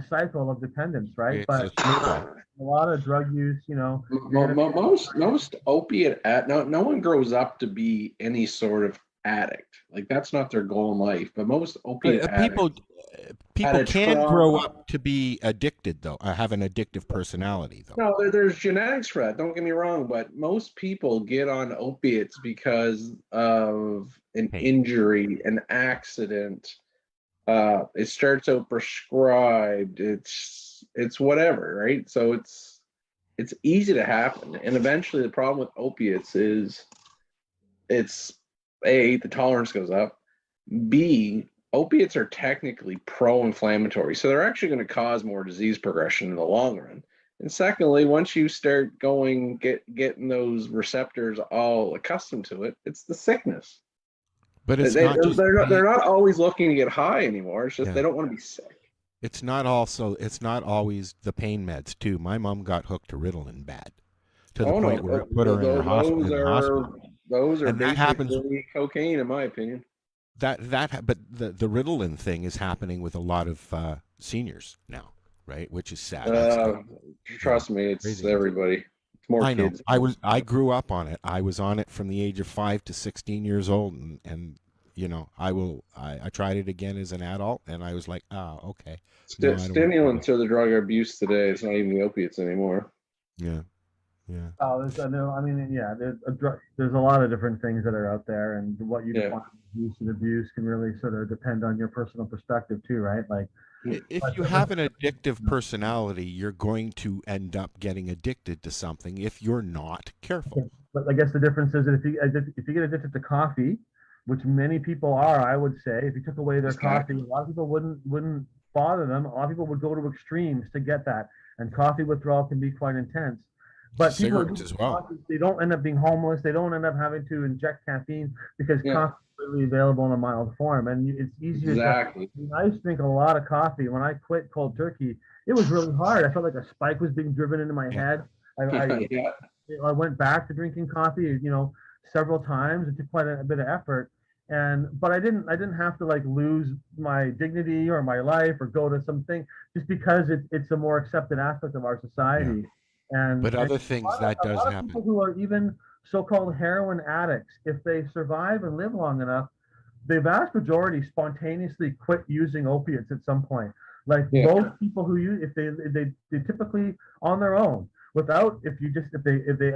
cycle of dependence, right? But a lot of drug use, you know, most opiate no one grows up to be any sort of addict. Like that's not their goal in life. But most opiate people can grow up to be addicted, though. Have an addictive personality, though. No, there's genetics for that. Don't get me wrong, but most people get on opiates because of an injury, an accident. It starts out prescribed. It's whatever, right? So it's easy to happen, and eventually the problem with opiates is it's A, the tolerance goes up. B, opiates are technically pro-inflammatory, so they're actually going to cause more disease progression in the long run. And secondly, once you start getting those receptors all accustomed to it, it's the sickness. But it's they're not always looking to get high anymore. It's just they don't want to be sick. It's not always the pain meds too. My mom got hooked to Ritalin bad, to the point where it put her in the hospital. Those are and that happens. Cocaine, in my opinion. But the Ritalin thing is happening with a lot of seniors now, right? Which is sad. Trust me, it's crazy. Everybody. It's more I know. kids. I grew up on it. I was on it from the age of 5 to 16 years old, and you know, I tried it again as an adult, and I was like, okay. Stimulants are the drug abuse today. It's not even the opiates anymore. Yeah. Oh, there's a lot of different things that are out there, and what you define as use and abuse can really sort of depend on your personal perspective too, right? Like, if you have an addictive personality, you're going to end up getting addicted to something if you're not careful. But I guess the difference is that if you get addicted to coffee, which many people are, I would say, if you took away their coffee, a lot of people wouldn't bother them. A lot of people would go to extremes to get that, and coffee withdrawal can be quite intense. But cigarettes as well. Coffee, they don't end up being homeless. They don't end up having to inject caffeine because coffee is really available in a mild form, and it's easier. Exactly. I used to drink a lot of coffee. When I quit cold turkey, it was really hard. I felt like a spike was being driven into my head. I went back to drinking coffee, several times. It took quite a bit of effort, but I didn't have to like lose my dignity or my life or go to something just because it's a more accepted aspect of our society. Yeah. But other things that does happen. People who are even so-called heroin addicts, if they survive and live long enough, the vast majority spontaneously quit using opiates at some point. Like most people who use, if they typically on their own, without if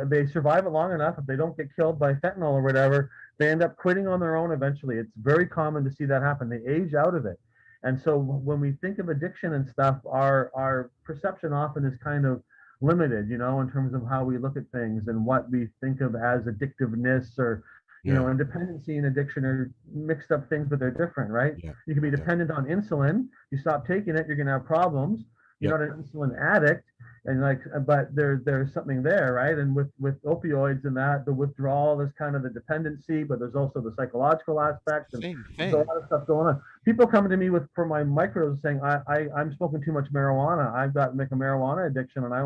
they survive it long enough, if they don't get killed by fentanyl or whatever, they end up quitting on their own eventually. It's very common to see that happen. They age out of it. And so when we think of addiction and stuff, our perception often is kind of limited, in terms of how we look at things and what we think of as addictiveness or, and dependency and addiction are mixed up things, but they're different, right? Yeah. You can be dependent on insulin. You stop taking it, you're going to have problems. You're not an insulin addict, and but there's something there, right? And with opioids and that, the withdrawal is kind of the dependency, but there's also the psychological aspect, and there's a lot of stuff going on. People come to me for my microdose saying, I'm smoking too much marijuana. I've got a marijuana addiction, and I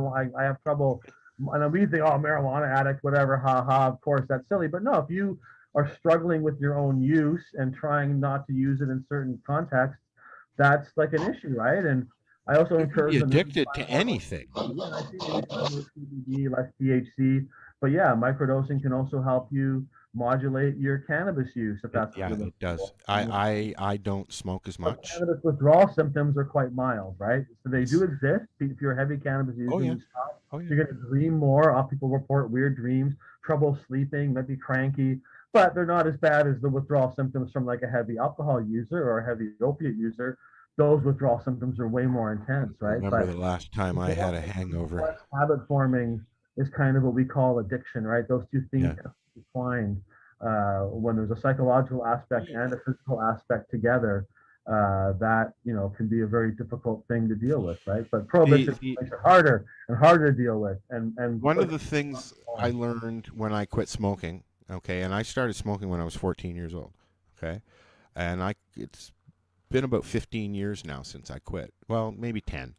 have trouble. And we think, marijuana addict, whatever, ha ha. Of course, that's silly. But no, if you are struggling with your own use and trying not to use it in certain contexts, that's like an issue, right? And I also encourage them addicted to anything. Yeah, I think CBD, less THC, but microdosing can also help you modulate your cannabis use if that's it does. I don't smoke as much. Cannabis withdrawal symptoms are quite mild, right? So they do exist. If you're a heavy cannabis user, you're going to dream more. All people report weird dreams, trouble sleeping, maybe cranky, but they're not as bad as the withdrawal symptoms from like a heavy alcohol user or a heavy opiate user. Those withdrawal symptoms are way more intense, right? I remember the last time I had a hangover. Habit forming is kind of what we call addiction, right? Those two things decline when there's a psychological aspect and a physical aspect together. that can be a very difficult thing to deal with, right? But prohibition makes it harder and harder to deal with. And one of the things I learned when I quit smoking, okay, and I started smoking when I was 14 years old, okay, and it's been about 15 years now since I quit. Well, maybe 10.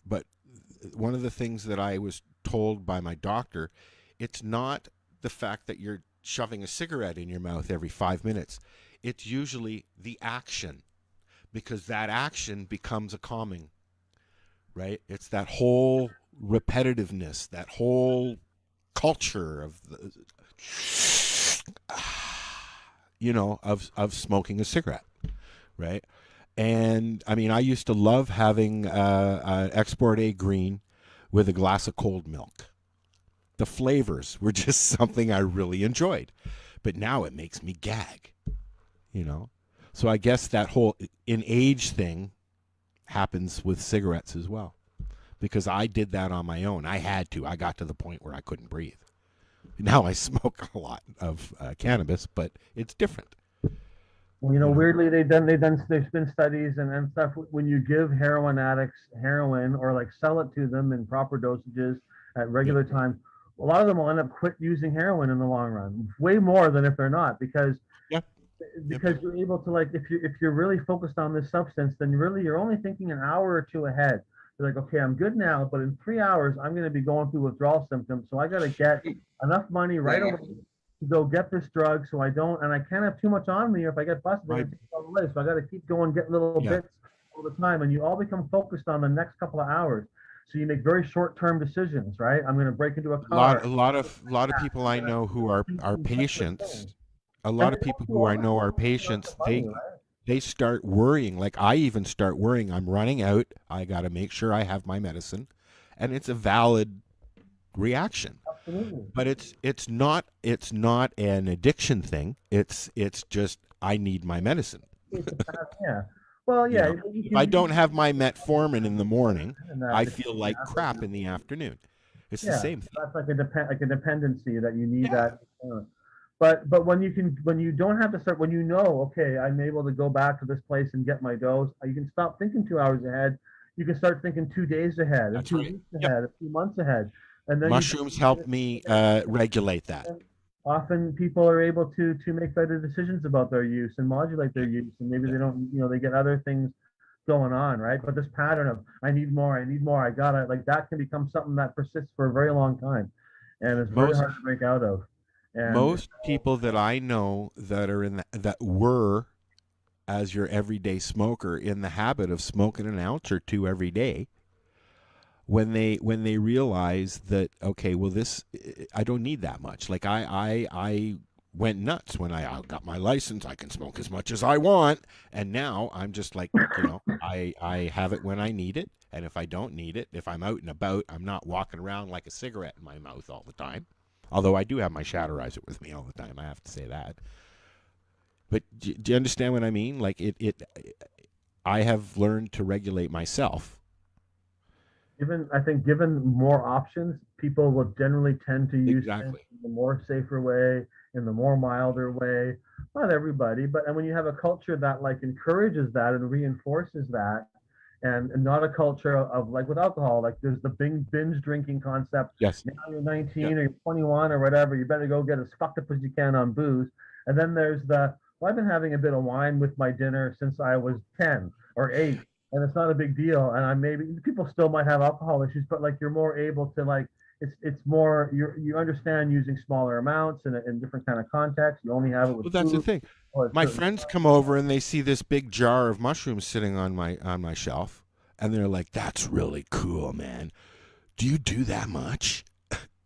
But one of the things that I was told by my doctor, it's not the fact that you're shoving a cigarette in your mouth every 5 minutes. It's usually the action, because that action becomes a calming, right? It's that whole repetitiveness, that whole culture of of smoking a cigarette, right? And I mean, I used to love having an Export A green with a glass of cold milk. The flavors were just something I really enjoyed, but now it makes me gag, So I guess that whole in age thing happens with cigarettes as well, because I did that on my own. I had to. I got to the point where I couldn't breathe. Now I smoke a lot of cannabis, but it's different. Well, weirdly, there's been studies and stuff. When you give heroin addicts heroin or like sell it to them in proper dosages at regular times, a lot of them will end up quit using heroin in the long run, way more than if they're not, because you're able to, like, if you're really focused on this substance, then really you're only thinking an hour or two ahead. You're like, okay, I'm good now, but in 3 hours I'm going to be going through withdrawal symptoms, so I got to get enough money right away to go get this drug, so I don't, and I can't have too much on me. If I get busted, I take it all the way. So I got to keep going, get little bits all the time, and you all become focused on the next couple of hours. So you make very short-term decisions, right? I'm going to break into a car. A lot of people I know who are patients. A lot of people who I know are patients. They start worrying. Like, I even start worrying. I'm running out. I got to make sure I have my medicine, and it's a valid reaction. Absolutely. But it's not an addiction thing. It's just I need my medicine. Yeah. Well, yeah. If I don't have my metformin in the morning, I feel like crap in the afternoon. It's the same thing. That's like a dependency that you need that. But when you don't have to start, when okay, I'm able to go back to this place and get my dose, you can stop thinking 2 hours ahead. You can start thinking 2 days ahead, and 2 weeks ahead, a few months ahead. And then mushrooms help me regulate that. Often people are able to make better decisions about their use and modulate their use, and maybe they don't, they get other things going on, right? But this pattern of I need more, I gotta, like, that can become something that persists for a very long time, and it's very hard to break out of. And most people that I know that are that were, as your everyday smoker, in the habit of smoking an ounce or two every day, when they realize that, okay, well, this, I don't need that much. Like, I went nuts when I got my license. I can smoke as much as I want, and now I'm just like, I have it when I need it, and if I don't need it, if I'm out and about, I'm not walking around like a cigarette in my mouth all the time. Although I do have my Shatterizer with me all the time, I have to say that. But do you understand what I mean? Like, I have learned to regulate myself. I think given more options, people will generally tend to use things in the more safer way, in the more milder way. Not everybody, but and when you have a culture that like encourages that and reinforces that, and not a culture of like with alcohol, like there's the binge drinking concept. Yes. Now you're 19 or you're 21 or whatever, you better go get as fucked up as you can on booze. And then there's I've been having a bit of wine with my dinner since I was 10 or 8. And it's not a big deal. And people still might have alcohol issues, but like you're more able to like, it's more, you understand using smaller amounts in different kind of contexts. You only have it with that's food, the thing. My friends come over and they see this big jar of mushrooms sitting on my shelf, and they're like, "That's really cool, man. Do you do that much?"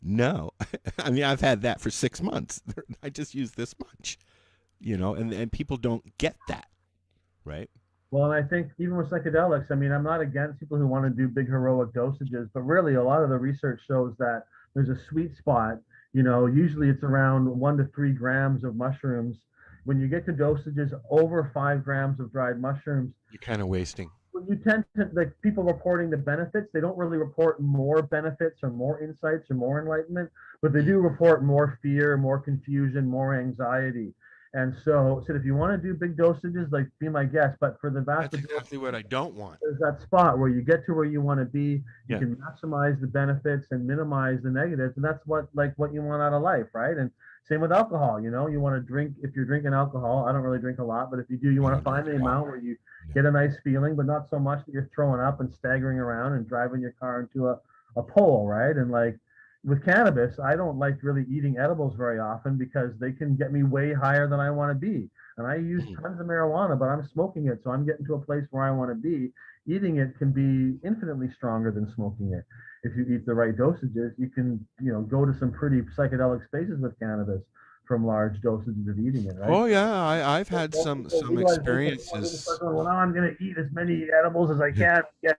No. I mean, I've had that for 6 months. I just use this much, and people don't get that, right? Well, and I think even with psychedelics, I mean, I'm not against people who want to do big heroic dosages, but really a lot of the research shows that there's a sweet spot. Usually it's around 1 to 3 grams of mushrooms. When you get to dosages over 5 grams of dried mushrooms, you're kind of wasting. You tend to, like, people reporting the benefits, they don't really report more benefits or more insights or more enlightenment, but they do report more fear, more confusion, more anxiety. And so said, if you want to do big dosages, like be my guest. But for the vast That's exactly what I don't want. there's that spot where you get to where you want to be. You Yeah. can maximize the benefits and minimize the negatives, and that's what you want out of life, right? And same with alcohol. You know, you want to drink. If you're drinking alcohol, I don't really drink a lot, but if you do, you want to find the amount where you get a nice feeling, but not so much that you're throwing up and staggering around and driving your car into a pole, right? And like with cannabis, I don't like really eating edibles very often because they can get me way higher than I want to be. And I use tons of marijuana, but I'm smoking it. So I'm getting to a place where I want to be. Eating it can be infinitely stronger than smoking it. If you eat the right dosages, you can, go to some pretty psychedelic spaces with cannabis from large dosages of eating it, right? Oh yeah, I've had some experiences. Well, now I'm going to eat as many edibles as I can, get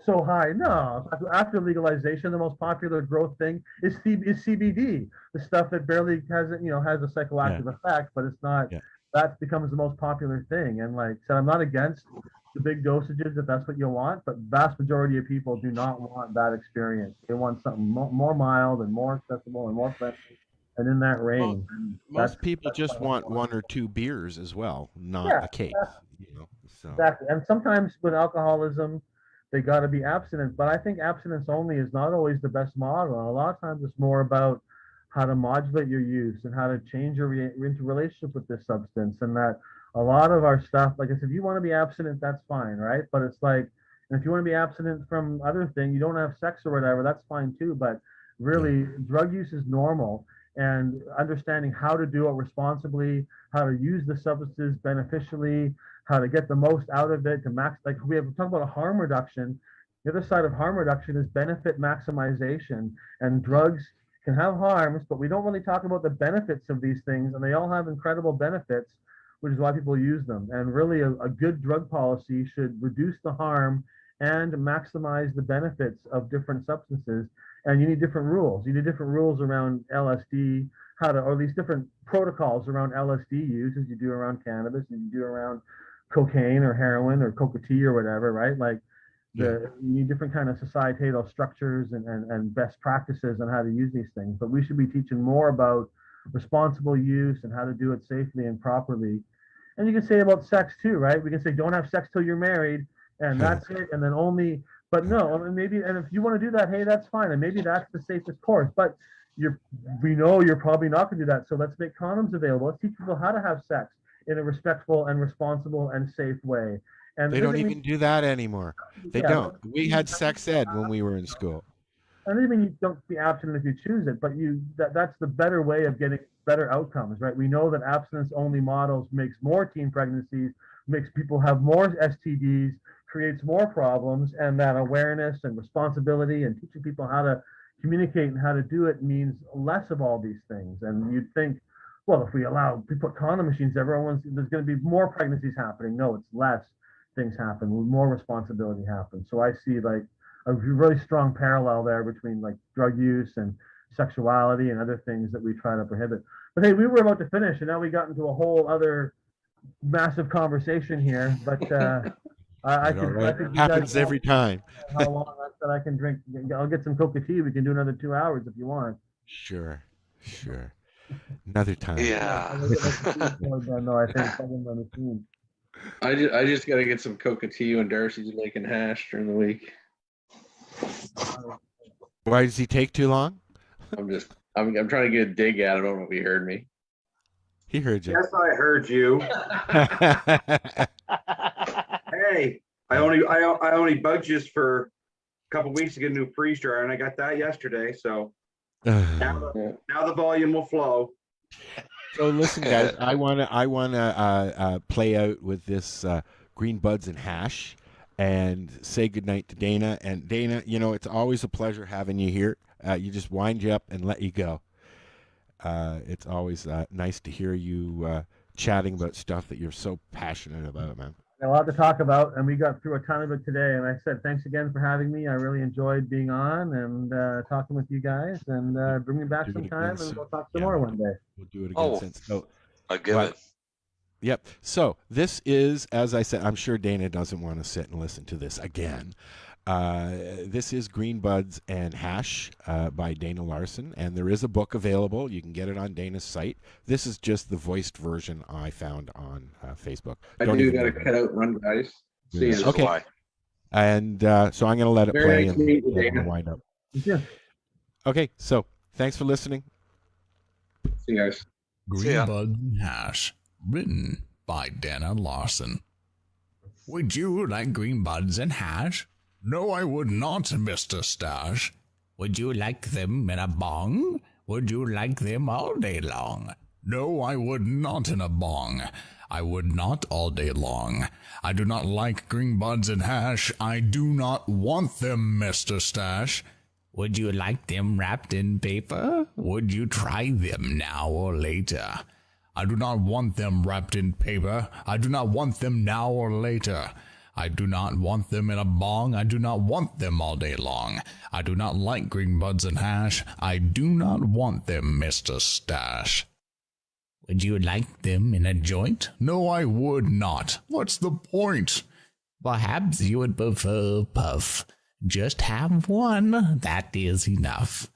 so high. No, after legalization, the most popular growth thing is CBD, the stuff that barely has a psychoactive effect, but it's not. That becomes the most popular thing. And like I said, I'm not against the big dosages if that's what you want, but vast majority of people do not want that experience. They want something more mild and more accessible and more friendly, and in that range. Most people just want one or two beers as well, not a case. So. Exactly. And sometimes with alcoholism, they got to be abstinent. But I think abstinence only is not always the best model. And a lot of times it's more about how to modulate your use and how to change your relationship with this substance. And that a lot of our stuff, like I said, if you want to be abstinent, that's fine, right? But it's like, and if you want to be abstinent from other things, you don't have sex or whatever, that's fine too. But really, drug use is normal. And understanding how to do it responsibly, how to use the substances beneficially, how to get the most out of it to max. Like we talk about a harm reduction. The other side of harm reduction is benefit maximization. And drugs can have harms, but we don't really talk about the benefits of these things. And they all have incredible benefits, which is why people use them. And really, a good drug policy should reduce the harm and maximize the benefits of different substances. And you need different rules. You need different rules around LSD, or at least different protocols around LSD use as you do around cannabis, and you do around cocaine or heroin or coca-tea or whatever, right? Like you need different kind of societal structures and best practices on how to use these things. But we should be teaching more about responsible use and how to do it safely and properly. And you can say about sex too, right? We can say don't have sex till you're married, and that's it, and then only. But no, and maybe, and if you want to do that, hey, that's fine, and maybe that's the safest course. But we know you're probably not going to do that, so let's make condoms available. Let's teach people how to have sex in a respectful and responsible and safe way. And they don't even do that anymore. They don't. We had sex ed when we were in school. I don't mean you don't be abstinent if you choose it, but that's the better way of getting better outcomes, right? We know that abstinence-only models makes more teen pregnancies, makes people have more STDs, creates more problems, and that awareness and responsibility and teaching people how to communicate and how to do it means less of all these things. And you'd think, well, if we put condom machines, there's going to be more pregnancies happening. No, it's less things happen, more responsibility happens. So I see like a really strong parallel there between like drug use and sexuality and other things that we try to prohibit. But hey, we were about to finish, and now we got into a whole other massive conversation here. But I think happens every time. How long that I can drink? I'll get some coca-tea. We can do another 2 hours if you want. Sure. Another time. Yeah. No, I think on the machine. I just got to get some coca-tea when Darcy's making hash during the week. Why does he take too long? I'm trying to get a dig at it. I don't know if he heard me. He heard you. Yes, I heard you. Hey, I only bugged you for a couple weeks to get a new freeze dryer, and I got that yesterday. So now the volume will flow. So listen, guys, I wanna play out with this green buds and hash, and say goodnight to Dana. And Dana, it's always a pleasure having you here. You just wind you up and let you go. It's always nice to hear you chatting about stuff that you're so passionate about, man. A lot to talk about, and we got through a ton of it today. And I said thanks again for having me. I really enjoyed being on and talking with you guys. And bring me back sometime, and we'll talk some more one day. We'll do it again. I give it. Yep. So this is, as I said, I'm sure Dana doesn't want to sit and listen to this again. This is Green Buds and Hash by Dana Larson, and there is a book available. You can get it on Dana's site. This is just the voiced version I found on Facebook. I do got to cut out and run, guys. See you. Okay. And so I'm going to let it Very play nice and meeting you, we'll Dana. wind up. Yeah. Okay, so thanks for listening. See you guys. Green Bud and Hash, written by Dana Larson. Would you like green buds and hash? No, I would not, Mr. Stash. Would you like them in a bong? Would you like them all day long? No, I would not in a bong. I would not all day long. I do not like green buds and hash. I do not want them, Mr. Stash. Would you like them wrapped in paper? Would you try them now or later? I do not want them wrapped in paper. I do not want them now or later. I do not want them in a bong. I do not want them all day long. I do not like green buds and hash. I do not want them, Mr. Stash. Would you like them in a joint? No, I would not. What's the point? Perhaps you would prefer a puff. Just have one, that is enough.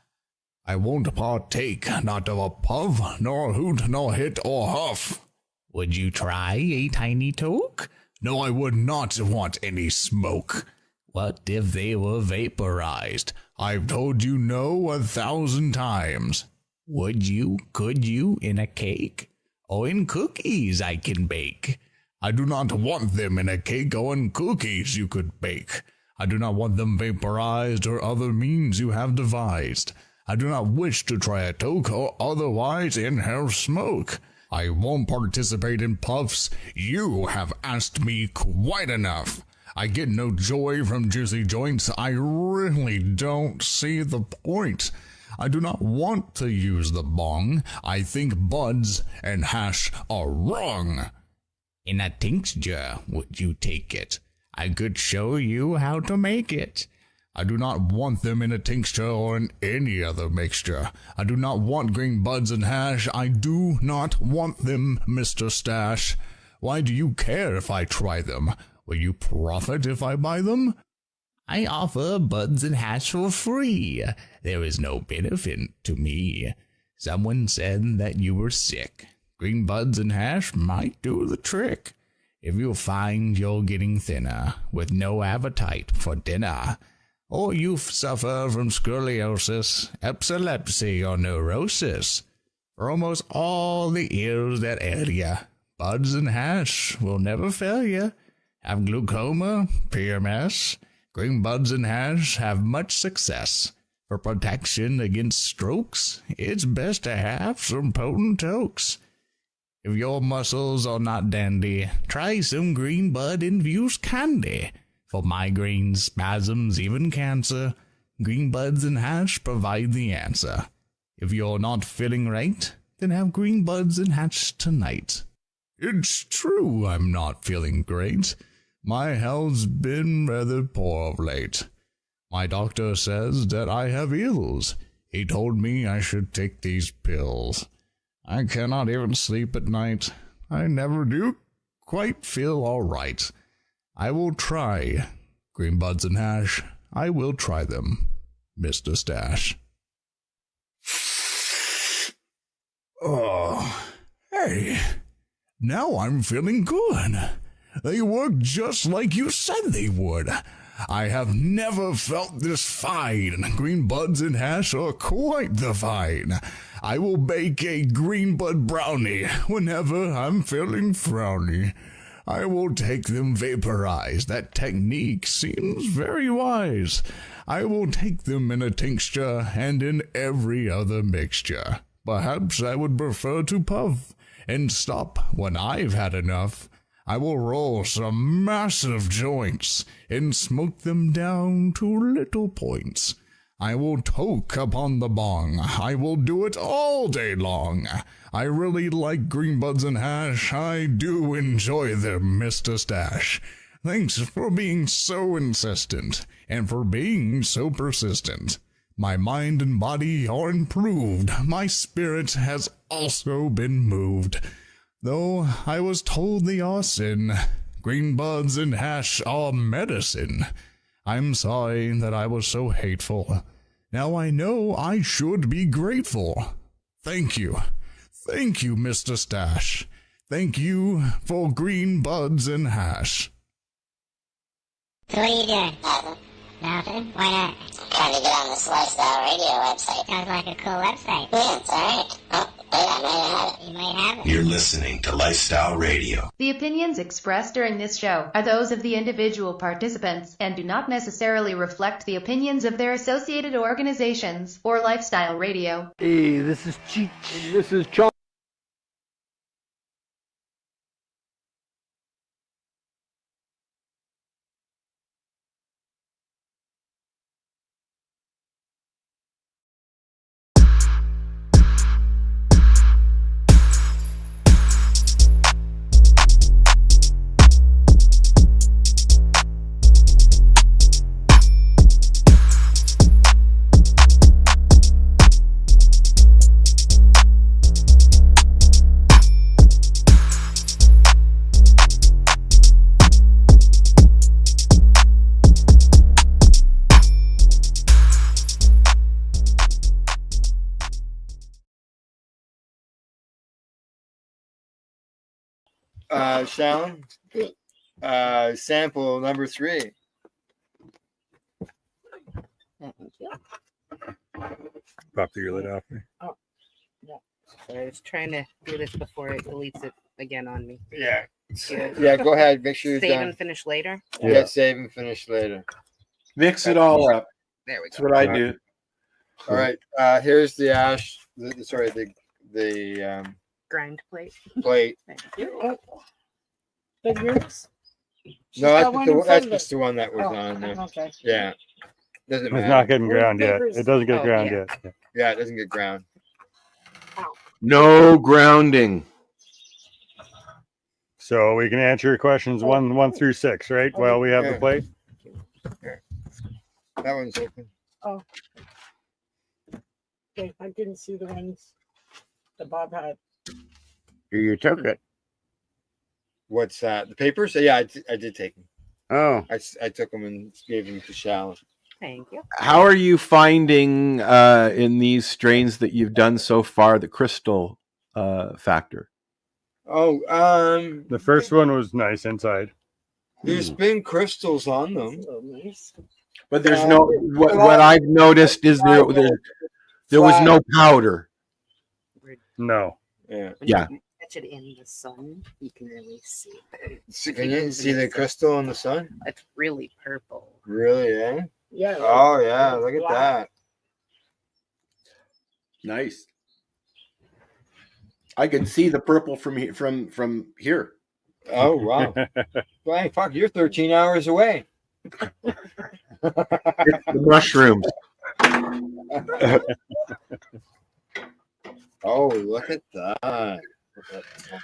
I won't partake, not of a puff, nor hoot, nor hit, or huff. Would you try a tiny toke? No, I would not want any smoke. What if they were vaporized? I've told you no 1,000 times. Would you, could you, in a cake? Or in cookies I can bake? I do not want them in a cake or in cookies you could bake. I do not want them vaporized or other means you have devised. I do not wish to try a toke or otherwise inhale smoke. I won't participate in puffs. You have asked me quite enough. I get no joy from juicy joints. I really don't see the point. I do not want to use the bong. I think buds and hash are wrong. In a tincture, would you take it? I could show you how to make it. I do not want them in a tincture or in any other mixture. I do not want green buds and hash. I do not want them, Mr. Stash. Why do you care if I try them? Will you profit if I buy them? I offer buds and hash for free. There is no benefit to me. Someone said that you were sick. Green buds and hash might do the trick. If you find you're getting thinner, with no appetite for dinner, or you suffer from scoliosis, epilepsy, or neurosis, for almost all the ills that ail ya, buds and hash will never fail ya. Have glaucoma, PMS, green buds and hash have much success. For protection against strokes, it's best to have some potent tokes. If your muscles are not dandy, try some green bud infused candy. For migraines, spasms, even cancer, green buds and hash provide the answer. If you're not feeling right, then have green buds and hash tonight. It's true I'm not feeling great. My health's been rather poor of late. My doctor says that I have ills. He told me I should take these pills. I cannot even sleep at night. I never do quite feel all right. I will try green buds and hash. I will try them, Mr. Stash. Oh, hey, now I'm feeling good. They work just like you said they would. I have never felt this fine. Green buds and hash are quite the fine. I will bake a green bud brownie whenever I'm feeling frowny. I will take them vaporized. That technique seems very wise. I will take them in a tincture and in every other mixture. Perhaps I would prefer to puff and stop when I've had enough. I will roll some massive joints and smoke them down to little points. I will toke upon the bong. I will do it all day long. I really like green buds and hash. I do enjoy them, Mr. Stash. Thanks for being so insistent and for being so persistent. My mind and body are improved. My spirit has also been moved. Though I was told they are sin, green buds and hash are medicine. I'm sorry that I was so hateful. Now I know I should be grateful. Thank you. Thank you, Mr. Stash. Thank you for green buds and hash. So what are you doing? Nothing. Why not? Trying to get on this Lifestyle Radio website. Sounds like a cool website. Yeah, it's alright. Oh, wait, I might have it. You might have it. You're listening to Lifestyle Radio. The opinions expressed during this show are those of the individual participants and do not necessarily reflect the opinions of their associated organizations or Lifestyle Radio. Hey, this is Cheech. This is John. Sound. Sample number 3. Pop your lid off me. Oh, yeah. So I was trying to do this before it deletes it again on me. Yeah. Yeah, go ahead. Make sure you're save done. and finish later. Yeah, save and finish later. Mix it all up. There we go. That's what I do. All right. Here's the ash. The grind plate. Plate. Thank you. That yours? No, that's just the one that was on there. Okay. Yeah. Doesn't It's matter. not getting ground yet. It doesn't get ground yet. Yeah, it doesn't get ground. No grounding. So we can answer your questions 1 through 6, right? While we have the plate. That one's open. Oh. Okay, I didn't see the ones that Bob had. You took it. What's that? The papers? Yeah, I did take them. Oh. I took them and gave them to Shall. Thank you. How are you finding in these strains that you've done so far the crystal factor? Oh, the first one was nice inside. There's been crystals on them. Oh, nice. But there's no what I've noticed is there was no powder. No. Yeah. Yeah. Catch it in the sun, you can really see it. Can you see the crystal in the sun? It's really purple. Really, eh? Yeah. Oh yeah, look at that. Nice. I can see the purple from here. Oh wow. Well, fuck, you're 13 hours away. It's the mushrooms. Oh, look at that.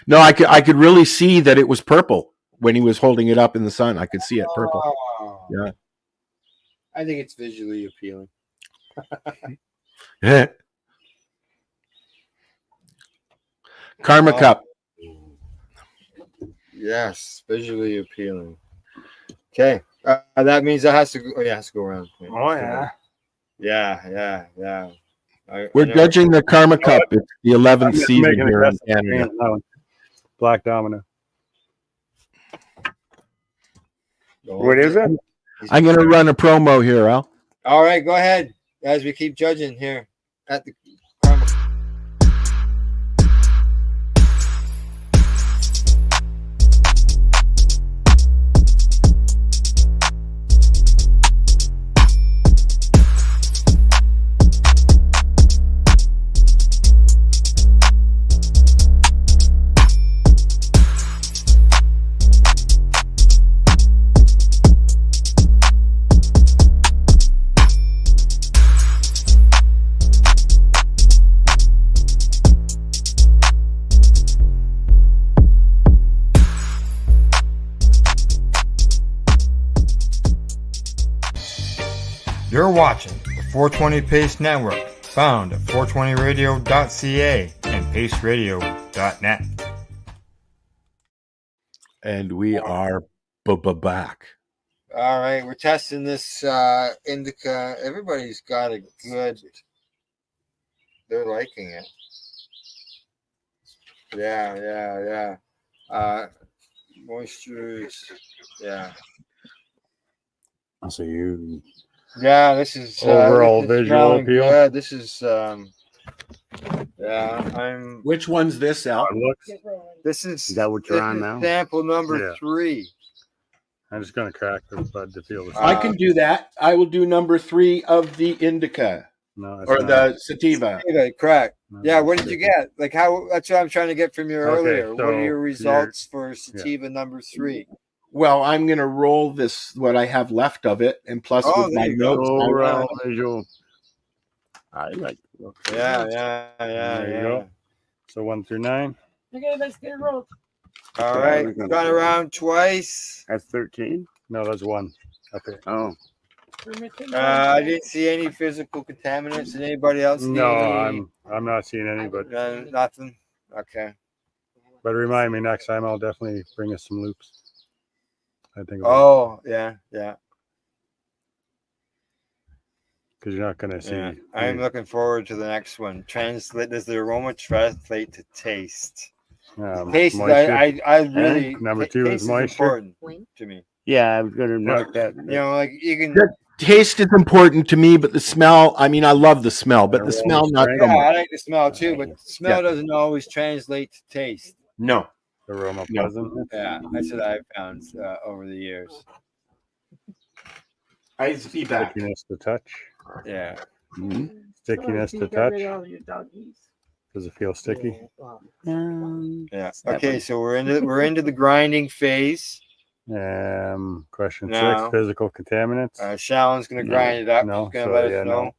No, I could really see that it was purple when he was holding it up in the sun. I could see it purple. Oh. Yeah. I think it's visually appealing. Yeah. Karma Cup. Yes, visually appealing. Okay, that means that has to go. Oh, yeah, it has to go around. Oh yeah. Yeah. We're judging the Karma Cup. It's the 11th season here in Canada. Black Domino. What is it? I'm going to run a promo here, Al. All right, go ahead as we keep judging here at the. You're watching the 420 Pace Network, found at 420radio.ca and paceradio.net. And we are back. All right, we're testing this indica. Everybody's got a good. They're liking it. Yeah. Moistures. Yeah. So you. Yeah, this is overall this is visual smelling appeal. good. This is I'm. Which one's this, Al? This is that what you're this on is now? sample number Yeah. 3. I'm just gonna crack the bud to feel the. I can do that. I will do number 3 of the indica No, it's or not. the sativa. Correct. No, Yeah, it's what did you get? Like how? That's what I'm trying to get from you Okay, earlier. What are so your results for sativa number 3? Well, I'm going to roll this, what I have left of it, and plus with my notes. Overall visual. I like the look. Yeah. There you go. So 1 through 9. Okay, let's get it rolled. All right, gone around twice. That's 13. No, that's 1. Okay. Oh. I didn't see any physical contaminants. Did anybody else? See No, any? I'm not seeing any, but Nothing. Okay. but remind me next time. I'll definitely bring us some loops. I think. Oh yeah. Because you're not gonna see. Yeah. I'm looking forward to the next one. Translate. Does the aroma translate to taste? Taste. moisture. I really. Number 2 is moisture. Important to me. Yeah, I was going to mark that. You know, like you can. The taste is important to me, but the smell, I mean, I love the smell, but the smell not so Yeah, I much. like the smell too, but smell doesn't always translate to taste. No. Aroma pleasant. Yeah, that's what I've found over the years. I see that. Stickiness to touch. Yeah. Stickiness to touch. Does it feel sticky? Yeah. Okay, so we're into the grinding phase. Question Now, 6: physical contaminants. Shallon's gonna grind it up. No, He's gonna so, let us yeah, know no.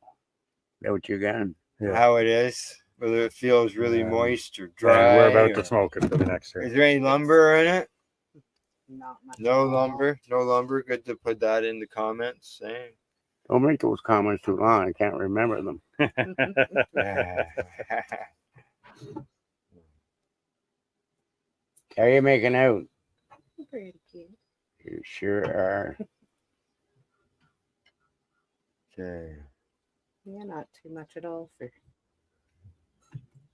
That what you got? how it is, whether it feels really moist or And dry. we're about or- to smoke it for the next Is year. there any lumber in it? No lumber. No lumber. Good to put that in the comments. Eh? Don't make those comments too long. I can't remember them. How are you making out? Pretty cute. You sure are. Okay. Yeah, not too much at all for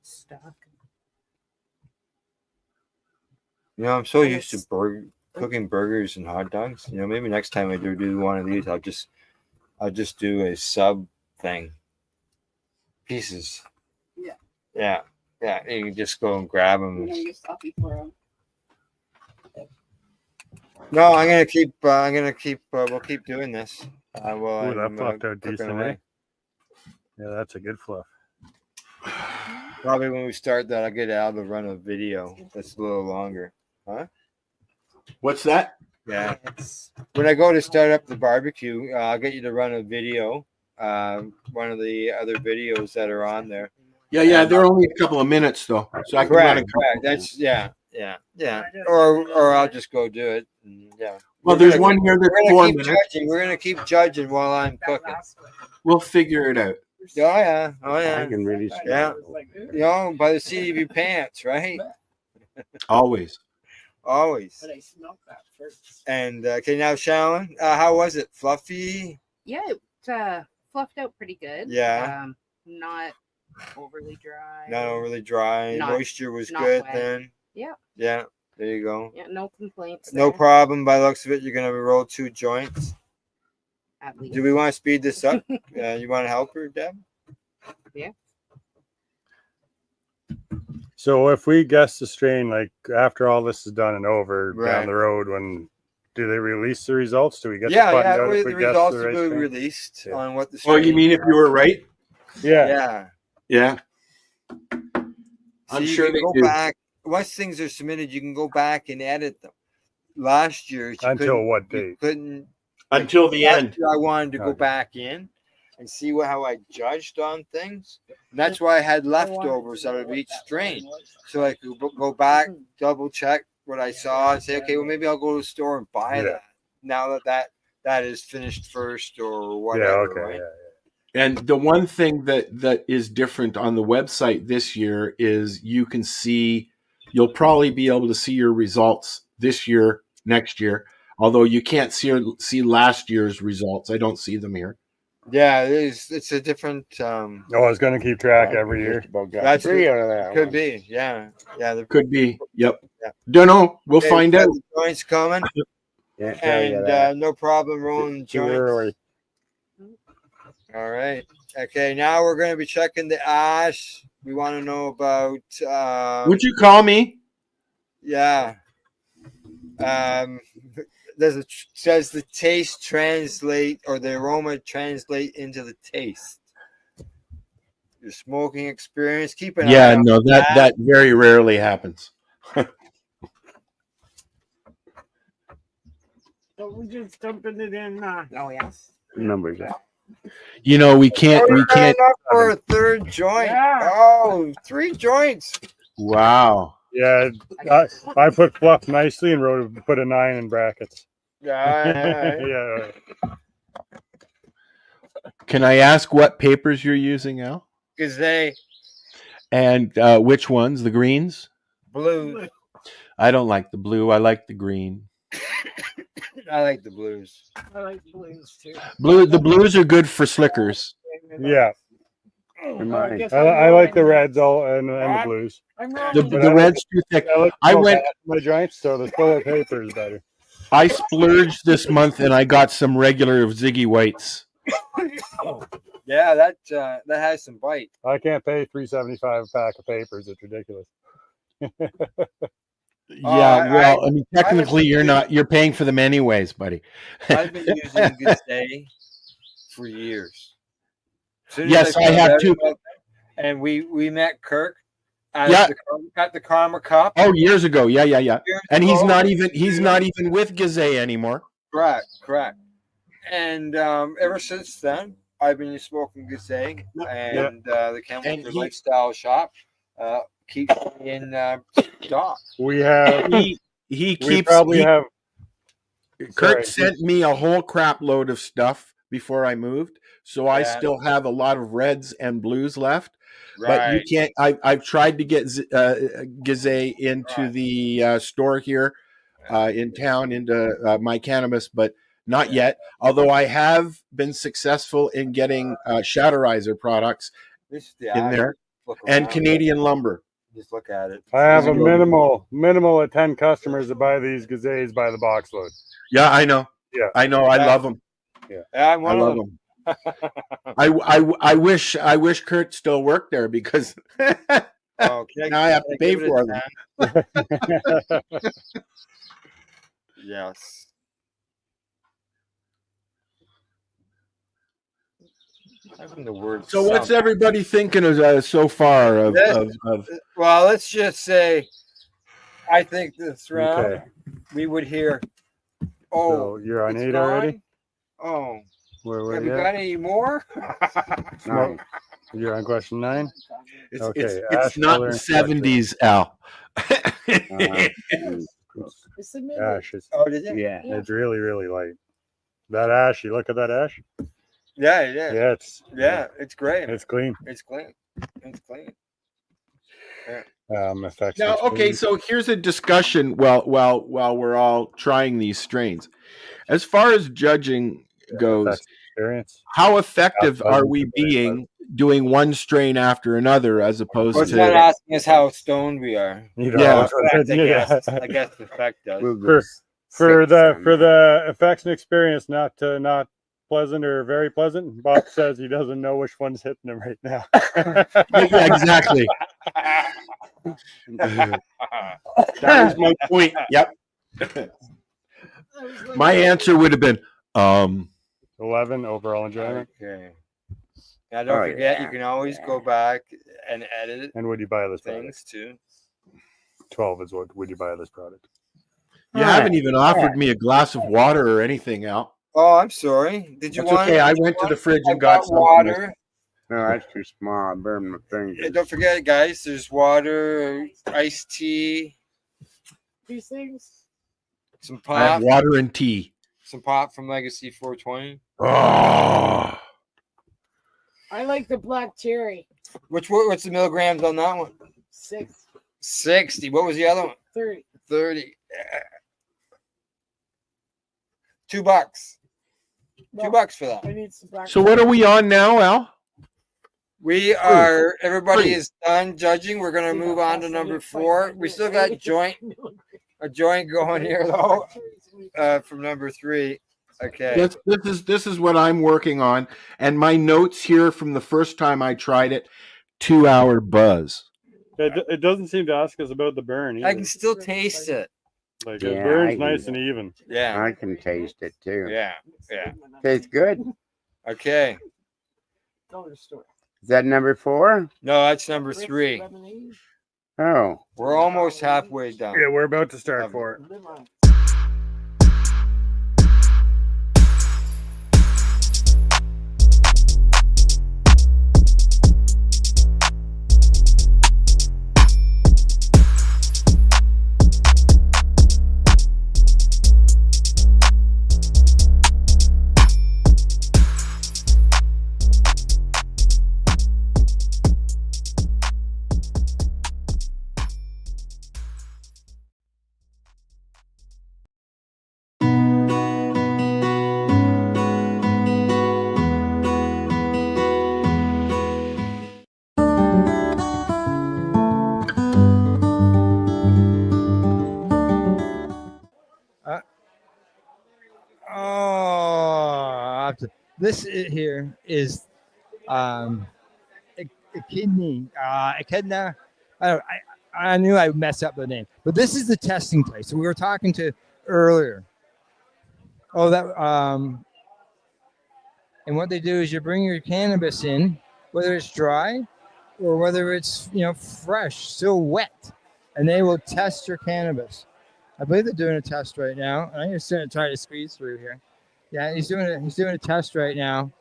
stock. You know, I'm so used to cooking burgers and hot dogs. You know, maybe next time I do one of these, I'll just do a sub thing. Pieces. Yeah. You can just go and grab them. No, I'm gonna keep. We'll keep doing this. Well, Ooh, that fluffed out cooking decent, away. eh? Yeah, that's a good fluff. Probably when we start that, I'll get Al to run a video that's a little longer. Huh? What's that? Yeah. When I go to start up the barbecue, I'll get you to run a video. One of the other videos that are on there. Yeah, they're only a couple of minutes though, so I can run a couple. Correct. That's yeah. Or I'll just go do it. Yeah. Well, there's one here that's 4 minutes. We're gonna keep judging while I'm cooking. We'll figure it out. Oh yeah. I can really see Yeah. You know, by the seat of your pants, right? Always. Always. But I smelled that first. And okay, now Shallon, how was it? Fluffy? Yeah, it fluffed out pretty good. Yeah. Not overly dry. Not overly dry. Not- Moisture was not good wet. then. Yeah. Yeah. There you go. Yeah, no complaints. No there, problem. By the looks of it, you're gonna roll 2 joints. At least. Do we want to speed this up? You want to help her, Deb? Yeah. So if we guess the strain, like after all this is done and over Right. down the road, when do they release the results? Do we get Yeah, to find out the if we guess results the right will be strain? released on what the. Oh, you strain mean if you were right? Yeah. Yeah. So I'm you sure can they go do. back. Once things are submitted, you can go back and edit them. Last year, you Until couldn't- what you date? Couldn't. Until the Last end. year I wanted to go Okay. back in and see how I judged on things. And that's why I had leftovers out of each strain, so I could go back, double check what I saw, and say, okay, well maybe I'll go to the store and buy Yeah. that. Now that is finished first or whatever. okay, right? And the one thing that is different on the website this year is you can see, you'll probably be able to see your results this year, next year, Although you can't see last year's results. I don't see them here. Yeah, it is. It's a different. Oh, I was going to keep track every year. That's three out of that could one. be. Yeah, yeah. Could be. Yep. Yeah. Don't know. We'll Okay, find we got out. the joints coming, Can't tell you and that. no problem rolling the Too joints. early. All right. Okay, now we're going to be checking the ash. We want to know about. Would you call me? Yeah. Says the taste translate or the aroma translate into the taste. Your smoking experience. Keep an eye Yeah, on no, that very rarely happens. So we're just dumping it in. Oh yes. Numbers. You know, we can't. Up for a third joint. Yeah. Oh, 3 joints. Wow. Yeah, I put fluff nicely and put a 9 in brackets. Yeah. Yeah. Can I ask what papers you're using, Al? Because they And which ones? The greens? blue. I don't like the blue. I like the green. I like the blues. I like blues too. The blues are good for slickers. Yeah. I like the reds and the blues. The red's too thick. I went. My joints, so the full paper is better. I splurged this month and I got some regular Ziggy Whites. Yeah, that has some bite. I can't pay $3.75 a pack of papers. It's ridiculous. Yeah, well, I mean, technically, you're paying for them anyways, buddy. I've been using Good Day for years. Yes, I have too. And we met Kirk at the Karma Cup. Oh, years ago. Yeah. And he's ago. not even with Gazay anymore. Correct. And ever since then, I've been smoking Good Day, and the Chemical Lifestyle Shop keeps me in stock. We have. He keeps. Kurt sent me a whole crap load of stuff before I moved, so I still have a lot of reds and blues left. But you can't. I've tried to get Gazay into the store here in town, into my cannabis, but not yet. Although I have been successful in getting Shatterizer products in there and Canadian lumber. Just look at it. I have a minimal of 10 customers that buy these Gazays by the box load. Yeah, I know. Yeah, I know. I love them. Yeah, I'm one of them. I wish Kurt still worked there because now I have to pay for them. Yes. So what's everybody thinking of so far of Well, let's just say I think this round we would hear so you're on 8 already? Oh. Where have you got any more? 9. You're on question 9? It's not the 70s, Al. Ash is, oh, did you? Yeah. It's really, really light. That ash, you look at that ash? Yeah. Yeah, it's great. It's clean. It's clean. Yeah. Effects. Now, okay, so here's a discussion while we're all trying these strains. As far as judging goes, how effective are we being doing one strain after another as opposed to not asking us how stoned we are? Yeah. I guess the effect does. For the effects and experience, not pleasant or very pleasant. Bob says he doesn't know which one's hitting him right now. Yeah, exactly. That is my point. Yep. My answer would have been 11 overall enjoyment. Okay. Now don't forget, you can always go back and edit it. And would you buy this things too? 12 is what would you buy this product? You haven't even offered me a glass of water or anything, Al. Oh, I'm sorry. Did you That's want? okay. I went to the fridge and got some water. No, that's too small. I burned my fingers. Yeah, don't forget, guys. There's water, iced tea. These things. Some I have pop. water and tea. Some pop from Legacy 420. Oh. I like the black cherry. What's the milligrams on that one? 60. 60. What was the other one? 30. 30. $2. $2 for that. I need some black. So what are we on now, Al? We are. Everybody Three. is done judging. We're gonna move on to number 4. We still got a joint going here though. From number 3. Okay. This is what I'm working on, and my notes here from the first time I tried it: 2-hour buzz. It doesn't seem to ask us about the burn either. I can still taste it. Like Yeah, it burns I nice can- and even. Yeah. I can taste it too. Yeah. Tastes good. Okay. Is that number 4? No, that's number 3. Oh. We're almost halfway done. Yeah, we're about to start for it. This here is echidna. Echidna. I knew I would mess up the name, but this is the testing place we were talking to earlier. Oh, that and what they do is you bring your cannabis in, whether it's dry or whether it's fresh, still wet, and they will test your cannabis. I believe they're doing a test right now. I'm just going to try to squeeze through here. Yeah, he's doing a test right now.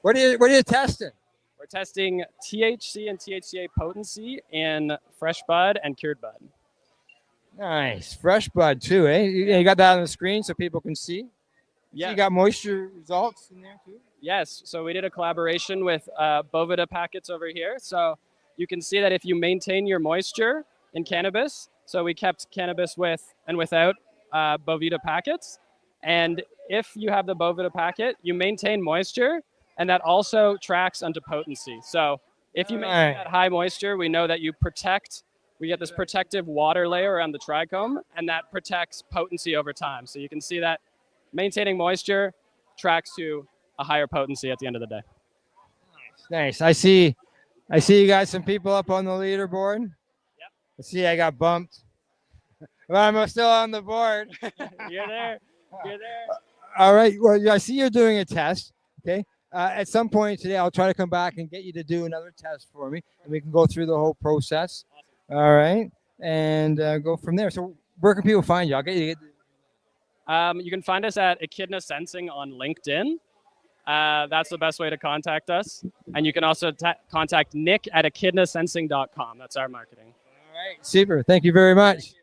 What are you testing? We're testing THC and THCA potency in fresh bud and cured bud. Nice. Fresh bud too, eh? You got that on the screen so people can see? Yeah. So you got moisture results in there too? Yes. So we did a collaboration with Bovida Packets over here. So you can see that if you maintain your moisture in cannabis, so we kept cannabis with and without Bovida Packets. And if you have the Bovida packet, you maintain moisture, and that also tracks onto potency. So if you maintain that high moisture, we know that you protect, we get this protective water layer around the trichome, and that protects potency over time. So you can see that maintaining moisture tracks to a higher potency at the end of the day. Nice. I see you got some people up on the leaderboard. Yep. I see I got bumped. But I'm still on the board. You're there. You're there. All right. Well, I see you're doing a test. Okay. At some point today, I'll try to come back and get you to do another test for me, and we can go through the whole process. All right. And go from there. So where can people find you? I'll get you. You can find us at Echidna Sensing on LinkedIn. That's the best way to contact us. And you can also contact Nick at echidnasensing.com. That's our marketing. All right. Super. Thank you very much.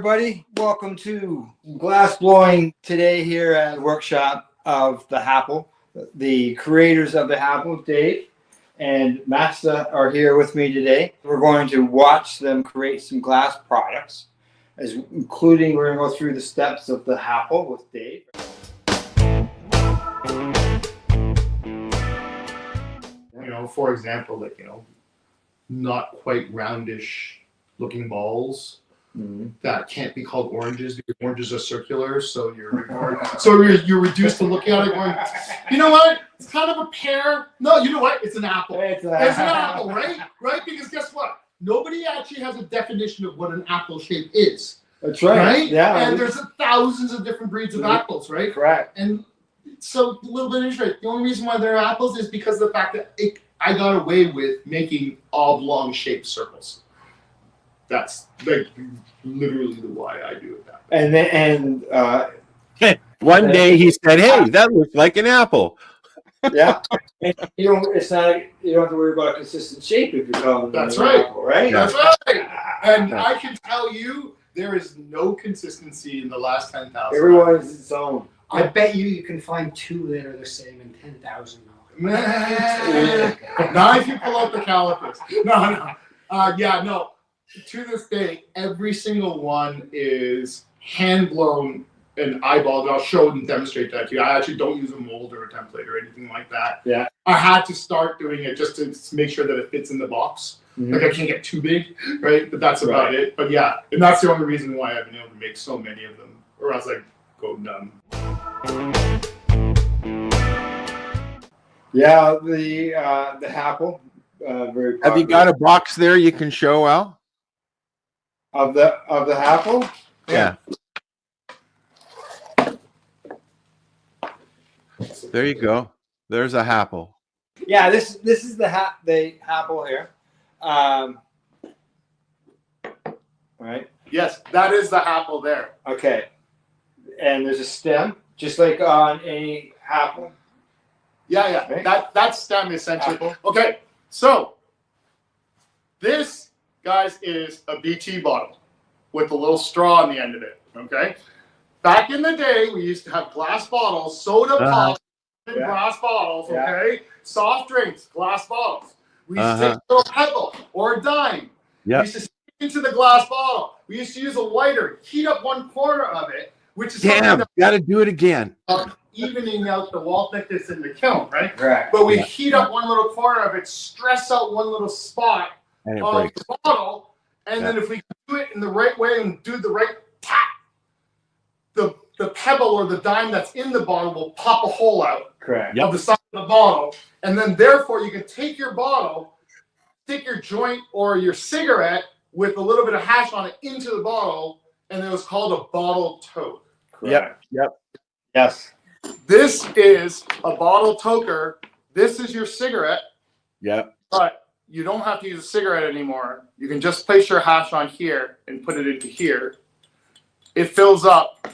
everybody. Welcome to glass blowing today here at the workshop of the Happle. The creators of the Happle, Dave and Matsta, are here with me today. We're going to watch them create some glass products, including we're going to go through the steps of the Happle with Dave. You know, for example, like, you know, not quite roundish looking balls that can't be called oranges because oranges are circular, so you're reduced to looking at it going, you know what? It's kind of a pear. No, you know what? It's an apple. It's an apple, right? Right? Because guess what? Nobody actually has a definition of what an apple shape is. That's right. Right? Yeah. And there's thousands of different breeds of apples, right? Correct. And so a little bit interesting. The only reason why they're apples is because of the fact that I got away with making oblong shaped circles. That's like literally the why I do it that way. One day he said, "Hey, that looks like an apple." Yeah. You don't have to worry about a consistent shape if you're calling That's an right. apple, right? That's right. And I can tell you, there is no consistency in the last 10,000. Everyone is its own. I bet you can find two that are the same in 10,000. Not if you pull out the calipers. No. No. To this day, every single one is hand blown and eyeballed. I'll show and demonstrate that to you. I actually don't use a mold or a template or anything like that. Yeah. I had to start doing it just to make sure that it fits in the box. Mm-hmm. Like I can't get too big, right? But that's about it. But yeah, and that's the only reason why I've been able to make so many of them, or else I go numb. Yeah, the Happle. Very popular. Have you got a box there you can show, Al? Of the Happle? Yeah. There you go. There's a Happle. Yeah, this is the Happle here. Right. Yes, that is the Happle there. Okay. And there's a stem, just like on any Happle. Yeah. Right? That stem essentially. Okay, so this, guys, is a BT bottle with a little straw on the end of it. Okay. Back in the day, we used to have glass bottles, soda pop in glass bottles. Okay. Soft drinks, glass bottles. We used to take a little pebble or a dime. We used to stick into the glass bottle. We used to use a lighter, heat up one corner of it, which is Damn, got to do it again. Evening out the wall thickness in the kiln, right? Correct. But we heat up one little corner of it, stress out one little spot And it of breaks. the bottle, and then if we do it in the right way and do the right tap, the pebble or the dime that's in the bottle will pop a hole out of the side of the bottle, and then therefore you can take your bottle, stick your joint or your cigarette with a little bit of hash on it into the bottle, and it was called a bottle toke. Yep. Yes. This is a bottle toker. This is your cigarette. Yep. But you don't have to use a cigarette anymore. You can just place your hash on here and put it into here. It fills up,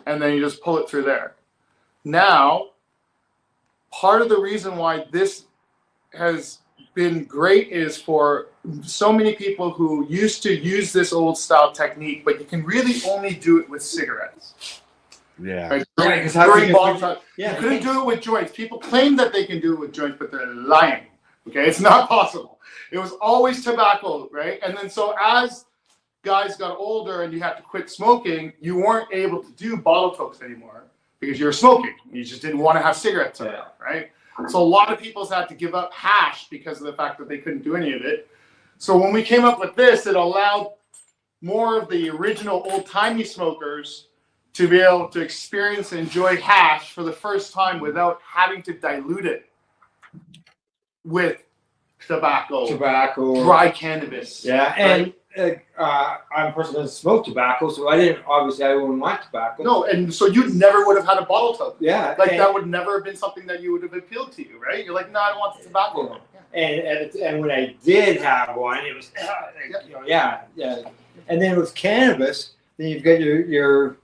and then you just pull it through there. Now, part of the reason why this has been great is for so many people who used to use this old style technique, but you can really only do it with cigarettes. Yeah. Right? Right, You couldn't do it with joints. People claim that they can do it with joints, but they're lying. Okay, it's not possible. It was always tobacco, right? And then so as guys got older and you had to quit smoking, you weren't able to do bottle tokes anymore because you were smoking. You just didn't want to have cigarettes around, right? So a lot of people had to give up hash because of the fact that they couldn't do any of it. So when we came up with this, it allowed more of the original old-timey smokers to be able to experience and enjoy hash for the first time without having to dilute it with tobacco, dry cannabis. Yeah, and I'm a person that doesn't smoke tobacco, so I wouldn't want tobacco. No, and so you never would have had a bottle toke. Yeah, like that would never have been something that you would have appealed to you, right? You're like, no, I don't want the tobacco. And when I did have one, it was And then with cannabis, then you've got your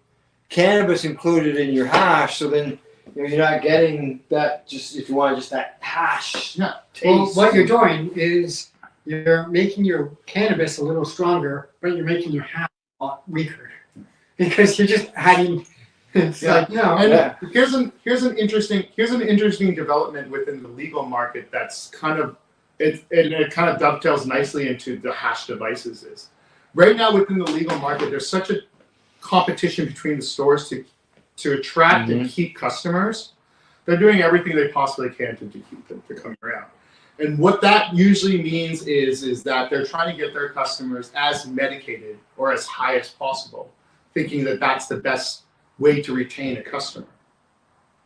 cannabis included in your hash, so then you're not getting that. Just if you want just that hash taste. Well, what you're doing is you're making your cannabis a little stronger, but you're making your hash weaker because you're just adding. It's Yeah. like no. And here's an interesting development within the legal market that's kind of it kind of dovetails nicely into the hash devices is. Right now within the legal market, there's such a competition between the stores to attract and keep customers. They're doing everything they possibly can to keep them to come around. And what that usually means is that they're trying to get their customers as medicated or as high as possible, thinking that that's the best way to retain a customer.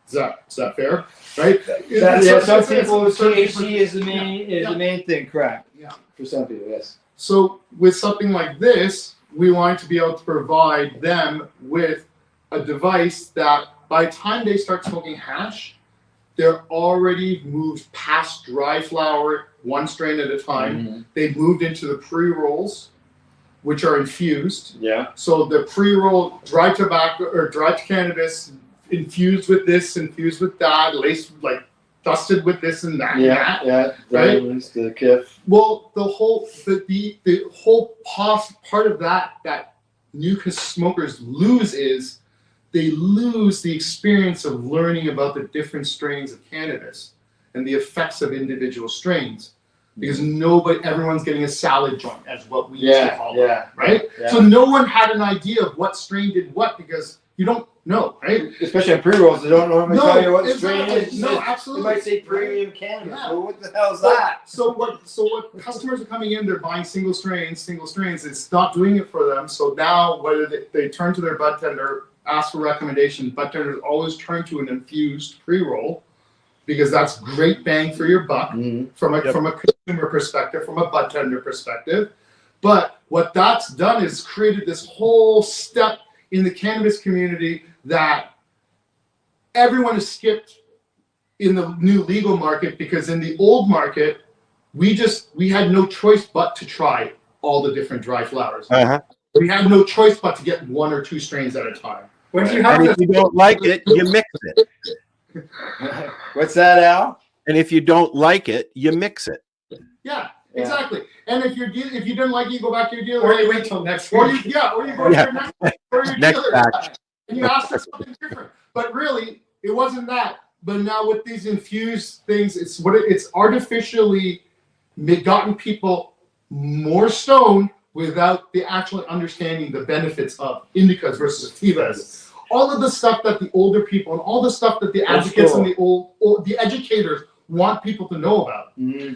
Is that fair? Right? Some people THC is the main thing, correct? Yeah. For some people, yes. So with something like this, we want to be able to provide them with a device that by the time they start smoking hash, they're already moved past dry flower, one strain at a time. They've moved into the pre-rolls, which are infused. Yeah. So the pre-roll dry tobacco or dry cannabis infused with this, infused with that, laced like dusted with this and that. Yeah. Right. The KIF. Well, the whole part of that new smokers lose is they lose the experience of learning about the different strains of cannabis and the effects of individual strains. Because everyone's getting a salad joint, as what we used to call it, right? Yeah. So no one had an idea of what strain did what because you don't know, right? Especially on pre-rolls, they don't normally tell you what strain it is. No, absolutely. They might say premium cannabis. Yeah. Well, what the hell is that? So what customers are coming in, they're buying single strains. It's not doing it for them. So now whether they turn to their bud tender, ask for recommendations, bud tenders always turn to an infused pre-roll because that's great bang for your buck from a consumer perspective, from a bud tender perspective. But what that's done is created this whole step in the cannabis community that everyone has skipped in the new legal market because in the old market, we had no choice but to try all the different dry flowers. We had no choice but to get one or two strains at a time. And if you don't like it, you mix it. What's that, Al? And if you don't like it, you mix it. Yeah, exactly. And if you didn't like it, you go back to your dealer. Or you wait till next Or week. you go to your Next dealer. batch. And you ask for something different. But really, it wasn't that. But now with these infused things, it's artificially gotten people more stoned without the actually understanding the benefits of indicas versus sativas. All of the stuff that the older people and all the stuff that the advocates and the educators want people to know about.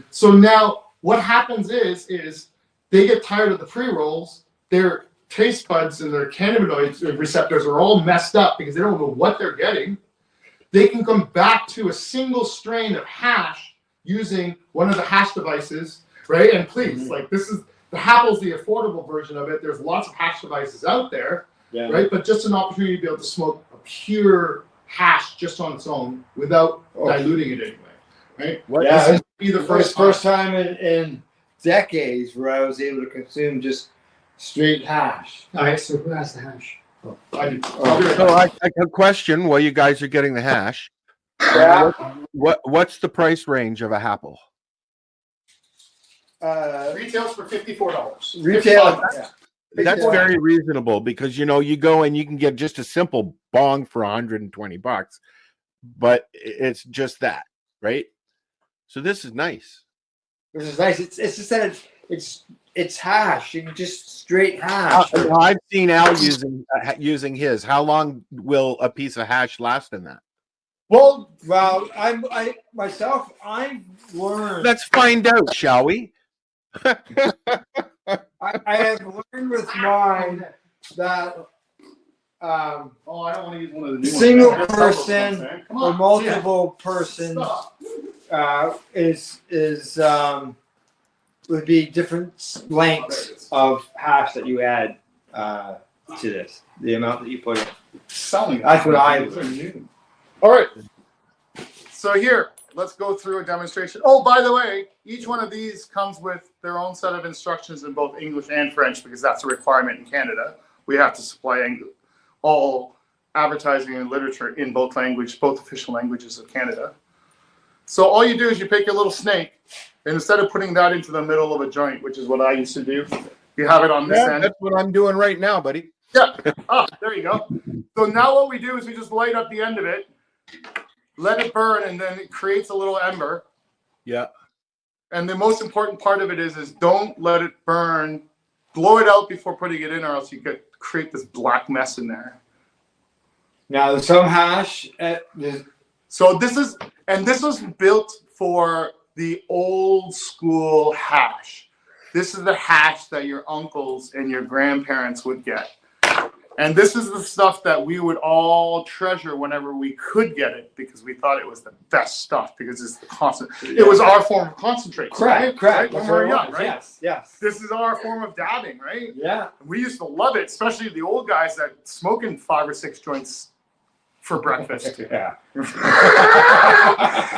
So now what happens is they get tired of the pre-rolls, their taste buds and their cannabinoid receptors are all messed up because they don't know what they're getting. They can come back to a single strain of hash using one of the hash devices, right? And please, like this is the Happle's the affordable version of it. There's lots of hash devices out there, right? But just an opportunity to be able to smoke a pure hash just on its own without diluting it anyway, right? This be the first time in decades where I was able to consume just straight hash. All right, so who has the hash? I do. So I have a question while you guys are getting the hash. Yeah. What's the price range of a Apple? Retails for $54. Retail. That's very reasonable because you go and you can get just a simple bong for $120, but it's just that, right? So this is nice. This is nice. It's just that it's hash. You can just straight hash. I've seen Al using his. How long will a piece of hash last in that? Well, I myself, I've learned. Let's find out, shall we? I have learned with mine that I don't want to use one of the new single ones. person or multiple persons would be different lengths of hash that you add to this. The amount that you put in. That's what I learned. All right. So here, let's go through a demonstration. Oh, by the way, each one of these comes with their own set of instructions in both English and French because that's a requirement in Canada. We have to supply all advertising and literature in both official languages of Canada. So all you do is you pick your little snake, and instead of putting that into the middle of a joint, which is what I used to do, You have it on this end. That's what I'm doing right now, buddy. Yeah. Oh, there you go. So now what we do is we just light up the end of it, let it burn, and then it creates a little ember. Yeah. And the most important part of it is don't let it burn. Blow it out before putting it in, or else you could create this black mess in there. Now, some hash. So this was built for the old school hash. This is the hash that your uncles and your grandparents would get. And this is the stuff that we would all treasure whenever we could get it, because we thought it was the best stuff, because it's the constant. It was our form of concentrate. Correct. Right? When we were young, right? Yes. This is our form of dabbing, right? Yeah. We used to love it, especially the old guys that smoking 5 or 6 joints for breakfast. Yeah.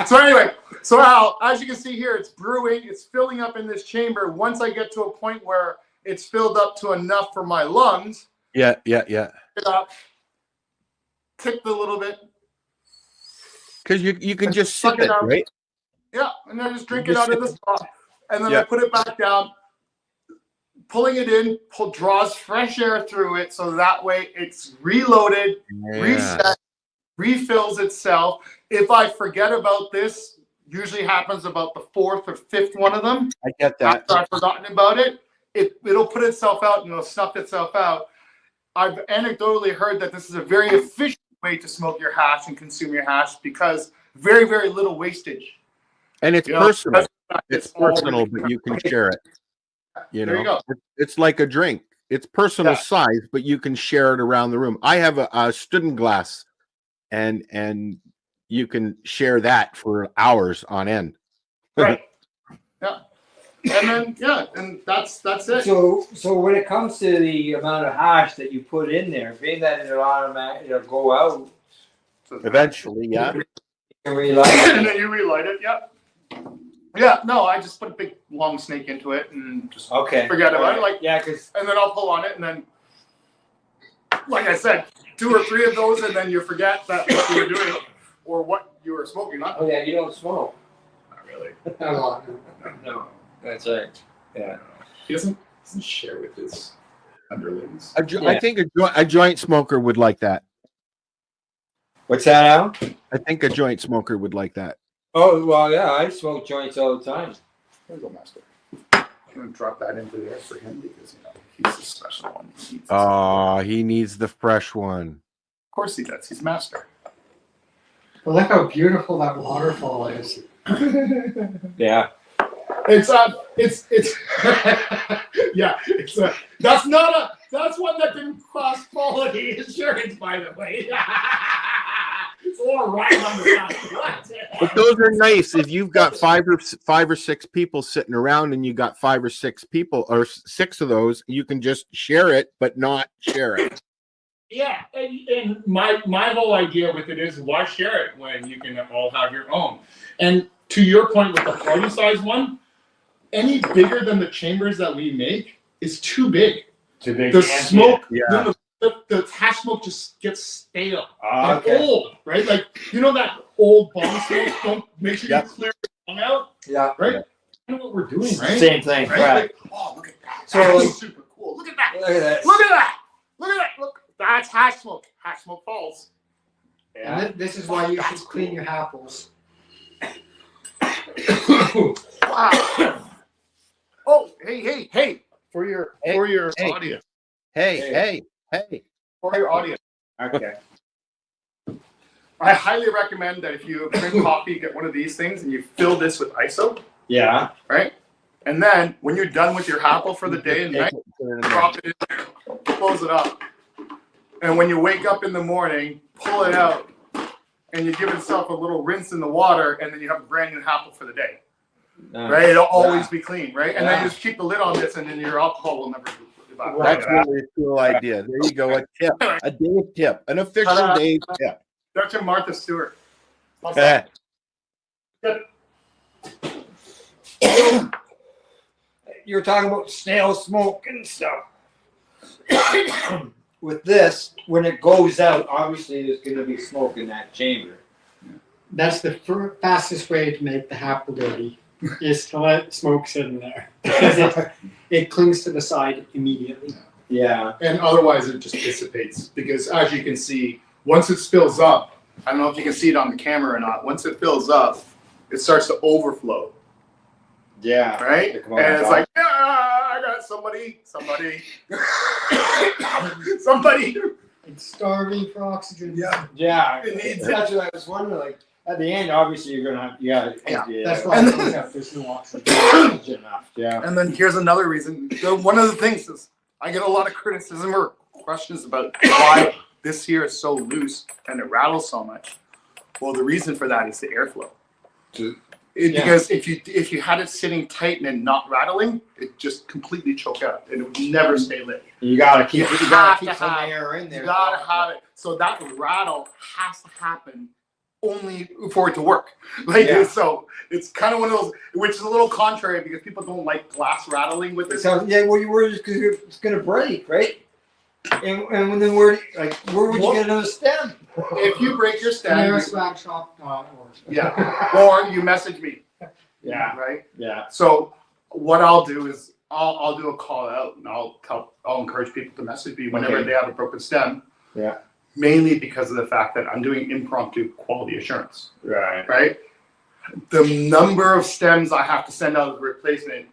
So anyway, Al, as you can see here, it's brewing. It's filling up in this chamber. Once I get to a point where it's filled up to enough for my lungs. Yeah. It up, tick the little bit. Because you can just sip it, right? Yeah, and then just drink it out of the straw. And then I put it back down, pulling it in, draws fresh air through it, so that way it's reloaded, reset, refills itself. If I forget about this, usually happens about the 4th or 5th one of them. I get that. After I've forgotten about it, it'll put itself out and it'll snuff itself out. I've anecdotally heard that this is a very efficient way to smoke your hash and consume your hash, because very, very little wastage. And it's personal. It's personal, but you can share it. There you go. It's like a drink. It's personal size, but you can share it around the room. I have a student glass, and you can share that for hours on end. Right. Yeah. And then and that's it. So when it comes to the amount of hash that you put in there, being that it'll go out eventually, yeah. And then you relight it. Yep. Yeah. No, I just put a big long snake into it and just forget about it. And then I'll pull on it, and then, like I said, 2 or 3 of those, and then you forget that what you were doing or what you were smoking. Oh yeah, you don't smoke. Not really. No. That's right. Yeah. He doesn't share with his underlings. I think a joint smoker would like that. What's that, Al? I think a joint smoker would like that. Oh, well, yeah, I smoke joints all the time. There you go, Master. I'm going to drop that into there for him, because, he's the special one. He needs the fresh one. Of course he does. He's Master. But look how beautiful that waterfall is. Yeah. It's that's one that didn't cross quality insurance, by the way. It's all right on the side. But those are nice if you've got five or six people sitting around, and you got 5 or 6 people, or 6 of those, you can just share it but not share it. Yeah, and my whole idea with it is, why share it when you can all have your own? And to your point with the party size one, any bigger than the chambers that we make is too big. Too big. The smoke, the hash smoke just gets stale and old, right? Like, that old bomb smoke. Don't make sure you clear the bomb out. Yeah. Right. You know what we're doing, right? Same thing. Right. Like, oh, look at that. So That's super cool. Look at that. Look at that. Look at that. Look at that. Look. That's hash smoke. Hash smoke falls. Yeah. And this is why you should clean your apples. Wow. Oh, hey. For your audience. Hey. For your audience. Okay. I highly recommend that if you drink coffee, get one of these things, and you fill this with ISO. Yeah. Right? And then when you're done with your apple for the day and night, drop it in there, close it up. And when you wake up in the morning, pull it out, and you give yourself a little rinse in the water, and then you have a brand new apple for the day. Right? It'll always be clean, right? And then you just keep the lid on this, and then your alcohol will never evaporate. That's really a cool idea. There you go. A tip. A Dave tip. An official Dave tip. Dr. Martha Stewart. You were talking about stale smoke and stuff. With this, when it goes out, obviously there's going to be smoke in that chamber. That's the fastest way to make the apple dirty. is to let smoke sit in there because it clings to the side immediately. Yeah. And otherwise it just dissipates because as you can see, once it spills up, I don't know if you can see it on the camera or not, once it fills up, it starts to overflow. Yeah. Right? And it's like, yeah, I got somebody. It's starving for oxygen. Yeah. Yeah. It needs That's what I was wondering. Like at the end, obviously you're gonna have That's why there's no oxygen enough. Yeah. And then here's another reason. One of the things is I get a lot of criticism or questions about why this here is so loose and it rattles so much. Well, the reason for that is the airflow. Because if you had it sitting tight and not rattling, it just completely choke out and it would never stay lit. You gotta keep some air in there. You gotta have it. So that rattle has to happen only for it to work. So it's kind of one of those, which is a little contrary because people don't like glass rattling with this. So yeah, well, you were just because it's gonna break, right? And then where would you get another stem? If you break your stem, yeah, or you message me. Yeah. Right. Yeah. So what I'll do is I'll do a call out and I'll encourage people to message me whenever they have a broken stem. Yeah. Mainly because of the fact that I'm doing impromptu quality assurance. Right. Right. The number of stems I have to send out as a replacement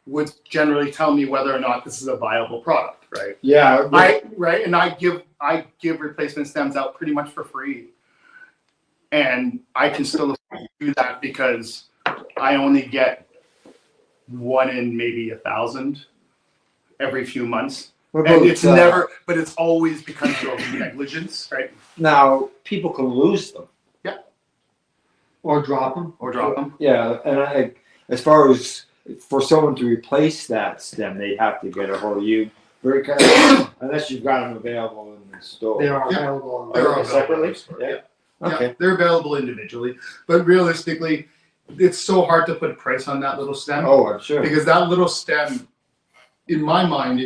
would generally tell me whether or not this is a viable product. Right. Yeah. And I give replacement stems out pretty much for free. And I can still do that because I only get one in maybe 1,000 every few months. And it's never, but it's always because of negligence, right? Now, people can lose them. Yeah. Or drop them. Yeah, and as far as for someone to replace that stem, they have to get a hold of you. Very careful, unless you've got them available in the store. They are available. Separately? Yeah. Okay. Yeah, they're available individually, but realistically, it's so hard to put a price on that little stem. Oh, I'm sure. Because that little stem, in my mind,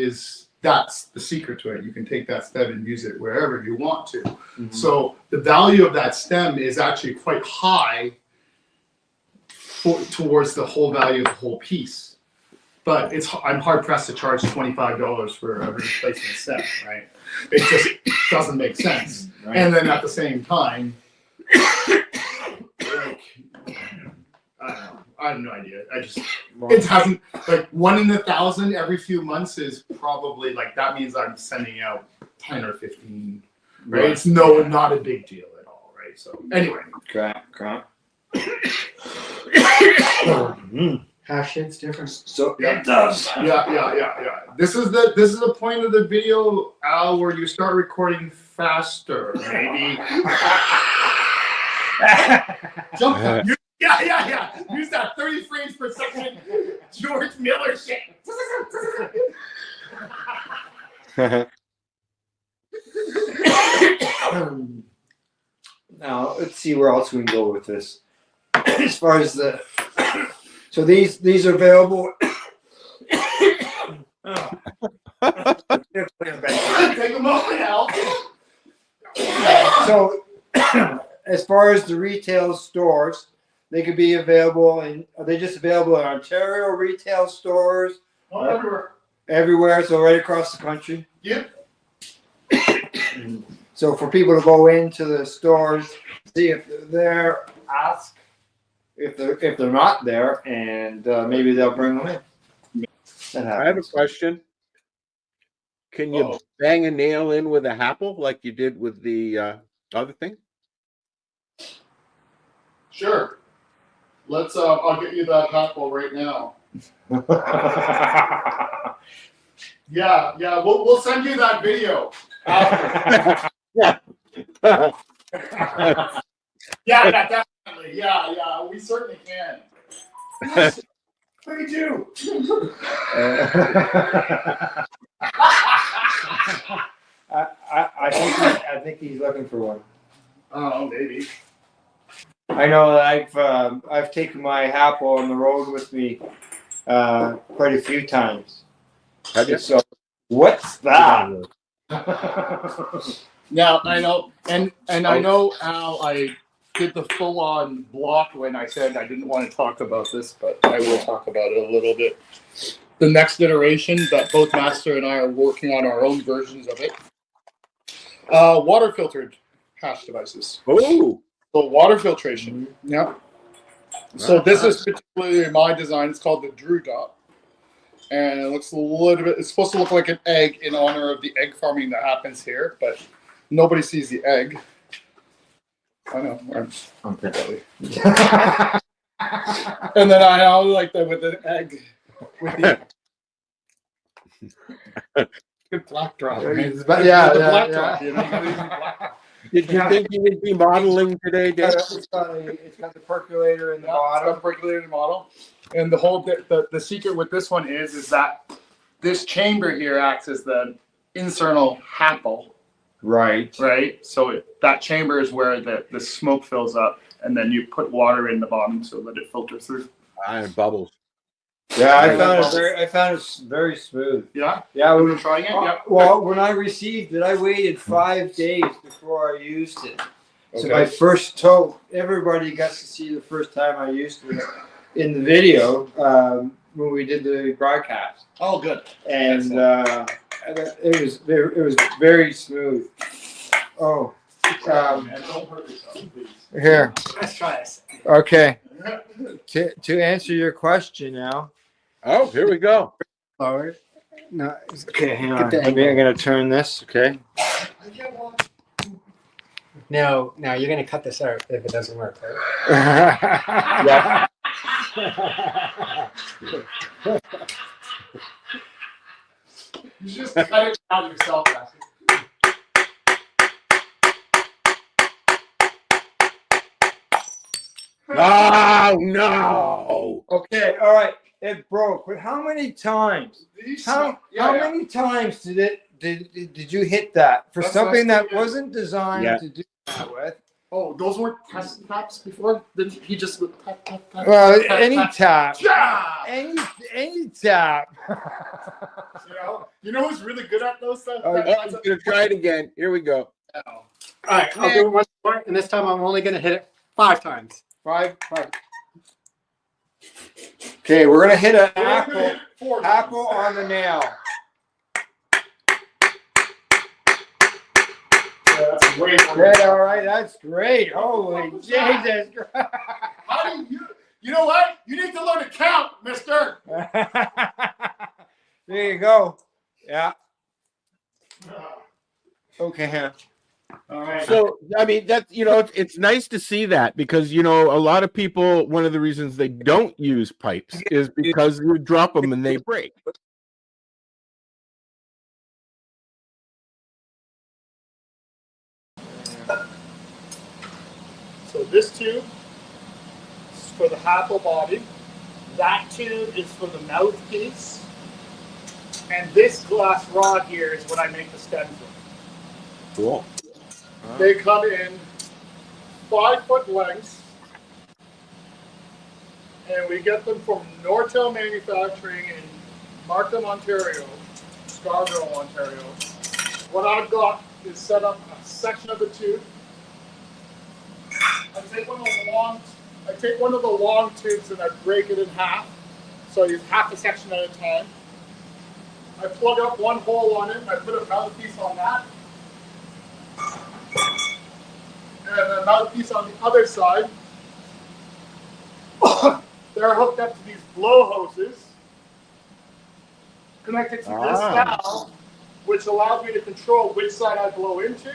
that's the secret to it. You can take that stem and use it wherever you want to. Mm-hmm. So the value of that stem is actually quite high towards the whole value of the whole piece. But I'm hard pressed to charge $25 for a replacement stem, right? It just doesn't make sense. Right. And then at the same time, I have no idea. It hasn't, like 1 in 1,000 every few months is probably that means I'm sending out 10 or 15, right? It's not a big deal at all, right? So anyway. Crap. Hash shit's different. So it does. Yeah. This is the point of the video, Al, where you start recording faster, maybe. Jump. Yeah. Use that 30 frames per second George Miller shit. Now let's see where else we can go with this. As far as so these are available. Take a moment, Al. So as far as the retail stores, they could be available are they just available in Ontario retail stores? Everywhere. Everywhere, so right across the country? Yep. So for people to go into the stores, see if they're there, ask if they're not there, and maybe they'll bring them in. I have a question. Can you bang a nail in with a apple like you did with the other thing? Sure. Let's. I'll get you that apple right now. Yeah. We'll send you that video. Yeah, definitely. Yeah. We certainly can. Yes, we do. I think he's looking for one. Oh, maybe. I know that I've taken my apple on the road with me quite a few times. So what's that? Now I know, and I know, Al. did the full-on block when I said I didn't want to talk about this, but I will talk about it a little bit. The next iteration that both Master and I are working on our own versions of it. Water filtered hash devices. Oh, so water filtration. Yeah. So this is particularly my design. It's called the Drew Dot, and it looks a little bit. It's supposed to look like an egg in honor of the egg farming that happens here, but nobody sees the egg. I know. I'm barely. And then I like that with the egg. With the good black drop. Black drop. You know, you gotta use the black drop. Did you think you would be modeling today, Dave? It's got the percolator in the bottom. It's got the percolator in the model. And the whole the secret with this one is that this chamber here acts as the internal HAPL. Right. Right. So that chamber is where the smoke fills up, and then you put water in the bottom so that it filters through. And bubbles. Yeah, I found it very smooth. Yeah. Yeah, we were trying it. Yeah. Well, when I received it, I waited 5 days before I used it. So my first toke, everybody got to see the first time I used it in the video when we did the broadcast. Oh, good. And it was very smooth. Oh, don't hurt yourself, please. here. Let's try this. Okay. To answer your question now. Oh, here we go. Oh, no. Okay, hang on. the I'm going to turn this. Okay. No, you're gonna cut this out if it doesn't work. Right? You just cut it out yourself, Pastor. Oh no! Okay, all right. It broke. But how many times? How many times did you hit that for something that wasn't designed to do that with? Oh, those weren't test taps before? Then he just would tap, tap, tap. Well, tap, any tap. Yeah! Any tap. You know who's really good at those stuff? Oh, I'm gonna try it again. Here we go. All right, I'll do it once more, and this time I'm only gonna hit it 5 times. Five. Okay, we're gonna hit an apple on the nail. Yeah, that's great. Okay, all right, that's great. Holy Jesus! How do you know what? You need to learn to count, mister. There you go. Yeah. Okay. All right. So I mean that's it's nice to see that because a lot of people, one of the reasons they don't use pipes is because you drop them and they break. So this tube is for the HAPL body. That tube is for the mouthpiece. And this glass rod here is what I make the stems with. Cool. They come in 5-foot lengths. And we get them from Nortel Manufacturing in Markham, Ontario, Scarborough, Ontario. What I've got is set up a section of the tube. I take one of the long tubes and I break it in half. So I use half a section at a time. I plug up one hole on it and I put a mouthpiece on that. And a mouthpiece on the other side. They're hooked up to these blow hoses connected to this valve, which allows me to control which side I blow into.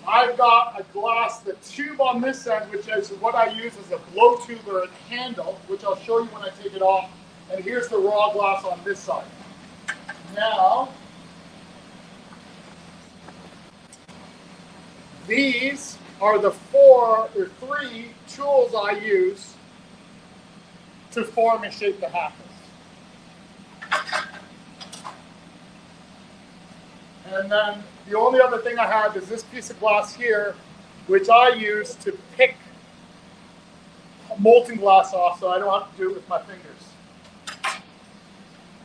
I've got the tube on this end, which is what I use as a blow tube or a handle, which I'll show you when I take it off. And here's the raw glass on this side. Now, these are the 3 tools I use to form and shape the happers. And then the only other thing I have is this piece of glass here, which I use to pick molten glass off so I don't have to do it with my fingers.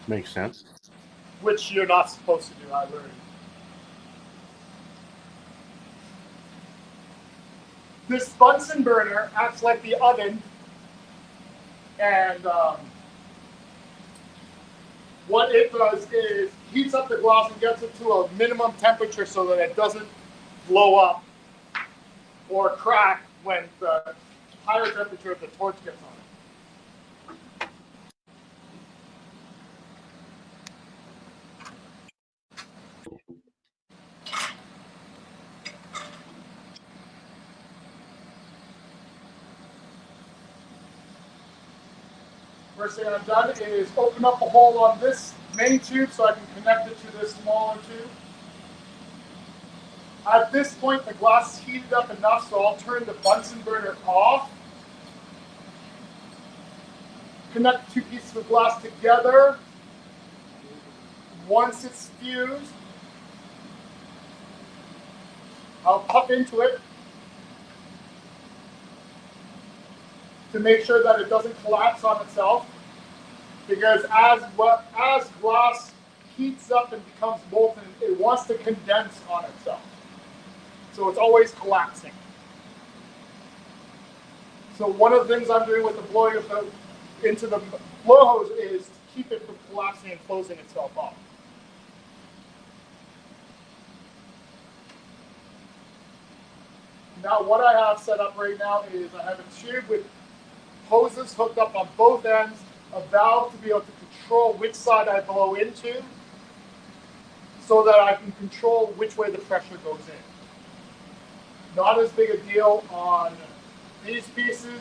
Makes sense. Which you're not supposed to do, I learned. this Bunsen burner acts like the oven, and what it does is heats up the glass and gets it to a minimum temperature so that it doesn't blow up or crack when the higher temperature of the torch gets on it. First thing I've done is open up a hole on this main tube so I can connect it to this smaller tube. At this point, the glass is heated up enough, so I'll turn the Bunsen burner off. Connect two pieces of glass together. Once it's fused, I'll puff into it to make sure that it doesn't collapse on itself. Because as glass heats up and becomes molten, it wants to condense on itself. So it's always collapsing. So one of the things I'm doing with the blowing of into the blow hose is to keep it from collapsing and closing itself off. Now what I have set up right now is I have a tube with hoses hooked up on both ends, a valve to be able to control which side I blow into so that I can control which way the pressure goes in. Not as big a deal on these pieces.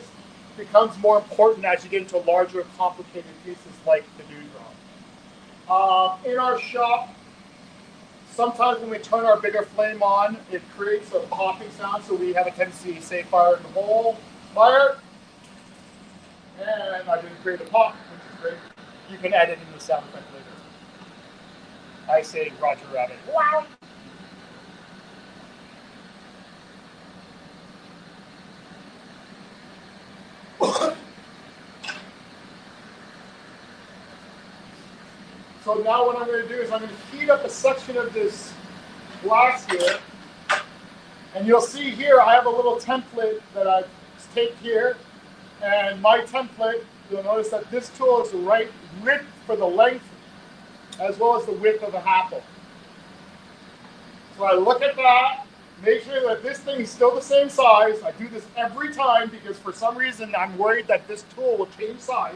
Becomes more important as you get into larger, complicated pieces like the dewdrop. In our shop, sometimes when we turn our bigger flame on, it creates a popping sound, so we have a tendency to say fire in the hole, fire, and I didn't create a pop, which is great. You can edit in the sound effect later. I say Roger Rabbit. Wow. So now what I'm going to do is I'm going to heat up a section of this glass here. And you'll see here I have a little template that I've taped here. And my template, you'll notice that this tool is the right width for the length as well as the width of the handle. So I look at that, make sure that this thing is still the same size. I do this every time because for some reason I'm worried that this tool will change size.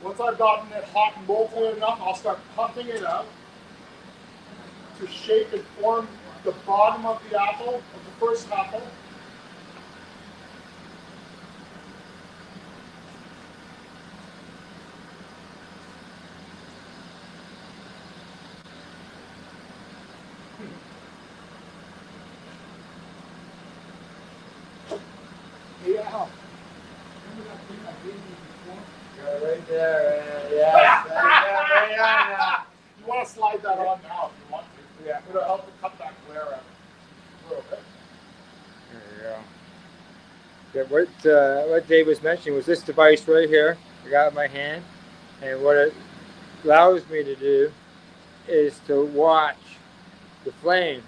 Once I've gotten it hot and molten enough, I'll start puffing it out to shape and form the bottom of the apple, of the first apple. Yeah. Remember that thing I gave you before? Yeah, right there. Yeah. Right on now. You want to slide that on now if you want to. Yeah. It'll help to cut that glare out a little bit. There you go. Yeah, what Dave was mentioning was this device right here. I got it in my hand, and what it allows me to do is to watch the flame.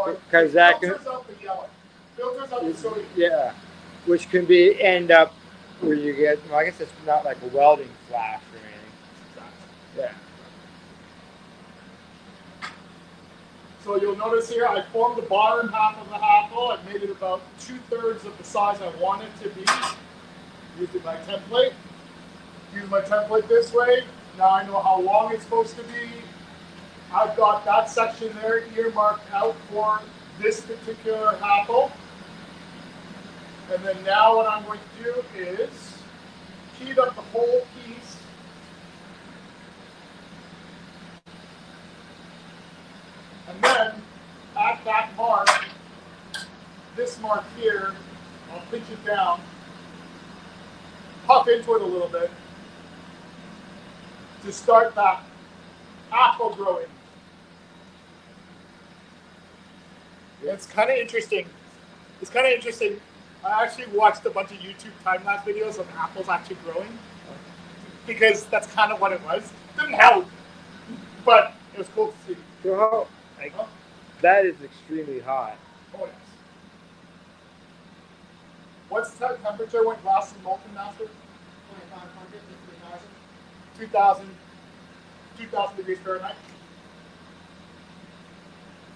Because that can filters out the yellow. Filters out the sodium. Yeah, which can be end up where you get. Well, I guess it's not like a welding flash or anything. Yeah. So you'll notice here I formed the bottom half of the apple. I've made it about 2/3 of the size I want it to be. Using my template. Use my template this way. Now I know how long it's supposed to be. I've got that section there earmarked out for this particular apple. And then now what I'm going to do is heat up the whole piece. And then at that mark, this mark here, I'll pinch it down, puff into it a little bit to start that apple growing. It's kind of interesting. It's kind of interesting I actually watched a bunch of YouTube time-lapse videos of apples actually growing because that's kind of what it was. Didn't help, but it was cool to see. So how, like, that is extremely hot. Oh, yes. What's the temperature when glass is molten, Master? 2,500 to 3,000. 2,000 degrees Fahrenheit.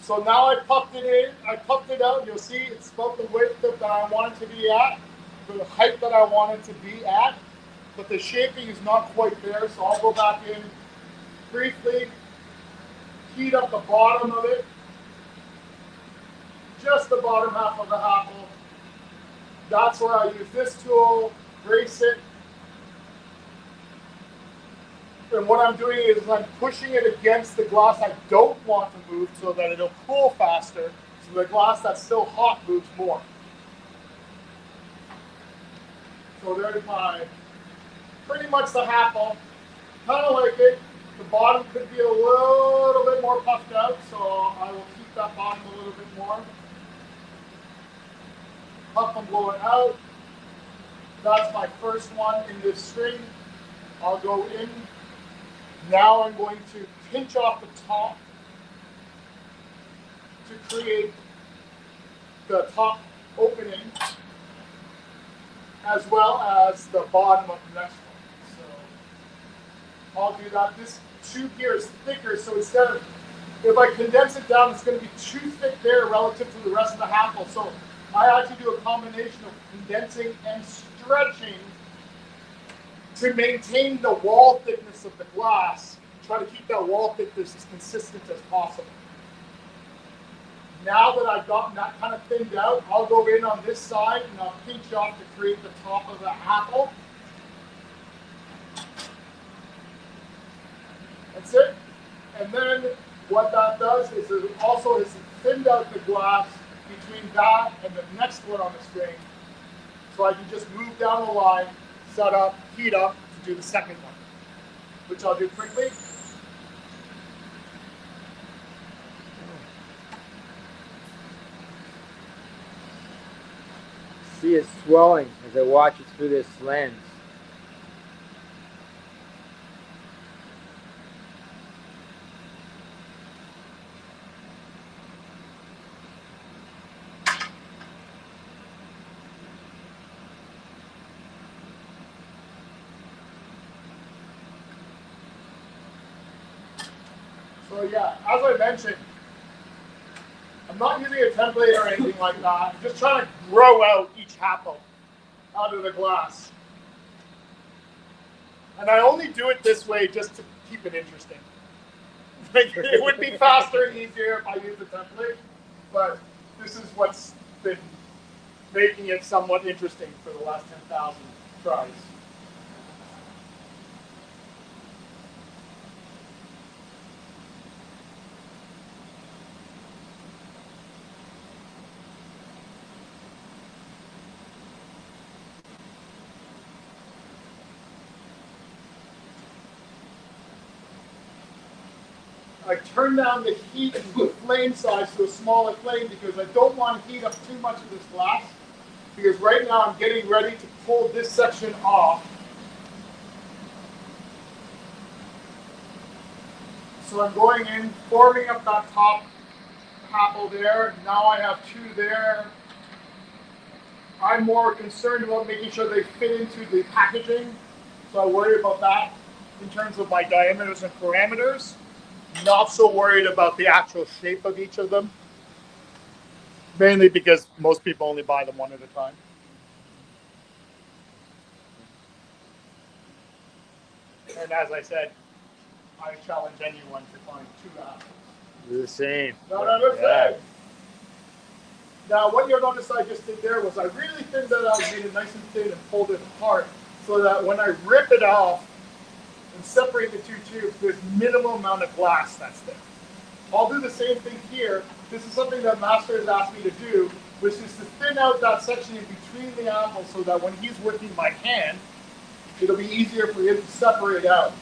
So now I puffed it in, I puffed it out. You'll see it's about the width that I want it to be at, the height that I want it to be at, but the shaping is not quite there. So I'll go back in briefly, heat up the bottom of it, just the bottom half of the apple. That's where I use this tool, brace it. And what I'm doing is I'm pushing it against the glass I don't want to move so that it'll cool faster, so the glass that's still hot moves more. So there's my, pretty much the apple. Kind of like it. The bottom could be a little bit more puffed out, so I will keep that bottom a little bit more. Puff and blow it out. That's my first one in this string. I'll go in. Now I'm going to pinch off the top to create the top opening as well as the bottom of the next one. So I'll do that. This tube here is thicker, so instead of, if I condense it down, it's going to be too thick there relative to the rest of the apple. So I actually do a combination of condensing and stretching to maintain the wall thickness of the glass. Try to keep that wall thickness as consistent as possible. Now that I've gotten that kind of thinned out, I'll go in on this side and I'll pinch off to create the top of the apple. That's it. And then what that does is it also has thinned out the glass between that and the next one on the string. So I can just move down the line, set up, heat up to do the second one, which I'll do quickly. See it swelling as I watch it through this lens. So yeah, as I mentioned, I'm not using a template or anything like that. I'm just trying to grow out each apple out of the glass. And I only do it this way just to keep it interesting. It would be faster and easier if I used a template, but this is what's been making it somewhat interesting for the last 10,000 tries. I turn down the heat and the flame size to a smaller flame because I don't want to heat up too much of this glass. Because right now I'm getting ready to pull this section off. So I'm going in, forming up that top apple there. Now I have two there. I'm more concerned about making sure they fit into the packaging. So I worry about that in terms of my diameters and parameters. Not so worried about the actual shape of each of them. Mainly because most people only buy them one at a time. And as I said, I challenge anyone to find two apples. They're the same. No, they're the same. Now, what you'll notice I just did there was I really thinned that out, made it nice and thin, and pulled it apart so that when I rip it off and separate the two tubes, there's minimal amount of glass that's there. I'll do the same thing here. This is something that Master has asked me to do, which is to thin out that section in between the apples so that when he's working by hand, it'll be easier for him to separate out.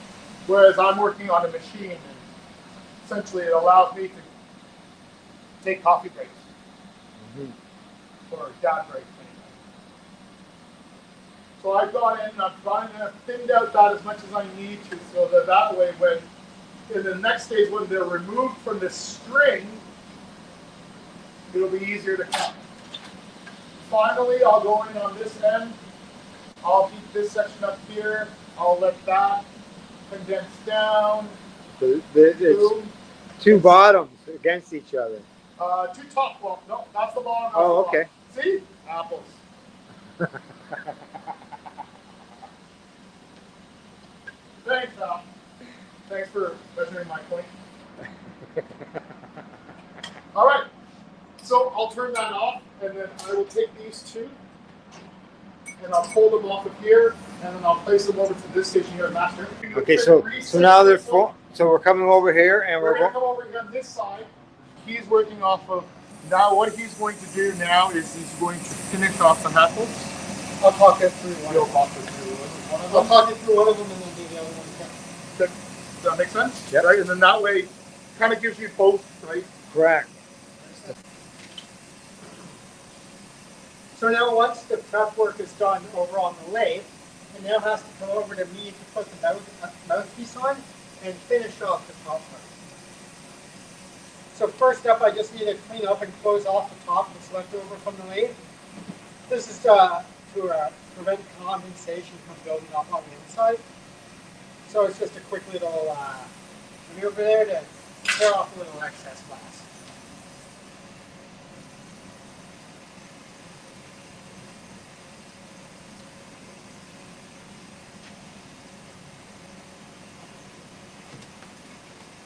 Whereas I'm working on a machine, and essentially it allows me to take coffee breaks. Or dad breaks. So I've gone in and I've thinned out that as much as I need to, so that way when, in the next stage, when they're removed from the string, it'll be easier to cut. Finally, I'll go in on this end. I'll heat this section up here. I'll let that condense down. It's two bottoms against each other. Two top. Well, no, that's the bottom. Oh, okay. See? Apples. Thanks, Al. Thanks for measuring my point. All right. So I'll turn that off, and then I will take these two, and I'll pull them off of here, and then I'll place them over to this station here at Master. Okay, so now they're full. So we're coming over here, and we're going to come over here on this side. He's working off of, now what he's going to do now is he's going to finish off the apples. I'll talk it through one. You'll talk it through one of them. I'll talk it through one of them and then do the other one. Okay. Does that make sense? Yeah. Right, and then that way, kind of gives you both, right? Correct. So now once the prep work is done over on the lathe, it now has to come over to me to put the mouthpiece on and finish off the top part. So first up, I just need to clean up and close off the top that's left over from the lathe. This is to prevent condensation from building up on the inside. So it's just a quick little maneuver there to tear off a little excess glass.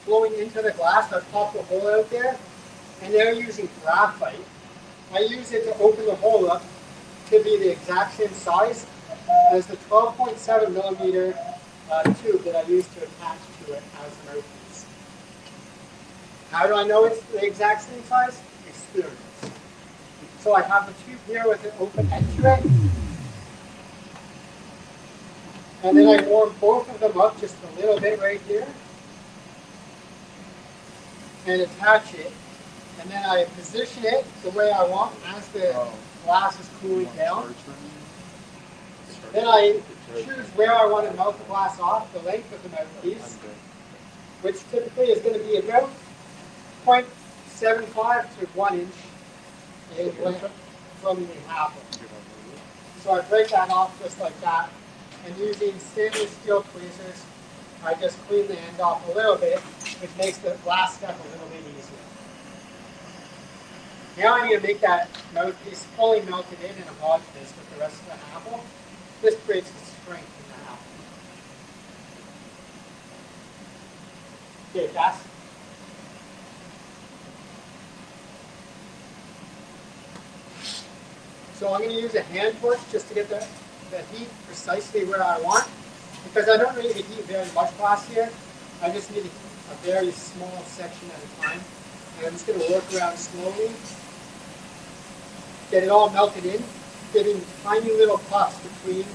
Blowing into the glass, I've popped the hole out there, and now using graphite, I use it to open the hole up to be the exact same size as the 12.7 millimeter tube that I used to attach to it as an mouthpiece. How do I know it's the exact same size? Experience. So I have the tube here with an open end to it, and then I warm both of them up just a little bit right here, and attach it, and then I position it the way I want as the glass is cooling down. Then I choose where I want to melt the glass off, the length of the mouthpiece, which typically is going to be about 0.75 to 1 inch in length from the apple. So I break that off just like that, and using stainless steel tweezers, I just clean the end off a little bit, which makes the last step a little bit easier. Now I need to make that mouthpiece fully melted in and homogeneous with the rest of the apple. This creates the strength in the apple. Okay, Cass. So I'm going to use a hand torch just to get the heat precisely where I want. Because I don't need to heat very much glass here, I just need a very small section at a time. And I'm just going to work around slowly, get it all melted in, getting tiny little puffs between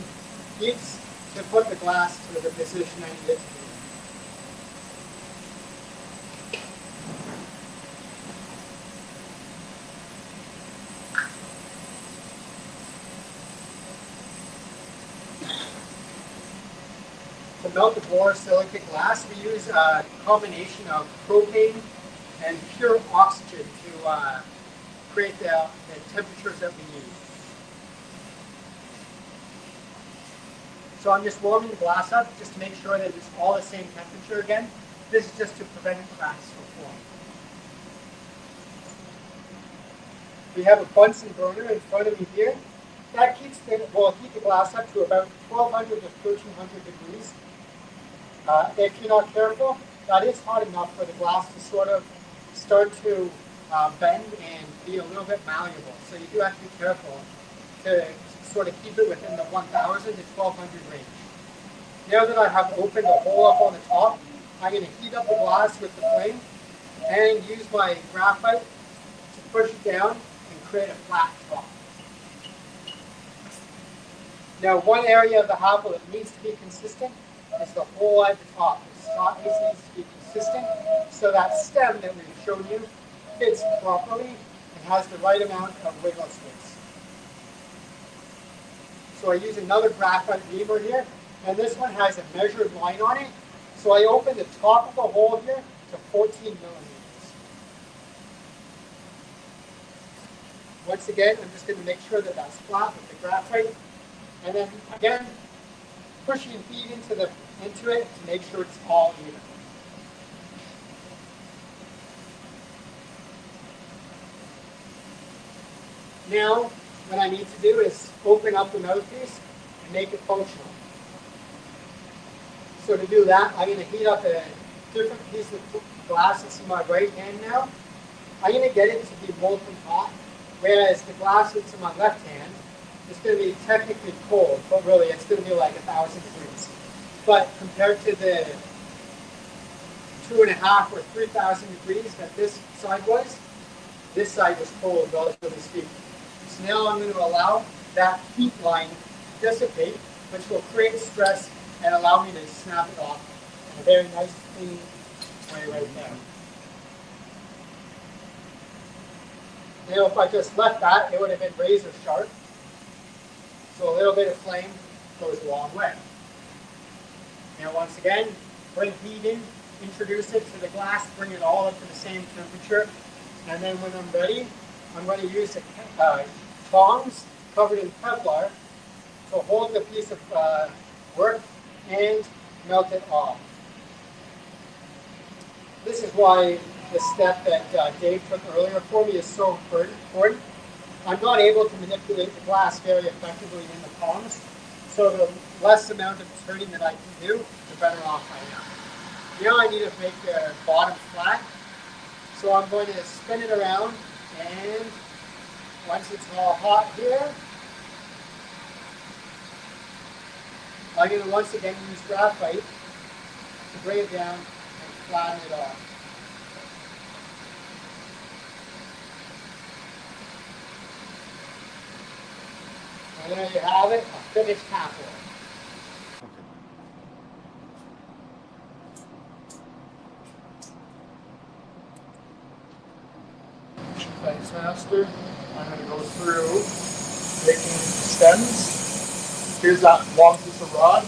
heats to put the glass to the position I need it to be. To melt the borosilicate glass, we use a combination of propane and pure oxygen to create the temperatures that we need. So I'm just warming the glass up just to make sure that it's all the same temperature again. This is just to prevent cracks from forming. We have a Bunsen burner in front of me here. That keeps will heat the glass up to about 1200 to 1300 degrees. If you're not careful, that is hot enough for the glass to sort of start to bend and be a little bit malleable. So you do have to be careful to sort of keep it within the 1000 to 1200 range. Now that I have opened the hole up on the top, I'm going to heat up the glass with the flame and use my graphite to push it down and create a flat top. Now one area of the apple that needs to be consistent is the hole at the top. The top piece needs to be consistent so that stem that we've shown you fits properly and has the right amount of wiggle space. So I use another graphite reamer here, and this one has a measured line on it. So I open the top of the hole here to 14 millimeters. Once again, I'm just going to make sure that that's flat with the graphite. And then again, pushing feed into it to make sure it's all even. Now, what I need to do is open up the mouthpiece and make it functional. So to do that, I'm going to heat up a different piece of glass that's in my right hand now. I'm going to get it to be molten hot, whereas the glass that's in my left hand is going to be technically cold, but really it's going to be like 1,000 degrees. But compared to the 2.5 or 3,000 degrees that this side was, this side was cold, relatively speaking. So now I'm going to allow that heat line to dissipate, which will create stress and allow me to snap it off in a very nice, clean way right there. Now, if I just left that, it would have been razor sharp. So a little bit of flame goes a long way. Now, once again, bring heat in, introduce it to the glass, bring it all up to the same temperature. And then when I'm ready, I'm going to use tongs covered in Kevlar to hold the piece of work and melt it off. This is why the step that Dave took earlier for me is so important. I'm not able to manipulate the glass very effectively in the tongs, so the less amount of turning that I can do, the better off I am. Now I need to make the bottom flat, so I'm going to spin it around, and once it's all hot here, I'm going to once again use graphite to bring it down and flatten it off. And there you have it, a finished half oil. Thanks, Master. I'm going to go through making stems. Here's that long piece of rod.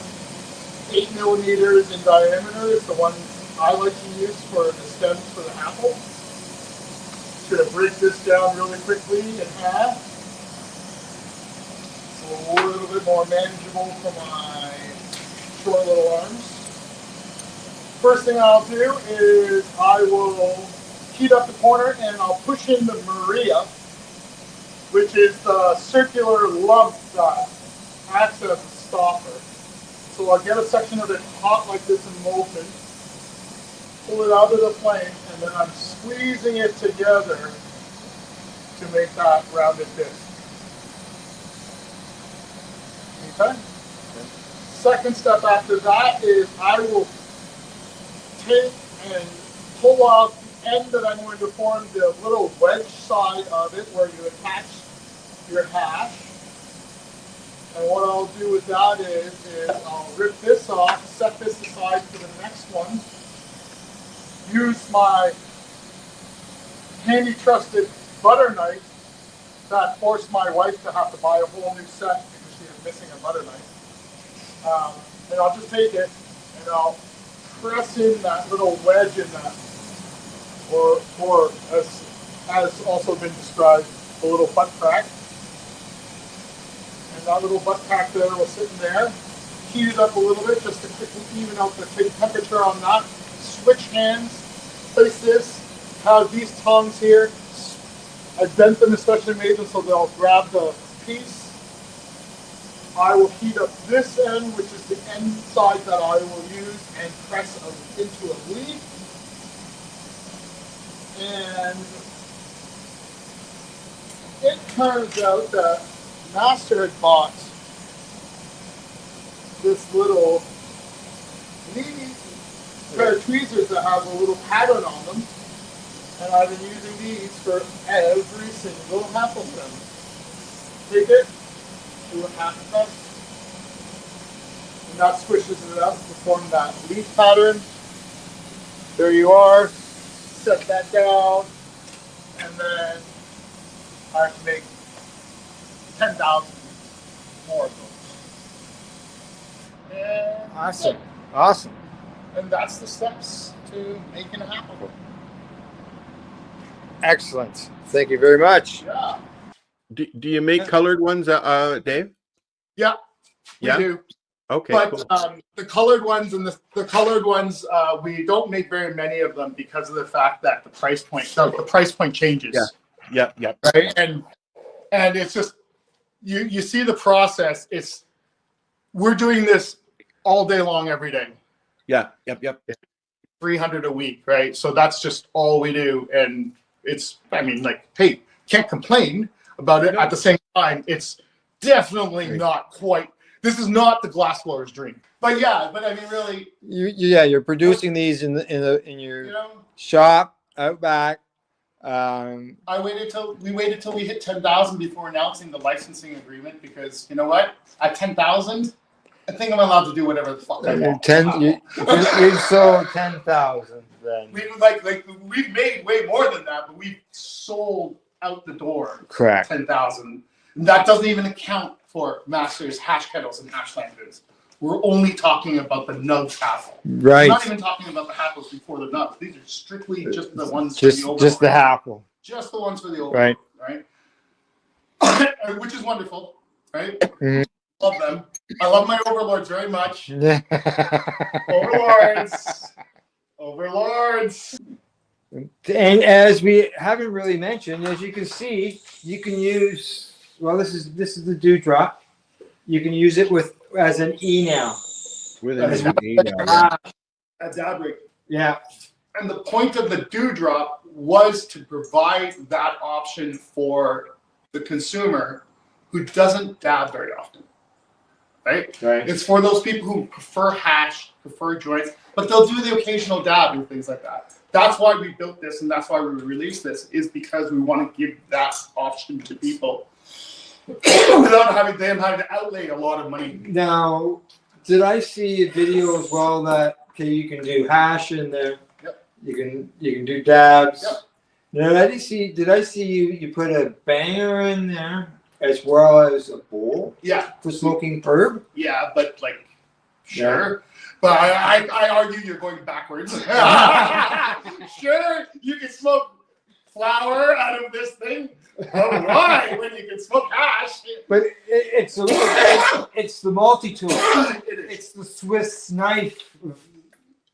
8 millimeters in diameter is the one I like to use for the stems for the apple. Just going to break this down really quickly in half. So a little bit more manageable for my short little arms. First thing I'll do is I will heat up the corner and I'll push in the Maria, which is the circular lump that acts as a stopper. So I'll get a section of it hot like this and molten, pull it out of the flame, and then I'm squeezing it together to make that rounded disc. Okay? Second step after that is I will take and pull out the end that I'm going to form the little wedge side of it where you attach your hash. And what I'll do with that is I'll rip this off, set this aside for the next one, use my handy trusted butter knife that forced my wife to have to buy a whole new set because she was missing a butter knife. And I'll just take it and I'll press in that little wedge in that, or as has also been described, a little butt crack. And that little butt crack there will sit in there. Heat it up a little bit just to quickly even out the temperature on that. Switch hands, place this, have these tongs here. I bent them, especially made them so they'll grab the piece. I will heat up this end, which is the end side that I will use, and press into a leaf. And it turns out that Master had bought this little neat pair of tweezers that have a little pattern on them, and I've been using these for every single apple stem. Take it, do a half a cup, and that squishes it up to form that leaf pattern. There you are. Set that down, and then I can make 10,000 more of those. Awesome. Awesome. And that's the steps to making it happen. Excellent. Thank you very much. Yeah. Do you make colored ones, Dave? Yeah, we Yeah? do. Okay, But cool. the colored ones and the colored ones, we don't make very many of them because of the fact that the price point changes. Yeah. Right. And it's just you see the process. We're doing this all day long, every day. Yeah. Yep. 300 a week, right? So that's just all we do, and hey, can't complain about it. At the same time, it's definitely not quite. This is not the glassblower's dream, but really, You're producing these in your shop out back. we waited till we hit 10,000 before announcing the licensing agreement, because you know what? At 10,000, I think I'm allowed to do whatever the fuck I want. You sold 10,000 then. We've made way more than that, but we've sold out the door. Correct. 10,000. That doesn't even account for masters, hash kettles, and hash lanterns. We're only talking about the nugs haffle. Right. We're not even talking about the haffles before the nugs. These are strictly just the ones Just for the overlord. the hackle. Just the ones for the overlord. Right. Which is wonderful, right? Mhm. Love them. I love my overlords very much. Overlords. And as we haven't really mentioned, as you can see, you can use, this is the dewdrop. You can use it as an E now. With an E now. A dab rig. Yeah. And the point of the dewdrop was to provide that option for the consumer who doesn't dab very often. Right? It's for those people who prefer hash, prefer joints, but they'll do the occasional dab and things like that. That's why we built this, and that's why we released this, is because we want to give that option to people without having to outlay a lot of money. Now, did I see a video as well that you can do hash in there? Yep. You can do dabs. Yep. Now, did I see you put a banger in there as well as a bowl? Yeah. For smoking herb? Yeah, but sure. But I argue you're going backwards. Sure, you can smoke flour out of this thing. But why when you can smoke hash? But it's the multi-tool. It's the Swiss knife.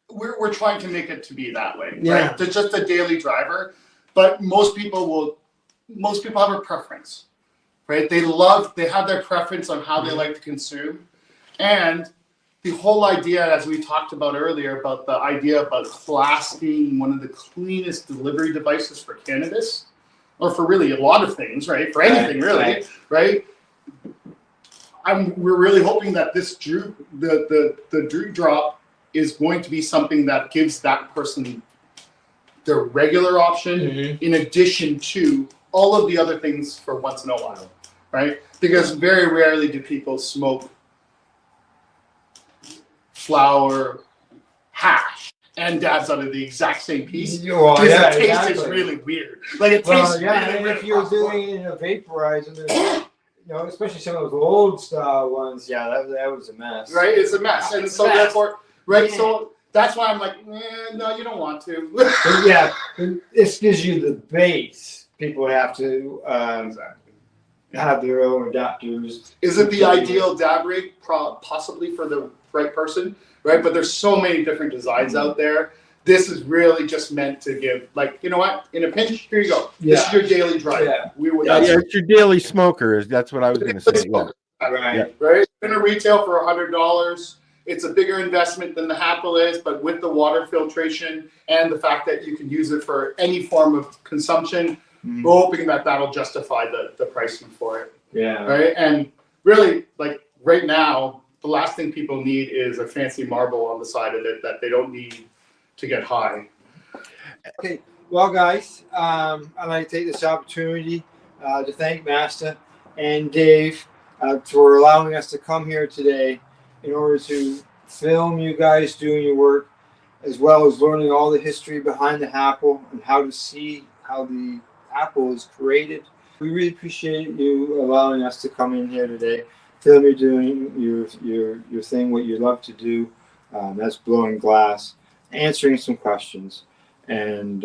We're trying to make it to be that way. Yeah. Right? It's just a daily driver. But most people have a preference. Right? They have their preference on how they like to consume. And the whole idea, as we talked about earlier, about the idea about glass being one of the cleanest delivery devices for cannabis, or for really a lot of things, right? For anything, really, right? We're really hoping that this the Drew drop is going to be something that gives that person their regular option, in addition to all of the other things for once in a while, right? Because very rarely do people smoke flour, hash, and dabs out of the exact same piece. Well, because yeah, the taste exactly. is really weird. It tastes really and weird. if you're doing it in a vaporizer, especially some of those old style ones, that was a mess. Right, it's a mess, and so therefore, right, so that's why I'm like, no, you don't want to. But this gives you the base. People have to have their own adapters. Is it the ideal dab rig? Possibly for the right person, right? But there's so many different designs out there. This is really just meant to give, you know what? In a pinch, here you go. This is your daily drive. It's your daily smoker. That's what I was going to say. Yeah. Right. It's going to retail for $100. It's a bigger investment than the Happel is, but with the water filtration and the fact that you can use it for any form of consumption, we're hoping that that'll justify the pricing for it. Yeah. Right. And really, right now, the last thing people need is a fancy marble on the side of it that they don't need to get high. Okay, well, guys, I'd like to take this opportunity to thank Master and Dave for allowing us to come here today in order to film you guys doing your work, as well as learning all the history behind the Happel and how to see how the Happel is created. We really appreciate you allowing us to come in here today. film you're doing your thing, what you love to do. That's blowing glass, answering some questions, and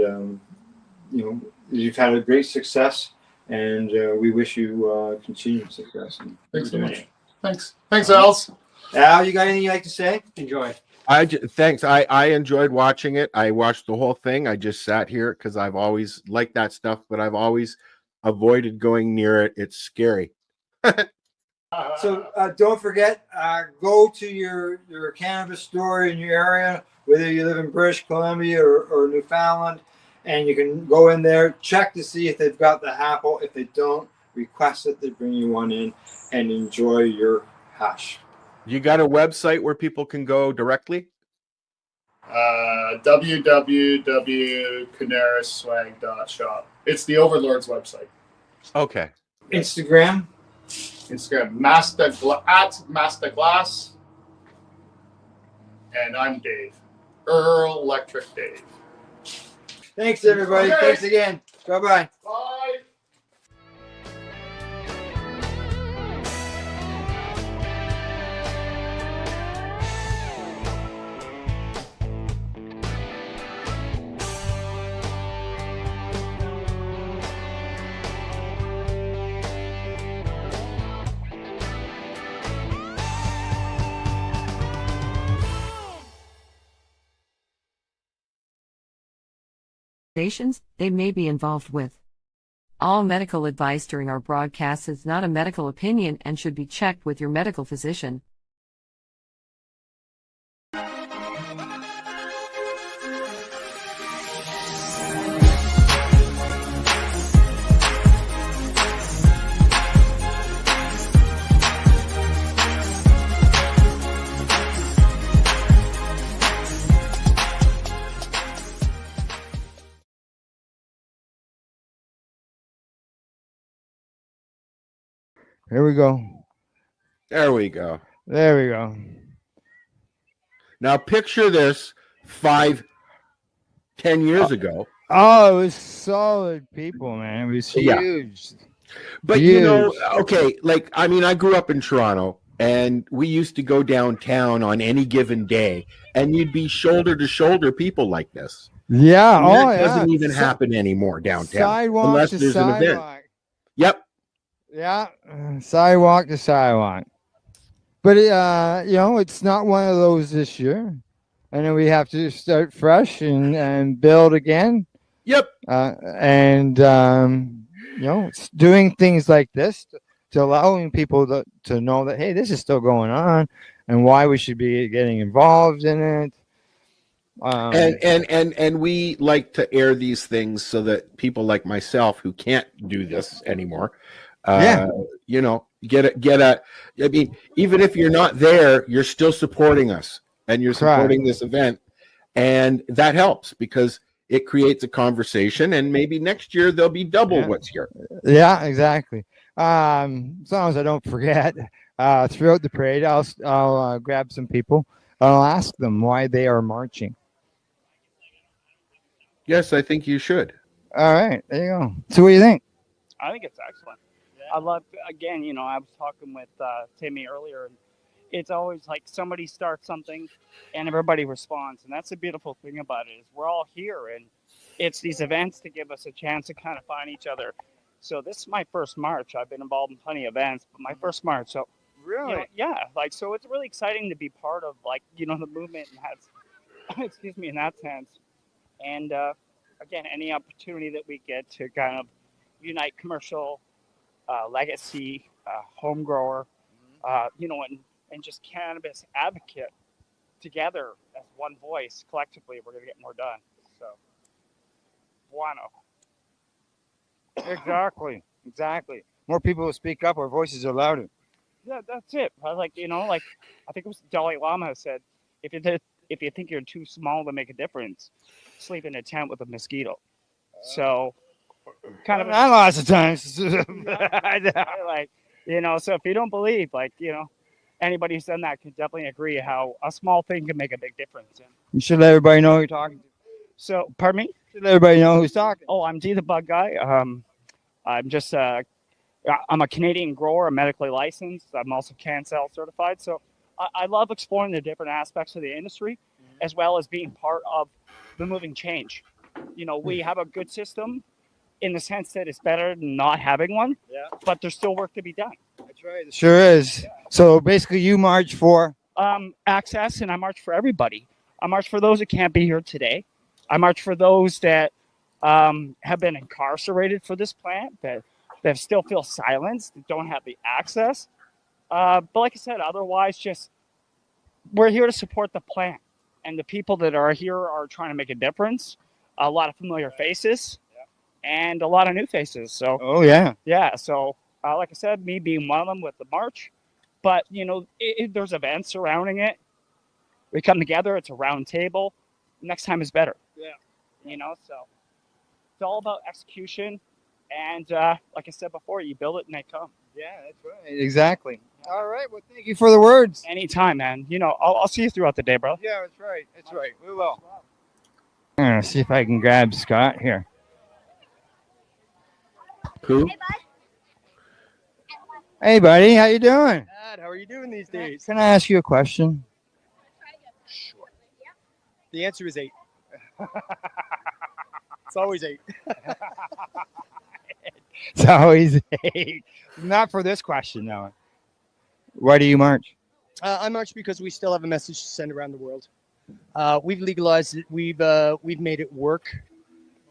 you've had a great success, and we wish you continued success. Thanks so much. Thanks, Als. Al, you got anything you'd like to say? Enjoy. Thanks. I enjoyed watching it. I watched the whole thing. I just sat here because I've always liked that stuff, but I've always avoided going near it. It's scary. So don't forget, go to your cannabis store in your area, whether you live in British Columbia or Newfoundland, and you can go in there, check to see if they've got the apple. If they don't, request that they bring you one in and enjoy your hash. You got a website where people can go directly? www.canarisswag.shop. It's the Overlord's website. Okay. Instagram, Masterglass, and I'm Dave, Earl Electric Dave. Thanks, everybody. Okay. Thanks again. Bye-bye. Bye. They may be involved with. All medical advice during our broadcasts is not a medical opinion and should be checked with your medical physician. Here we go. There we go. There we go. Now picture this 5-10 years ago. Oh, it was solid people, man. It was huge. But Huge. okay, I grew up in Toronto, and we used to go downtown on any given day, and you'd be shoulder to shoulder people like this. Yeah. And Oh, that yeah. doesn't even happen anymore downtown Sidewalk unless to there's an event. sidewalk. Yep. Yeah. Sidewalk to sidewalk. But, it's not one of those this year. And then we have to start fresh and build again. Yep. It's doing things like this to allowing people to know that, hey, this is still going on and why we should be getting involved in it. And we like to air these things so that people like myself who can't do this anymore, get a. I mean, even if you're not there, you're still supporting us and you're supporting this event, and that helps because it creates a conversation, and maybe next year there'll be double what's here. Yeah, exactly. As long as I don't forget, throughout the parade, I'll grab some people. I'll ask them why they are marching. Yes, I think you should. All right, there you go. So what do you think? I think it's excellent. I love, again, I was talking with Timmy earlier, and it's always like somebody starts something and everybody responds. And that's the beautiful thing about it is we're all here, and it's these events to give us a chance to kind of find each other. So this is my first march. I've been involved in plenty of events, but my first march. So really, so it's really exciting to be part of the movement and has, excuse me, in that sense. And again, any opportunity that we get to kind of unite commercial, legacy, home grower, and just cannabis advocate together as one voice collectively, we're going to get more done. So, bueno. Exactly. More people will speak up, our voices are louder. Yeah, that's it. I think it was Dalai Lama said, if you think you're too small to make a difference, sleep in a tent with a mosquito. So, kind of lots of times. So if you don't believe, anybody who's done that can definitely agree how a small thing can make a big difference. You should let everybody know who you're talking to. So, pardon me? Should let everybody know who's talking. Oh, I'm D the Bug Guy. I'm just I'm a Canadian grower, I'm medically licensed. I'm also CanSell certified. So I love exploring the different aspects of the industry, as well as being part of the moving change. You know, we have a good system in the sense that it's better than not having one, but there's still work to be done. That's right. Sure is. So basically, you march for access, and I march for everybody. I march for those that can't be here today. I march for those that have been incarcerated for this plant, that still feel silenced, that don't have the access. But like I said, otherwise, just we're here to support the plant, and the people that are here are trying to make a difference. A lot of familiar faces, and a lot of new faces. So, oh yeah. So, like I said, me being one of them with the march, but you know, there's events surrounding it. We come together. It's a round table. Next time is better. Yeah. You know, so it's all about execution, and like I said before, you build it and they come. Yeah, that's right. Exactly. All right. Well, thank you for the words. Anytime, man. You know, I'll see you throughout the day, bro. Yeah, that's right. That's right. We will. I'm gonna see if I can grab Scott here. Who? Hey, buddy, how you doing? Dad, how are you doing these days? Can I ask you a question? Sure. The answer is 8. It's always 8. It's always 8. Not for this question, though. Why do you march? I march because we still have a message to send around the world. We've legalized it. We've made it work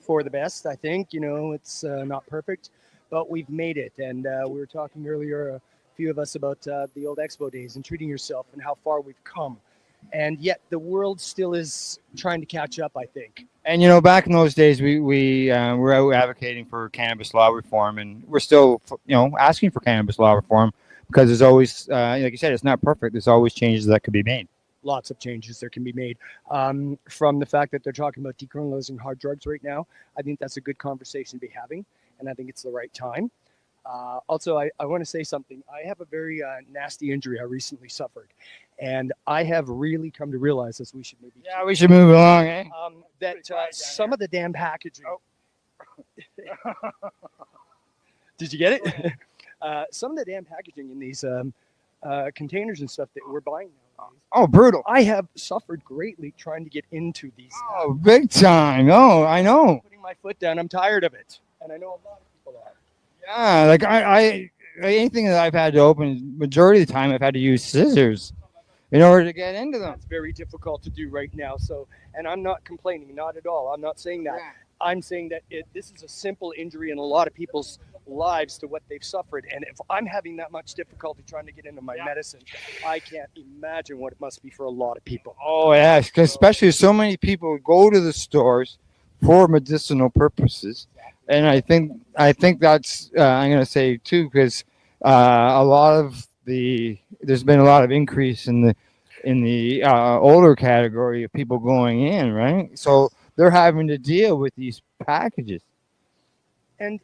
for the best. I think, you know, it's not perfect, but we've made it. And we were talking earlier, a few of us, about the old expo days and treating yourself and how far we've come. And yet the world still is trying to catch up, I think. And, you know, back in those days, we were out advocating for cannabis law reform, and we're still, you know, asking for cannabis law reform because there's always, like you said, it's not perfect. There's always changes that could be made. Lots of changes there can be made. From the fact that they're talking about decriminalizing hard drugs right now, I think that's a good conversation to be having, and I think it's the right time. Also, I want to say something. I have a very nasty injury I recently suffered, and I have really come to realize this. We should maybe we should move along, eh? That some of the damn packaging. Did you get it? Some of the damn packaging in these containers and stuff that we're buying nowadays. Oh, brutal! I have suffered greatly trying to get into these. Oh, big time! Oh, I know. Putting my foot down. I'm tired of it, and I know a lot of people are. Yeah, like I anything that I've had to open, majority of the time I've had to use scissors in order to get into them. It's very difficult to do right now. So, and I'm not complaining, not at all. I'm not saying that. Yeah. I'm saying that this is a simple injury in a lot of people's lives to what they've suffered. And if I'm having that much difficulty trying to get into my medicine, I can't imagine what it must be for a lot of people. Oh, yes, because especially so many people go to the stores for medicinal purposes. And I think that's I'm going to say too, because there's been a lot of increase in the older category of people going in, right? So they're having to deal with these packages. And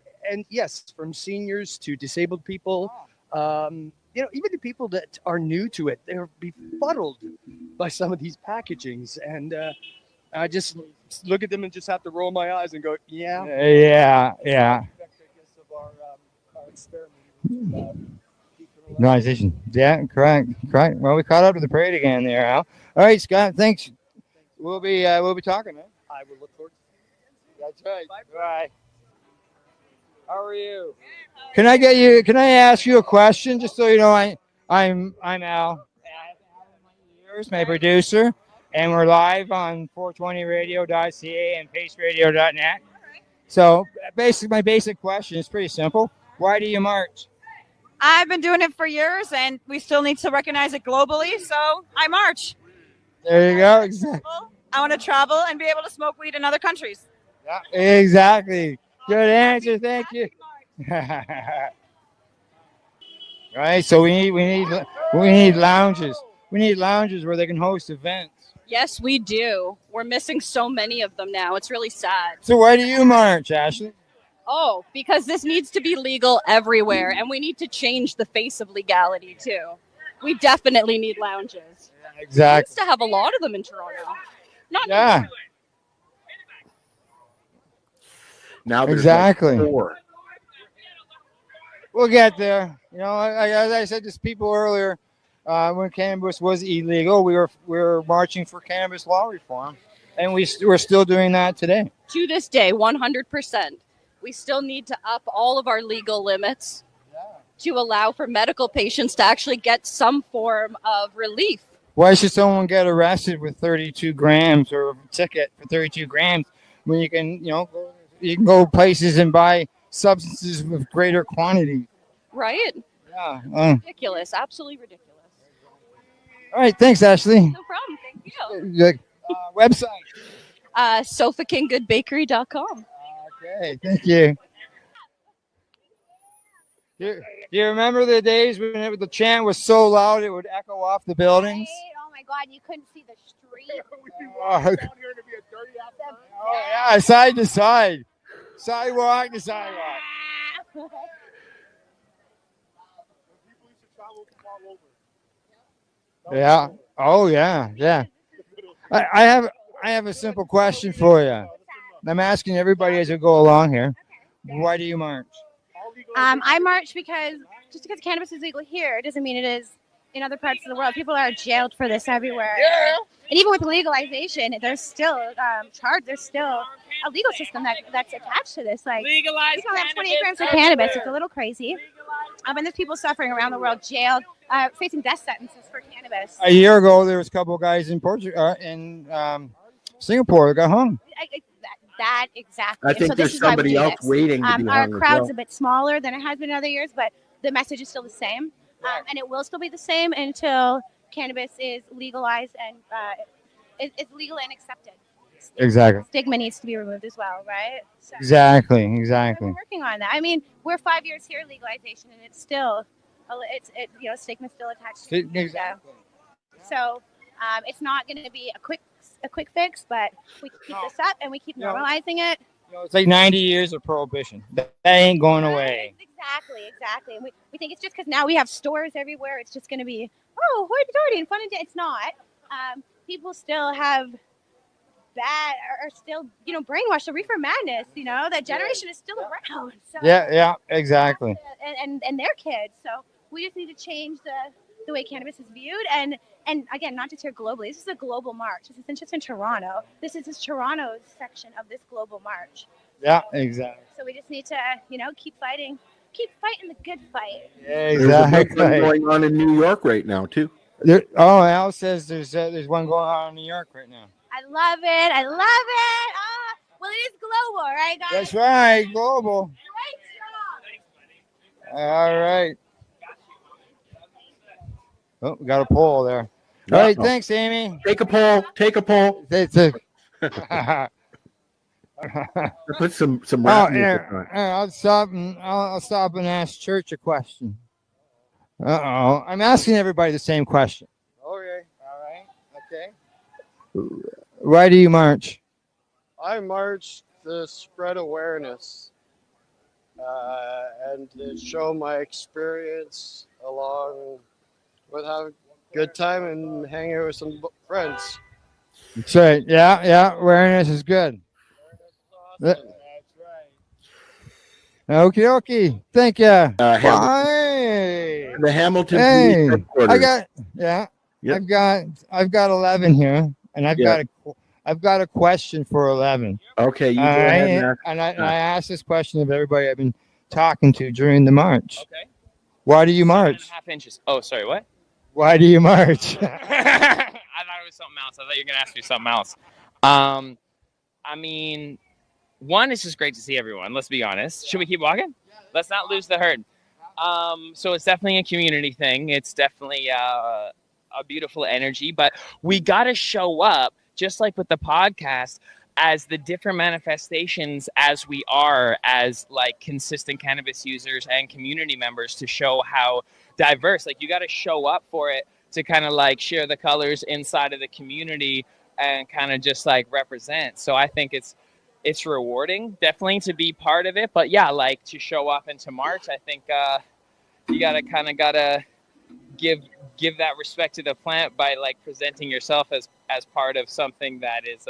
yes, from seniors to disabled people, you know, even the people that are new to it, they're befuddled by some of these packagings. And I just look at them and just have to roll my eyes and go, yeah. Normalization. Yeah, correct. Well, we caught up to the parade again there, Al. All right, Scott, thanks. We'll be talking, man. I will look forward to it. That's right. Bye. How are you? Can I ask you a question, just so you know? I'm Al. Here's my producer, and we're live on 420radio.ca and paceradio.net. So basically, my basic question is pretty simple. Why do you march? I've been doing it for years, and we still need to recognize it globally, so I march. There you go. Exactly. I want to travel and be able to smoke weed in other countries. Yeah, exactly. Good answer. Thank you. Right. So we need lounges. We need lounges where they can host events. Yes, we do. We're missing so many of them now. It's really sad. So why do you march, Ashley? Oh, because this needs to be legal everywhere, and we need to change the face of legality too. We definitely need lounges. Yeah, exactly. We used to have a lot of them in Toronto. Not yeah. Now there's exactly. like 4. We'll get there. You know, as I said to people earlier, when cannabis was illegal, we were marching for cannabis law reform, and we're still doing that today. To this day, 100%. We still need to up all of our legal limits to allow for medical patients to actually get some form of relief. Why should someone get arrested with 32 grams or a ticket for 32 grams when you can go places and buy substances with greater quantity? Right? Yeah. Ridiculous. Absolutely ridiculous. All right. Thanks, Ashley. No problem. Thank you. Website. SofaKingGoodBakery.com. Okay. Thank you. Do you remember the days when the chant was so loud it would echo off the buildings? Oh my God, you couldn't see the street. Oh, yeah, side to side. Sidewalk to sidewalk. Yeah. Oh, yeah. Yeah. I have a simple question for you. I'm asking everybody as we go along here. Why do you march? I march because just because cannabis is legal here doesn't mean it is in other parts of the world. People are jailed for this everywhere. Yeah. And even with legalization, there's still there's still a legal system that's attached to this. Like Legalize we can only have 28 grams cannabis of cannabis. everywhere. It's a little crazy. And there's people suffering around the world, jailed, facing death sentences for cannabis. A year ago, there was a couple of guys in Singapore that got hung. That exactly. I think And so this there's is why we somebody do else this. waiting to be Our hung as crowd's well. a bit smaller than it has been in other years, but the message is still the same, and it will still be the same until cannabis is legalized and it's legal and accepted. Exactly. Stigma needs to be removed as well, right? So Exactly. we're working on that. I mean, we're 5 years here legalization, and it's still stigma's still attached to it. Exactly. So it's not going to be a quick fix, but we keep this up and we keep normalizing it. It's like 90 years of prohibition. That ain't going away. Exactly. And we think it's just because now we have stores everywhere. It's just going to be, hoity-toity and fun and it's not. People still have are still, brainwashed. The reefer madness, that generation is still around. So, Yeah, exactly. And their kids. So we just need to change the way cannabis is viewed. And again, not just here globally. This is a global march. This isn't just in Toronto. This is Toronto's section of this global march. Yeah, exactly. So we just need to, keep fighting the good fight. Yeah, There's a big exactly. thing going on in New York right now too. Al says there's one going on in New York right now. I love it. Well, it is global, right, guys? That's right, global. All right. Oh, we got a poll there. All right, thanks, Amy. Take a poll. Put some rap music on. I'll stop and ask Church a question. I'm asking everybody the same question. Okay. All right. Okay. Why do you march? I march to spread awareness and to show my experience along with having a good time and hanging out with some friends. That's right. Yeah. Awareness is good. That's right. Okie dokie. Thank you. Bye. The Hamilton Hey, Police Headquarters. I've got 11 here, and I've got a question for 11. Okay, you go All ahead right? and And I asked this question of everybody I've been talking to during the march. Okay. Why do you march? 7.5 inches. Oh, sorry, what? Why do you march? I thought it was something else. I thought you were gonna ask me something else. I mean, one, it's just great to see everyone. Let's be honest. Should we keep walking? Let's not lose the herd. So it's definitely a community thing. It's definitely a beautiful energy, but we got to show up, just like with the podcast, as the different manifestations as we are as like consistent cannabis users and community members, to show how diverse. Like, you got to show up for it to kind of like share the colors inside of the community and kind of just like represent. So I think it's rewarding, definitely, to be part of it. But yeah, like, to show up and to march, I think you gotta give that respect to the plant by like presenting yourself as part of something that is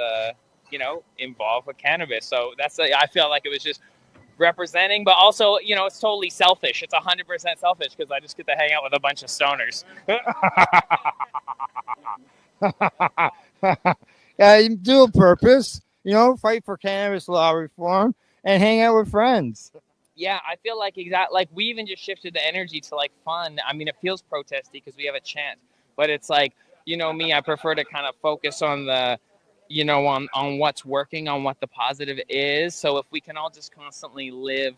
involved with cannabis. So I feel like it was just representing, but also, you know, it's totally selfish. It's 100% selfish because I just get to hang out with a bunch of stoners. Yeah, dual purpose. You know, fight for cannabis law reform and hang out with friends. Yeah, I feel like like we even just shifted the energy to like fun. I mean, it feels protesty because we have a chant, but it's like, you know, me, I prefer to kind of focus on the, you know, on what's working, on what the positive is. So if we can all just constantly live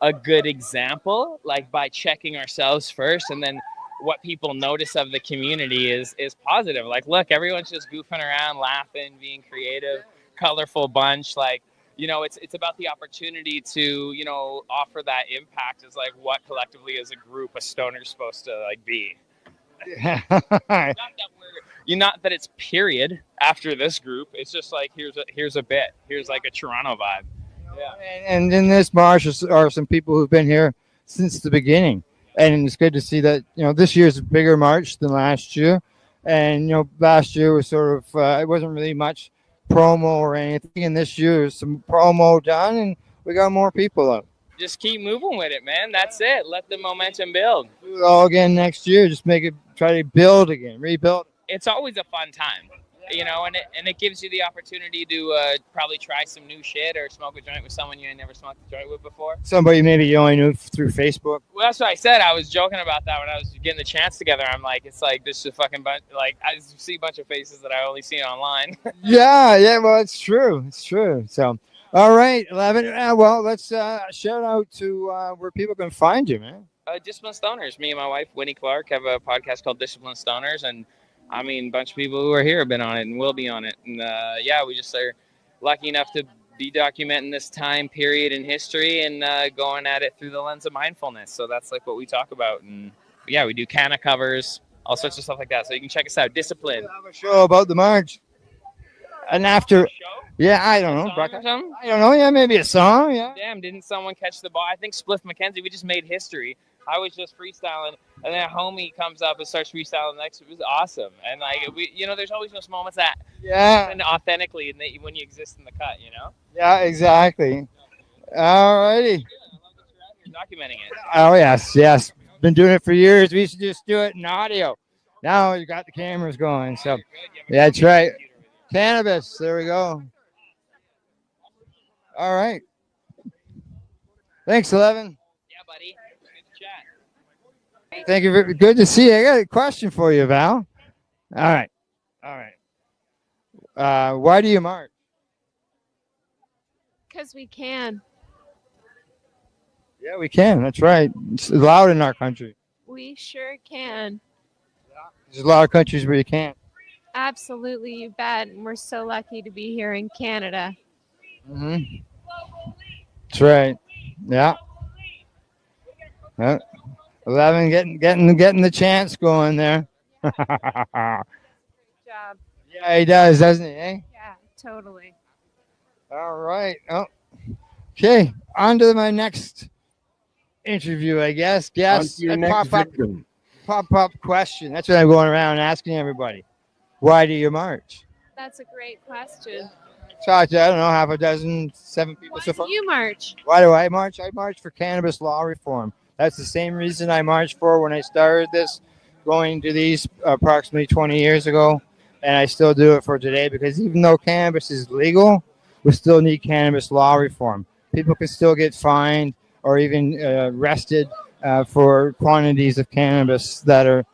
a good example, like by checking ourselves first, and then what people notice of the community is positive. Like, look, everyone's just goofing around, laughing, being creative, colorful bunch. Like, you know, it's about the opportunity to, you know, offer that impact as like what collectively as a group a stoner's supposed to like be. Not that it's period after this group. It's just like here's a bit. Here's like a Toronto vibe. Yeah. And in this march are some people who've been here since the beginning, and it's good to see that, you know, this year's a bigger march than last year. And you know, last year was sort of it wasn't really much promo or anything, and this year there's some promo done, and we got more people out. Just keep moving with it, man. That's it. Let the momentum build. Do it all again next year. Just try to build again, rebuild. It's always a fun time, you know, and it gives you the opportunity to probably try some new shit or smoke a joint with someone you ain't never smoked a joint with before. Somebody maybe you only knew through Facebook. Well, that's what I said. I was joking about that when I was getting the chance together. I'm like, it's like this is a fucking bunch. Like I see a bunch of faces that I only see online. Yeah. Well, it's true. It's true. So, all right, 11. Well, let's shout out to where people can find you, man. Disciplined Stoners. Me and my wife, Winnie Clark, have a podcast called Disciplined Stoners, and I mean, a bunch of people who are here have been on it and will be on it. And yeah, we just are lucky enough to be documenting this time period in history and going at it through the lens of mindfulness. So that's like what we talk about. And yeah, we do canna covers, all sorts of stuff like that. So you can check us out. Discipline. We'll have a show about the march. And after, yeah, I don't know. I don't know. Yeah, maybe a song. Yeah. Damn, didn't someone catch the ball? I think Spliff McKenzie, we just made history. I was just freestyling, and then a homie comes up and starts freestyling next. It was awesome. And like we, you know, there's always those moments that happen authentically and when you exist in the cut, you know. Yeah, exactly. All righty. You're documenting it. Oh yes. Been doing it for years. We used to just do it in audio. Now you got the cameras going. So yeah, that's right. Cannabis. There we go. All right. Thanks, 11. Yeah, buddy. Thank you. Good to see you. I got a question for you, Val. All right. Why do you march? Because we can. Yeah, we can. That's right. It's allowed in our country. We sure can. There's a lot of countries where you can't. Absolutely, you bet. And we're so lucky to be here in Canada. Mm-hmm. That's right. Yeah. 11 getting the chance going there. Job. Yeah, he does, doesn't he? Eh? Yeah, totally. All right. Oh, okay. On to my next interview, I guess. Yes. Pop-up question. That's what I'm going around asking everybody. Why do you march? That's a great question. Talked to, I don't know, half a dozen, 7 people so far. You march. Why do I march? I march for cannabis law reform. That's the same reason I marched for when I started this, going to these approximately 20 years ago. And I still do it for today because even though cannabis is legal, we still need cannabis law reform. People can still get fined or even arrested for quantities of cannabis that are,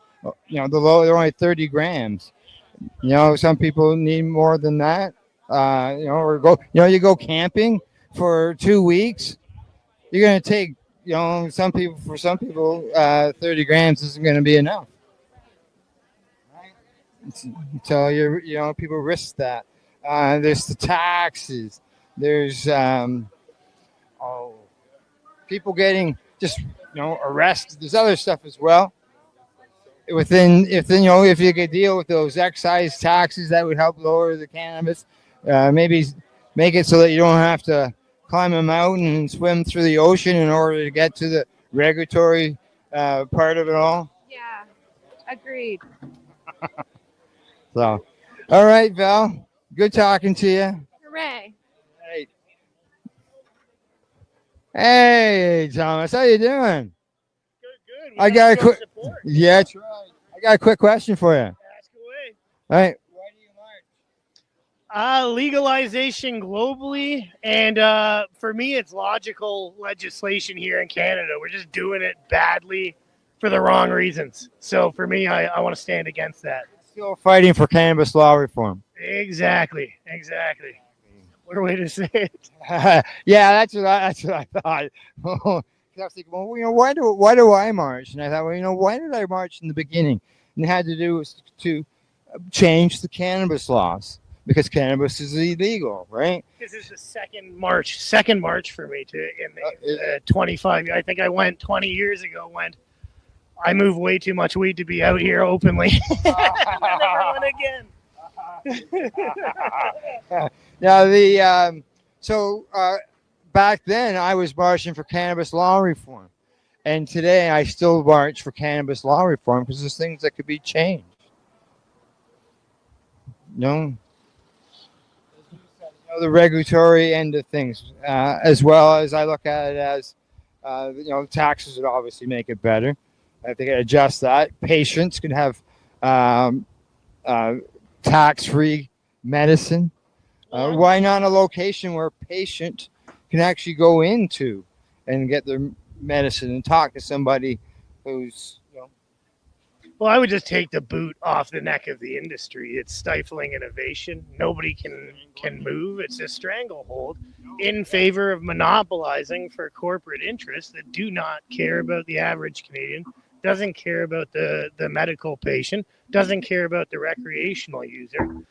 you know, they're only 30 grams. You know, some people need more than that. You know, you go camping for 2 weeks. You're going to take, you know, for some people, 30 grams isn't going to be enough. So people risk that. There's the taxes. There's people getting just, you know, arrested. There's other stuff as well. If you could deal with those excise taxes, that would help lower the cannabis. Maybe make it so that you don't have to climb a mountain and swim through the ocean in order to get to the regulatory part of it all. Yeah, agreed. So, all right, Val. Good talking to you. Hooray. Hey, Thomas, how you doing? Good. I got a quick. Yeah, that's right. I got a quick question for you. Ask away. All right. Legalization globally, and for me, it's logical legislation here in Canada. We're just doing it badly for the wrong reasons. So for me, I want to stand against that. Still fighting for cannabis law reform. Exactly. What a way to say it. Yeah, that's what I thought. 'Cause I was thinking, well, why do I march? And I thought, well, why did I march in the beginning? And it had to do with to change the cannabis laws because cannabis is illegal, right? This is the second march for me to in the 25. I think I went 20 years ago when I moved way too much weed to be out here openly. I never went again. Now back then I was marching for cannabis law reform, and today I still march for cannabis law reform because there's things that could be changed. The regulatory end of things, as well as I look at it as, taxes would obviously make it better. If they could adjust that, patients can have tax-free medicine. Why not a location where a patient can actually go into and get their medicine and talk to somebody who's, Well, I would just take the boot off the neck of the industry. It's stifling innovation. Nobody can move. It's a stranglehold in favor of monopolizing for corporate interests that do not care about the average Canadian, doesn't care about the medical patient, doesn't care about the recreational user.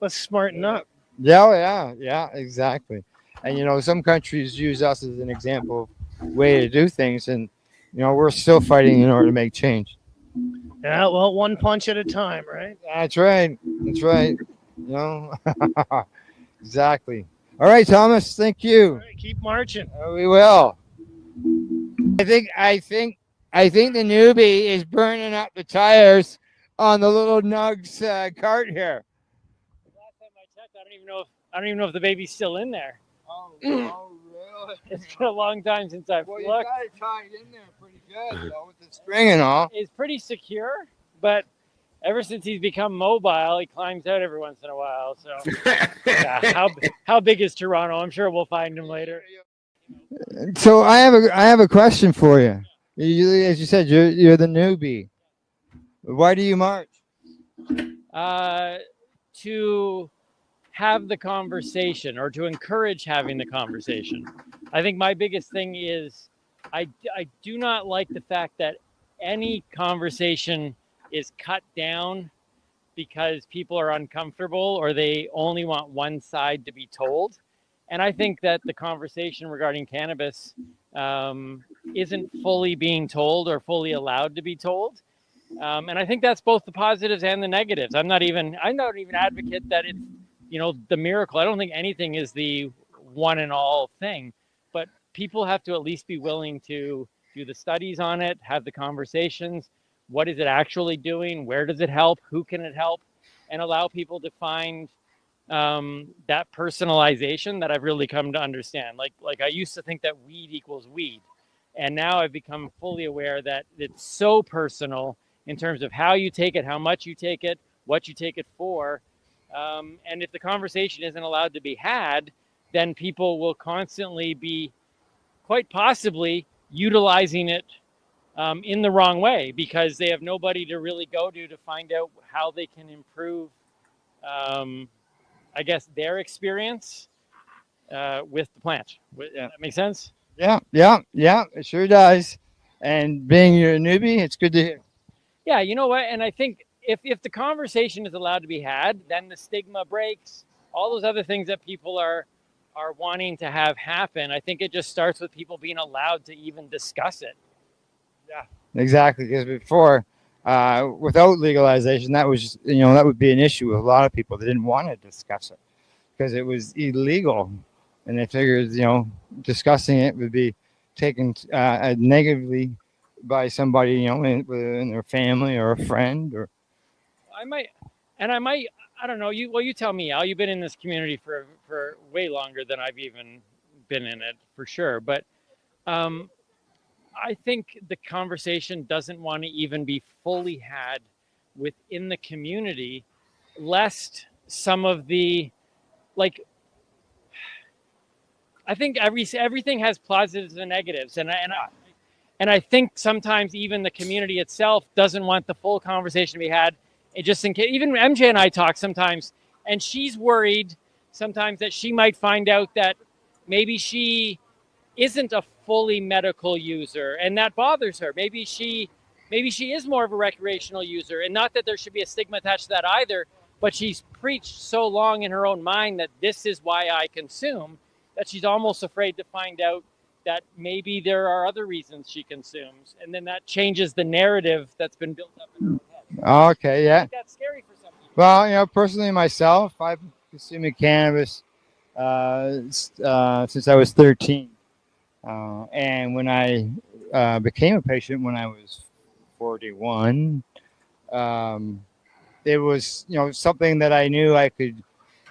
Let's smarten up. Yeah, exactly. And some countries use us as an example of way to do things, and we're still fighting in order to make change. Yeah, well, one punch at a time, right? That's right. Exactly. All right, Thomas. Thank you. All right, keep marching. We will. I think the newbie is burning up the tires on the little Nugs cart here. Last time I checked, I don't even know if the baby's still in there. Oh, really? It's been a long time since I've Well, looked. you got it tied in there pretty good, though, with the string and all. It's pretty secure, but ever since he's become mobile, he climbs out every once in a while. So, yeah, how big is Toronto? I'm sure we'll find him later. So I have a question for you. As you said, you're the newbie. Why do you march? To have the conversation or to encourage having the conversation. I think my biggest thing is I do not like the fact that any conversation is cut down because people are uncomfortable or they only want one side to be told. And I think that the conversation regarding cannabis isn't fully being told or fully allowed to be told. And I think that's both the positives and the negatives. I'm not even advocate that it's, the miracle. I don't think anything is the one and all thing, but people have to at least be willing to do the studies on it, have the conversations. What is it actually doing? Where does it help? Who can it help? And allow people to find that personalization that I've really come to understand. Like I used to think that weed equals weed. And now I've become fully aware that it's so personal in terms of how you take it, how much you take it, what you take it for. And if the conversation isn't allowed to be had, then people will constantly be quite possibly utilizing it in the wrong way because they have nobody to really go to find out how they can improve, I guess, their experience with the plant. That make sense? Yeah, it sure does. And being you're a newbie, it's good to hear. Yeah, you know what? And I think if the conversation is allowed to be had, then the stigma breaks. All those other things that people are wanting to have happen, I think it just starts with people being allowed to even discuss it. Yeah, exactly. Because before, without legalization, that was that would be an issue with a lot of people. They didn't want to discuss it because it was illegal, and they figured discussing it would be taken negatively by somebody in their family or a friend or. I don't know. You tell me, Al. You've been in this community for way longer than I've even been in it for sure. But I think the conversation doesn't want to even be fully had within the community, lest some of the, like, I think everything has positives and negatives, and I think sometimes even the community itself doesn't want the full conversation to be had. It just in case, even MJ and I talk sometimes, and she's worried sometimes that she might find out that maybe she isn't a fully medical user, and that bothers her. Maybe she is more of a recreational user, and not that there should be a stigma attached to that either, but she's preached so long in her own mind that this is why I consume, that she's almost afraid to find out that maybe there are other reasons she consumes, and then that changes the narrative that's been built up in her head. Okay, yeah. I think that's scary for some people. Well, personally myself, I've been consuming cannabis since I was 13. And when I became a patient when I was 41, it was, something that I knew I could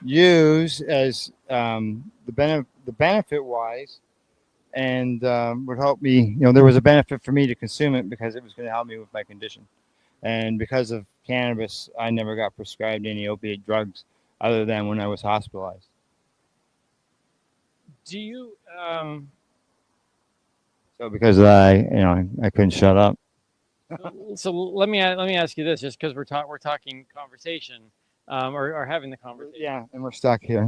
use as the benefit wise, and would help me. There was a benefit for me to consume it because it was going to help me with my condition. And because of cannabis, I never got prescribed any opiate drugs other than when I was hospitalized. Do you? So because I couldn't shut up. So let me ask you this, just because we're talking conversation, or having the conversation. Yeah, and we're stuck here.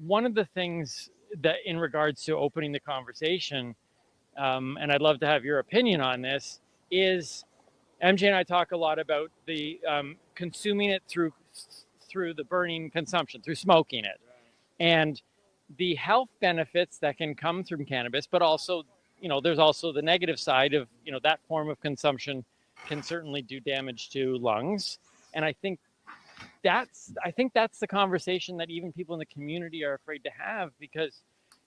One of the things that, in regards to opening the conversation, and I'd love to have your opinion on this, is MJ and I talk a lot about the consuming it through the burning consumption, through smoking it, and the health benefits that can come from cannabis, but also, there's also the negative side of, that form of consumption can certainly do damage to lungs. And I think that's the conversation that even people in the community are afraid to have, because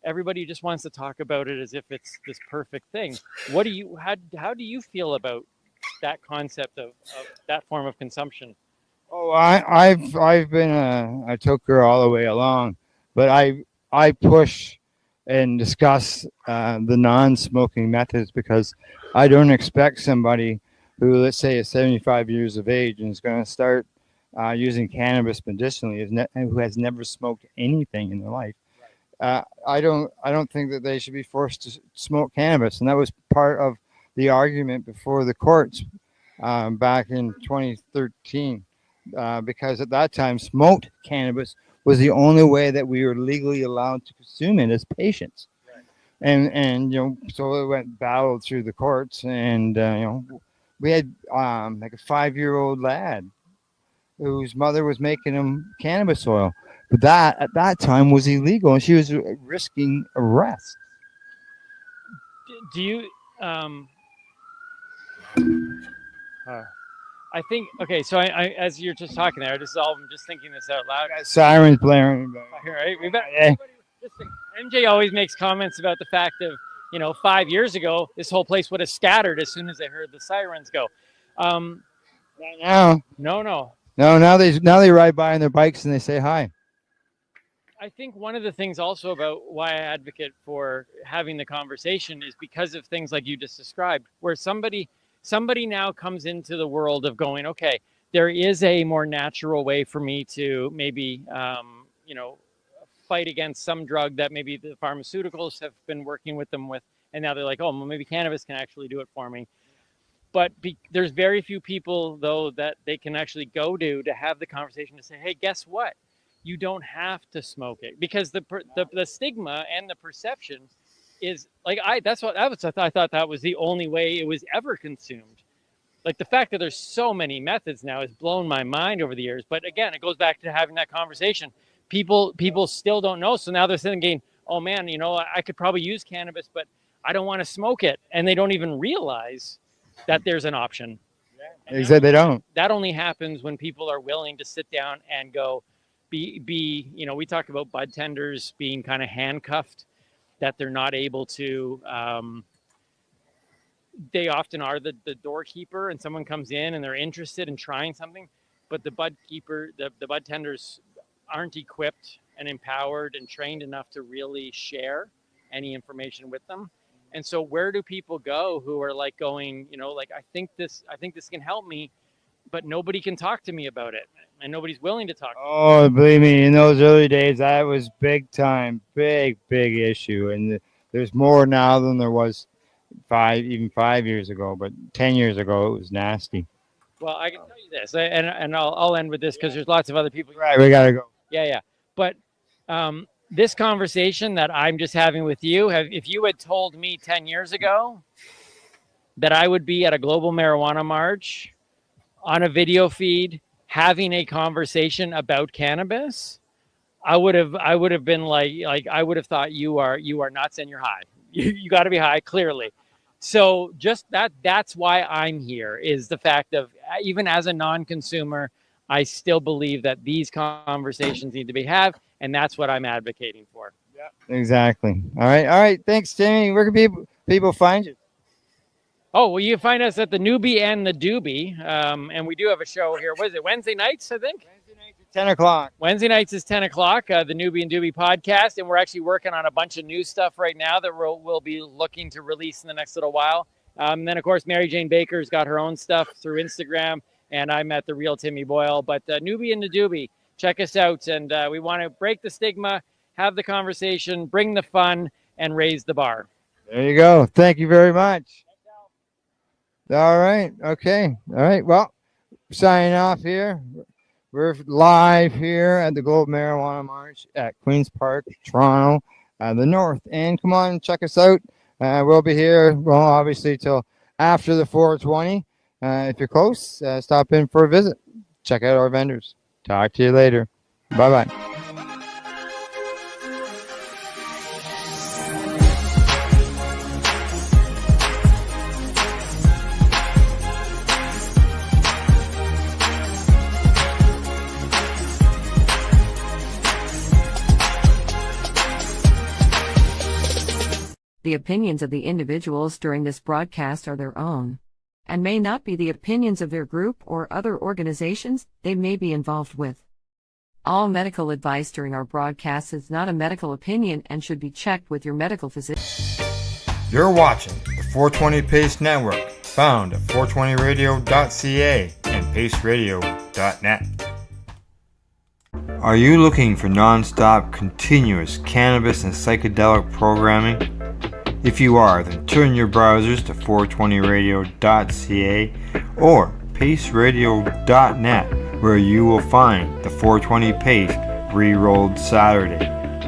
everybody just wants to talk about it as if it's this perfect thing. How do you feel about that concept of that form of consumption? Oh, I've been a toker all the way along, but I push and discuss the non-smoking methods, because I don't expect somebody who, let's say, is 75 years of age and is going to start using cannabis medicinally, who has never smoked anything in their life. I don't think that they should be forced to smoke cannabis, and that was part of the argument before the courts back in 2013, because at that time smoked cannabis was the only way that we were legally allowed to consume it as patients. Right. And so it went battled through the courts, and we had like a 5-year-old lad whose mother was making him cannabis oil, but that at that time was illegal, and she was risking arrest. Do you I think, okay, so I as you're just talking there, I'm just thinking this out loud. Sirens blaring. Right? MJ always makes comments about the fact of, 5 years ago, this whole place would have scattered as soon as they heard the sirens go. Now, no. Now they ride by on their bikes and they say hi. I think one of the things also about why I advocate for having the conversation is because of things like you just described, where somebody now comes into the world of going, okay, there is a more natural way for me to maybe, fight against some drug that maybe the pharmaceuticals have been working with them with. And now they're like, oh, well, maybe cannabis can actually do it for me. But there's very few people, though, that they can actually go to have the conversation to say, hey, guess what? You don't have to smoke it, because the stigma and the perception is like, I thought that was the only way it was ever consumed. Like, the fact that there's so many methods now has blown my mind over the years. But again, it goes back to having that conversation. People still don't know. So now they're thinking, oh man, I could probably use cannabis, but I don't want to smoke it. And they don't even realize that there's an option. Exactly, they don't. That only happens when people are willing to sit down and go, we talk about bud tenders being kind of handcuffed, that they're not able to, they often are the doorkeeper, and someone comes in and they're interested in trying something, but the bud keeper, the bud tenders aren't equipped and empowered and trained enough to really share any information with them. And so where do people go who are like going, you know, like, I think this can help me, but nobody can talk to me about it, and nobody's willing to talk to me. Oh, believe me, in those early days, that was big time, big issue. And there's more now than there was 5 years ago, but 10 years ago, it was nasty. Well, I can tell you this, and I'll end with this because there's lots of other people. Right, we gotta go. Yeah. But this conversation that I'm just having with you, if you had told me 10 years ago that I would be at a global marijuana march on a video feed having a conversation about cannabis, I would have been like I would have thought you are nuts and you're high. You got to be high, clearly. So just that's why I'm here, is the fact of, even as a non-consumer, I still believe that these conversations need to be had, and that's what I'm advocating for. Yeah, exactly. All right. Thanks, Timmy. Where can people find you? Oh, well, you can find us at the Newbie and the Doobie, and we do have a show here. What is it, Wednesday nights, I think? 10 o'clock. Wednesday nights is 10 o'clock, the Newbie and Doobie podcast, and we're actually working on a bunch of new stuff right now that we'll be looking to release in the next little while. Then, of course, Mary Jane Baker's got her own stuff through Instagram, and I'm at The Real Timmy Boyle. But Newbie and the Doobie, check us out, and we want to break the stigma, have the conversation, bring the fun, and raise the bar. There you go. Thank you very much. All right. Okay. All right. Well, signing off here. We're live here at the Global Marijuana March at Queen's Park, Toronto, the North. And come on, check us out. We'll be here, well, obviously, till after the 420. If you're close, stop in for a visit. Check out our vendors. Talk to you later. Bye-bye. The opinions of the individuals during this broadcast are their own, and may not be the opinions of their group or other organizations they may be involved with. All medical advice during our broadcast is not a medical opinion and should be checked with your medical physician. You're watching the 420 Pace Network, found at 420radio.ca and paceradio.net. Are you looking for non-stop, continuous cannabis and psychedelic programming? If you are, then turn your browsers to 420radio.ca or paceradio.net, where you will find the 420 Pace Re-Rolled Saturday.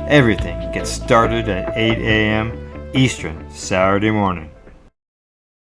Everything gets started at 8 a.m. Eastern Saturday morning.